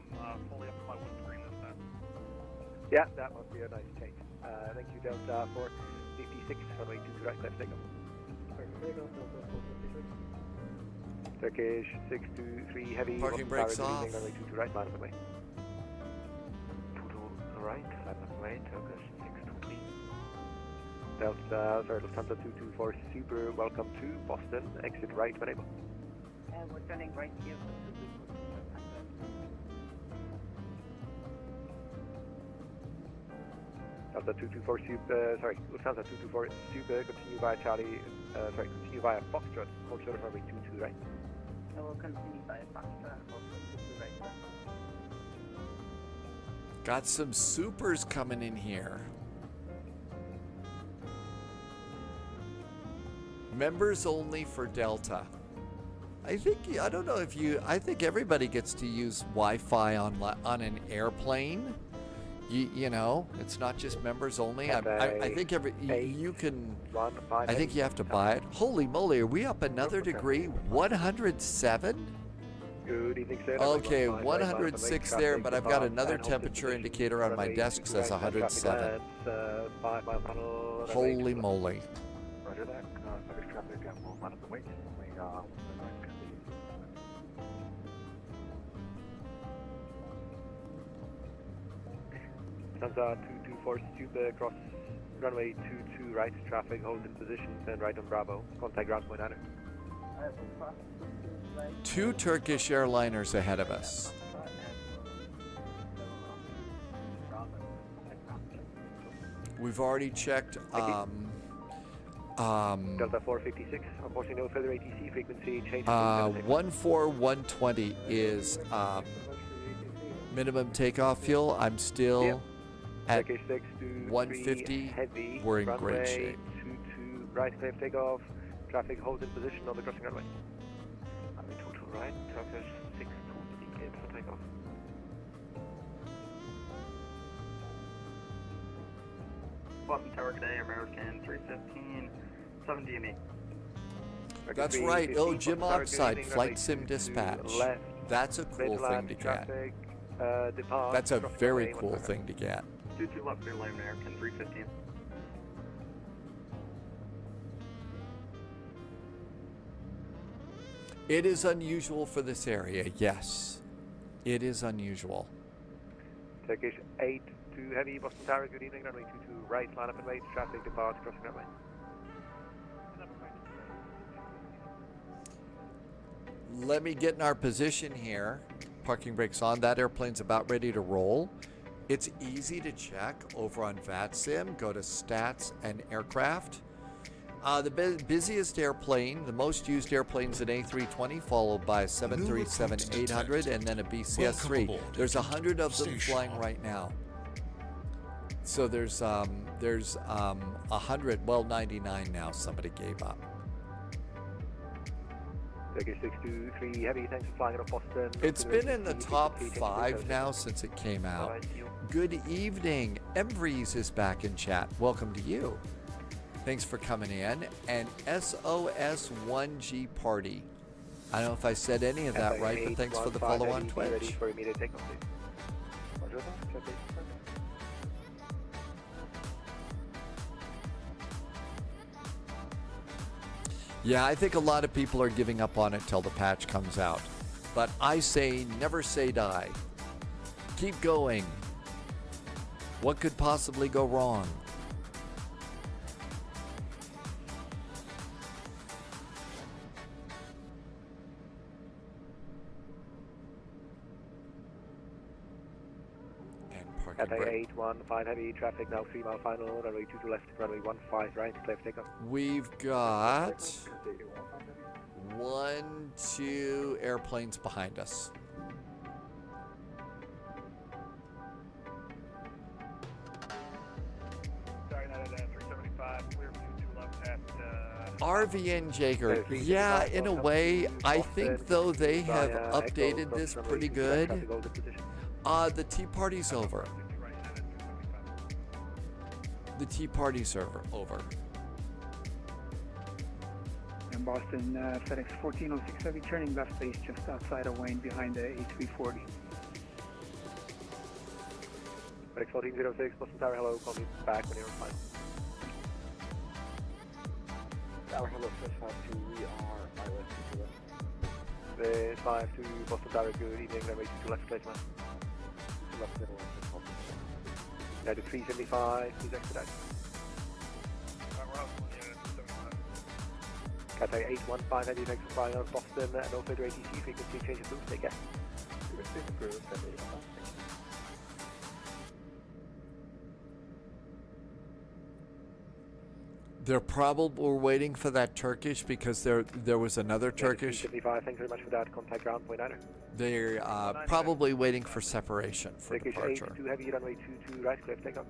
fully up to my windscreen this time. Yeah, that must be a nice change. Thank you, Delta 456, runway 22 right, left takeoff. Turkish 623 heavy. Parking brakes off. Runway 22 right, line of way. 22 right, line of way, Turkish 623. Delta, sorry, Lufthansa 224 Super, welcome to Boston, exit right when able. And we're turning right here. Delta 224 Super, sorry, Lufthansa 224 Super, continue via Charlie, continue via Foxtrot, hold short of runway 22 right. And we'll continue by Foxtrot, also to the right. Got some supers coming in here. Members only for Delta. I don't know if I think everybody gets to use Wi-Fi on an airplane. You know, it's not just members only. I think you can. I think you have to buy it. Holy moly, are we up another degree? 107? Good evening, sir. Okay, 106 there, but I've got another temperature indicator on my desk that says 107. Holy moly. Roger that. Service traffic and we'll run up the wait. Lufthansa 224 Super, cross runway 22 right, traffic hold in position, turn right on Bravo, contact ground point under. 2 Turkish airliners ahead of us. We've already checked Delta 456, unfortunately no further ATC, frequency change. 14120 is minimum takeoff fuel. I'm still at 150. Heavy, We're in great shape. 22 right, clear for takeoff, traffic hold in position on the crossing runway. Runway 22 right, Turkish 620 cleared for takeoff. Boston Tower today, American 315, 7 DME. That's right. Oh, Jim Oxide, Flight Sim Dispatch. That's a cool thing to get. That's a very cool thing to get. 22 left, clear lane, American 315. It is unusual for this area, yes. It is unusual. Turkish 8 to heavy, Boston Tower, good evening, runway 22 right, line up and wait, traffic departs, crossing runway. Let me get in our position here. Parking brakes on. That airplane's about ready to roll. It's easy to check over on VATSIM. Go to Stats and Aircraft. The busiest airplane, the most used airplane is an A320, followed by a 737-800, and then a BCS-3. There's 100 of them flying right now. So there's 100, well, 99 now. Somebody gave up. Turkish 623 heavy, thanks for flying out of Boston. It's been in the top 5 now since it came out. Good evening. Emvries is back in chat. Welcome to you. Thanks for coming in. And SOS1G Party. I don't know if I said any of that right, but thanks for the follow on Twitch. Yeah, I think a lot of people are giving up on it till the patch comes out. But I say never say die. Keep going. What could possibly go wrong? At 815 heavy, traffic now 3 mile final, runway 22 left, runway 15 right, clear for takeoff. We've got 1, 2 airplanes behind us. RVN Jaeger. Yeah, in a way, I think though they have updated this pretty good. The Tea Party's over. The Tea Party's over. And Boston, FedEx 1406 Heavy, turning left base just outside of Wayne behind the A340. FedEx 1406, Boston Tower, hello, call me back when you're on flight. Tower, hello, Fish 52, we are ILS 2 left. Fish 5 to Boston Tower, good evening, runway 22 left, place man. Left middle, United 375, please expedite. Cathay 815, heavy, thanks for flying out of Boston, and also to ATC, frequency change of boost, take care. They're probably waiting for that Turkish because there was another Turkish. 375, thanks very much for that, contact ground point 9er. They're probably waiting for separation for Turkish departure. 82 heavy, runway 22 right, clear, take off.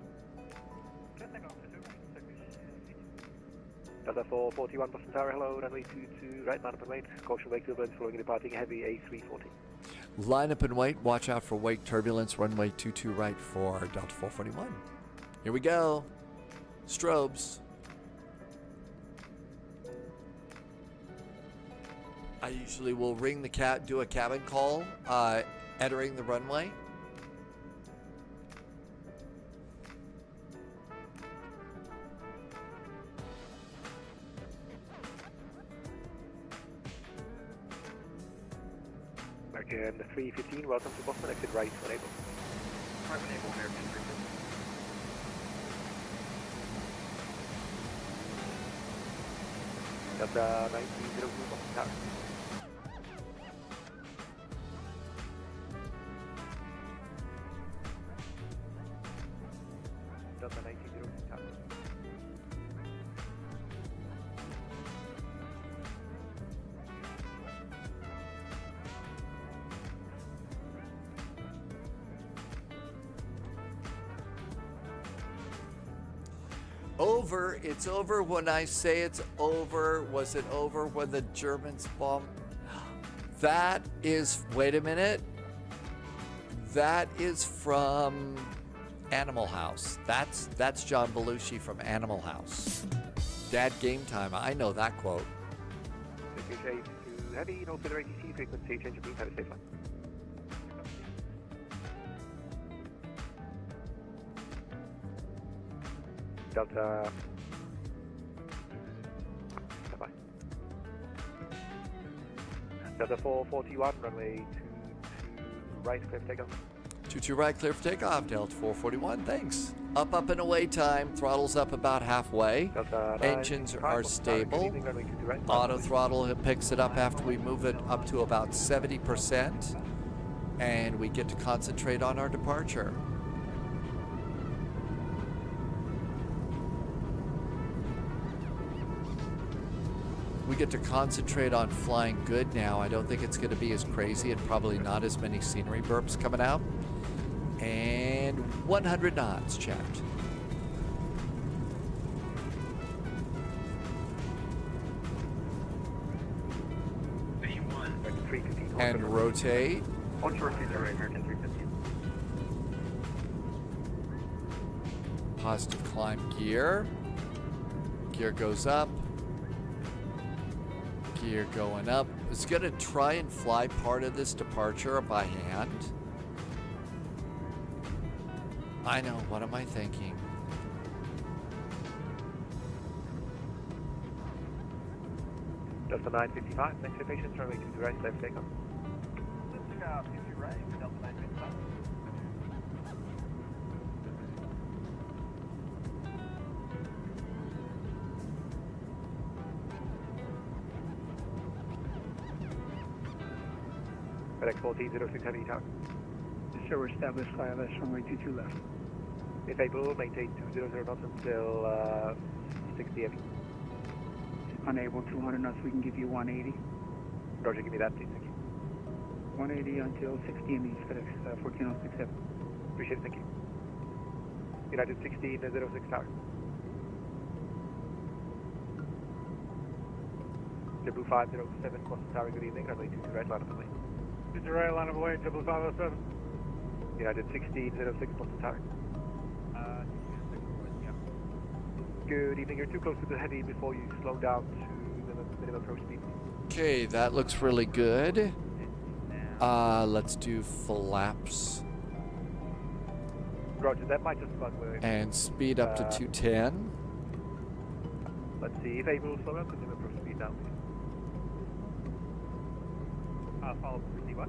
Delta 441 Boston Tower, hello, runway 22 right, line up and wait. Caution wake turbulence following departing heavy A340. Line up and wait. Watch out for wake turbulence. Runway 22 right for Delta 441. Here we go. Strobes. I usually will ring the do a cabin call, entering the runway. American 315, welcome to Boston, exit right when able. Right when able, American 315. Delta 1902 Boston Tower. Delta 1902 Tower. Over. It's over when I say it's over. Was it over when the Germans bombed? That is, wait a minute. That is from Animal House. That's John Belushi from Animal House. Dad Game Time. I know that quote. Turkish 82 heavy, no further ATC, frequency change of boost, have a safe flight. Delta. Bye-bye. Delta 441, runway 22 right, clear for takeoff. 22 right, clear for takeoff. Delta 441, thanks. Up and away time. Throttle's up about halfway. Engines are stable. Auto throttle picks it up after we move it up to about 70%. And we get to concentrate on our departure. We get to concentrate on flying good now. I don't think it's going to be as crazy and probably not as many scenery burps coming out. And 100 knots checked. And rotate. Onshore future right, American 315. Positive climb gear. Gear goes up. Gear going up. It's going to try and fly part of this departure by hand. I know, what am I thinking? Delta 955, thanks for your patience, runway 22 right, clear for takeoff. Lifting out, 22 right, Delta 955. FedEx 1406 heavy tower. Sure, we're established ILS runway 22 left. If able, maintain 200 knots until 60 heavy. Unable 200 knots, we can give you 180. Roger, give me that, please, thank you. 180 until 60 MEs, FedEx 1406 heavy. Appreciate it, thank you. United 1606 tower. Blue 507, Boston Tower, good evening. Runway 22 right, line up and wait. 22 right, line of way, Blue 507. United 1606, Boston Tower. Yeah. Good evening, you're too close to the heavy before you slow down to the minimum approach speed. Okay, that looks really good. Let's do flaps. Roger, that might just about work. And speed up to 210. Let's see, if able, slow down to minimum approach speed now. Follow proceed what?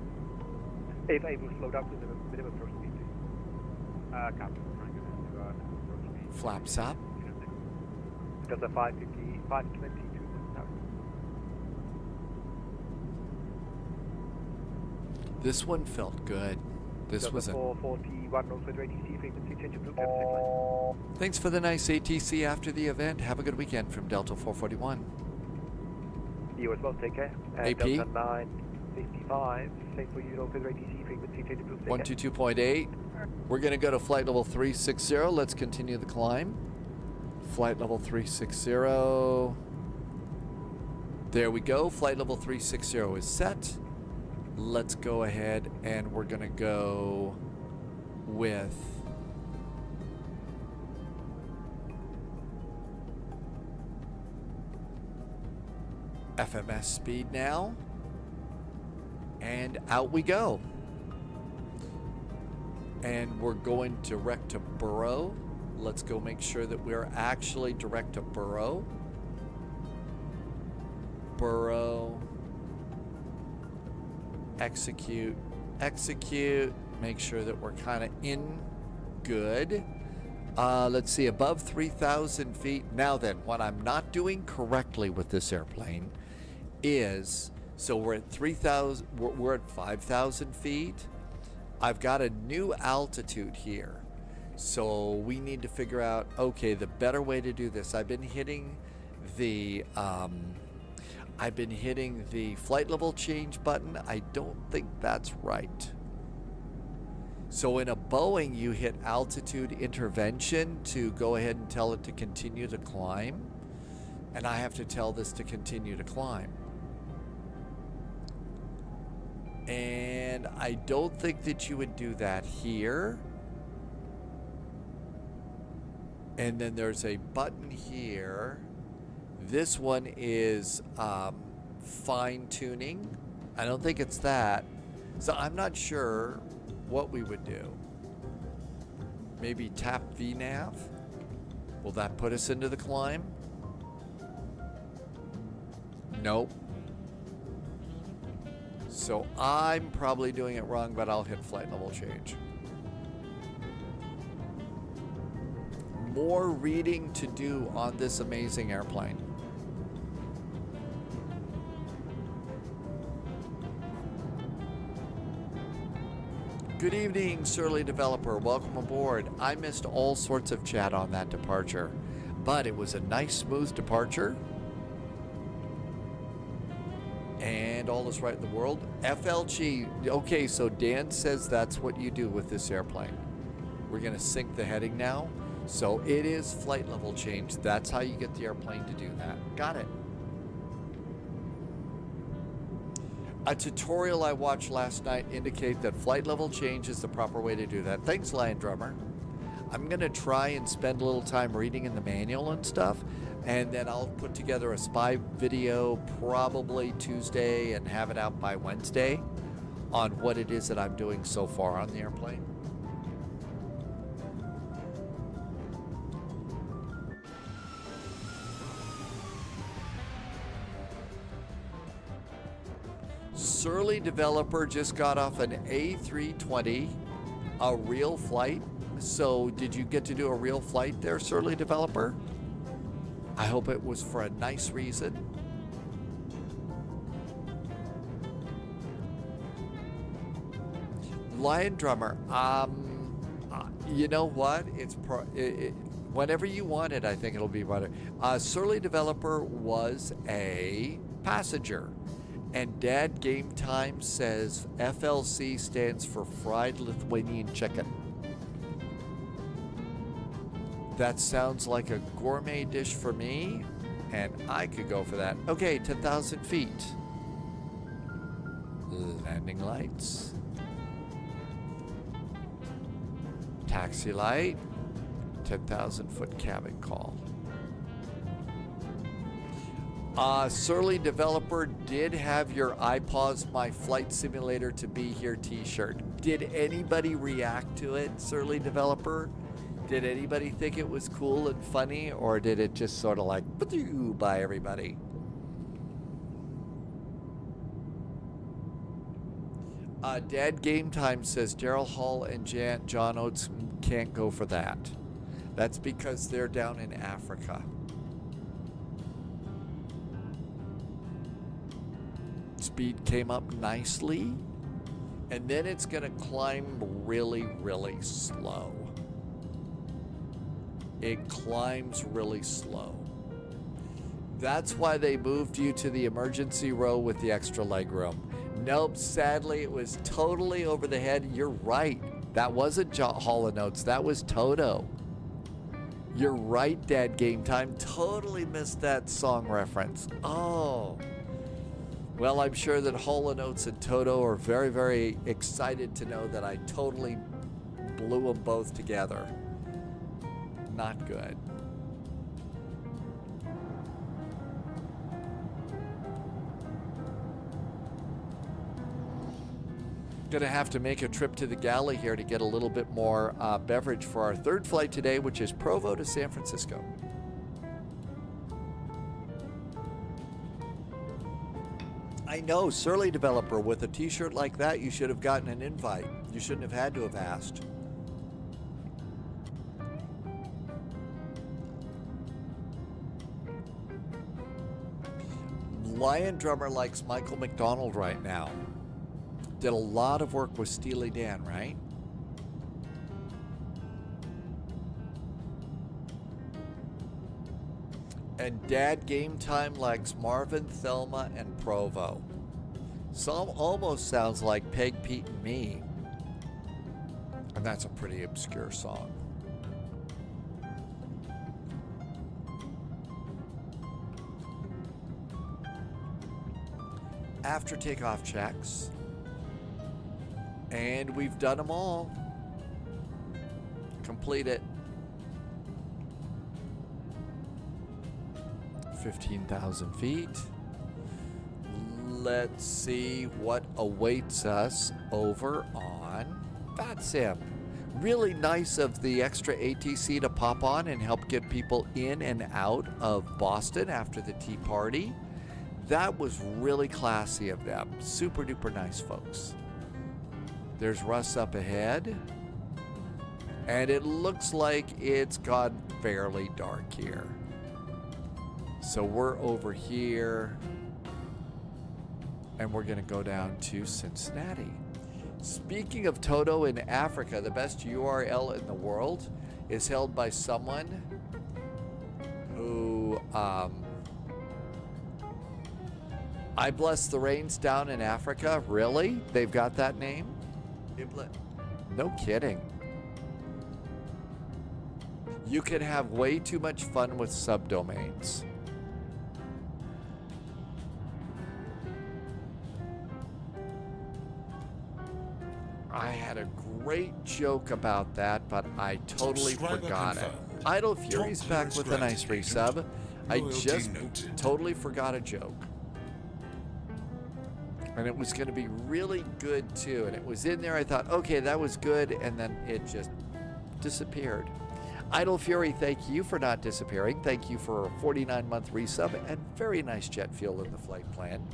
If able, slow down to minimum approach speed, please. Copy. Approach speed. Flaps up. Delta 550, 522, Boston Tower. This one felt good. This Delta was a... 441, also ATC, frequency change to blue cap, same line. Thanks for the nice ATC after the event. Have a good weekend from Delta 441. You as well, take care. And AP. Delta 955, same for you, also ATC, frequency change to blue, take care. 122.8. We're going to go to flight level 360. Let's continue the climb. Flight level 360. There we go. Flight level 360 is set. Let's go ahead and we're going to go with FMS speed now. And out we go. And we're going direct to Burrow. Let's go make sure that we're actually direct to Burrow. Burrow. Execute. Execute. Make sure that we're kind of in good. Let's see, above 3,000 feet. Now then, what I'm not doing correctly with this airplane is, so we're at 3,000, we're at 5,000 feet. I've got a new altitude here. So we need to figure out, okay, the better way to do this. I've been hitting the flight level change button. I don't think that's right. So in a Boeing, you hit altitude intervention to go ahead and tell it to continue to climb. And I have to tell this to continue to climb. And I don't think that you would do that here. And then there's a button here. This one is fine tuning. I don't think it's that. So I'm not sure what we would do. Maybe tap VNAV. Will that put us into the climb? Nope. So I'm probably doing it wrong, but I'll hit flight level change. More reading to do on this amazing airplane. Good evening, Surly Developer. Welcome aboard. I missed all sorts of chat on that departure, but it was a nice, smooth departure. And all is right in the world. FLG. Okay, so Dan says that's what you do with this airplane. We're going to sync the heading now. So it is flight level change. That's how you get the airplane to do that. Got it. A tutorial I watched last night indicate that flight level change is the proper way to do that. Thanks, Lion Drummer. I'm going to try and spend a little time reading in the manual and stuff, and then I'll put together a spy video probably Tuesday and have it out by Wednesday on what it is that I'm doing so far on the airplane. Surly Developer just got off an A320, a real flight. So did you get to do a real flight there, Surly Developer? I hope it was for a nice reason. Lion Drummer, you know what? Whenever you want it, I think it'll be better. Surly Developer was a passenger. And Dad Game Time says FLC stands for Fried Lithuanian Chicken. That sounds like a gourmet dish for me. And I could go for that. Okay, 10,000 feet. Landing lights. Taxi light. 10,000 foot cabin call. Surly Developer did have your I paused my flight simulator to be here t-shirt. Did anybody react to it, Surly Developer? Did anybody think it was cool and funny, or did it just sort of like by everybody? Dad Game Time says Daryl Hall and John Oates can't go for that. That's because they're down in Africa. Speed came up nicely, and then it's going to climb really, really slow. It climbs really slow. That's why they moved you to the emergency row with the extra legroom. Nope, sadly, it was totally over the head. You're right. That wasn't Hall & Oates. That was Toto. You're right, Dad Game Time. Totally missed that song reference. Oh. Well, I'm sure that Hall & Oates and Toto are very, very excited to know that I totally blew them both together. Not good. Gonna have to make a trip to the galley here to get a little bit more beverage for our third flight today, which is Provo to San Francisco. I know, Surly Developer, with a t-shirt like that, you should have gotten an invite. You shouldn't have had to have asked. Lion Drummer likes Michael McDonald right now. Did a lot of work with Steely Dan, right? And Dad Game Time likes Marvin, Thelma, and Provo. Some almost sounds like Peg, Pete, and Me. And that's a pretty obscure song. After takeoff checks. And we've done them all. Complete it. 15,000 feet. Let's see what awaits us over on VATSIM. Really nice of the extra ATC to pop on and help get people in and out of Boston after the Tea Party. That was really classy of them. Super duper nice folks. There's Russ up ahead. And it looks like it's gone fairly dark here. So we're over here. And we're going to go down to Cincinnati. Speaking of Toto in Africa, the best URL in the world is held by someone who... I Bless the Rains down in Africa. Really? They've got that name? No kidding. You can have way too much fun with subdomains. I had a great joke about that, but I totally forgot it. Idle Fury's back with a nice resub. I just totally forgot a joke. And it was going to be really good too. And it was in there. I thought, okay, that was good. And then it just disappeared. Idle Fury, thank you for not disappearing. Thank you for a 49-month resub and very nice jet fuel in the flight plan.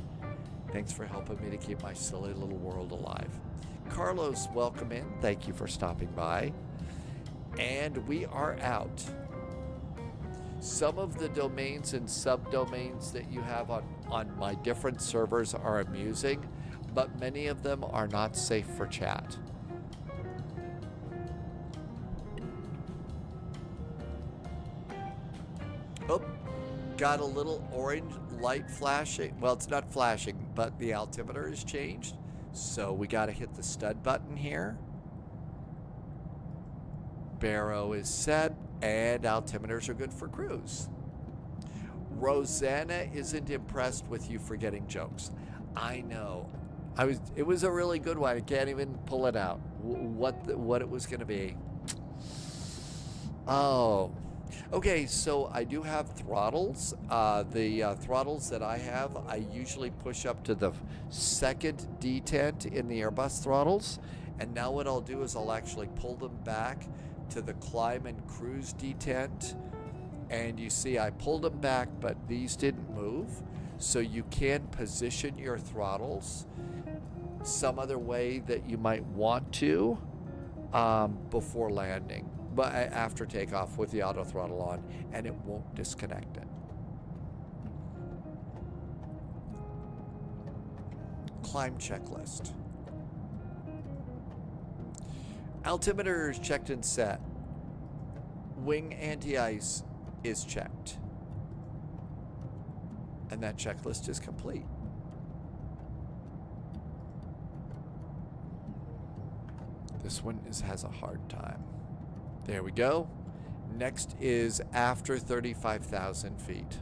Thanks for helping me to keep my silly little world alive. Carlos, welcome in. Thank you for stopping by. And we are out. Some of the domains and subdomains that you have on my different servers are amusing, but many of them are not safe for chat. Oh, got a little orange light flashing. Well, it's not flashing, but the altimeter has changed. So we got to hit the stud button here. Barrow is set, and altimeters are good for cruise. Rosanna isn't impressed with you for getting jokes. I know. It was a really good one. I can't even pull it out. What it was going to be. Oh. Okay, so I do have throttles. The throttles that I have, I usually push up to the second detent in the Airbus throttles. And now what I'll do is I'll actually pull them back to the climb and cruise detent. And you see I pulled them back, but these didn't move. So you can position your throttles some other way that you might want to before landing, but after takeoff with the auto throttle on, and it won't disconnect it. Climb checklist. Altimeter is checked and set. Wing anti-ice is checked. And that checklist is complete. This one has a hard time. There we go. Next is after 35,000 feet.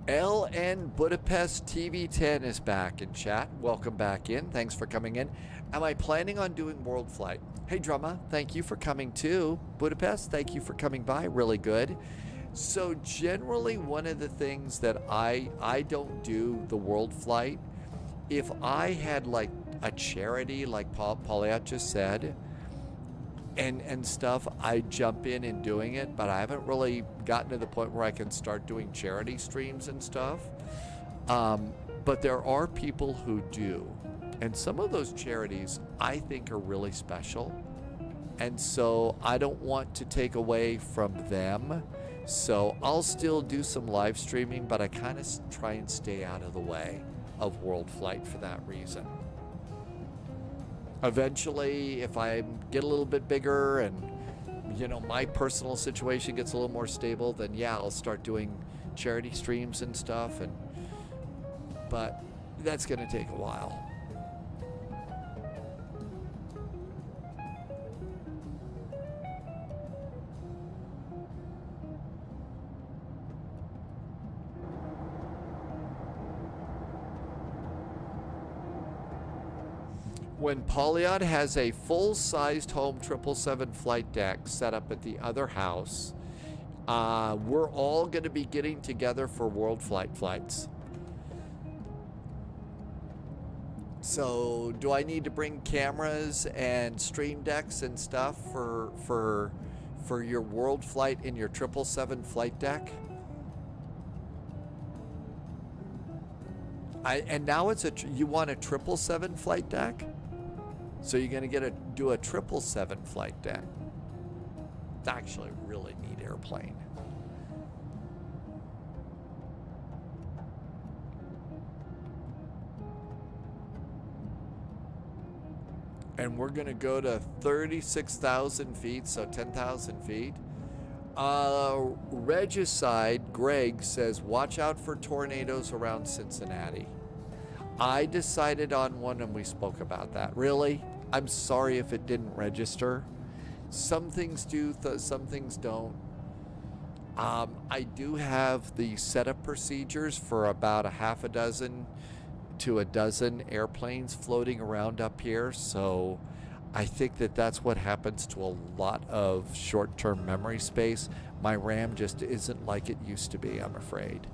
LN Budapest TV10 is back in chat. Welcome back in. Thanks for coming in. Am I planning on doing world flight? Hey, Drama, thank you for coming too. Budapest, thank you for coming by. Really good. So generally, one of the things that I don't do the world flight, if I had like a charity, like Pauliot just said, and stuff, I jump in and doing it, but I haven't really gotten to the point where I can start doing charity streams and stuff. But there are people who do, and some of those charities I think are really special, and so I don't want to take away from them. So I'll still do some live streaming, but I kind of try and stay out of the way of world flight for that reason. Eventually, if I get a little bit bigger and, you know, my personal situation gets a little more stable, then yeah, I'll start doing charity streams and stuff. But that's going to take a while. When Pauliot has a full-sized home 777 flight deck set up at the other house, we're all going to be getting together for world flight flights. So do I need to bring cameras and stream decks and stuff for your world flight in your 777 flight deck? And now it's you want a 777 flight deck? So you're going to do a 777 flight deck. It's actually a really neat airplane. And we're going to go to 36,000 feet, so 10,000 feet. Regicide, Greg says, watch out for tornadoes around Cincinnati. I decided on one and we spoke about that. Really? I'm sorry if it didn't register. Some things do, some things don't. I do have the setup procedures for about a half a dozen to a dozen airplanes floating around up here, so I think that that's what happens to a lot of short-term memory space. My RAM just isn't like it used to be, I'm afraid.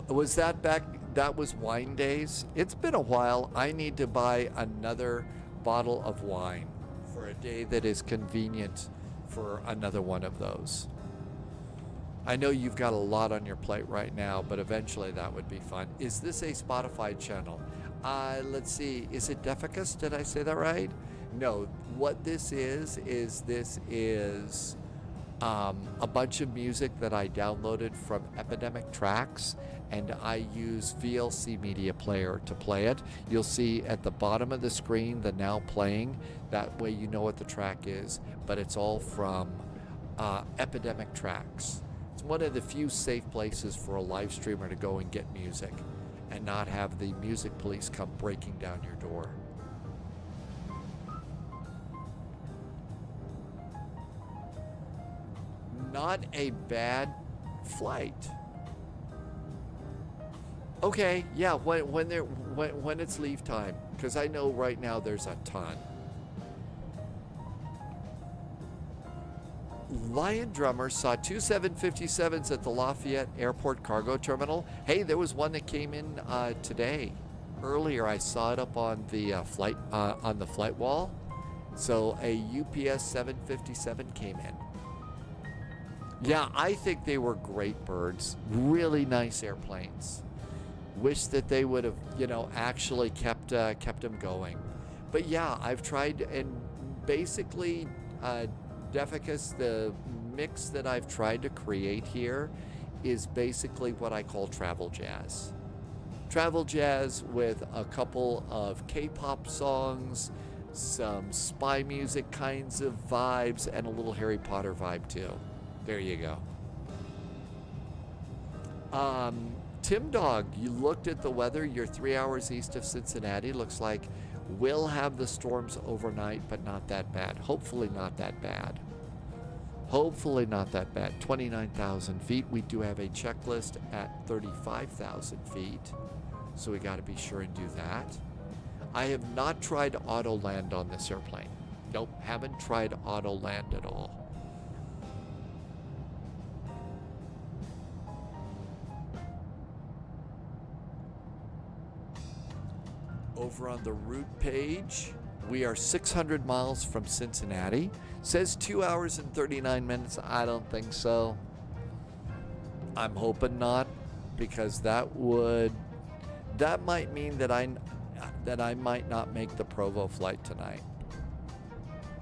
Was that back? That was wine days. It's been a while. I need to buy another bottle of wine for a day that is convenient for another one of those. I know you've got a lot on your plate right now, but eventually that would be fun. Is this a Spotify channel? Let's see. Is it Deficus? Did I say that right? No. What this is a bunch of music that I downloaded from Epidemic Tracks, and I use VLC Media Player to play it. You'll see at the bottom of the screen the now playing. That way you know what the track is, but it's all from Epidemic Tracks. It's one of the few safe places for a live streamer to go and get music and not have the music police come breaking down your door. Not a bad flight. Okay, yeah, when it's leave time, because I know right now there's a ton. Lion Drummer saw two 757s at the Lafayette Airport Cargo Terminal. Hey, there was one that came in today. Earlier, I saw it up on the flight wall. So a UPS 757 came in. Yeah, I think they were great birds. Really nice airplanes. Wish that they would have, actually kept them going. But yeah, I've tried, and basically, Deficus, the mix that I've tried to create here is basically what I call travel jazz. Travel jazz with a couple of K-pop songs, some spy music kinds of vibes, and a little Harry Potter vibe too. There you go. Tim Dog, you looked at the weather. You're 3 hours east of Cincinnati. Looks like we'll have the storms overnight, but not that bad. Hopefully not that bad. Hopefully not that bad. 29,000 feet. We do have a checklist at 35,000 feet, so we got to be sure and do that. I have not tried auto land on this airplane. Nope, haven't tried auto land at all. Over on the route page, we are 600 miles from Cincinnati. Says 2 hours and 39 minutes. I don't think so. I'm hoping not, because that might mean that I might not make the Provo flight tonight.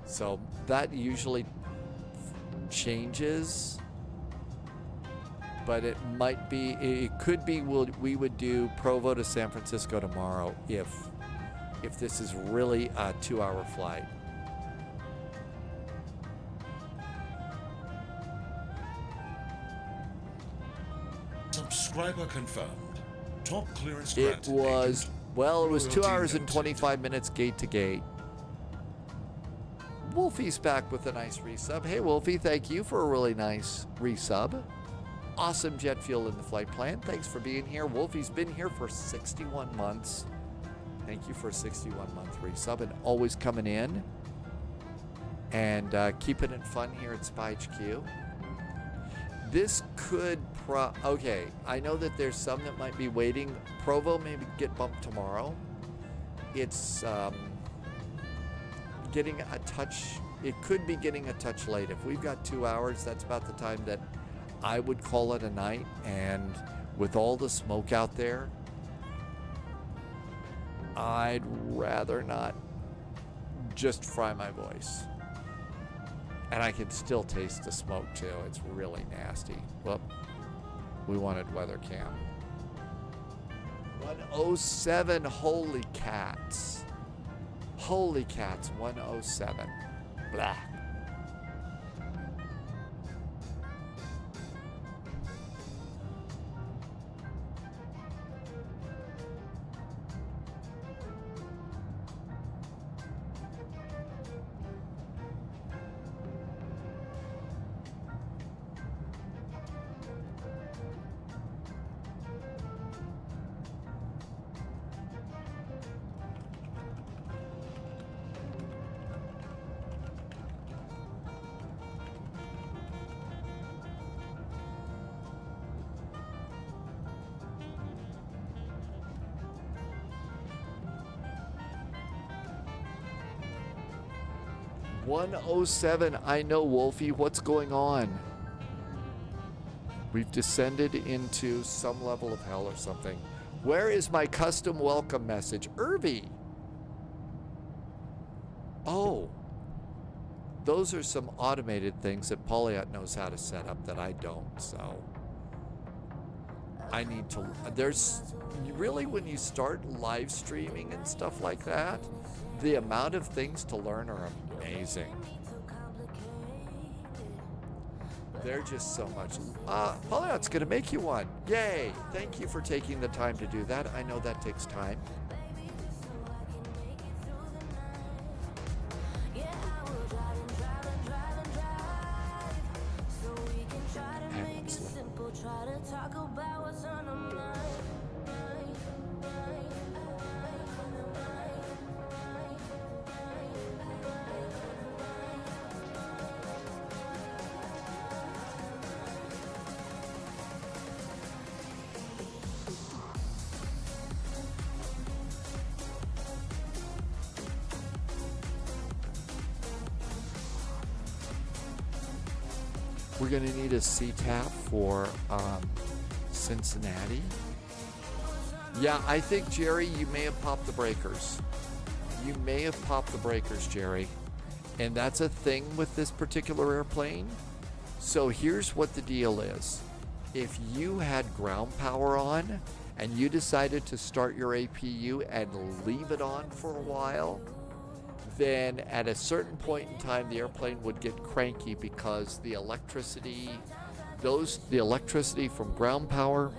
So that usually changes, but it could be we would do Provo to San Francisco tomorrow if this is really a 2-hour flight. Subscriber confirmed. Top clearance It granted. was, well, it was 2 hours and noted. 25 minutes gate to gate. Wolfie's back with a nice resub. Hey, Wolfie, thank you for a really nice resub. Awesome jet fuel in the flight plan. Thanks for being here. Wolfie's been here for 61 months. Thank you for a 61-month resub and always coming in and keeping it fun here at Spy HQ. This could okay, I know that there's some that might be waiting. Provo may get bumped tomorrow. It's getting a touch, it could be getting a touch late. If we've got 2 hours, that's about the time that I would call it a night. And with all the smoke out there, I'd rather not just fry my voice. And I can still taste the smoke too. It's really nasty. Whoop. We wanted weather cam. 107. Holy cats. Holy cats. 107. Blah. .107. I know, Wolfie. What's going on? We've descended into some level of hell or something. Where is my custom welcome message? Irby! Oh. Those are some automated things that Pauliot knows how to set up that I don't, so I need to. There's really, when you start live streaming and stuff like that, the amount of things to learn are amazing. They're just so much. Pauliot's going to make you one. Yay! Thank you for taking the time to do that. I know that takes time. We're going to need a CTAP for Cincinnati. Yeah, I think, Jerry, you may have popped the breakers. You may have popped the breakers, Jerry. And that's a thing with this particular airplane. So here's what the deal is. If you had ground power on and you decided to start your APU and leave it on for a while, then at a certain point in time, the airplane would get cranky because the electricity from ground power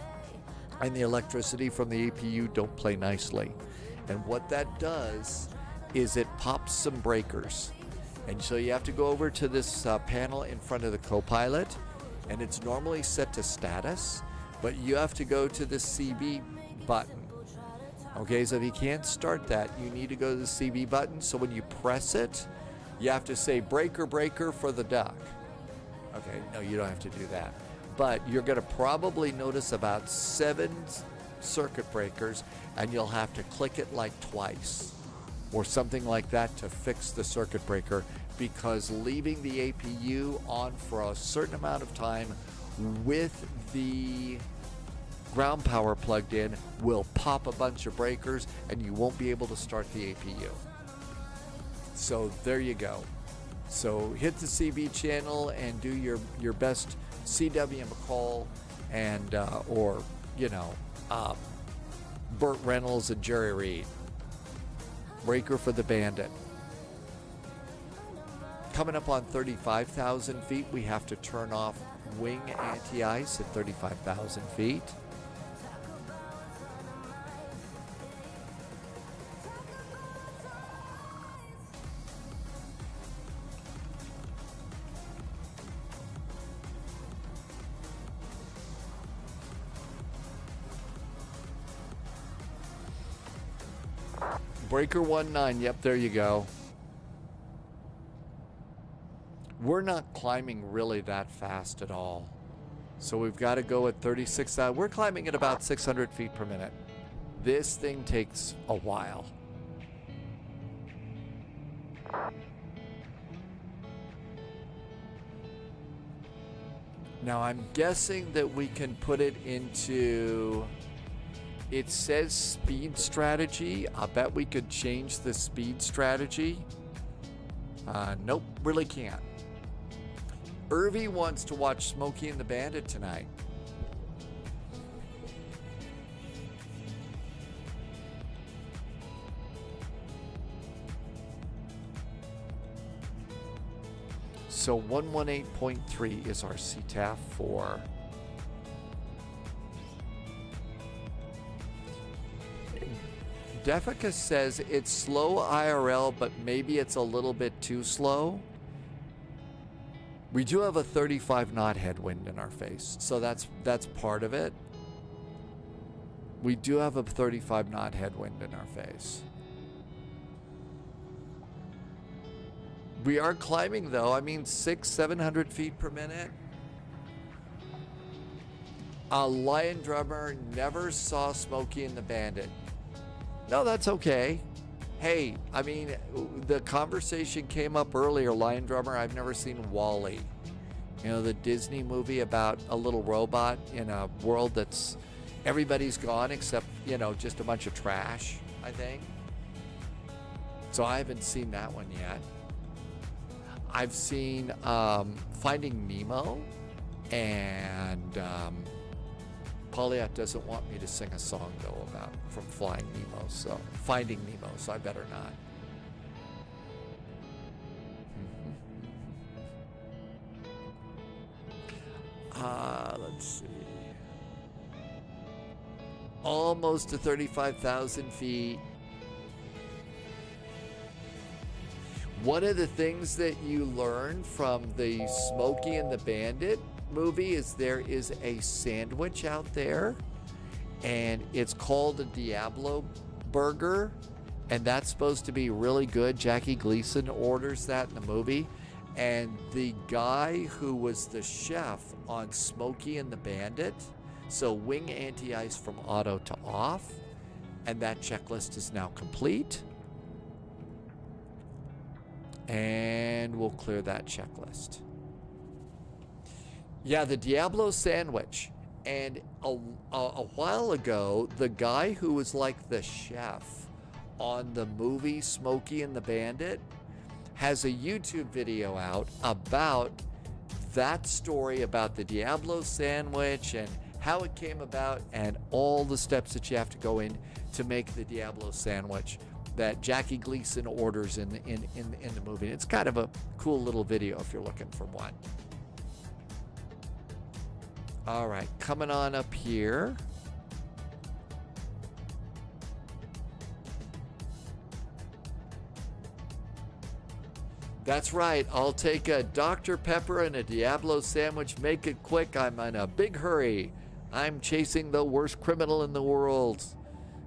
and the electricity from the APU don't play nicely. And what that does is it pops some breakers. And so you have to go over to this panel in front of the co-pilot, and it's normally set to status, but you have to go to the CB button. Okay, so if you can't start that, you need to go to the CB button. So when you press it, you have to say breaker, breaker for the duck. Okay, no, you don't have to do that. But you're going to probably notice about 7 circuit breakers, and you'll have to click it like twice or something like that to fix the circuit breaker, because leaving the APU on for a certain amount of time with the ground power plugged in will pop a bunch of breakers and you won't be able to start the APU. So there you go. So hit the CB channel and do your best CW McCall and or Burt Reynolds and Jerry Reed. Breaker for the Bandit. Coming up on 35,000 feet, we have to turn off wing anti-ice at 35,000 feet. Breaker 19, yep, there you go. We're not climbing really that fast at all. So we've got to go at 36,000. We're climbing at about 600 feet per minute. This thing takes a while. Now I'm guessing that we can put it into... It says speed strategy. I bet we could change the speed strategy. Nope, really can't. Irvy wants to watch Smokey and the Bandit tonight. So 118.3 is our CTAF for... Defica says it's slow IRL, but maybe it's a little bit too slow. We do have a 35 knot headwind in our face, so that's part of it. We do have a 35 knot headwind in our face. We are climbing though. I mean, 600-700 feet per minute. A Lion Drummer never saw Smokey and the Bandit. No, that's okay. Hey, I mean, the conversation came up earlier, Lion Drummer. I've never seen Wally. You know, the Disney movie about a little robot in a world that's everybody's gone except, you know, just a bunch of trash, I think. So I haven't seen that one yet. I've seen Finding Nemo, and Paulette doesn't want me to sing a song though about from Finding Nemo, so I better not. Let's see. Almost to 35,000 feet. One of the things that you learn from the Smokey and the Bandit movie is there is a sandwich out there, and it's called a Diablo burger, and that's supposed to be really good. Jackie Gleason orders that in the movie, and the guy who was the chef on Smokey and the Bandit, so wing anti-ice from auto to off, and that checklist is now complete. And we'll clear that checklist. Yeah, the Diablo sandwich. And a while ago, the guy who was like the chef on the movie Smokey and the Bandit has a YouTube video out about that story about the Diablo sandwich and how it came about and all the steps that you have to go in to make the Diablo sandwich that Jackie Gleason orders in the movie. It's kind of a cool little video if you're looking for one. All right, coming on up here. That's right, I'll take a Dr. Pepper and a Diablo sandwich. Make it quick, I'm in a big hurry. I'm chasing the worst criminal in the world,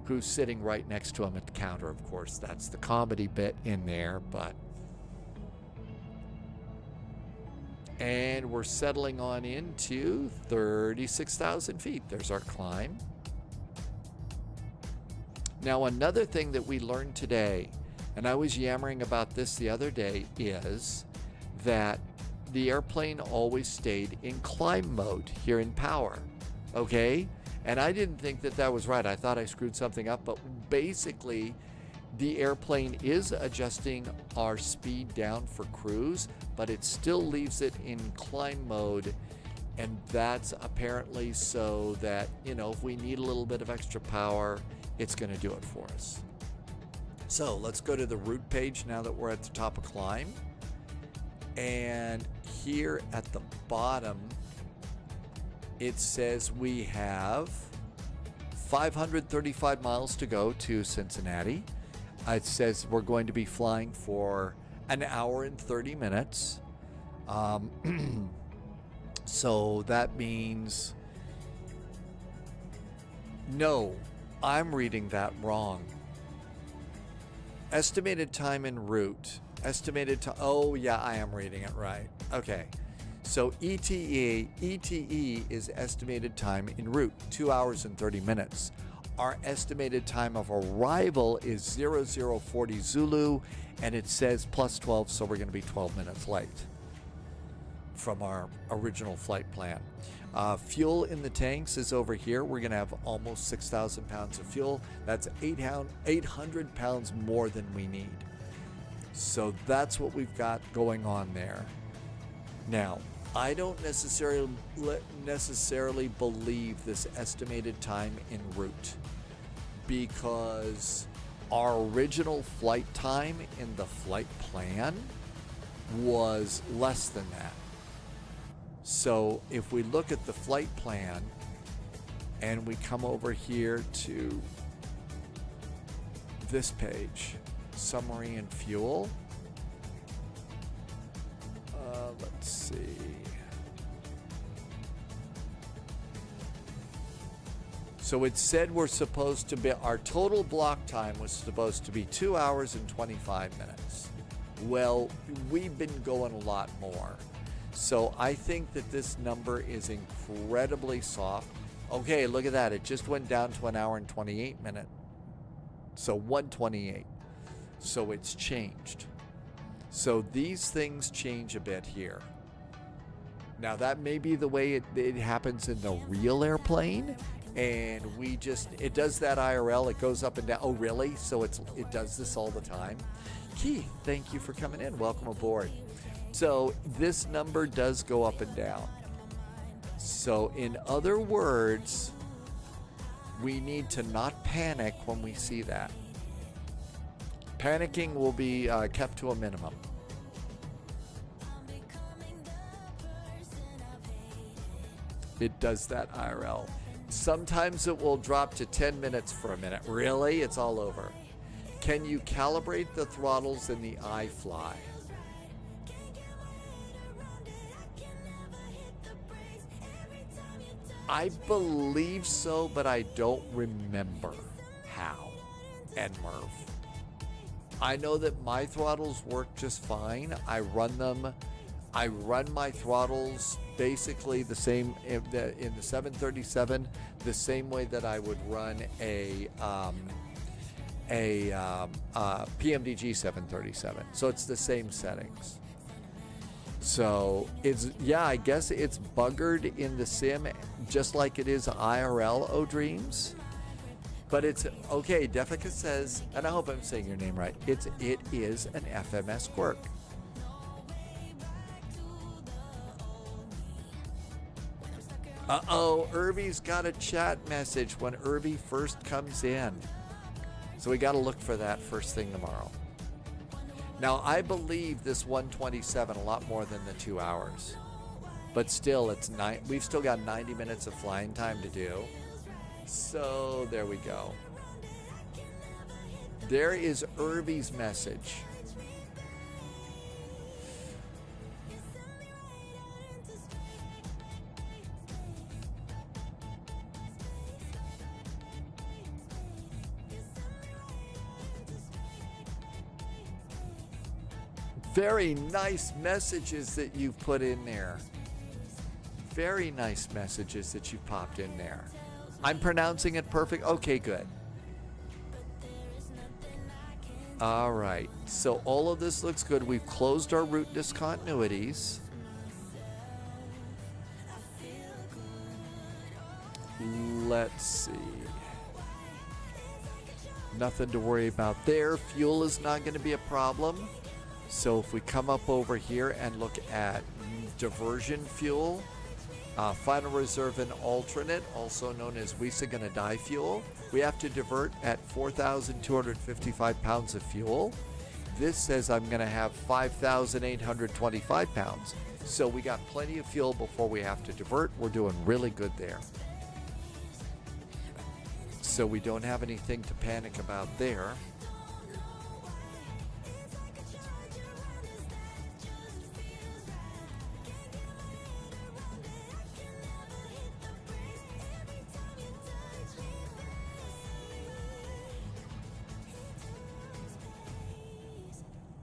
who's sitting right next to him at the counter. Of course, that's the comedy bit in there, but... And we're settling on into 36,000 feet. There's our climb. Now, another thing that we learned today, and I was yammering about this the other day, is that the airplane always stayed in climb mode here in power, okay? And I didn't think that that was right. I thought I screwed something up, but basically the airplane is adjusting our speed down for cruise, but it still leaves it in climb mode. And that's apparently so that, you know, if we need a little bit of extra power, it's going to do it for us. So let's go to the route page now that we're at the top of climb. And here at the bottom, it says we have 535 miles to go to Cincinnati. It says we're going to be flying for an hour and 30 minutes. So that means... No, I'm reading that wrong. Estimated time en route. Estimated time... Oh, yeah, I am reading it right. Okay. So ETE is estimated time en route, 2 hours and 30 minutes. Our estimated time of arrival is 0040 Zulu, and it says plus 12, so we're going to be 12 minutes late from our original flight plan. Fuel in the tanks is over here. We're going to have almost 6,000 pounds of fuel. That's 800 pounds more than we need. So that's what we've got going on there. Now, I don't necessarily believe this estimated time en route, because our original flight time in the flight plan was less than that. So if we look at the flight plan and we come over here to this page, summary and fuel, let's see. So it said we're supposed to be, our total block time was supposed to be 2 hours and 25 minutes. Well, we've been going a lot more. So I think that this number is incredibly soft. Okay, look at that. It just went down to 1 hour and 28 minutes. So 128. So it's changed. So these things change a bit here. Now that may be the way it happens in the real airplane, and it does that IRL. It goes up and down. Oh, really? So it does this all the time. Keith, thank you for coming in. Welcome aboard. So this number does go up and down. So in other words, we need to not panic when we see that. Panicking will be kept to a minimum. It does that IRL. Sometimes it will drop to 10 minutes for a minute. Really? It's all over. Can you calibrate the throttles in the iFly? I believe so, but I don't remember how and Merv. I know that my throttles work just fine. I run my throttles basically the same in the 737, the same way that I would run a PMDG 737. So it's the same settings. So I guess it's buggered in the sim just like it is IRL O-Dreams. But it's okay. Defika says, and I hope I'm saying your name right. It is an FMS quirk. Uh-oh, Irvy's got a chat message when Irvy first comes in. So we got to look for that first thing tomorrow. Now, I believe this 127 a lot more than the 2 hours. But still, we've still got 90 minutes of flying time to do. So there we go. There is Irvy's message. Very nice messages that you've put in there. Very nice messages that you popped in there. I'm pronouncing it perfect. Okay, good. All right. So all of this looks good. We've closed our route discontinuities. Let's see. Nothing to worry about there. Fuel is not going to be a problem. So if we come up over here and look at diversion fuel, final reserve and alternate, also known as WISA gonna die fuel, we have to divert at 4,255 pounds of fuel. This says I'm gonna have 5,825 pounds. So we got plenty of fuel before we have to divert. We're doing really good there. So we don't have anything to panic about there.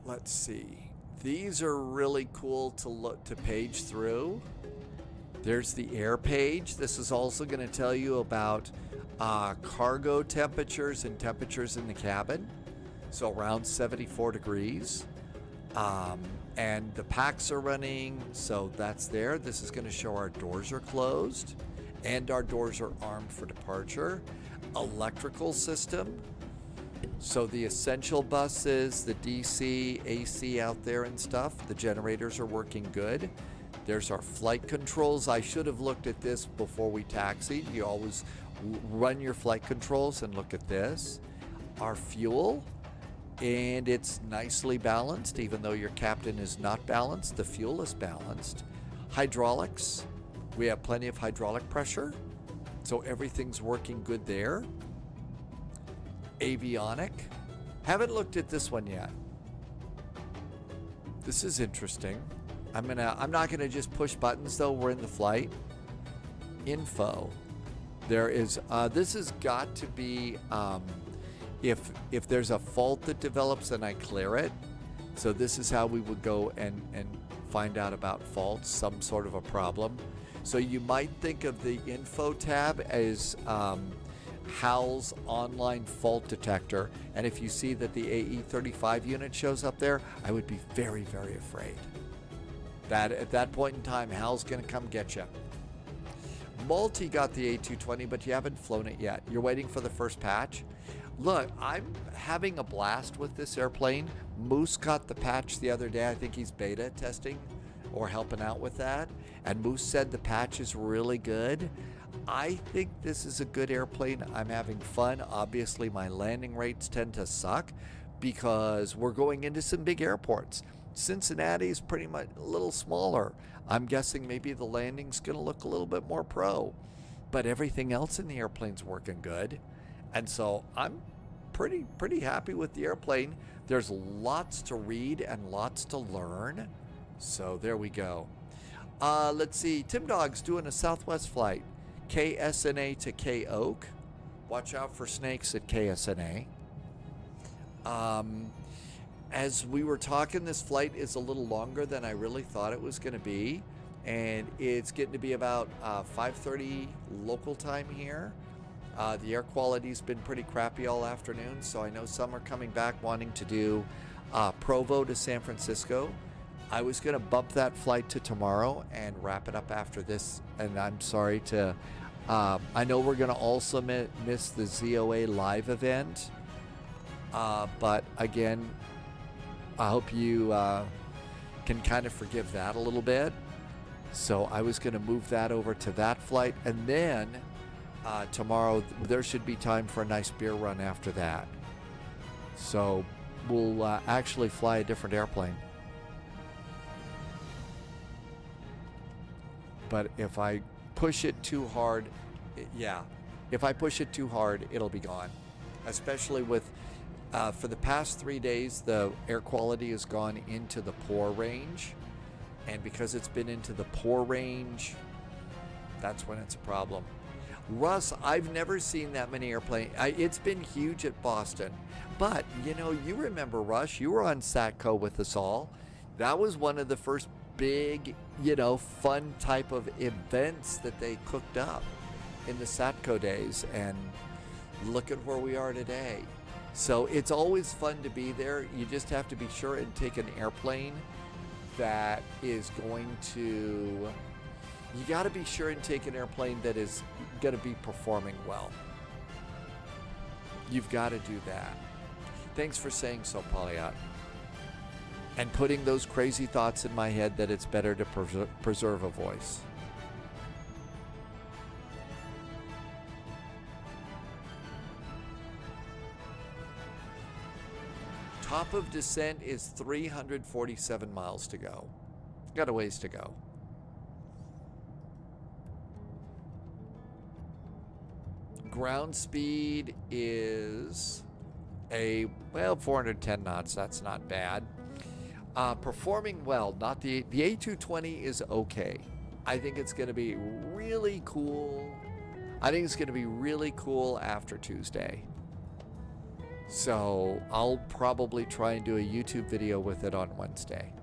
Let's see. These are really cool to page through. There's the air page. This is also going to tell you about cargo temperatures and temperatures in the cabin. So around 74 degrees. And the packs are running, so that's there. This is going to show our doors are closed and our doors are armed for departure. Electrical system. So the essential buses, the DC, AC out there and stuff, the generators are working good. There's our flight controls. I should have looked at this before we taxied. You always run your flight controls and look at this. Our fuel, and it's nicely balanced. Even though your captain is not balanced, the fuel is balanced. Hydraulics, we have plenty of hydraulic pressure, so everything's working good there. Avionic, haven't looked at this one yet. This is interesting. I'm not gonna just push buttons though. We're in the flight. Info. There is this has got to be if there's a fault that develops and I clear it. So this is how we would go and find out about faults, some sort of a problem. So you might think of the info tab as HAL's online fault detector, and if you see that the AE35 unit shows up there, I would be very, very afraid. At that point in time, Hal's going to come get you. Multi got the A220, but you haven't flown it yet. You're waiting for the first patch. Look, I'm having a blast with this airplane. Moose got the patch the other day. I think he's beta testing or helping out with that. And Moose said the patch is really good. I think this is a good airplane. I'm having fun. Obviously, my landing rates tend to suck because we're going into some big airports. Cincinnati is pretty much a little smaller. I'm guessing maybe the landing's going to look a little bit more pro. But everything else in the airplane's working good. And so I'm pretty happy with the airplane. There's lots to read and lots to learn. So there we go. Let's see. Tim Dog's doing a Southwest flight. KSNA to K Oak. Watch out for snakes at KSNA. As we were talking, this flight is a little longer than I really thought it was going to be. And it's getting to be about 5:30 local time here. The air quality's been pretty crappy all afternoon, so I know some are coming back wanting to do Provo to San Francisco. I was going to bump that flight to tomorrow and wrap it up after this, and I'm sorry to... I know we're going to also miss the ZOA live event, but again, I hope you can kind of forgive that a little bit. So I was going to move that over to that flight, and then tomorrow there should be time for a nice beer run after that. So we'll actually fly a different airplane. But if I push it too hard, if I push it too hard, it'll be gone. Especially with, for the past 3 days, the air quality has gone into the poor range. And because it's been into the poor range, that's when it's a problem. Russ, I've never seen that many airplanes. It's been huge at Boston. But, you know, you remember, Russ, you were on SATCO with us all. That was one of the first big, you know, fun type of events that they cooked up in the SATCO days. And look at where we are today. So it's always fun to be there. You just have to be sure and take an airplane that is going to... You got to be sure and take an airplane that is going to be performing well. You've got to do that. Thanks for saying so, Polyot. And putting those crazy thoughts in my head that it's better to preserve a voice. Top of descent is 347 miles to go. Got a ways to go. Ground speed is 410 knots. That's not bad. Performing well. Not the A220 is okay. I think it's going to be really cool. I think it's going to be really cool after Tuesday. So I'll probably try and do a YouTube video with it on Wednesday.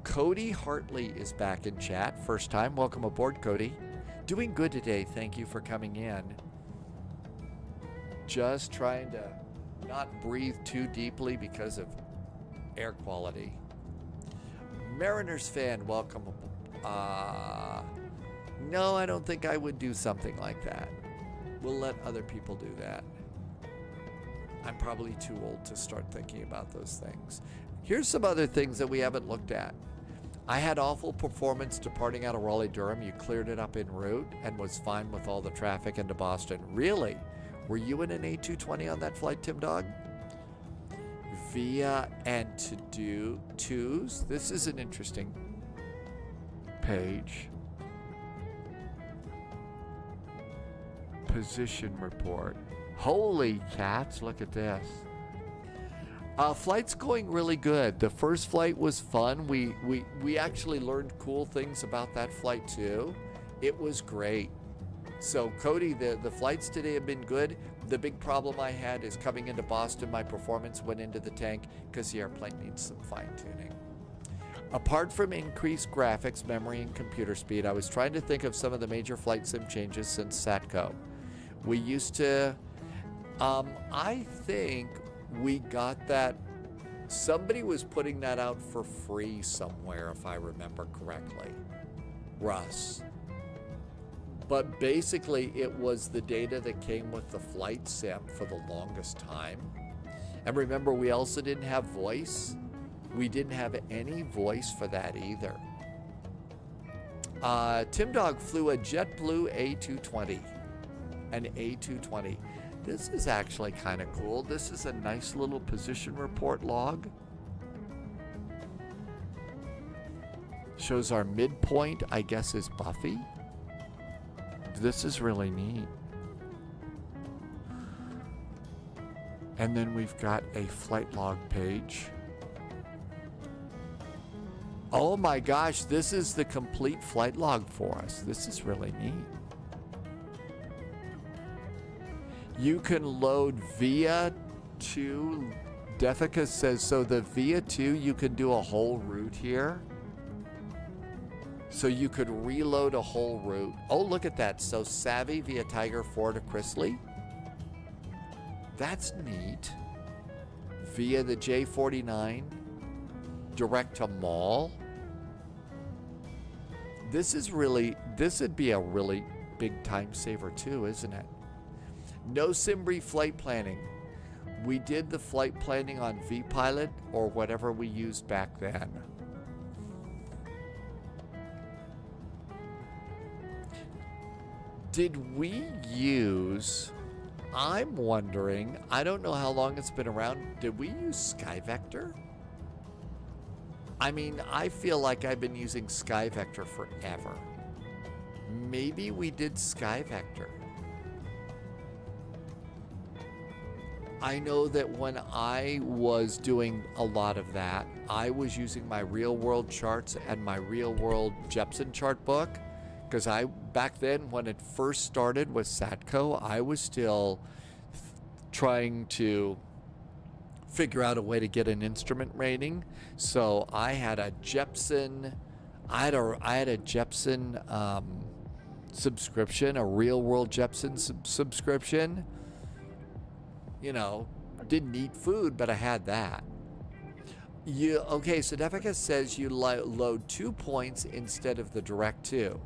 Cody Hartley is back in chat. First time. Welcome aboard, Cody. Doing good today. Thank you for coming in. Just trying to not breathe too deeply because of air quality. Mariners fan, welcome. No, I don't think I would do something like that. We'll let other people do that. I'm probably too old to start thinking about those things. Here's some other things that we haven't looked at. I had awful performance departing out of Raleigh-Durham. You cleared it up en route and was fine with all the traffic into Boston. Really? Were you in an A220 on that flight, Tim Dog? Via and to-do twos. This is an interesting page. Position report. Holy cats, look at this. Flight's going really good. The first flight was fun. We actually learned cool things about that flight too. It was great. So Cody, the flights today have been good. The big problem I had is coming into Boston, my performance went into the tank because the airplane needs some fine tuning. Apart from increased graphics, memory, and computer speed, I was trying to think of some of the major flight sim changes since SATCO. We used to, I think we got that Somebody was putting that out for free somewhere, if I remember correctly. Russ. But basically, it was the data that came with the flight sim for the longest time. And remember, we also didn't have voice. We didn't have any voice for that either. Tim Dog flew a JetBlue A220. An A220. This is actually kind of cool. This is a nice little position report log. Shows our midpoint, I guess, is Buffy. This is really neat. And then we've got a flight log page. Oh my gosh, this is the complete flight log for us. This is really neat. You can load via 2. Defika says, so the via 2, you can do a whole route here. So you could reload a whole route. Oh, look at that. So Savvy via Tiger 4 to Chrisley. That's neat. Via the J49, direct to Mall. This would be a really big time saver too, isn't it? No SimBrief flight planning. We did the flight planning on vPilot or whatever we used back then. Did we use, I'm wondering, I don't know how long it's been around, did we use SkyVector? I mean, I feel like I've been using SkyVector forever. Maybe we did SkyVector. I know that when I was doing a lot of that, I was using my real world charts and my real world Jepson chart book. Because back then, when it first started with Satco, I was still trying to figure out a way to get an instrument rating. So I had a Jepson, I had a Jepson subscription, a real world Jepson subscription. You know, didn't eat food, but I had that. Okay, so Defika says you load 2 points instead of the direct 2.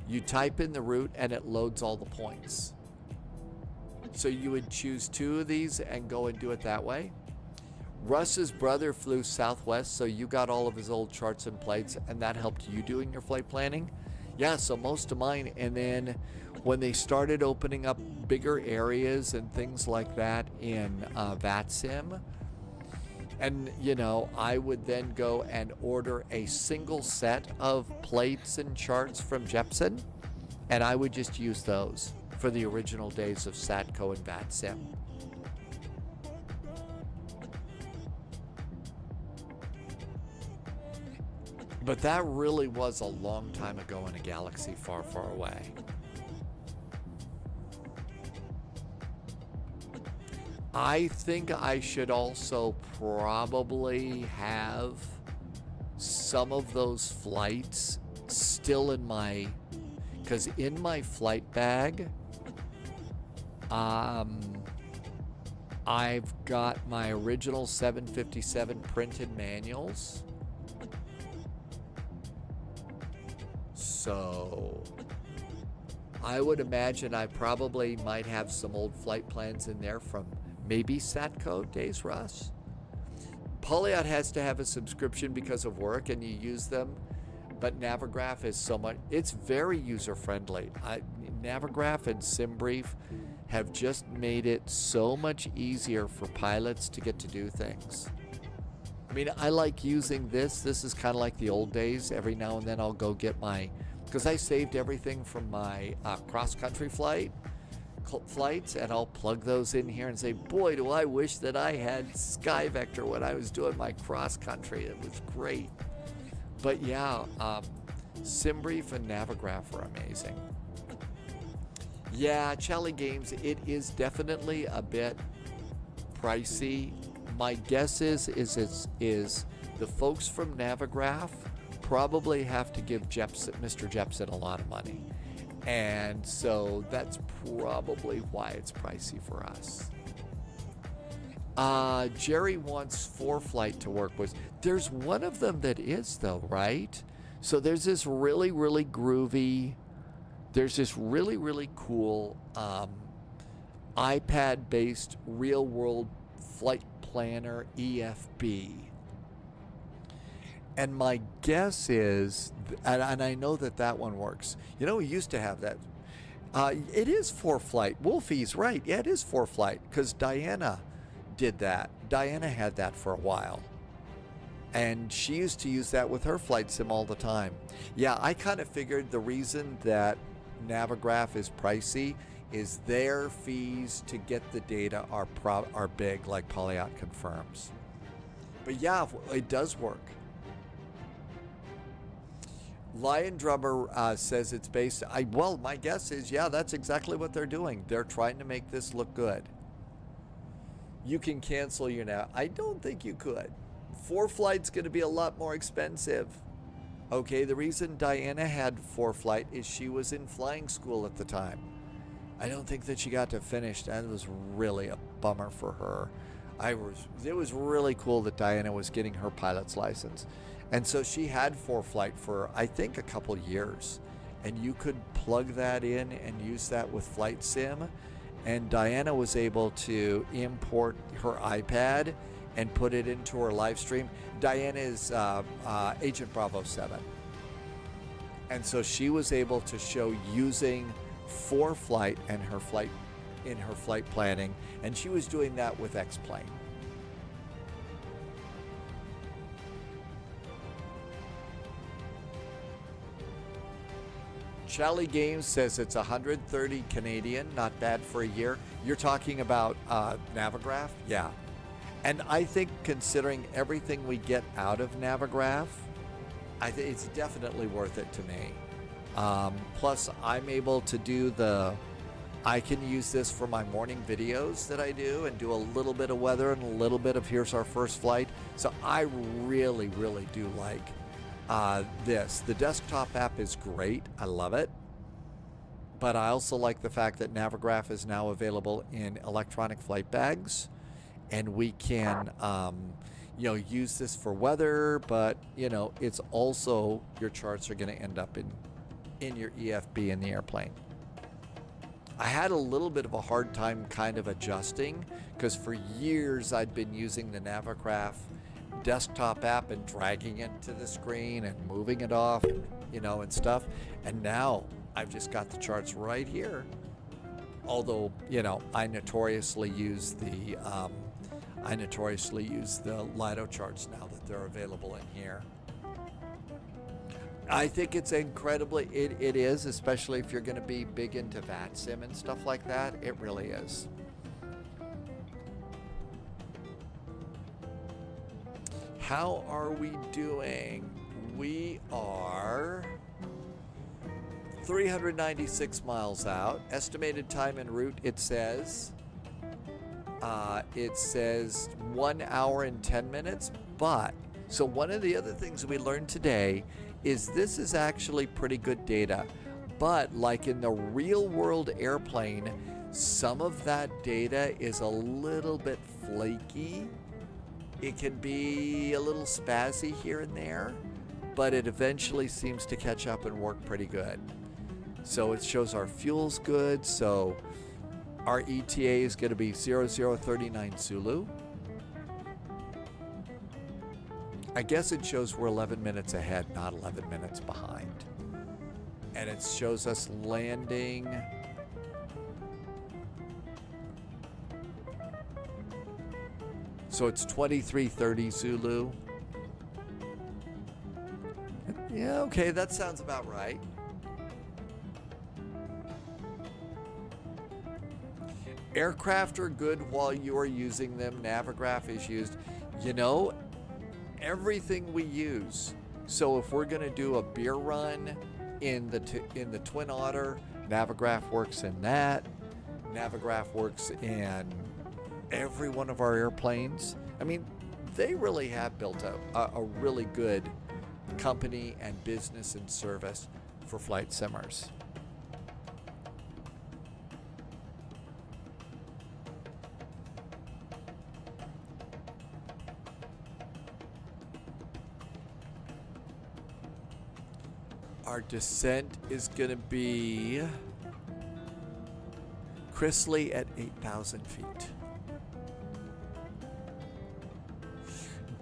You type in the route and it loads all the points. So you would choose 2 of these and go and do it that way. Russ's brother flew Southwest, so you got all of his old charts and plates, and that helped you doing your flight planning. Yeah, so most of mine, and then when they started opening up bigger areas and things like that in VATSIM, and you know, I would then go and order a single set of plates and charts from Jepson, and I would just use those for the original days of Satco and VATSIM. But that really was a long time ago in a galaxy far, far away. I think I should also probably have some of those flights still in my, because in my flight bag, I've got my original 757 printed manuals. So I would imagine I probably might have some old flight plans in there from maybe Satco days, Russ. Polyot has to have a subscription because of work and you use them, but Navigraph is so much, it's very user-friendly. Navigraph and SimBrief have just made it so much easier for pilots to get to do things. I mean, I like using this. This is kind of like the old days. Every now and then I'll go get my, because I saved everything from my cross-country flights, and I'll plug those in here and say, boy, do I wish that I had SkyVector when I was doing my cross-country. It was great. But yeah, SimBrief and Navigraph are amazing. Yeah, Charlie Games, it is definitely a bit pricey. My guess is the folks from Navigraph probably have to give Mr. Jepson a lot of money. And so that's probably why it's pricey for us. Jerry wants ForeFlight to work with. There's one of them that is, though, right? So there's this really, really groovy, there's this really, really cool iPad-based real-world flight planner EFB. And my guess is, and I know that that one works. You know, we used to have that. It is ForeFlight. Wolfie's right. Yeah, it is ForeFlight, because Diana did that. Diana had that for a while. And she used to use that with her flight sim all the time. Yeah, I kind of figured the reason that Navigraph is pricey is their fees to get the data are big, like Polyot confirms. But yeah, it does work. Lion Drummer says it's based. Well, my guess is, yeah, that's exactly what they're doing. They're trying to make this look good. You can cancel your nav. I don't think you could. ForeFlight's going to be a lot more expensive. Okay, the reason Diana had ForeFlight is she was in flying school at the time. I don't think that she got to finish. That was really a bummer for her. It was really cool that Diana was getting her pilot's license. And so she had ForeFlight for, I think, a couple years. And you could plug that in and use that with Flight Sim. And Diana was able to import her iPad and put it into her live stream. Diana is Agent Bravo 7. And so she was able to show using ForeFlight and her flight in her flight planning. And she was doing that with X-Plane. Charlie Games says it's 130 Canadian, not bad for a year. You're talking about Navigraph? Yeah. And I think considering everything we get out of Navigraph, I think it's definitely worth it to me. Plus, I'm able to do I can use this for my morning videos that I do and do a little bit of weather and a little bit of here's our first flight. So I really, really do like this. The desktop app is great. I love it. But I also like the fact that Navigraph is now available in electronic flight bags. And we can, use this for weather, but, it's also, your charts are going to end up in your EFB in the airplane. I had a little bit of a hard time kind of adjusting because for years I'd been using the Navigraph desktop app and dragging it to the screen and moving it off, and stuff. And now I've just got the charts right here. Although, I notoriously use the Lido charts now that they're available in here. I think it's incredibly, it is, especially if you're going to be big into VATSIM and stuff like that. It really is. How are we doing? We are 396 miles out. Estimated time en route, it says 1 hour and 10 minutes. But, so one of the other things we learned today is this is actually pretty good data. But like in the real world airplane, some of that data is a little bit flaky. It can be a little spazzy here and there, but it eventually seems to catch up and work pretty good. So it shows our fuel's good. So our ETA is going to be 0039 Zulu. I guess it shows we're 11 minutes ahead, not 11 minutes behind. And it shows us landing. So it's 2330 Zulu. Yeah, okay, that sounds about right. Aircraft are good while you are using them. Navigraph is used. Everything we use. So if we're going to do a beer run in the Twin Otter, Navigraph works in that. Navigraph works in every one of our airplanes. I mean, they really have built a really good company and business and service for flight simmers. Our descent is going to be Chrisley at 8,000 feet.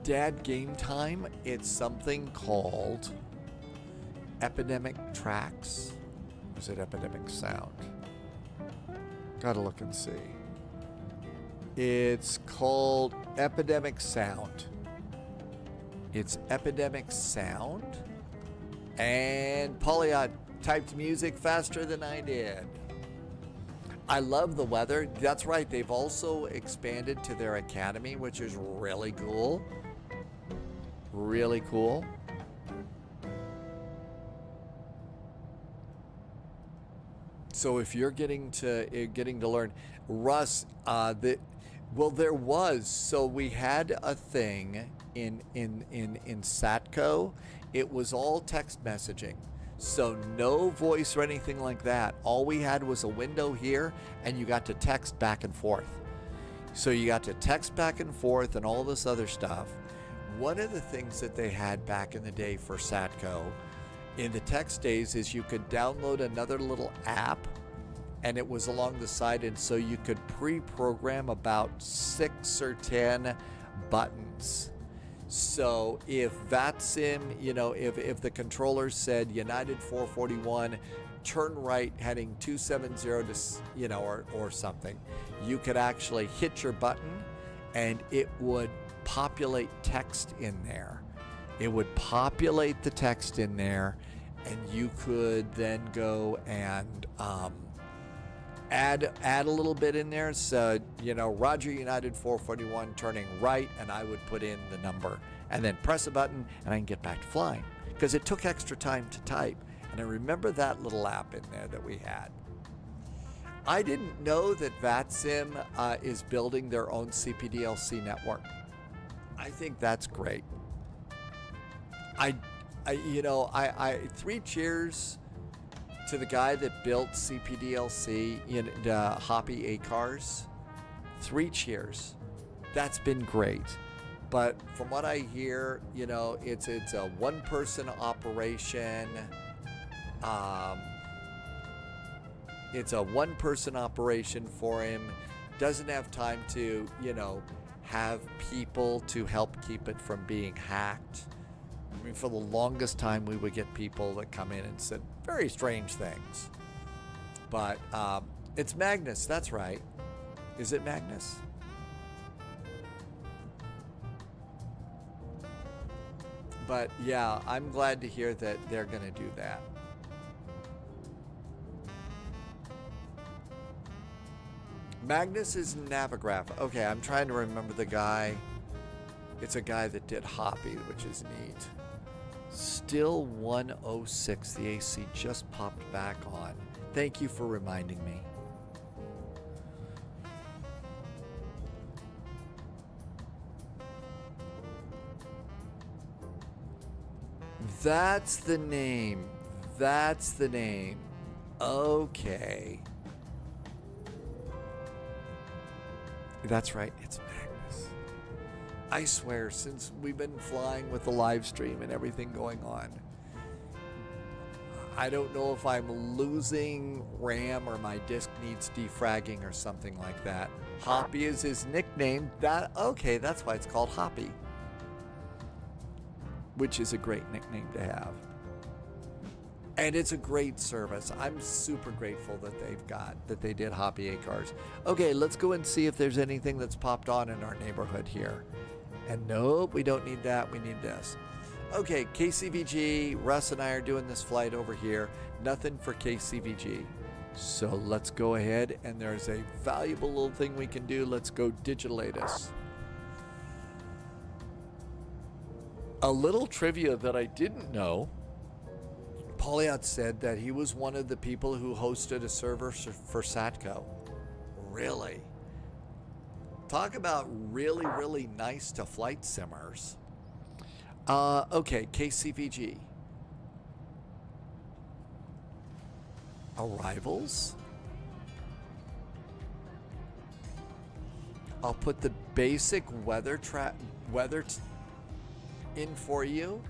Dad game time, it's something called Epidemic Tracks. Or is it Epidemic Sound? Gotta look and see. It's called Epidemic Sound. It's Epidemic Sound. And Polyot typed music faster than I did. I love the weather. That's right. They've also expanded to their academy, which is really cool. Really cool. So if you're getting to learn, Russ, there was. So we had a thing in Satco. It was all text messaging. So no voice or anything like that. All we had was a window here, and you got to text back and forth. So you got to text back and forth and all this other stuff. One of the things that they had back in the day for Satco in the text days is you could download another little app, and it was along the side, and so you could pre-program about 6 or 10 buttons. So if VATSIM, if the controller said United 441, turn right heading 270 to, or something, you could actually hit your button and it would populate text in there. It would populate the text in there, and you could then go and add a little bit in there. So, Roger United 441 turning right, and I would put in the number and then press a button and I can get back to flying, because it took extra time to type. And I remember that little app in there that we had. I didn't know that VATSIM is building their own CPDLC network. I think that's great. I three cheers to the guy that built CPDLC in Hoppy ACARS. 3 cheers. That's been great. But from what I hear, it's a one-person operation. It's a one-person operation for him. Doesn't have time to, have people to help keep it from being hacked. I mean, for the longest time, we would get people that come in and said very strange things. But it's Magnus, that's right. Is it Magnus? But yeah, I'm glad to hear that they're going to do that. Magnus is Navigraph. Okay, I'm trying to remember the guy. It's a guy that did Hoppy, which is neat. Still 106. The AC just popped back on. Thank you for reminding me. That's the name. That's the name. Okay. That's right, it's Magnus. I swear, since we've been flying with the live stream and everything going on, I don't know if I'm losing RAM or my disk needs defragging or something like that. Hoppy is his nickname. Okay, that's why it's called Hoppy, which is a great nickname to have. And it's a great service. I'm super grateful that they did Hoppy ACARS. Okay, let's go and see if there's anything that's popped on in our neighborhood here. And nope, we don't need that. We need this. Okay, KCVG, Russ and I are doing this flight over here. Nothing for KCVG. So let's go ahead, and there's a valuable little thing we can do. Let's go Digitatus. A little trivia that I didn't know. Polyot said that he was one of the people who hosted a server for Satco. Really? Talk about really, really nice to flight simmers. Okay, KCVG. Arrivals. I'll put the basic weather in for you.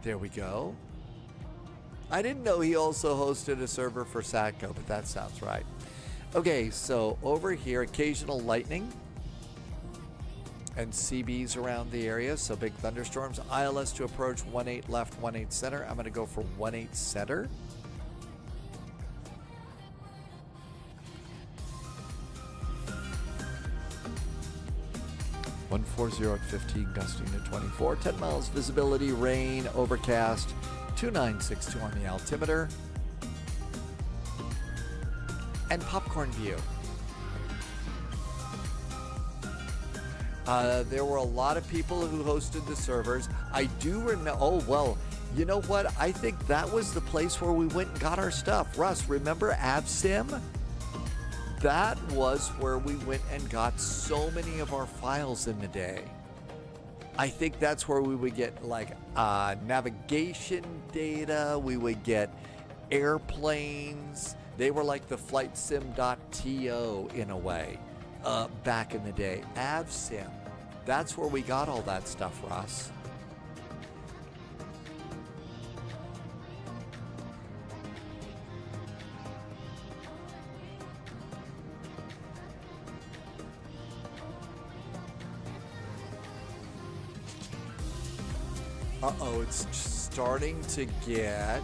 There we go. I didn't know he also hosted a server for Satco, but that sounds right. Okay, so over here, occasional lightning and CBs around the area, so big thunderstorms. ILS to approach 18 left, 18 center. I'm going to go for 18 center. (140 at 15, gusting to 24). 10 miles visibility, rain, overcast. 2962 on the altimeter. And popcorn view. There were a lot of people who hosted the servers. I do remember. Oh, well, you know what? I think that was the place where we went and got our stuff. Russ, remember AVSIM? That was where we went and got so many of our files in the day. I think that's where we would get like navigation data. We would get airplanes. They were like the FlightSim.to in a way back in the day. AVSIM. That's where we got all that stuff, Ross. Uh-oh, it's starting to get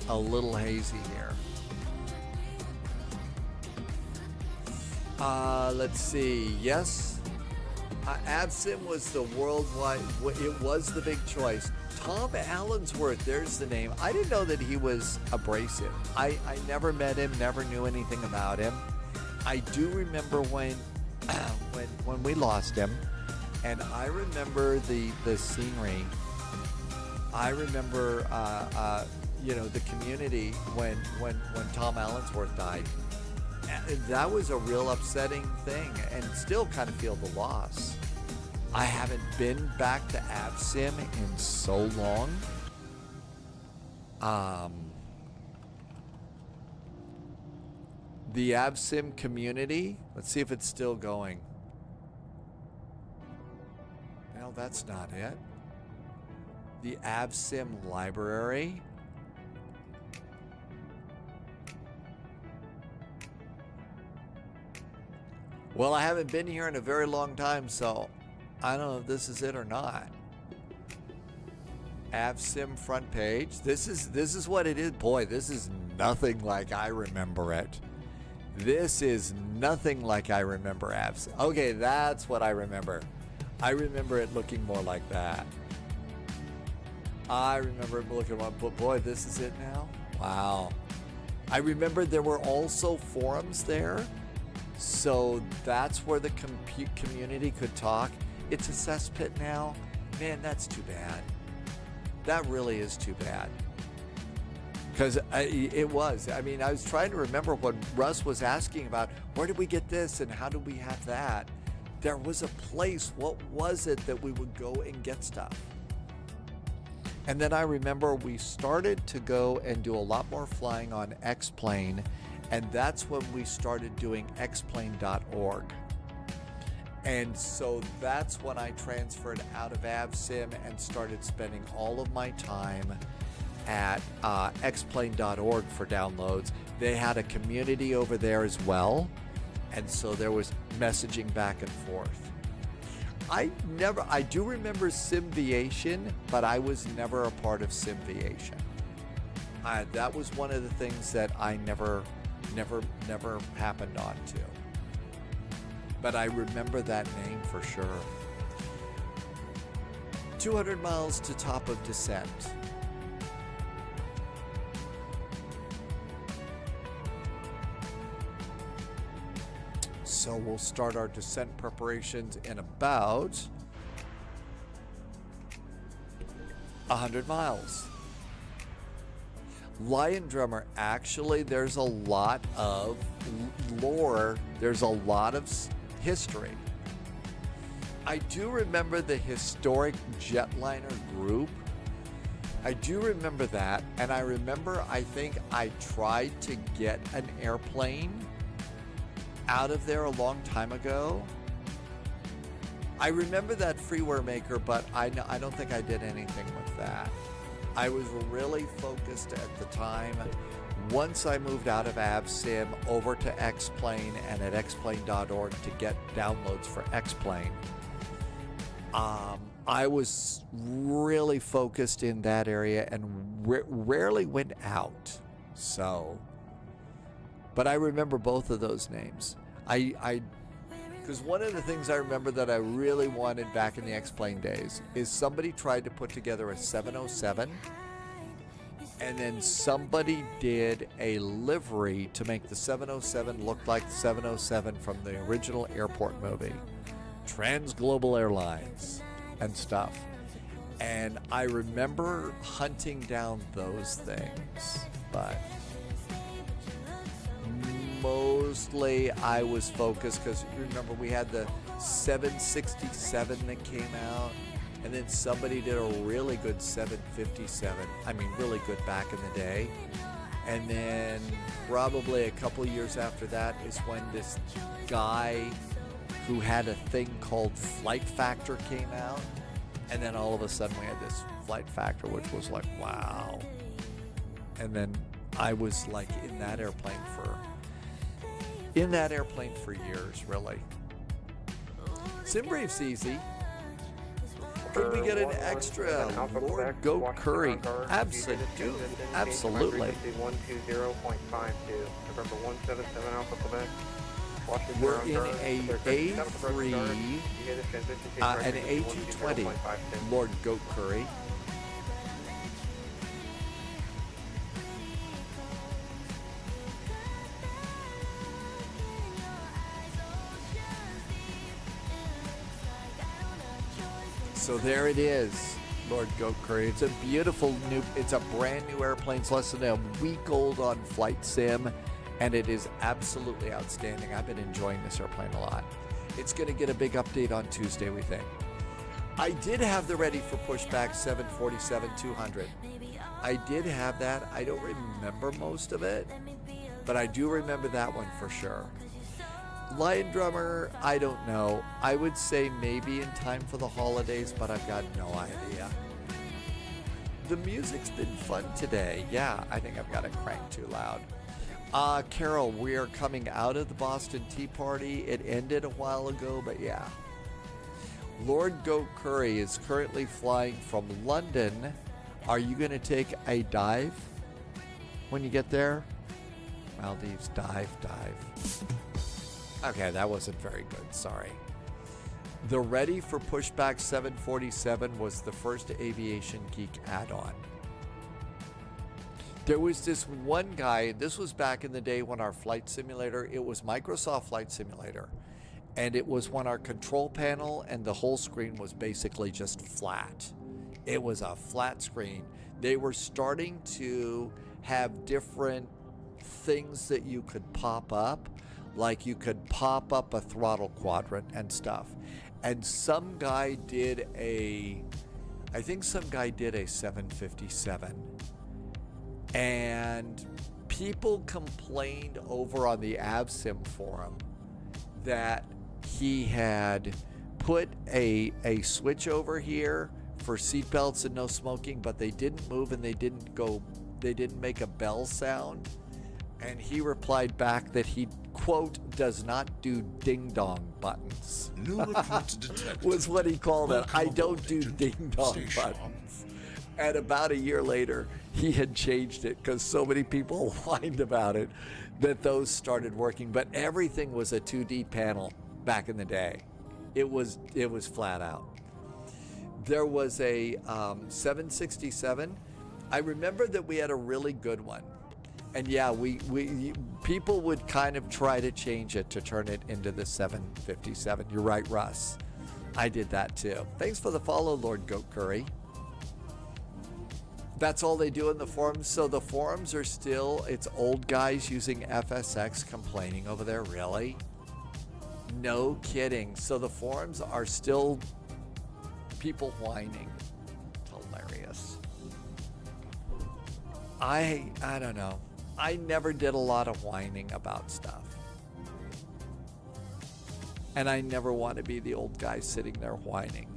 a little hazy here. Let's see. Yes, AVSIM was the worldwide. It was the big choice. Tom Allensworth. There's the name. I didn't know that he was abrasive. I never met him. Never knew anything about him. I do remember when we lost him. And I remember the scenery. I remember, the community when Tom Allensworth died. That was a real upsetting thing, and still kind of feel the loss. I haven't been back to AVSIM in so long. The AVSIM community. Let's see if it's still going. No, that's not it. The AVSIM library. Well, I haven't been here in a very long time, so I don't know if this is it or not. AVSIM front page. This is what it is. Boy, this is nothing like I remember it. This is nothing like I remember AVSIM. Okay, that's what I remember. I remember it looking more like that. I remember it looking like, but boy, this is it now? Wow. I remember there were also forums there. So that's where the community could talk. It's a cesspit now. Man, that's too bad. That really is too bad. Because it was. I mean, I was trying to remember when Russ was asking about where did we get this and how did we have that. There was a place. What was it that we would go and get stuff? And then I remember we started to go and do a lot more flying on X-Plane. And that's when we started doing xplane.org. And so that's when I transferred out of AVSIM and started spending all of my time at xplane.org for downloads. They had a community over there as well. And so there was messaging back and forth. I do remember SimViation, but I was never a part of SimViation. That was one of the things that I never happened on to. But I remember that name for sure. 200 miles to top of descent. So we'll start our descent preparations in about 100 miles. Lion Drummer, actually, there's a lot of lore. There's a lot of history. I do remember the historic jetliner group. I do remember that. And I remember, I think I tried to get an airplane out of there a long time ago. I remember that freeware maker, but I don't think I did anything with that. I was really focused at the time. Once I moved out of AvSim over to Xplane and at xplane.org to get downloads for Xplane, I was really focused in that area and rarely went out. So, but I remember both of those names. Because one of the things I remember that I really wanted back in the Xplane days is somebody tried to put together a 707, and then somebody did a livery to make the 707 look like the 707 from the original airport movie, Transglobal Airlines and stuff. And I remember hunting down those things, but mostly I was focused because remember we had the 767 that came out, and then somebody did a really good 757. I mean, really good back in the day. And then probably a couple years after that is when this guy who had a thing called Flight Factor came out. And then all of a sudden we had this Flight Factor, which was like, wow. And then I was like in that airplane for years, really. SimBrief's easy. Could we get an extra Lord Goat Curry? Absolutely. Absolutely. 120.52. November 177 Alpha Quebec. We're in a A3, an A220 Lord Goat Curry. So there it is, Lord Goat Curry. It's a beautiful it's a brand new airplane. It's less than a week old on Flight Sim, and it is absolutely outstanding. I've been enjoying this airplane a lot. It's going to get a big update on Tuesday, we think. I did have the ready for pushback 747-200. I did have that. I don't remember most of it, but I do remember that one for sure. Lion Drummer, I don't know. I would say maybe in time for the holidays, but I've got no idea. The music's been fun today. Yeah, I think I've got it cranked too loud. Carol, we are coming out of the Boston Tea Party. It ended a while ago, but yeah. Lord Goat Curry is currently flying from London. Are you going to take a dive when you get there? Maldives, dive. Okay, that wasn't very good, sorry. The Ready for Pushback 747 was the first Aviation Geek add-on. There was this one guy, this was back in the day when our flight simulator, it was Microsoft Flight Simulator, and it was when our control panel and the whole screen was basically just flat. It was a flat screen. They were starting to have different things that you could pop up, like you could pop up a throttle quadrant and stuff. And some guy did I think some guy did a 757. And people complained over on the AvSim forum that he had put a switch over here for seatbelts and no smoking, but they didn't move and they didn't make a bell sound. And he replied back that he, quote, does not do ding-dong buttons. New reports detected. Was what he called it. I don't do ding-dong buttons. And about a year later, he had changed it because so many people whined about it that those started working. But everything was a 2D panel back in the day. It was flat out. There was a 767. I remember that we had a really good one. And yeah, people would kind of try to change it to turn it into the 757. You're right, Russ. I did that too. Thanks for the follow, Lord Goat Curry. That's all they do in the forums. So the forums are still, it's old guys using FSX complaining over there, really? No kidding. So the forums are still people whining. Hilarious. I don't know. I never did a lot of whining about stuff. And I never want to be the old guy sitting there whining.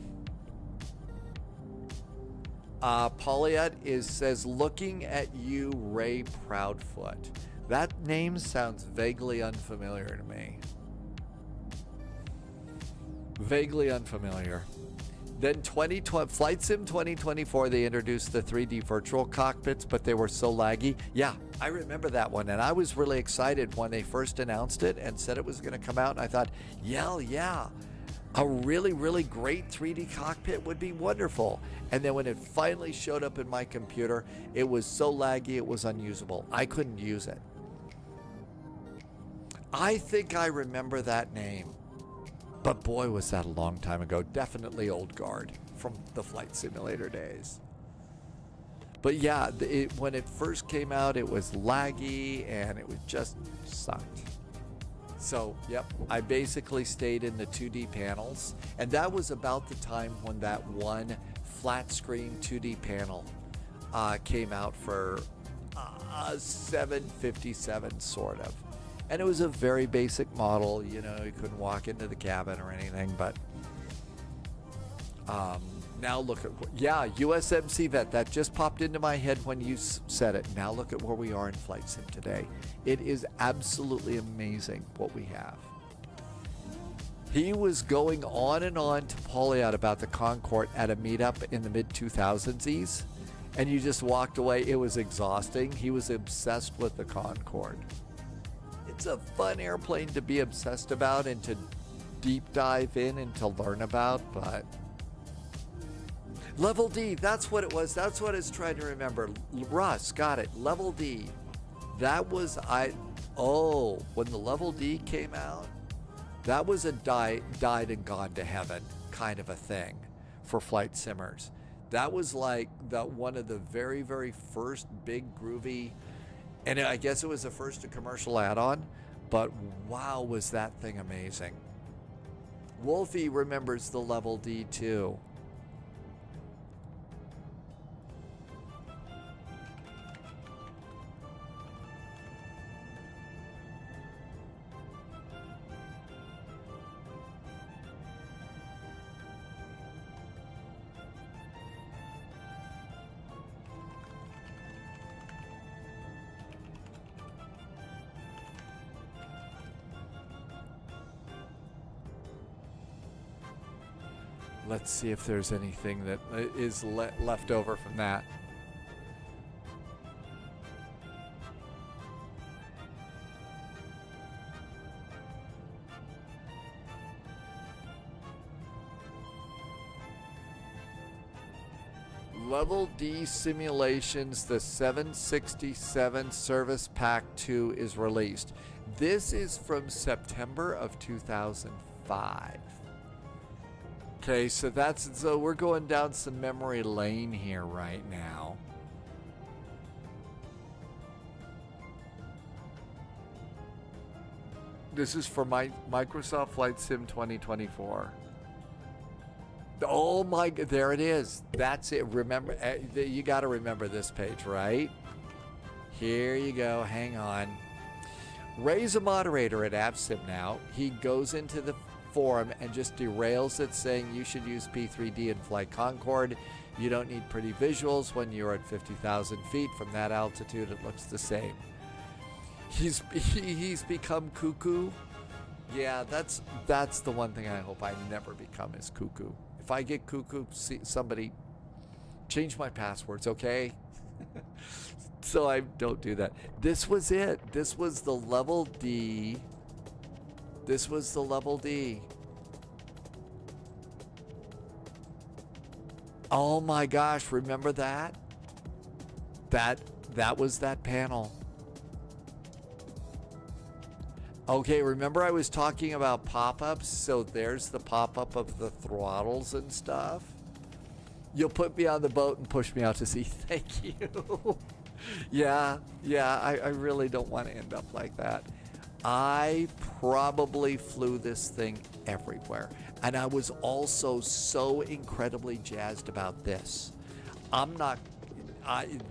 Pauliette says, looking at you, Ray Proudfoot. That name sounds vaguely unfamiliar to me. Vaguely unfamiliar. Then Flight Sim 2024, they introduced the 3D virtual cockpits, but they were so laggy. Yeah, I remember that one, and I was really excited when they first announced it and said it was going to come out, and I thought, yeah, a really, really great 3D cockpit would be wonderful. And then when it finally showed up in my computer, it was so laggy it was unusable. I couldn't use it. I think I remember that name. But boy, was that a long time ago. Definitely old guard from the flight simulator days. But yeah, when it first came out, it was laggy and it was just sucked. So, yep, I basically stayed in the 2D panels. And that was about the time when that one flat screen 2D panel came out for 757 sort of. And it was a very basic model, you know, you couldn't walk into the cabin or anything, but now look at, yeah, USMC Vet, that just popped into my head when you said it. Now look at where we are in Flight Sim today. It is absolutely amazing what we have. He was going on and on to Pauliette about the Concorde at a meetup in the mid-2000s, and you just walked away. It was exhausting. He was obsessed with the Concorde. It's a fun airplane to be obsessed about and to deep dive in and to learn about, but Level D, that's what it was. That's what I was trying to remember. Russ, got it. Level D. That was, when the Level D came out, that was a died and gone to heaven kind of a thing for flight simmers. That was like one of the very, very first big groovy, and I guess it was the first commercial add-on, but wow, was that thing amazing. Wolfie remembers the Level D too. Let's see if there's anything that is left over from that. Level D Simulations, the 767 Service Pack 2 is released. This is from September of 2005. Okay, so we're going down some memory lane here right now. This is for my Microsoft Flight Sim 2024. Oh my, there it is. That's it. Remember, you got to remember this page, right? Here you go. Hang on. Ray's a moderator at VATSIM now. He goes into the forum and just derails it, saying you should use P3D and fly Concorde. You don't need pretty visuals when you're at 50,000 feet. From that altitude, it looks the same. He's become cuckoo. Yeah, that's the one thing I hope I never become is cuckoo. If I get cuckoo, somebody change my passwords, okay? So I don't do that. This was it. This was the Level D. This was the Level D. Oh my gosh, remember that? That was that panel. Okay, remember I was talking about pop-ups? So there's the pop-up of the throttles and stuff. You'll put me on the boat and push me out to sea. Thank you. Yeah, I really don't want to end up like that. I probably flew this thing everywhere. And I was also so incredibly jazzed about this.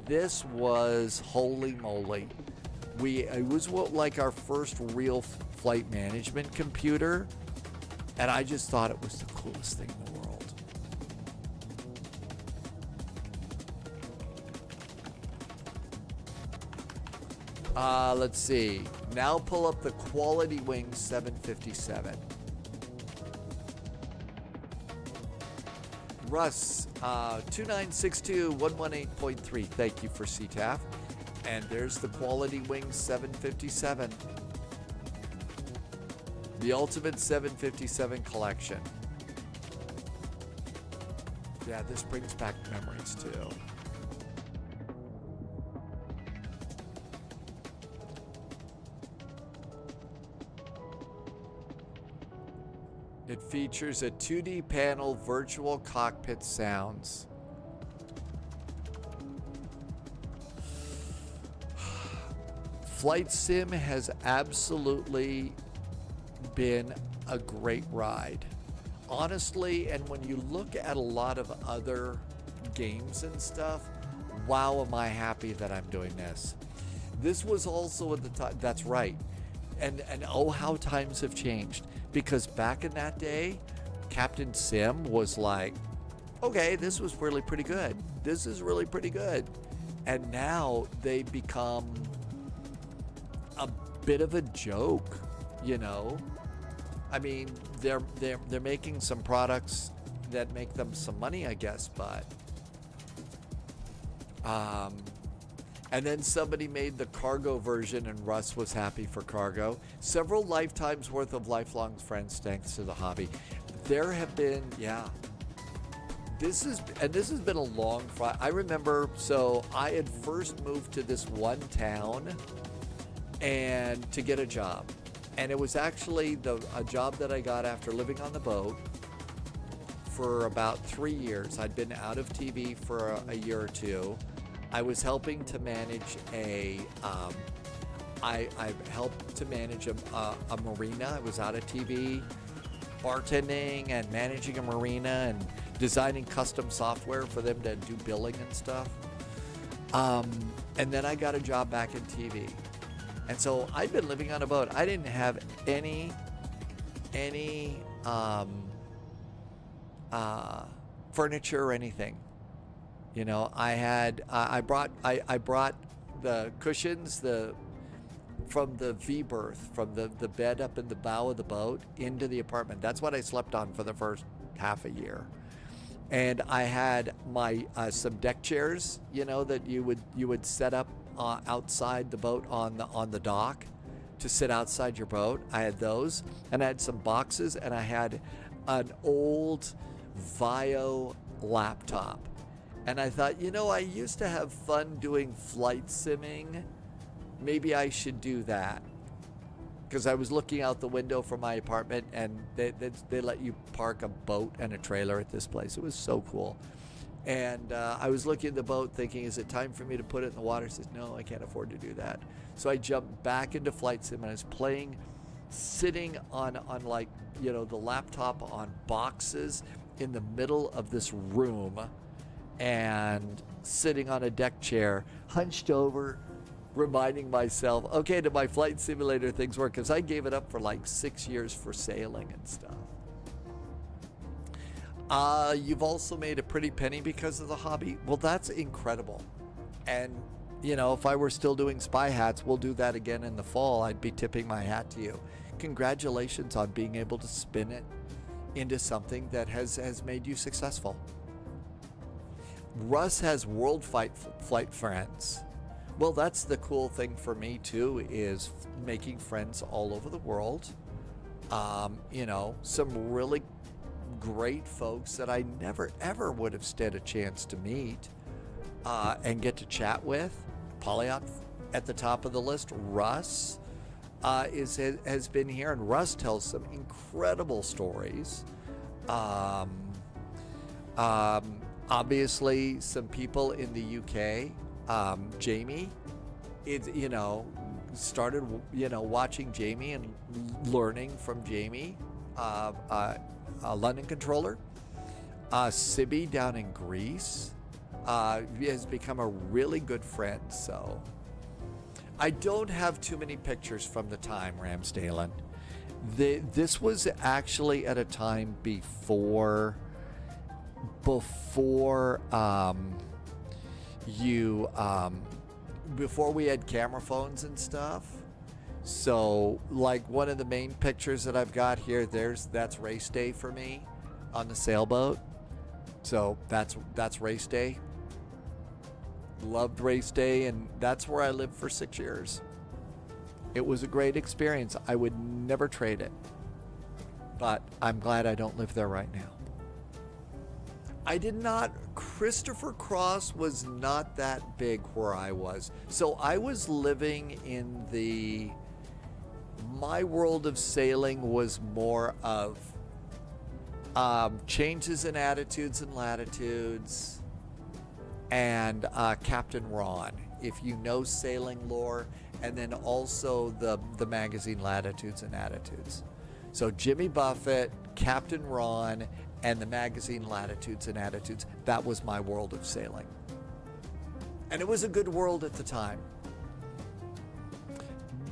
This was holy moly. It was like our first real flight management computer. And I just thought it was the coolest thing in the world. Let's see. Now pull up the Quality Wing 757. Russ, 2962-118.3. Thank you for CTAF. And there's the Quality Wing 757. The Ultimate 757 collection. Yeah, this brings back memories too. It features a 2D panel virtual cockpit sounds. Flight Sim has absolutely been a great ride. Honestly, and when you look at a lot of other games and stuff, wow, am I happy that I'm doing this. This was also at the time, that's right. And oh, how times have changed. Because back in that day, Captain Sim was like, okay, this was really pretty good. This is really pretty good. And now they become a bit of a joke, you know? I mean, they're making some products that make them some money, I guess, but and then somebody made the cargo version, and Russ was happy for cargo. Several lifetimes worth of lifelong friends thanks to the hobby. There have been, yeah. This has been a long fight. I remember, so I had first moved to this one town and to get a job. And it was actually a job that I got after living on the boat for about 3 years. I'd been out of TV for a year or two. I was helping to manage I helped to manage a marina. I was out of TV, bartending and managing a marina and designing custom software for them to do billing and stuff. And then I got a job back in TV. And so I'd been living on a boat. I didn't have any furniture or anything. You know, I brought the cushions from the V-berth, from the bed up in the bow of the boat into the apartment. That's what I slept on for the first half a year. And I had my some deck chairs, you know, that you would set up outside the boat on the dock to sit outside your boat. I had those, and I had some boxes, and I had an old Vio laptop. And I thought, you know, I used to have fun doing flight simming. Maybe I should do that. Because I was looking out the window from my apartment, and they let you park a boat and a trailer at this place. It was so cool. And I was looking at the boat thinking, is it time for me to put it in the water? I said, no, I can't afford to do that. So I jumped back into flight sim, and I was playing, sitting on like, you know, the laptop on boxes in the middle of this room, and sitting on a deck chair, hunched over, reminding myself, okay, do my flight simulator things work? Because I gave it up for like 6 years for sailing and stuff. You've also made a pretty penny because of the hobby. Well, that's incredible. And, you know, if I were still doing spy hats, we'll do that again in the fall. I'd be tipping my hat to you. Congratulations on being able to spin it into something that has made you successful. Russ has world flight friends. Well, that's the cool thing for me too, is making friends all over the world. You know, some really great folks that I never ever would have stood a chance to meet and get to chat with. Polyop at the top of the list. Russ has been here, and Russ tells some incredible stories. Obviously, some people in the UK. Jamie, you know, started, you know, watching Jamie and learning from Jamie, a London controller. Sibby down in Greece has become a really good friend. So I don't have too many pictures from the time, Ramsdalen. This was actually at a time before before we had camera phones and stuff. So like one of the main pictures that I've got here, that's race day for me on the sailboat. So that's race day. Loved race day, and that's where I lived for 6 years. It was a great experience. I would never trade it. But I'm glad I don't live there right now. Christopher Cross was not that big where I was. So I was living in my world of sailing was more of changes in attitudes and latitudes, and Captain Ron, if you know sailing lore, and then also the magazine Latitudes and Attitudes. So Jimmy Buffett, Captain Ron, and the magazine Latitudes and Attitudes, that was my world of sailing. And it was a good world at the time.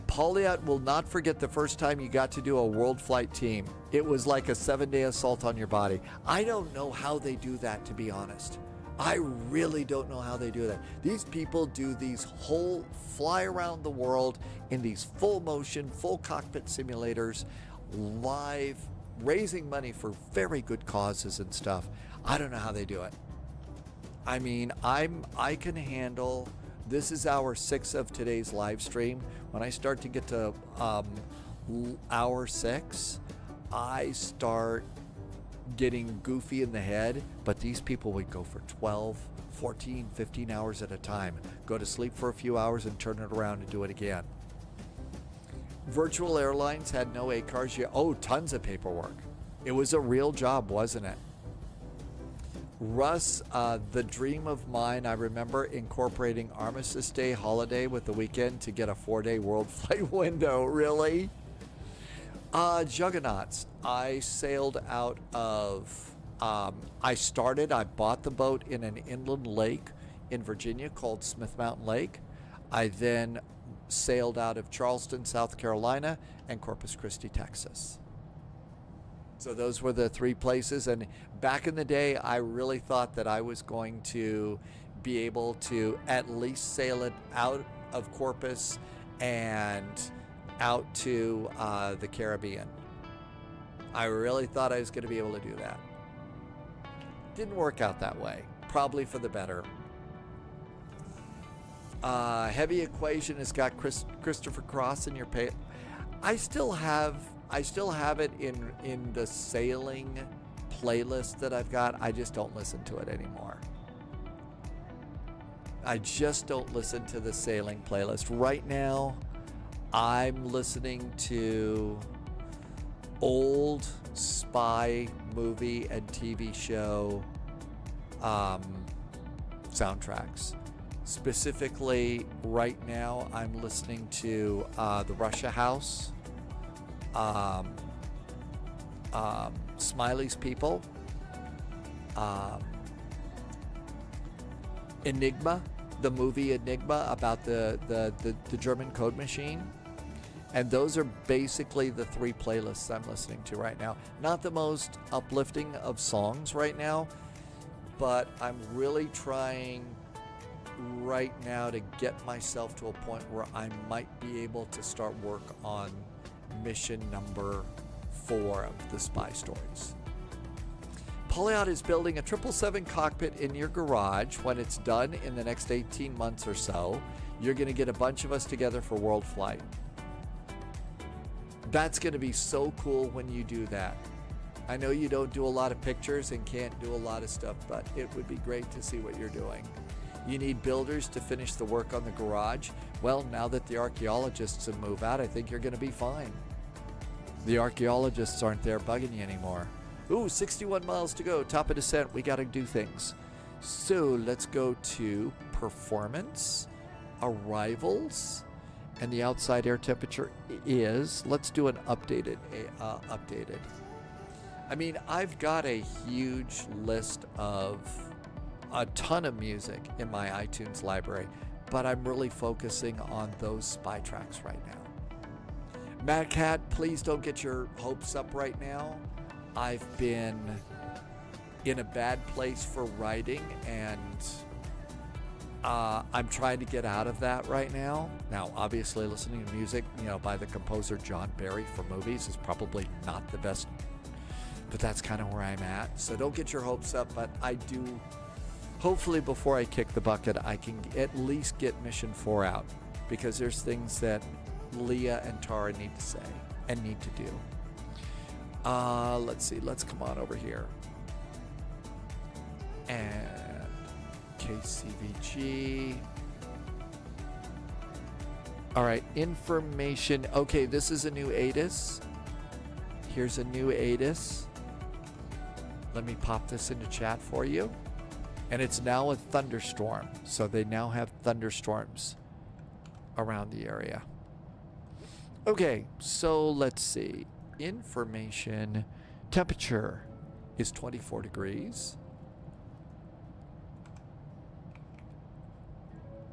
Pauliot will not forget the first time you got to do a world flight team. It was like a 7-day assault on your body. I don't know how they do that, to be honest. I really don't know how they do that. These people do these whole fly around the world in these full motion, full cockpit simulators, live, raising money for very good causes and stuff. I don't know how they do it. I mean, I can handle, this is hour 6 of today's live stream. When I start to get to hour 6, I start getting goofy in the head, but these people would go for 12, 14, 15 hours at a time, go to sleep for a few hours and turn it around and do it again. Virtual Airlines had no ACARs yet. Oh, tons of paperwork. It was a real job, wasn't it? Russ, the dream of mine, I remember incorporating Armistice Day holiday with the weekend to get a 4-day world flight window. Really? Juggernauts. I sailed out of, I bought the boat in an inland lake in Virginia called Smith Mountain Lake. I then sailed out of Charleston, South Carolina, and Corpus Christi, Texas. So those were the 3 places. And back in the day, I really thought that I was going to be able to at least sail it out of Corpus and out to the Caribbean. I really thought I was going to be able to do that. Didn't work out that way. Probably for the better. Heavy Equation has got Christopher Cross in your pay. I still have it in the sailing playlist that I've got. I just don't listen to it anymore. I just don't listen to the sailing playlist. Right now, I'm listening to old spy movie and TV show soundtracks. Specifically, right now, I'm listening to The Russia House, Smiley's People, Enigma, the movie Enigma about the German code machine. And those are basically the 3 playlists I'm listening to right now. Not the most uplifting of songs right now, but I'm really trying right now to get myself to a point where I might be able to start work on mission number 4 of the Spy Stories. Pauliot is building a 777 cockpit in your garage. When it's done in the next 18 months or so, you're going to get a bunch of us together for World Flight. That's going to be so cool when you do that. I know you don't do a lot of pictures and can't do a lot of stuff, but it would be great to see what you're doing. You need builders to finish the work on the garage. Well, now that the archaeologists have moved out, I think you're going to be fine. The archaeologists aren't there bugging you anymore. Ooh, 61 miles to go, top of descent. We got to do things. So let's go to performance, arrivals, and the outside air temperature is, let's do an updated. I mean, I've got a huge list of a ton of music in my iTunes library, but I'm really focusing on those spy tracks right now. Mad Cat, please don't get your hopes up right now. I've been in a bad place for writing, and I'm trying to get out of that right now. Now, obviously, listening to music, by the composer John Barry for movies is probably not the best, but that's kind of where I'm at. So don't get your hopes up, but I do, hopefully before I kick the bucket, I can at least get Mission 4 out, because there's things that Leah and Tara need to say and need to do. Let's see. Let's come on over here. And KCVG. All right, information. Okay, this is a new ATIS. Here's a new ATIS. Let me pop this into chat for you. And it's now a thunderstorm. So they now have thunderstorms around the area. Okay, so let's see. Information. Temperature is 24 degrees.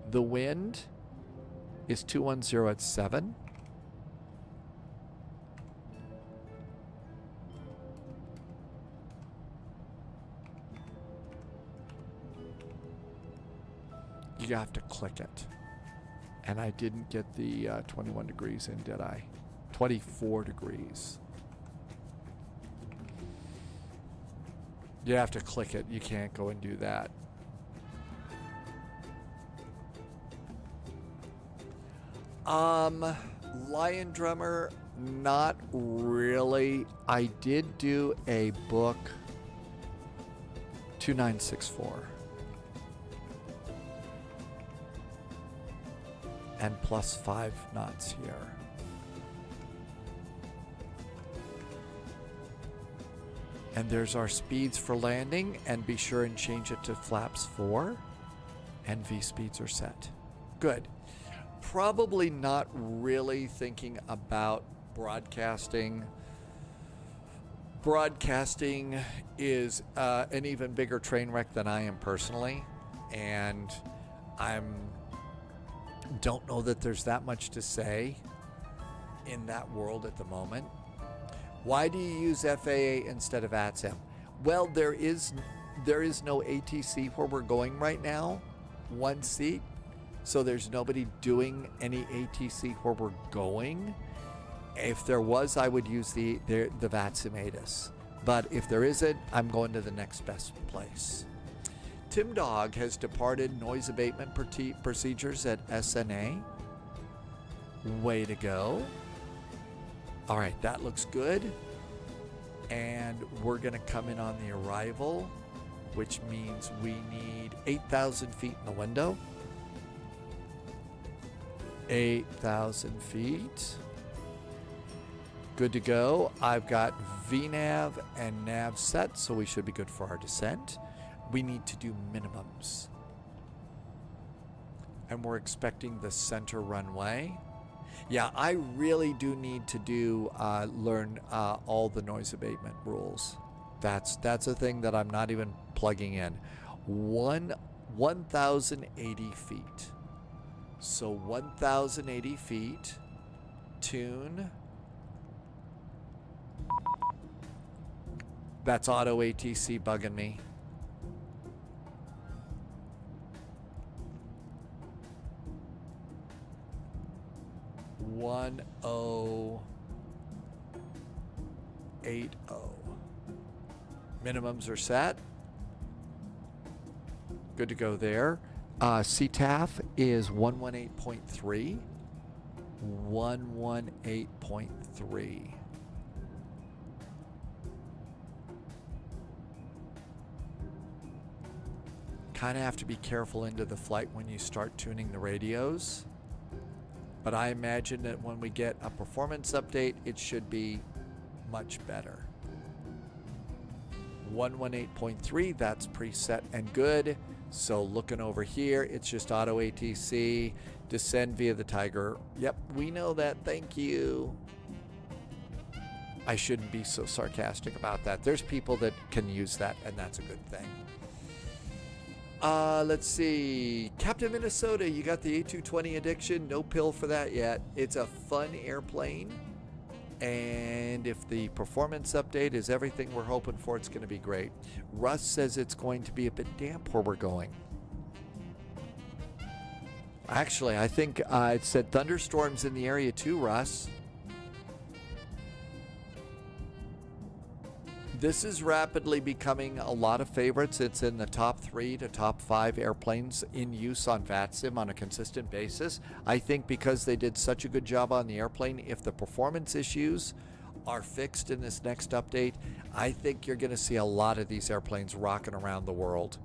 The wind is 210 at 7. You have to click it. And I didn't get the 21 degrees in, did I? 24 degrees. You have to click it. You can't go and do that. Lion Drummer, not really. I did do a book 2964. And plus 5 knots here. And there's our speeds for landing, and be sure and change it to flaps 4, and V speeds are set. Good. Probably not really thinking about broadcasting. Broadcasting is an even bigger train wreck than I am personally, and don't know that there's that much to say in that world at the moment. Why do you use FAA instead of VATSIM? Well, there is no ATC where we're going right now. One seat. So there's nobody doing any ATC where we're going. If there was, I would use the VATSIM ATIS. But if there isn't, I'm going to the next best place. Tim Dog has departed noise abatement procedures at SNA. Way to go. All right, that looks good. And we're going to come in on the arrival, which means we need 8,000 feet in the window. 8,000 feet. Good to go. I've got VNAV and NAV set, so we should be good for our descent. We need to do minimums. And we're expecting the center runway. Yeah, I really do need to learn all the noise abatement rules. That's a thing that I'm not even plugging in. 1,080 feet. So 1,080 feet. Tune. That's auto ATC bugging me. .1080. Minimums are set. Good to go there. CTAF is 118.3. 118.3. Kind of have to be careful into the flight when you start tuning the radios. But I imagine that when we get a performance update, it should be much better. 118.3, that's preset and good. So looking over here, it's just auto ATC, descend via the Tiger. Yep, we know that, thank you. I shouldn't be so sarcastic about that. There's people that can use that, and that's a good thing. Let's see. Captain Minnesota, you got the A220 addiction? No pill for that yet. It's a fun airplane. And if the performance update is everything we're hoping for, it's going to be great. Russ says it's going to be a bit damp where we're going. Actually, I think it said thunderstorms in the area too, Russ. This is rapidly becoming a lot of favorites. It's in the top 3 to top 5 airplanes in use on VATSIM on a consistent basis. I think because they did such a good job on the airplane, if the performance issues are fixed in this next update, I think you're going to see a lot of these airplanes rocking around the world.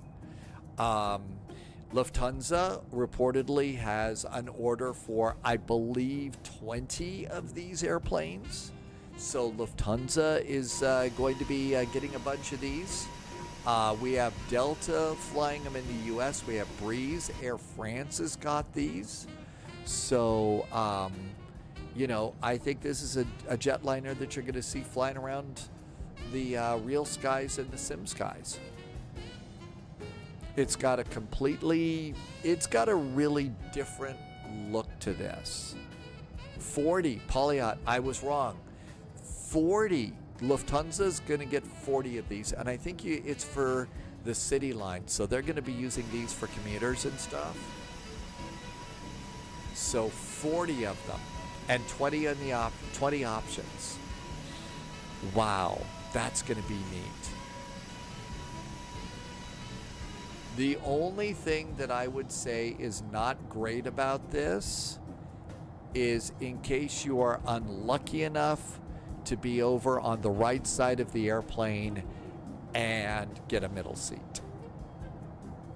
Lufthansa reportedly has an order for, I believe, 20 of these airplanes. So Lufthansa is going to be getting a bunch of these. We have Delta flying them in the U.S. We have Breeze. Air France has got these. So, you know, I think this is a jetliner that you're going to see flying around the real skies and the sim skies. It's got a really different look to this. 40, Polyot, I was wrong. 40. Lufthansa's going to get 40 of these, and I think it's for the city line, so they're going to be using these for commuters and stuff. So 40 of them, and 20 on the 20 options. Wow, that's going to be neat. The only thing that I would say is not great about this is in case you are unlucky enough to be over on the right side of the airplane and get a middle seat.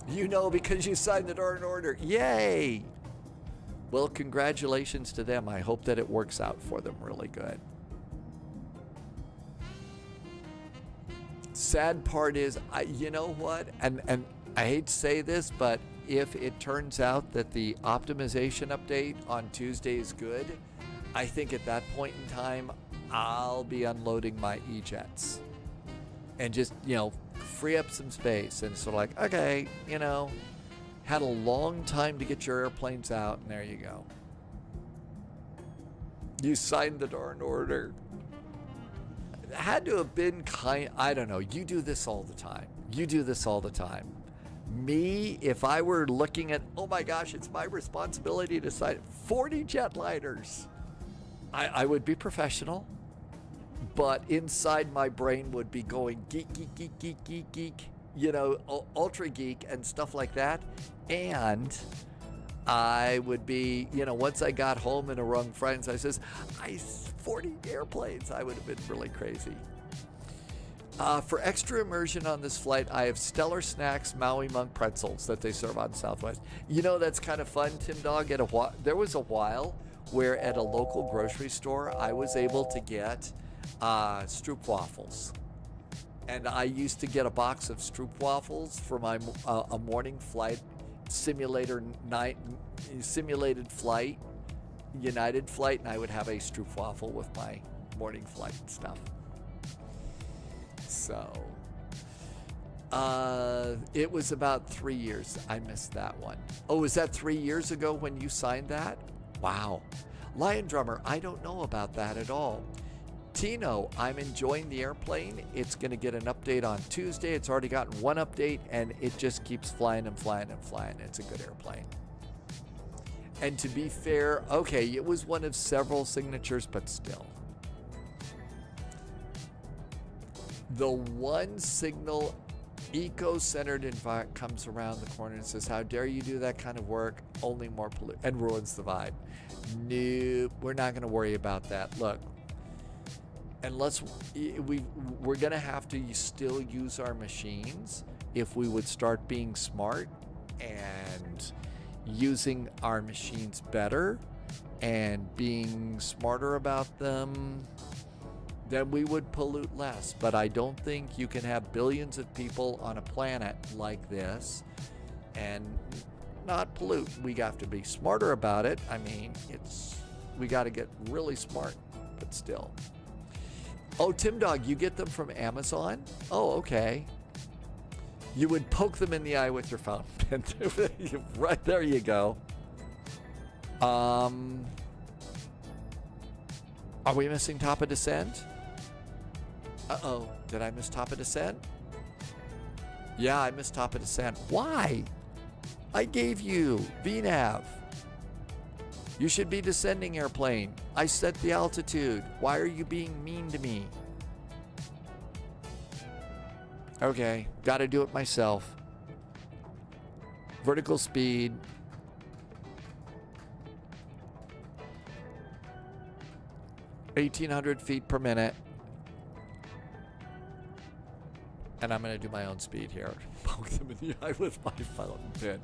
You know, because you signed the darn order. Yay! Well, congratulations to them. I hope that it works out for them really good. Sad part is, you know what? And I hate to say this, but if it turns out that the optimization update on Tuesday is good, I think at that point in time, I'll be unloading my E-jets and just, you know, free up some space. And so like, okay, you know, had a long time to get your airplanes out, and there you go. You signed the darn order. It had to have been I don't know. You do this all the time. You do this all the time. Me, if I were looking at, oh my gosh, it's my responsibility to sign 40 jetliners, I would be professional. But inside my brain would be going geek, geek, geek, geek, geek, geek, you know, ultra geek and stuff like that. And I would be, you know, once I got home and rung friends, I says, 40 airplanes. I would have been really crazy. For extra immersion on this flight, I have Stellar Snacks Maui Monk pretzels that they serve on Southwest. You know, that's kind of fun, Tim Dog. There was a while where at a local grocery store, I was able to get Stroop waffles, and I used to get a box of Stroop waffles for my a morning flight simulated flight, United flight, and I would have a Stroop waffle with my morning flight and stuff. So it was about 3 years. I missed that one. Oh, was that 3 years ago when you signed that? Wow. Lion Drummer, I don't know about that at all. Tino, I'm enjoying the airplane. It's going to get an update on Tuesday. It's already gotten one update, and it just keeps flying and flying and flying. It's a good airplane. And to be fair, okay, it was one of several signatures, but still. The one signal eco-centered environment comes around the corner and says, how dare you do that kind of work? Only more pollute and ruins the vibe. Nope, we're not going to worry about that. Look, unless we're going to have to still use our machines if we would start being smart and using our machines better and being smarter about them, then we would pollute less. But I don't think you can have billions of people on a planet like this and not pollute. We have to be smarter about it. I mean, we got to get really smart, but still. Oh, Tim Dog, you get them from Amazon? Oh, okay. You would poke them in the eye with your fountain pen. Right, there you go. Are we missing top of descent? Uh-oh. Did I miss top of descent? Yeah, I missed top of descent. Why? I gave you VNAV. You should be descending airplane. I set the altitude. Why are you being mean to me? Okay, gotta do it myself. Vertical speed. (1,800 feet per minute). And I'm gonna do my own speed here. Poke them in the eye with my fountain pen.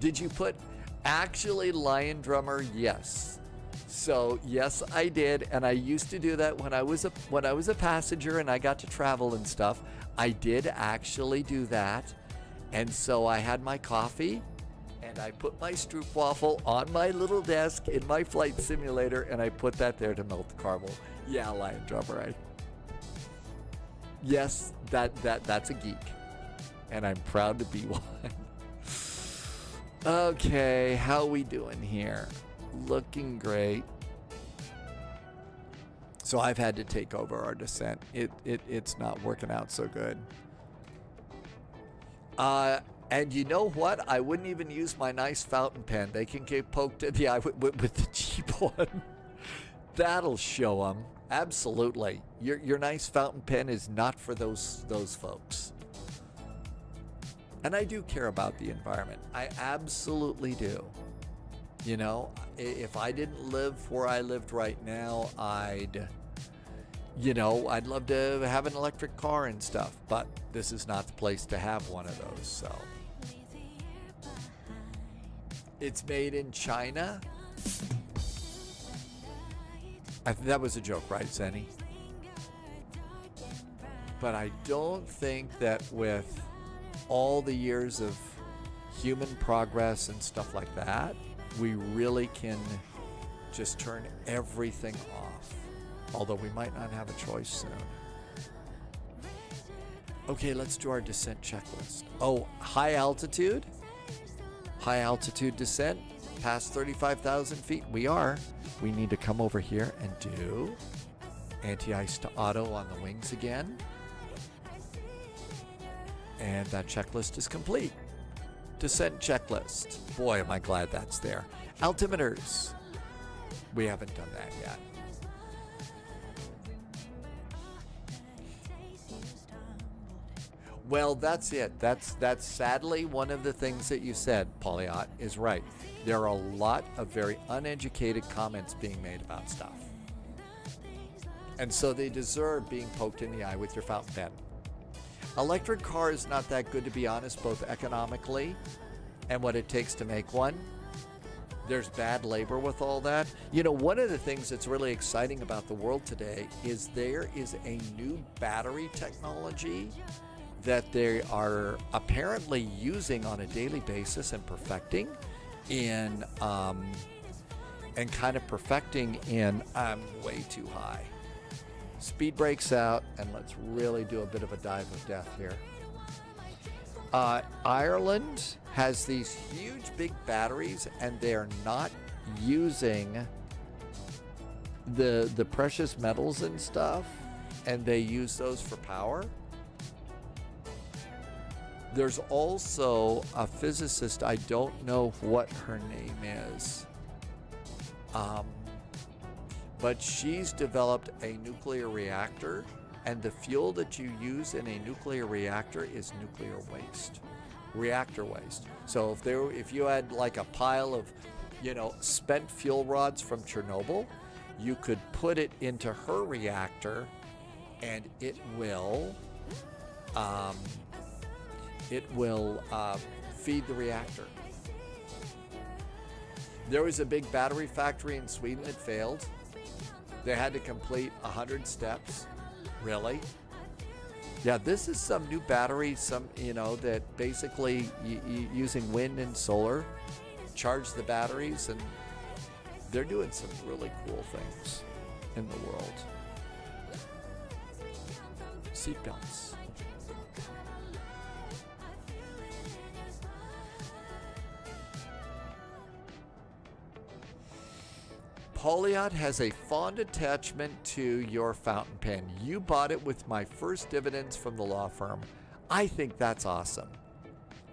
Did you put actually Lion Drummer? Yes. So yes, I did, and I used to do that when I was a passenger and I got to travel and stuff. I did actually do that, and so I had my coffee, and I put my stroopwafel on my little desk in my flight simulator, and I put that there to melt the caramel. Yeah, Lion Drummer. Yes, that's a geek, and I'm proud to be one. Okay, how we doing here? Looking great. So I've had to take over our descent. It's not working out so good. And you know what? I wouldn't even use my nice fountain pen. They can get poked in the eye with the cheap one. That'll show them. Absolutely. Your nice fountain pen is not for those folks. And I do care about the environment. I absolutely do. You know, if I didn't live where I lived right now, I'd love to have an electric car and stuff, but this is not the place to have one of those, so. It's made in China. That was a joke, right, Zenny? But I don't think that with all the years of human progress and stuff like that, we really can just turn everything off. Although we might not have a choice soon. Okay, let's do our descent checklist. Oh, high altitude? High altitude descent, past 35,000 feet. We are. We need to come over here and do anti-ice to auto on the wings again. And that checklist is complete. Descent checklist. Boy, am I glad that's there. Altimeters. We haven't done that yet. Well, that's it. That's sadly one of the things that you said, Polyot, is right. There are a lot of very uneducated comments being made about stuff. And so they deserve being poked in the eye with your fountain pen. Electric car is not that good, to be honest, both economically and what it takes to make one. There's bad labor with all that. You know, one of the things that's really exciting about the world today is there is a new battery technology that they are apparently using on a daily basis and perfecting in, and kind of perfecting in, I'm way too high. Speed brakes out, and let's really do a bit of a dive of death here. Ireland has these huge big batteries, and they're not using the precious metals and stuff, and they use those for power. There's also a physicist, I don't know what her name is, but she's developed a nuclear reactor, and the fuel that you use in a nuclear reactor is nuclear waste, reactor waste. So if you had like a pile of, spent fuel rods from Chernobyl, you could put it into her reactor, and it will feed the reactor. There was a big battery factory in Sweden that failed. They had to complete 100 steps. Really? Yeah, this is some new battery, that basically using wind and solar charge the batteries, and they're doing some really cool things in the world. Seatbelts. Poliot has a fond attachment to your fountain pen. You bought it with my first dividends from the law firm. I think that's awesome.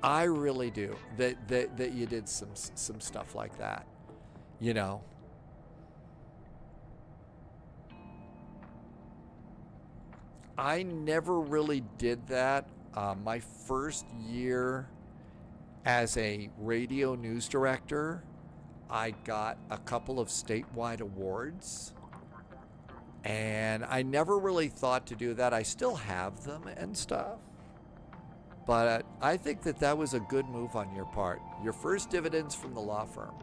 I really do. That you did some stuff like that. You know. I never really did that. My first year as a radio news director, I got a couple of statewide awards, and I never really thought to do that. I still have them and stuff, but I think that was a good move on your part. Your first dividends from the law firm.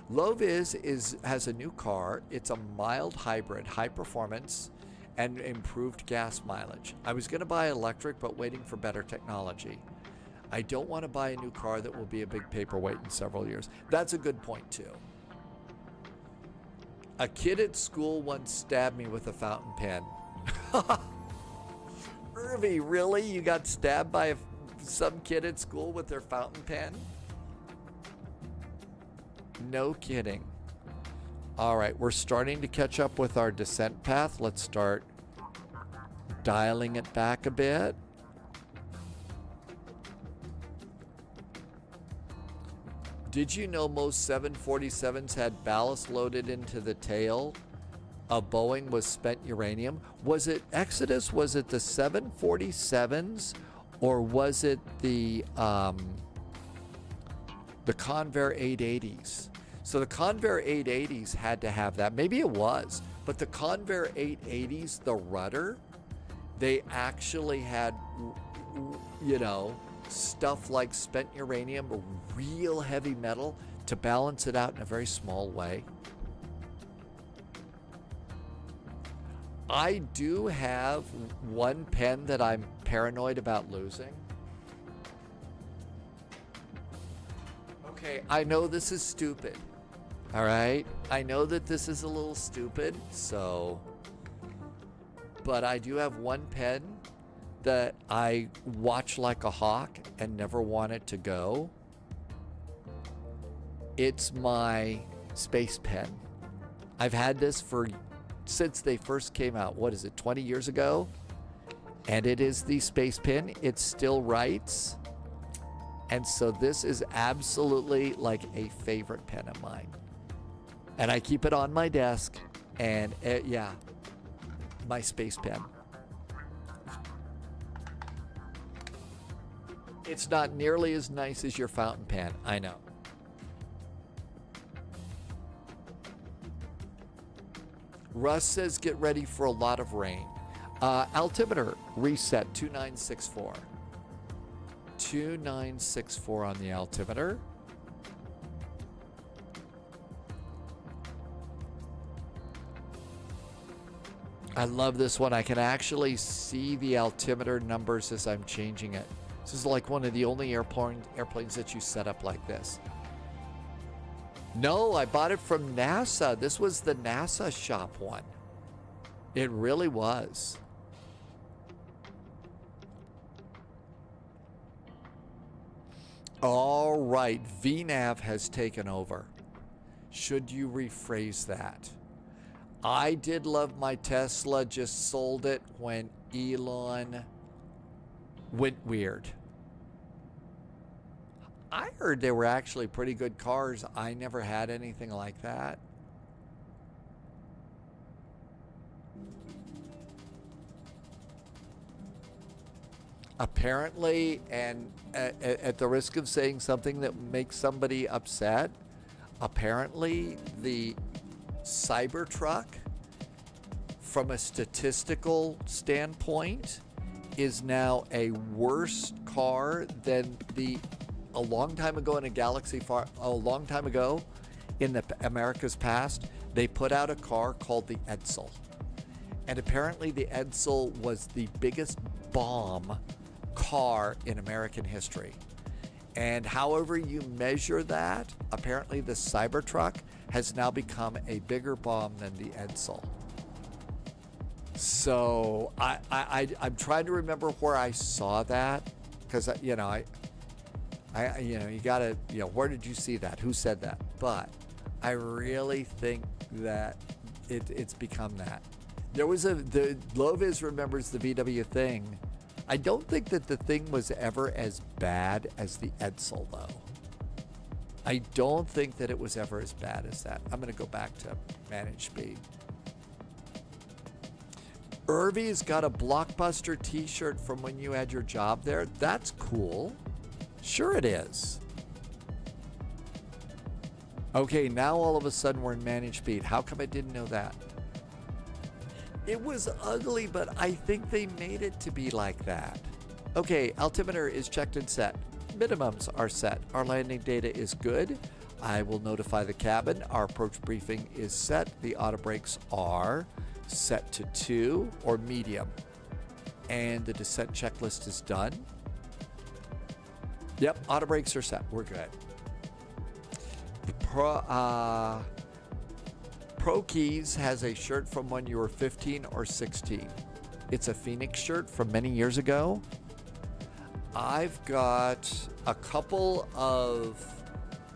Loviz has a new car. It's a mild hybrid, high performance, and improved gas mileage. I was going to buy electric, but waiting for better technology. I don't want to buy a new car that will be a big paperweight in several years. That's a good point, too. A kid at school once stabbed me with a fountain pen. Irvy, really? You got stabbed by some kid at school with their fountain pen? No kidding. All right, we're starting to catch up with our descent path. Let's start dialing it back a bit. Did you know most 747s had ballast loaded into the tail? A Boeing was spent uranium. Was it Exodus? Was it the 747s, or was it the Convair 880s? So the Convair 880s had to have that. Maybe it was, but the Convair 880s, the rudder, they actually had, you know, stuff like spent uranium or real heavy metal to balance it out in a very small way. I do have one pen that I'm paranoid about losing. Okay, I know this is stupid. All right? I know that this is a little stupid, so... But I do have one pen that I watch like a hawk and never want it to go. It's my space pen. I've had this since they first came out. What is it, 20 years ago? And it is the space pen. It still writes. And so this is absolutely like a favorite pen of mine. And I keep it on my desk. And yeah, my space pen. It's not nearly as nice as your fountain pen, I know. Russ says get ready for a lot of rain. Altimeter reset 2964. 2964 on the altimeter. I love this one. I can actually see the altimeter numbers as I'm changing it. This is like one of the only airplanes that you set up like this. No, I bought it from NASA. This was the NASA shop one. It really was. All right, VNAV has taken over. Should you rephrase that? I did love my Tesla, just sold it when Elon went weird. I heard they were actually pretty good cars. I never had anything like that. Apparently, and at the risk of saying something that makes somebody upset, apparently the Cybertruck, from a statistical standpoint, is now a worse car than a long time ago in a long time ago in the America's past, they put out a car called the Edsel. And apparently the Edsel was the biggest bomb car in American history. And however you measure that, apparently the Cybertruck has now become a bigger bomb than the Edsel. So I'm trying to remember where I saw that, because you know you gotta, where did you see that? Who said that? But I really think that it's become that. There was the Loviz remembers the VW thing. I don't think that the thing was ever as bad as the Edsel, though. I don't think that it was ever as bad as that. I'm going to go back to manage speed. Irvy's got a Blockbuster t-shirt from when you had your job there. That's cool. Sure it is. Okay, now all of a sudden we're in managed speed. How come I didn't know that? It was ugly, but I think they made it to be like that. Okay, altimeter is checked and set. Minimums are set. Our landing data is good. I will notify the cabin. Our approach briefing is set. The auto brakes are set to 2 or medium. And the descent checklist is done. Yep, auto brakes are set. We're good. Pro Keys has a shirt from when you were 15 or 16. It's a Phoenix shirt from many years ago. I've got a couple of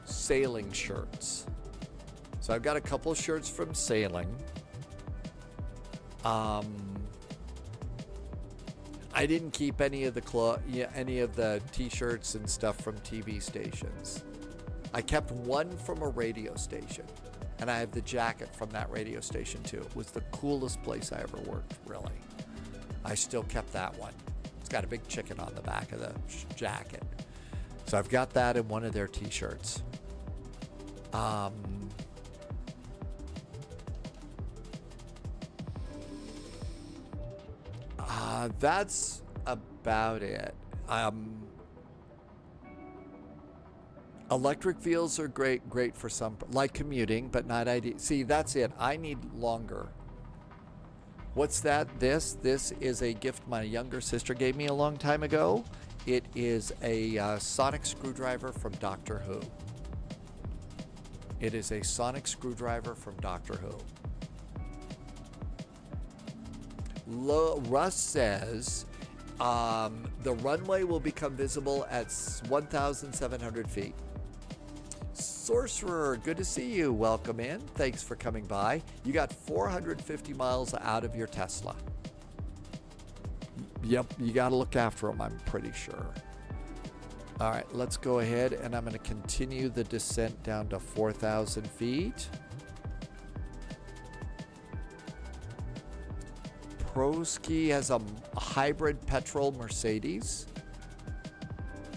sailing shirts. So I've got a couple of shirts from sailing. I didn't keep any of the t-shirts and stuff from TV stations. I kept one from a radio station, and I have the jacket from that radio station too. It was the coolest place I ever worked, really. I still kept that one. It's got a big chicken on the back of the jacket. So I've got that in one of their t-shirts. That's about it. Electric vehicles are great for some, like commuting, but not ideal. See, that's it. I need longer. What's that? This is a gift my younger sister gave me a long time ago. It is a sonic screwdriver from Doctor Who. It is a sonic screwdriver from Doctor Who. Russ says the runway will become visible at 1,700 feet. Sorcerer, good to see you. Welcome in. Thanks for coming by. You got 450 miles out of your Tesla. Yep, you got to look after them, I'm pretty sure. All right, let's go ahead, and I'm going to continue the descent down to 4,000 feet. Proski has a hybrid petrol Mercedes.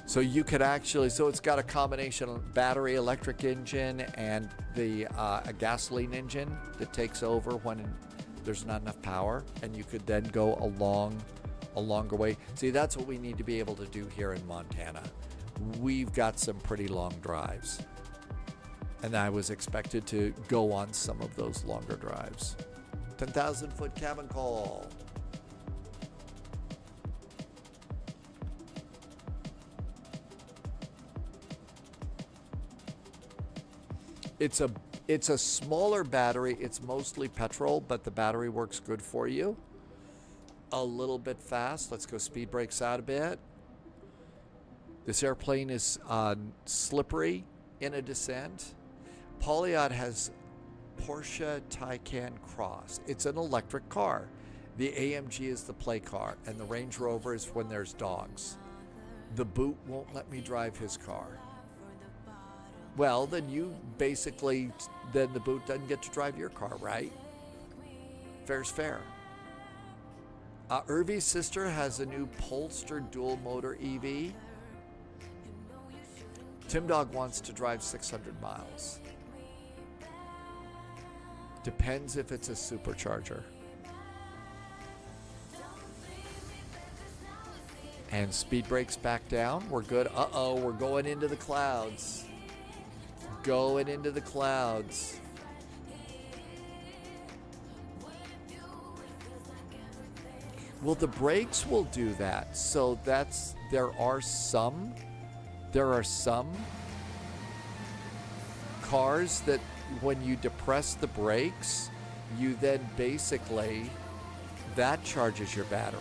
So you could actually, so it's got a combination of battery electric engine and the a gasoline engine that takes over when there's not enough power, and you could then go a longer way. See, that's what we need to be able to do here in Montana. We've got some pretty long drives, and I was expected to go on some of those longer drives. 10,000 foot cabin call. It's a smaller battery. It's mostly petrol, but the battery works good for you. A little bit fast. Let's go speed brakes out a bit. This airplane is slippery in a descent. Polyot has Porsche Taycan Cross. It's an electric car. The AMG is the play car, and the Range Rover is when there's dogs. The boot won't let me drive his car. Well, then then the boot doesn't get to drive your car, right? Fair's fair. Irvy's sister has a new Polestar dual motor EV. Tim Dog wants to drive 600 miles. Depends if it's a supercharger. And speed brakes back down. We're good. Uh-oh, we're going into the clouds. Going into the clouds. Well, the brakes will do that. So there are some cars that when you depress the brakes, you then basically, that charges your battery.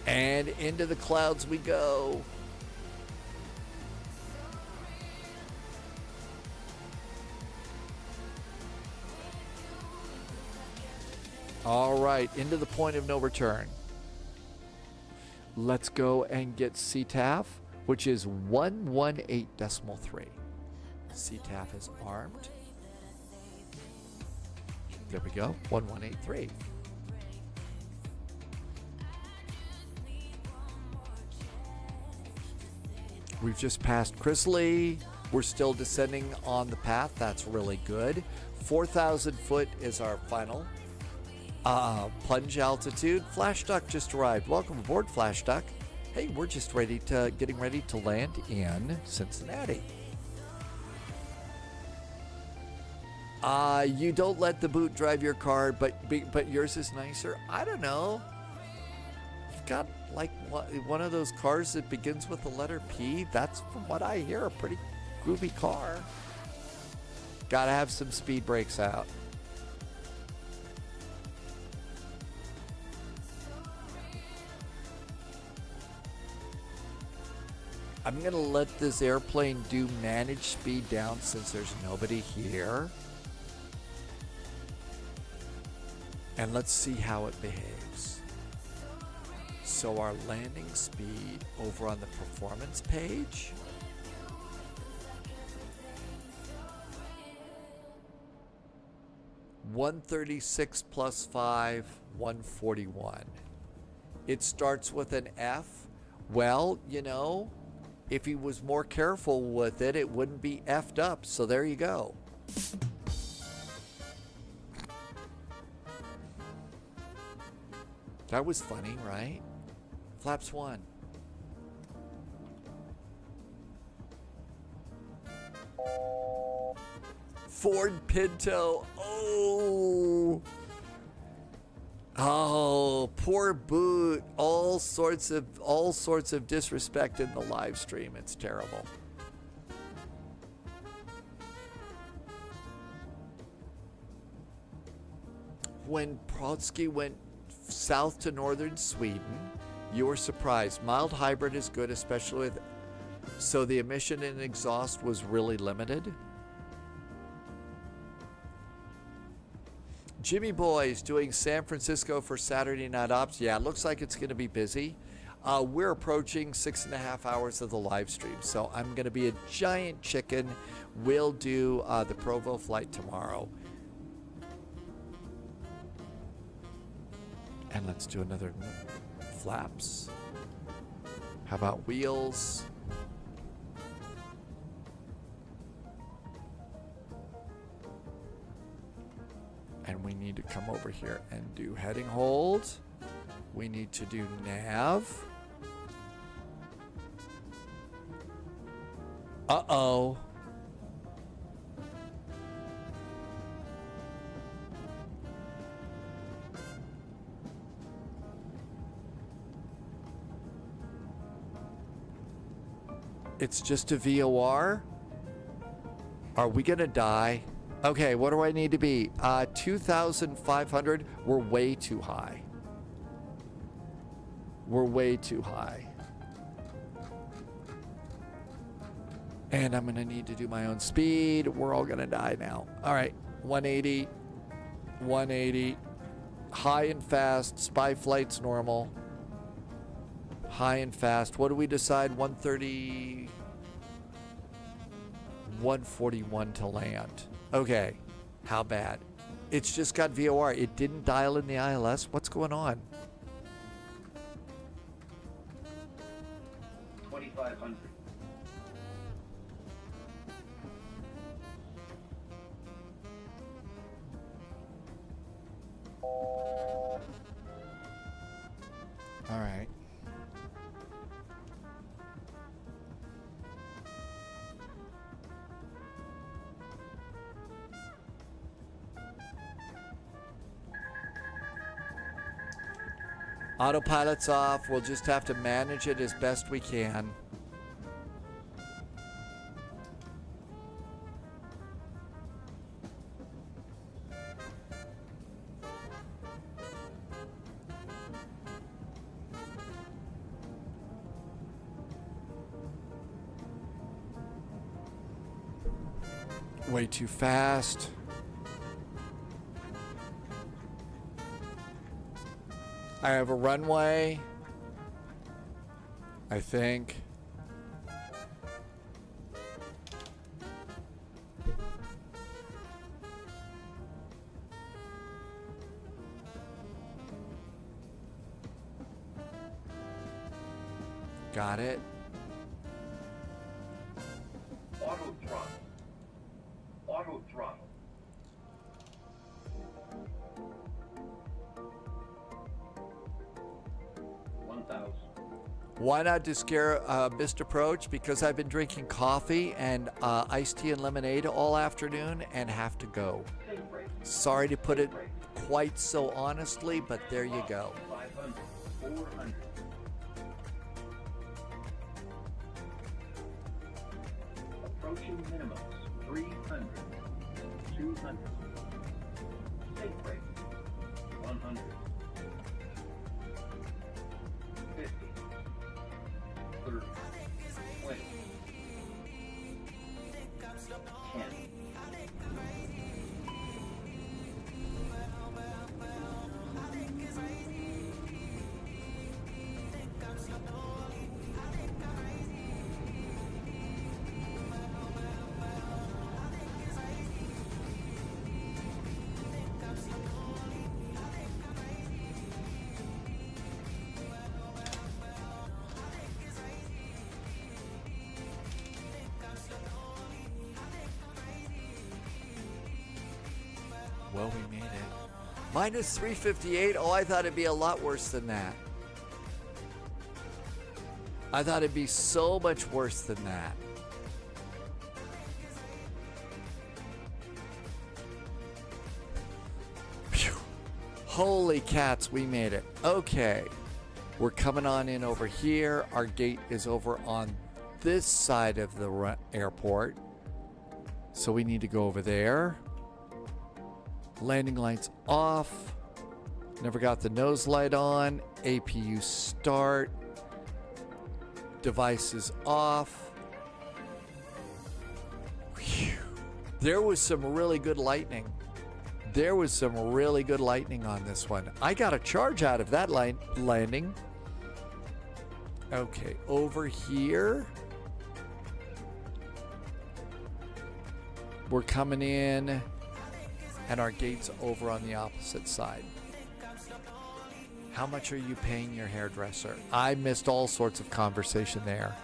And into the clouds we go. All right, into the point of no return. Let's go and get CTAF, which is 118.3. CTAF is armed. There we go, 1183. We've just passed Chrisley. We're still descending on the path. That's really good. 4,000 foot is our final plunge altitude. Flash Duck just arrived. Welcome aboard, Flash Duck. Hey, we're just getting ready to land in Cincinnati. You don't let the boot drive your car, but yours is nicer. I don't know. You've got like one of those cars that begins with the letter P. That's, from what I hear, a pretty groovy car. Gotta have some speed brakes out. I'm gonna let this airplane do manage speed down since there's nobody here. And let's see how it behaves. So our landing speed over on the performance page. (136 plus 5, 141). It starts with an F. Well, you know, if he was more careful with it, it wouldn't be F'd up. So there you go. That was funny, right? Flaps 1. Ford Pinto. Oh, poor boot. All sorts of disrespect in the live stream. It's terrible. When Brodsky went south to northern Sweden, you were surprised. Mild hybrid is good, especially with, so the emission and exhaust was really limited. Jimmy Boy's doing San Francisco for Saturday Night Ops. Yeah, it looks like it's going to be busy. We're approaching 6.5 hours of the live stream, so I'm going to be a giant chicken. We'll do the Provo flight tomorrow. And let's do another flaps. How about wheels? And we need to come over here and do heading hold. We need to do nav. Uh-oh. It's just a VOR? Are we gonna die? Okay, what do I need to be? 2,500. We're way too high. We're way too high. And I'm gonna need to do my own speed. We're all gonna die now. All right, 180, 180. High and fast, spy flight's normal. High and fast. What do we decide? 130, 141 to land. Okay, how bad? It's just got VOR. It didn't dial in the ILS. What's going on? 2,500. All right. Autopilot's off. We'll just have to manage it as best we can. Way too fast. I have a runway, I think. Got it. Auto throttle. Auto throttle. Why not do scare missed approach? Because I've been drinking coffee and iced tea and lemonade all afternoon and have to go. Sorry to put it quite so honestly, but there you go. 500. 400. Approaching minimums. 300. 200. Take brake. 100. 50. 30. 20. 10. Well, we made it. Minus 358. Oh, I thought it'd be a lot worse than that. I thought it'd be so much worse than that. Phew. Holy cats, we made it. Okay. We're coming on in over here. Our gate is over on this side of the airport. So we need to go over there. Landing lights off. Never got the nose light on. APU start. Devices off. Whew. There was some really good lightning. There was some really good lightning on this one. I got a charge out of that landing. Okay, over here. We're coming in. And our gate's over on the opposite side. How much are you paying your hairdresser? I missed all sorts of conversation there.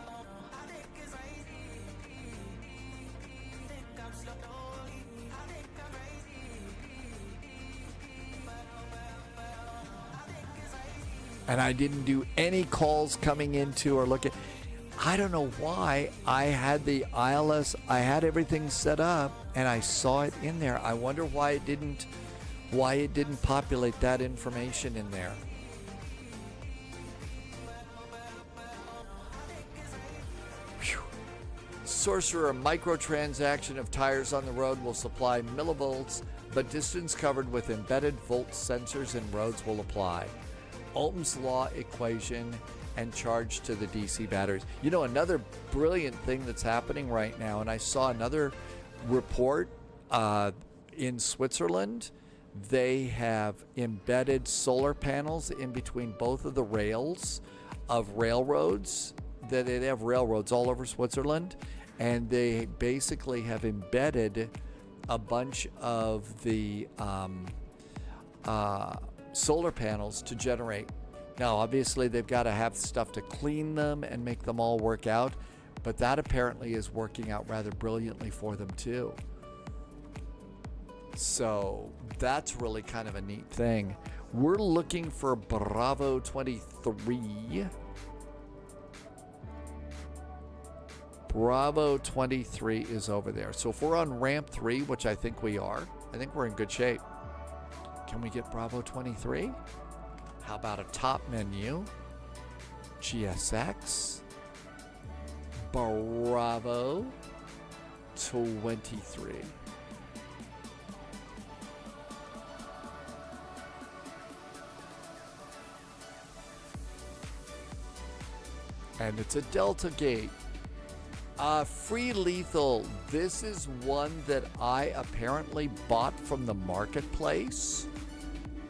And I didn't do any calls coming into or looking. I don't know why. I had the ILS, I had everything set up and I saw it in there. I wonder why it didn't populate that information in there. Whew. Sorcerer, a microtransaction of tires on the road will supply millivolts, but distance covered with embedded volt sensors in roads will apply. Ohm's law equation and charge to the DC batteries. You know, another brilliant thing that's happening right now, and I saw another report in Switzerland. They have embedded solar panels in between both of the rails of railroads. That they have railroads all over Switzerland, and they basically have embedded a bunch of the solar panels to generate. Now, obviously, they've got to have stuff to clean them and make them all work out, but that apparently is working out rather brilliantly for them too. So that's really kind of a neat thing. We're looking for Bravo 23. Bravo 23 is over there. So if we're on ramp 3, which I think we are, I think we're in good shape. Can we get Bravo 23? How about a top menu? GSX. Bravo 23. And it's a Delta gate. Free Lethal. This is one that I apparently bought from the marketplace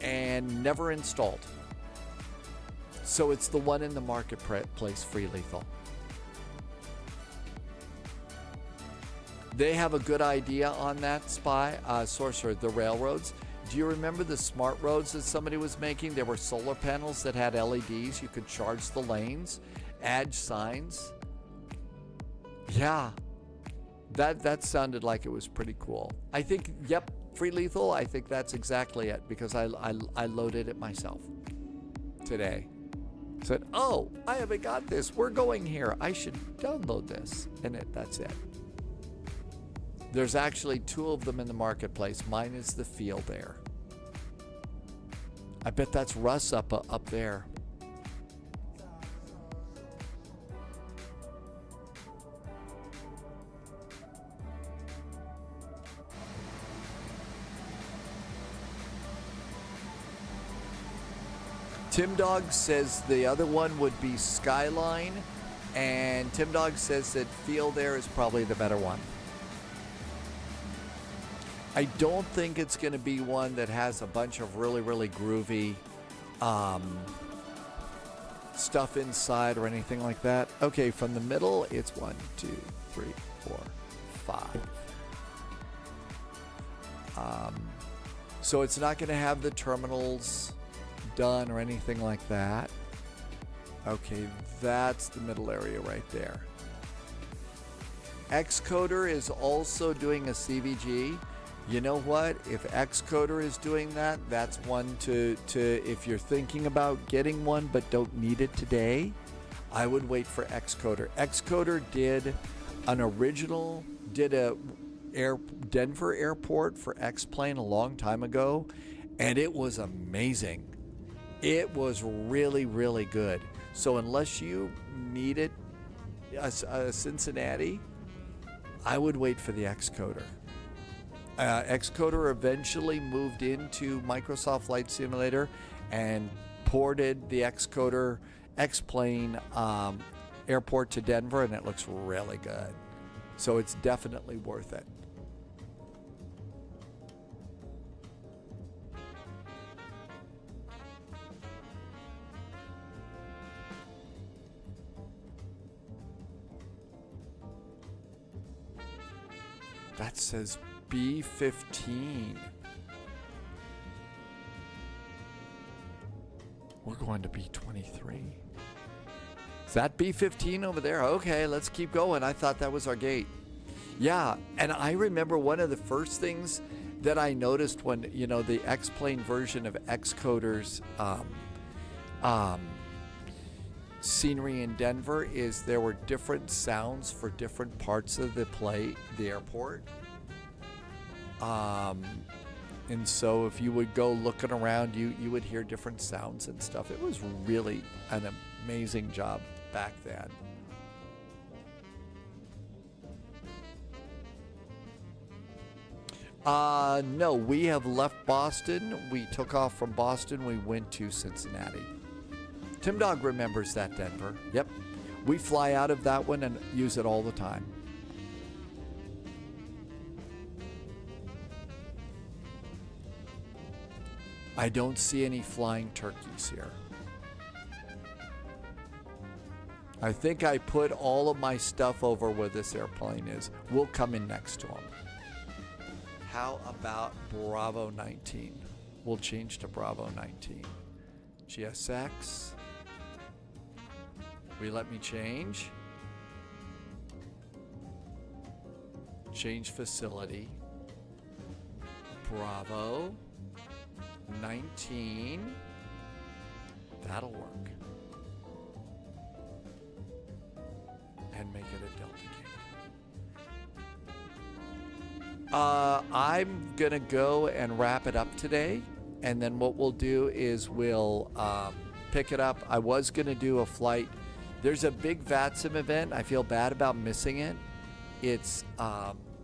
and never installed. So it's the one in the marketplace, Free Lethal. They have a good idea on that, Spy. Sorcerer, the railroads. Do you remember the smart roads that somebody was making? There were solar panels that had LEDs. You could charge the lanes, add signs. Yeah, that sounded like it was pretty cool. I think, yep, Free Lethal, I think that's exactly it, because I loaded it myself today. Said, oh, I haven't got this. We're going here. I should download this. And that's it. There's actually 2 of them in the marketplace. Mine is the Field Air. I bet that's Russ up there. Tim Dog says the other one would be Skyline, and Tim Dog says that Field Air is probably the better one. I don't think it's going to be one that has a bunch of really, really groovy stuff inside or anything like that. Okay, from the middle, it's 1, 2, 3, 4, 5. So it's not going to have the terminals done or anything like that. Okay, that's the middle area right there. Xcoder is also doing a CVG. You know what? If Xcoder is doing that, that's one to if you're thinking about getting one but don't need it today, I would wait for Xcoder. Xcoder did a Denver airport for X-Plane a long time ago, and it was amazing. It was really, really good. So unless you need it, Cincinnati, I would wait for the Xcoder. Xcoder eventually moved into Microsoft Flight Simulator and ported the Xcoder X-Plane airport to Denver, and it looks really good. So it's definitely worth it. That says B-15. We're going to B-23. Is that B-15 over there? Okay, let's keep going. I thought that was our gate. Yeah, and I remember one of the first things that I noticed when, you know, the X-Plane version of Xcoder's scenery in Denver is there were different sounds for different parts of the airport. And so if you would go looking around, you would hear different sounds and stuff. It was really an amazing job back then. No, we have left Boston. We took off from Boston. We went to Cincinnati. Tim Dog remembers that, Denver. Yep. We fly out of that one and use it all the time. I don't see any flying turkeys here. I think I put all of my stuff over where this airplane is. We'll come in next to them. How about Bravo 19? We'll change to Bravo 19. GSX. Will you let me change? Change facility. Bravo 19. That'll work. And make it a Delta King. I'm gonna go and wrap it up today, and then what we'll do is we'll pick it up. I was gonna do a flight. There's a big VATSIM event. I feel bad about missing it. It's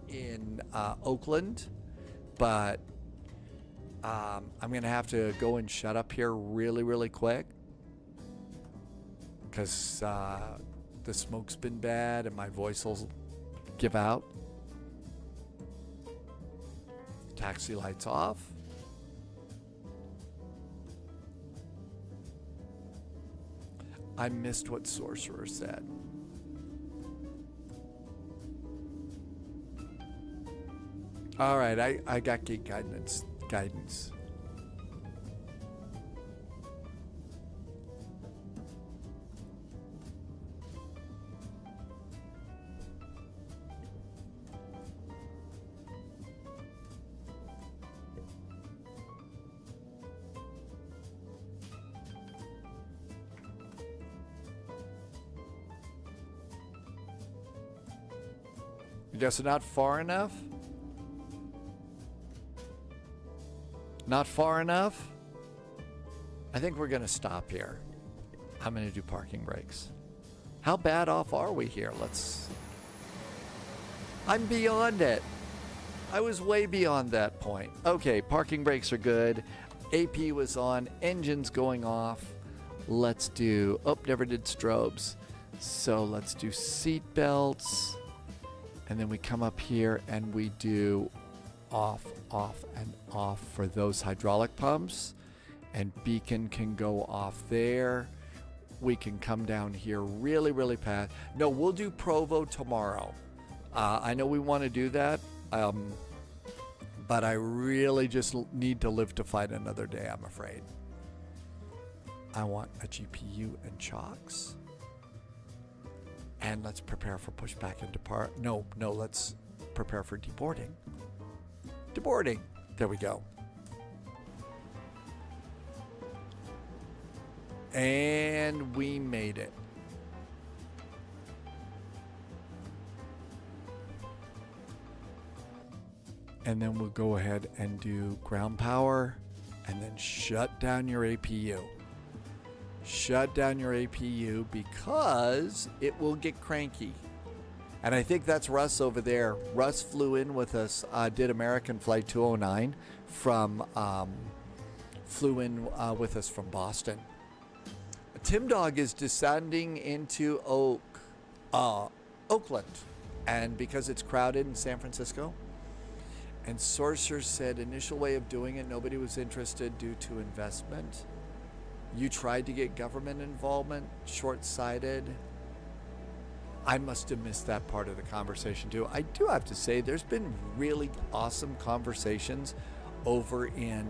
in Oakland, but I'm going to have to go and shut up here really, really quick because the smoke's been bad and my voice will give out. Taxi lights off. I missed what Sorcerer said. All right, I got gate guidance. You guess not far enough? Not far enough? I think we're going to stop here. I'm going to do parking brakes. How bad off are we here? I'm beyond it. I was way beyond that point. Okay, parking brakes are good. AP was on. Engine's going off. Let's do... Oh, never did strobes. So let's do seat belts. And then we come up here and we do off, and off for those hydraulic pumps. And beacon can go off there. We can come down here really, really fast. No, we'll do Provo tomorrow. I know we want to do that, but I really just need to live to fight another day, I'm afraid. I want a GPU and chocks. And let's prepare for pushback and depart. No, let's prepare for deboarding. Deboarding. There we go. And we made it. And then we'll go ahead and do ground power and then shut down your APU. Shut down your APU because it will get cranky. And I think that's Russ over there. Russ flew in with us, did American Flight 209 flew in with us from Boston. Tim Dog is descending into Oakland, and because it's crowded in San Francisco. And Sorcerer said initial way of doing it, nobody was interested due to investment. You tried to get government involvement, short-sighted. I must have missed that part of the conversation too. I do have to say there's been really awesome conversations over in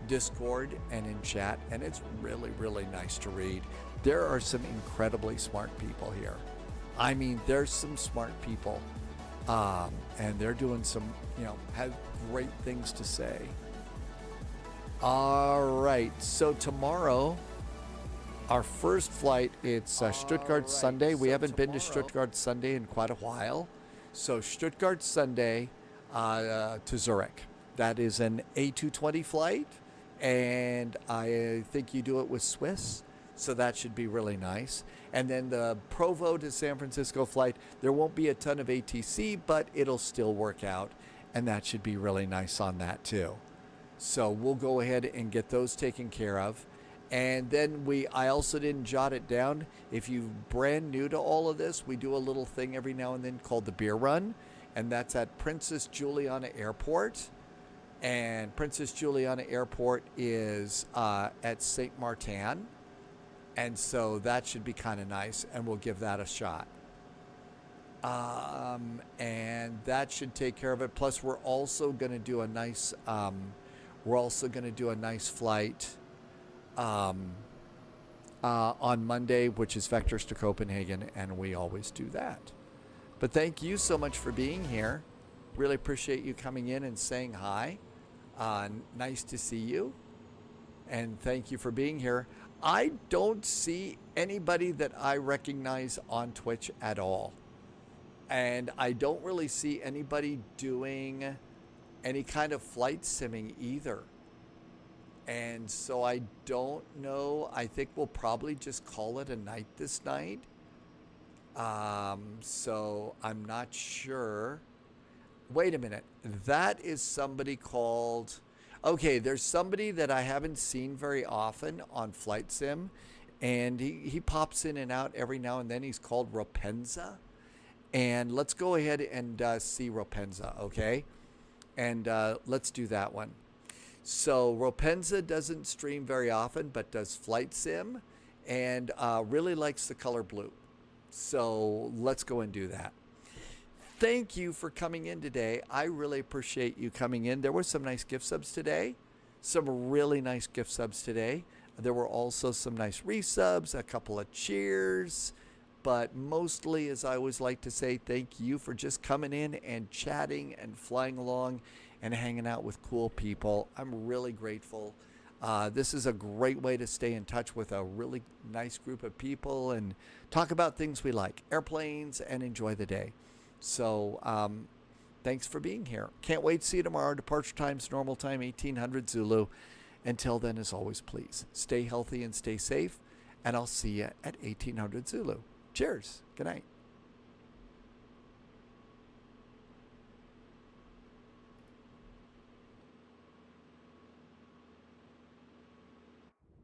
Discord and in chat, and it's really, really nice to read. There are some incredibly smart people here. I mean, there's some smart people, and they're doing some, have great things to say. All right, so tomorrow, our first flight, it's Stuttgart Sunday. We haven't been to Stuttgart Sunday in quite a while. So Stuttgart Sunday to Zurich. That is an A220 flight, and I think you do it with Swiss, so that should be really nice. And then the Provo to San Francisco flight, there won't be a ton of ATC, but it'll still work out, and that should be really nice on that too. So we'll go ahead and get those taken care of. And then I also didn't jot it down. If you're brand new to all of this, we do a little thing every now and then called the beer run. And that's at Princess Juliana Airport. And Princess Juliana Airport is at St. Martin. And so that should be kind of nice. And we'll give that a shot. And that should take care of it. Plus, we're also going to do a nice... flight on Monday, which is Vectors to Copenhagen, and we always do that. But thank you so much for being here. Really appreciate you coming in and saying hi. Nice to see you, and thank you for being here. I don't see anybody that I recognize on Twitch at all, and I don't really see anybody doing any kind of flight simming either. And so I don't know. I think we'll probably just call it a night this night. So I'm not sure. Wait a minute. That is somebody called... Okay, there's somebody that I haven't seen very often on Flight Sim. And he pops in and out every now and then. He's called Rapenza. And let's go ahead and see Rapenza, okay? And let's do that one. So Ropenza doesn't stream very often, but does flight sim, and really likes the color blue. So let's go and do that. Thank you for coming in today. I really appreciate you coming in. There were some nice gift subs today. Some really nice gift subs today. There were also some nice resubs, a couple of cheers. But mostly, as I always like to say, thank you for just coming in and chatting and flying along and hanging out with cool people. I'm really grateful. This is a great way to stay in touch with a really nice group of people and talk about things we like, airplanes, and enjoy the day. So thanks for being here. Can't wait to see you tomorrow. Departure time's normal time, 1800 Zulu. Until then, as always, please stay healthy and stay safe. And I'll see you at 1800 Zulu. Cheers. Good night.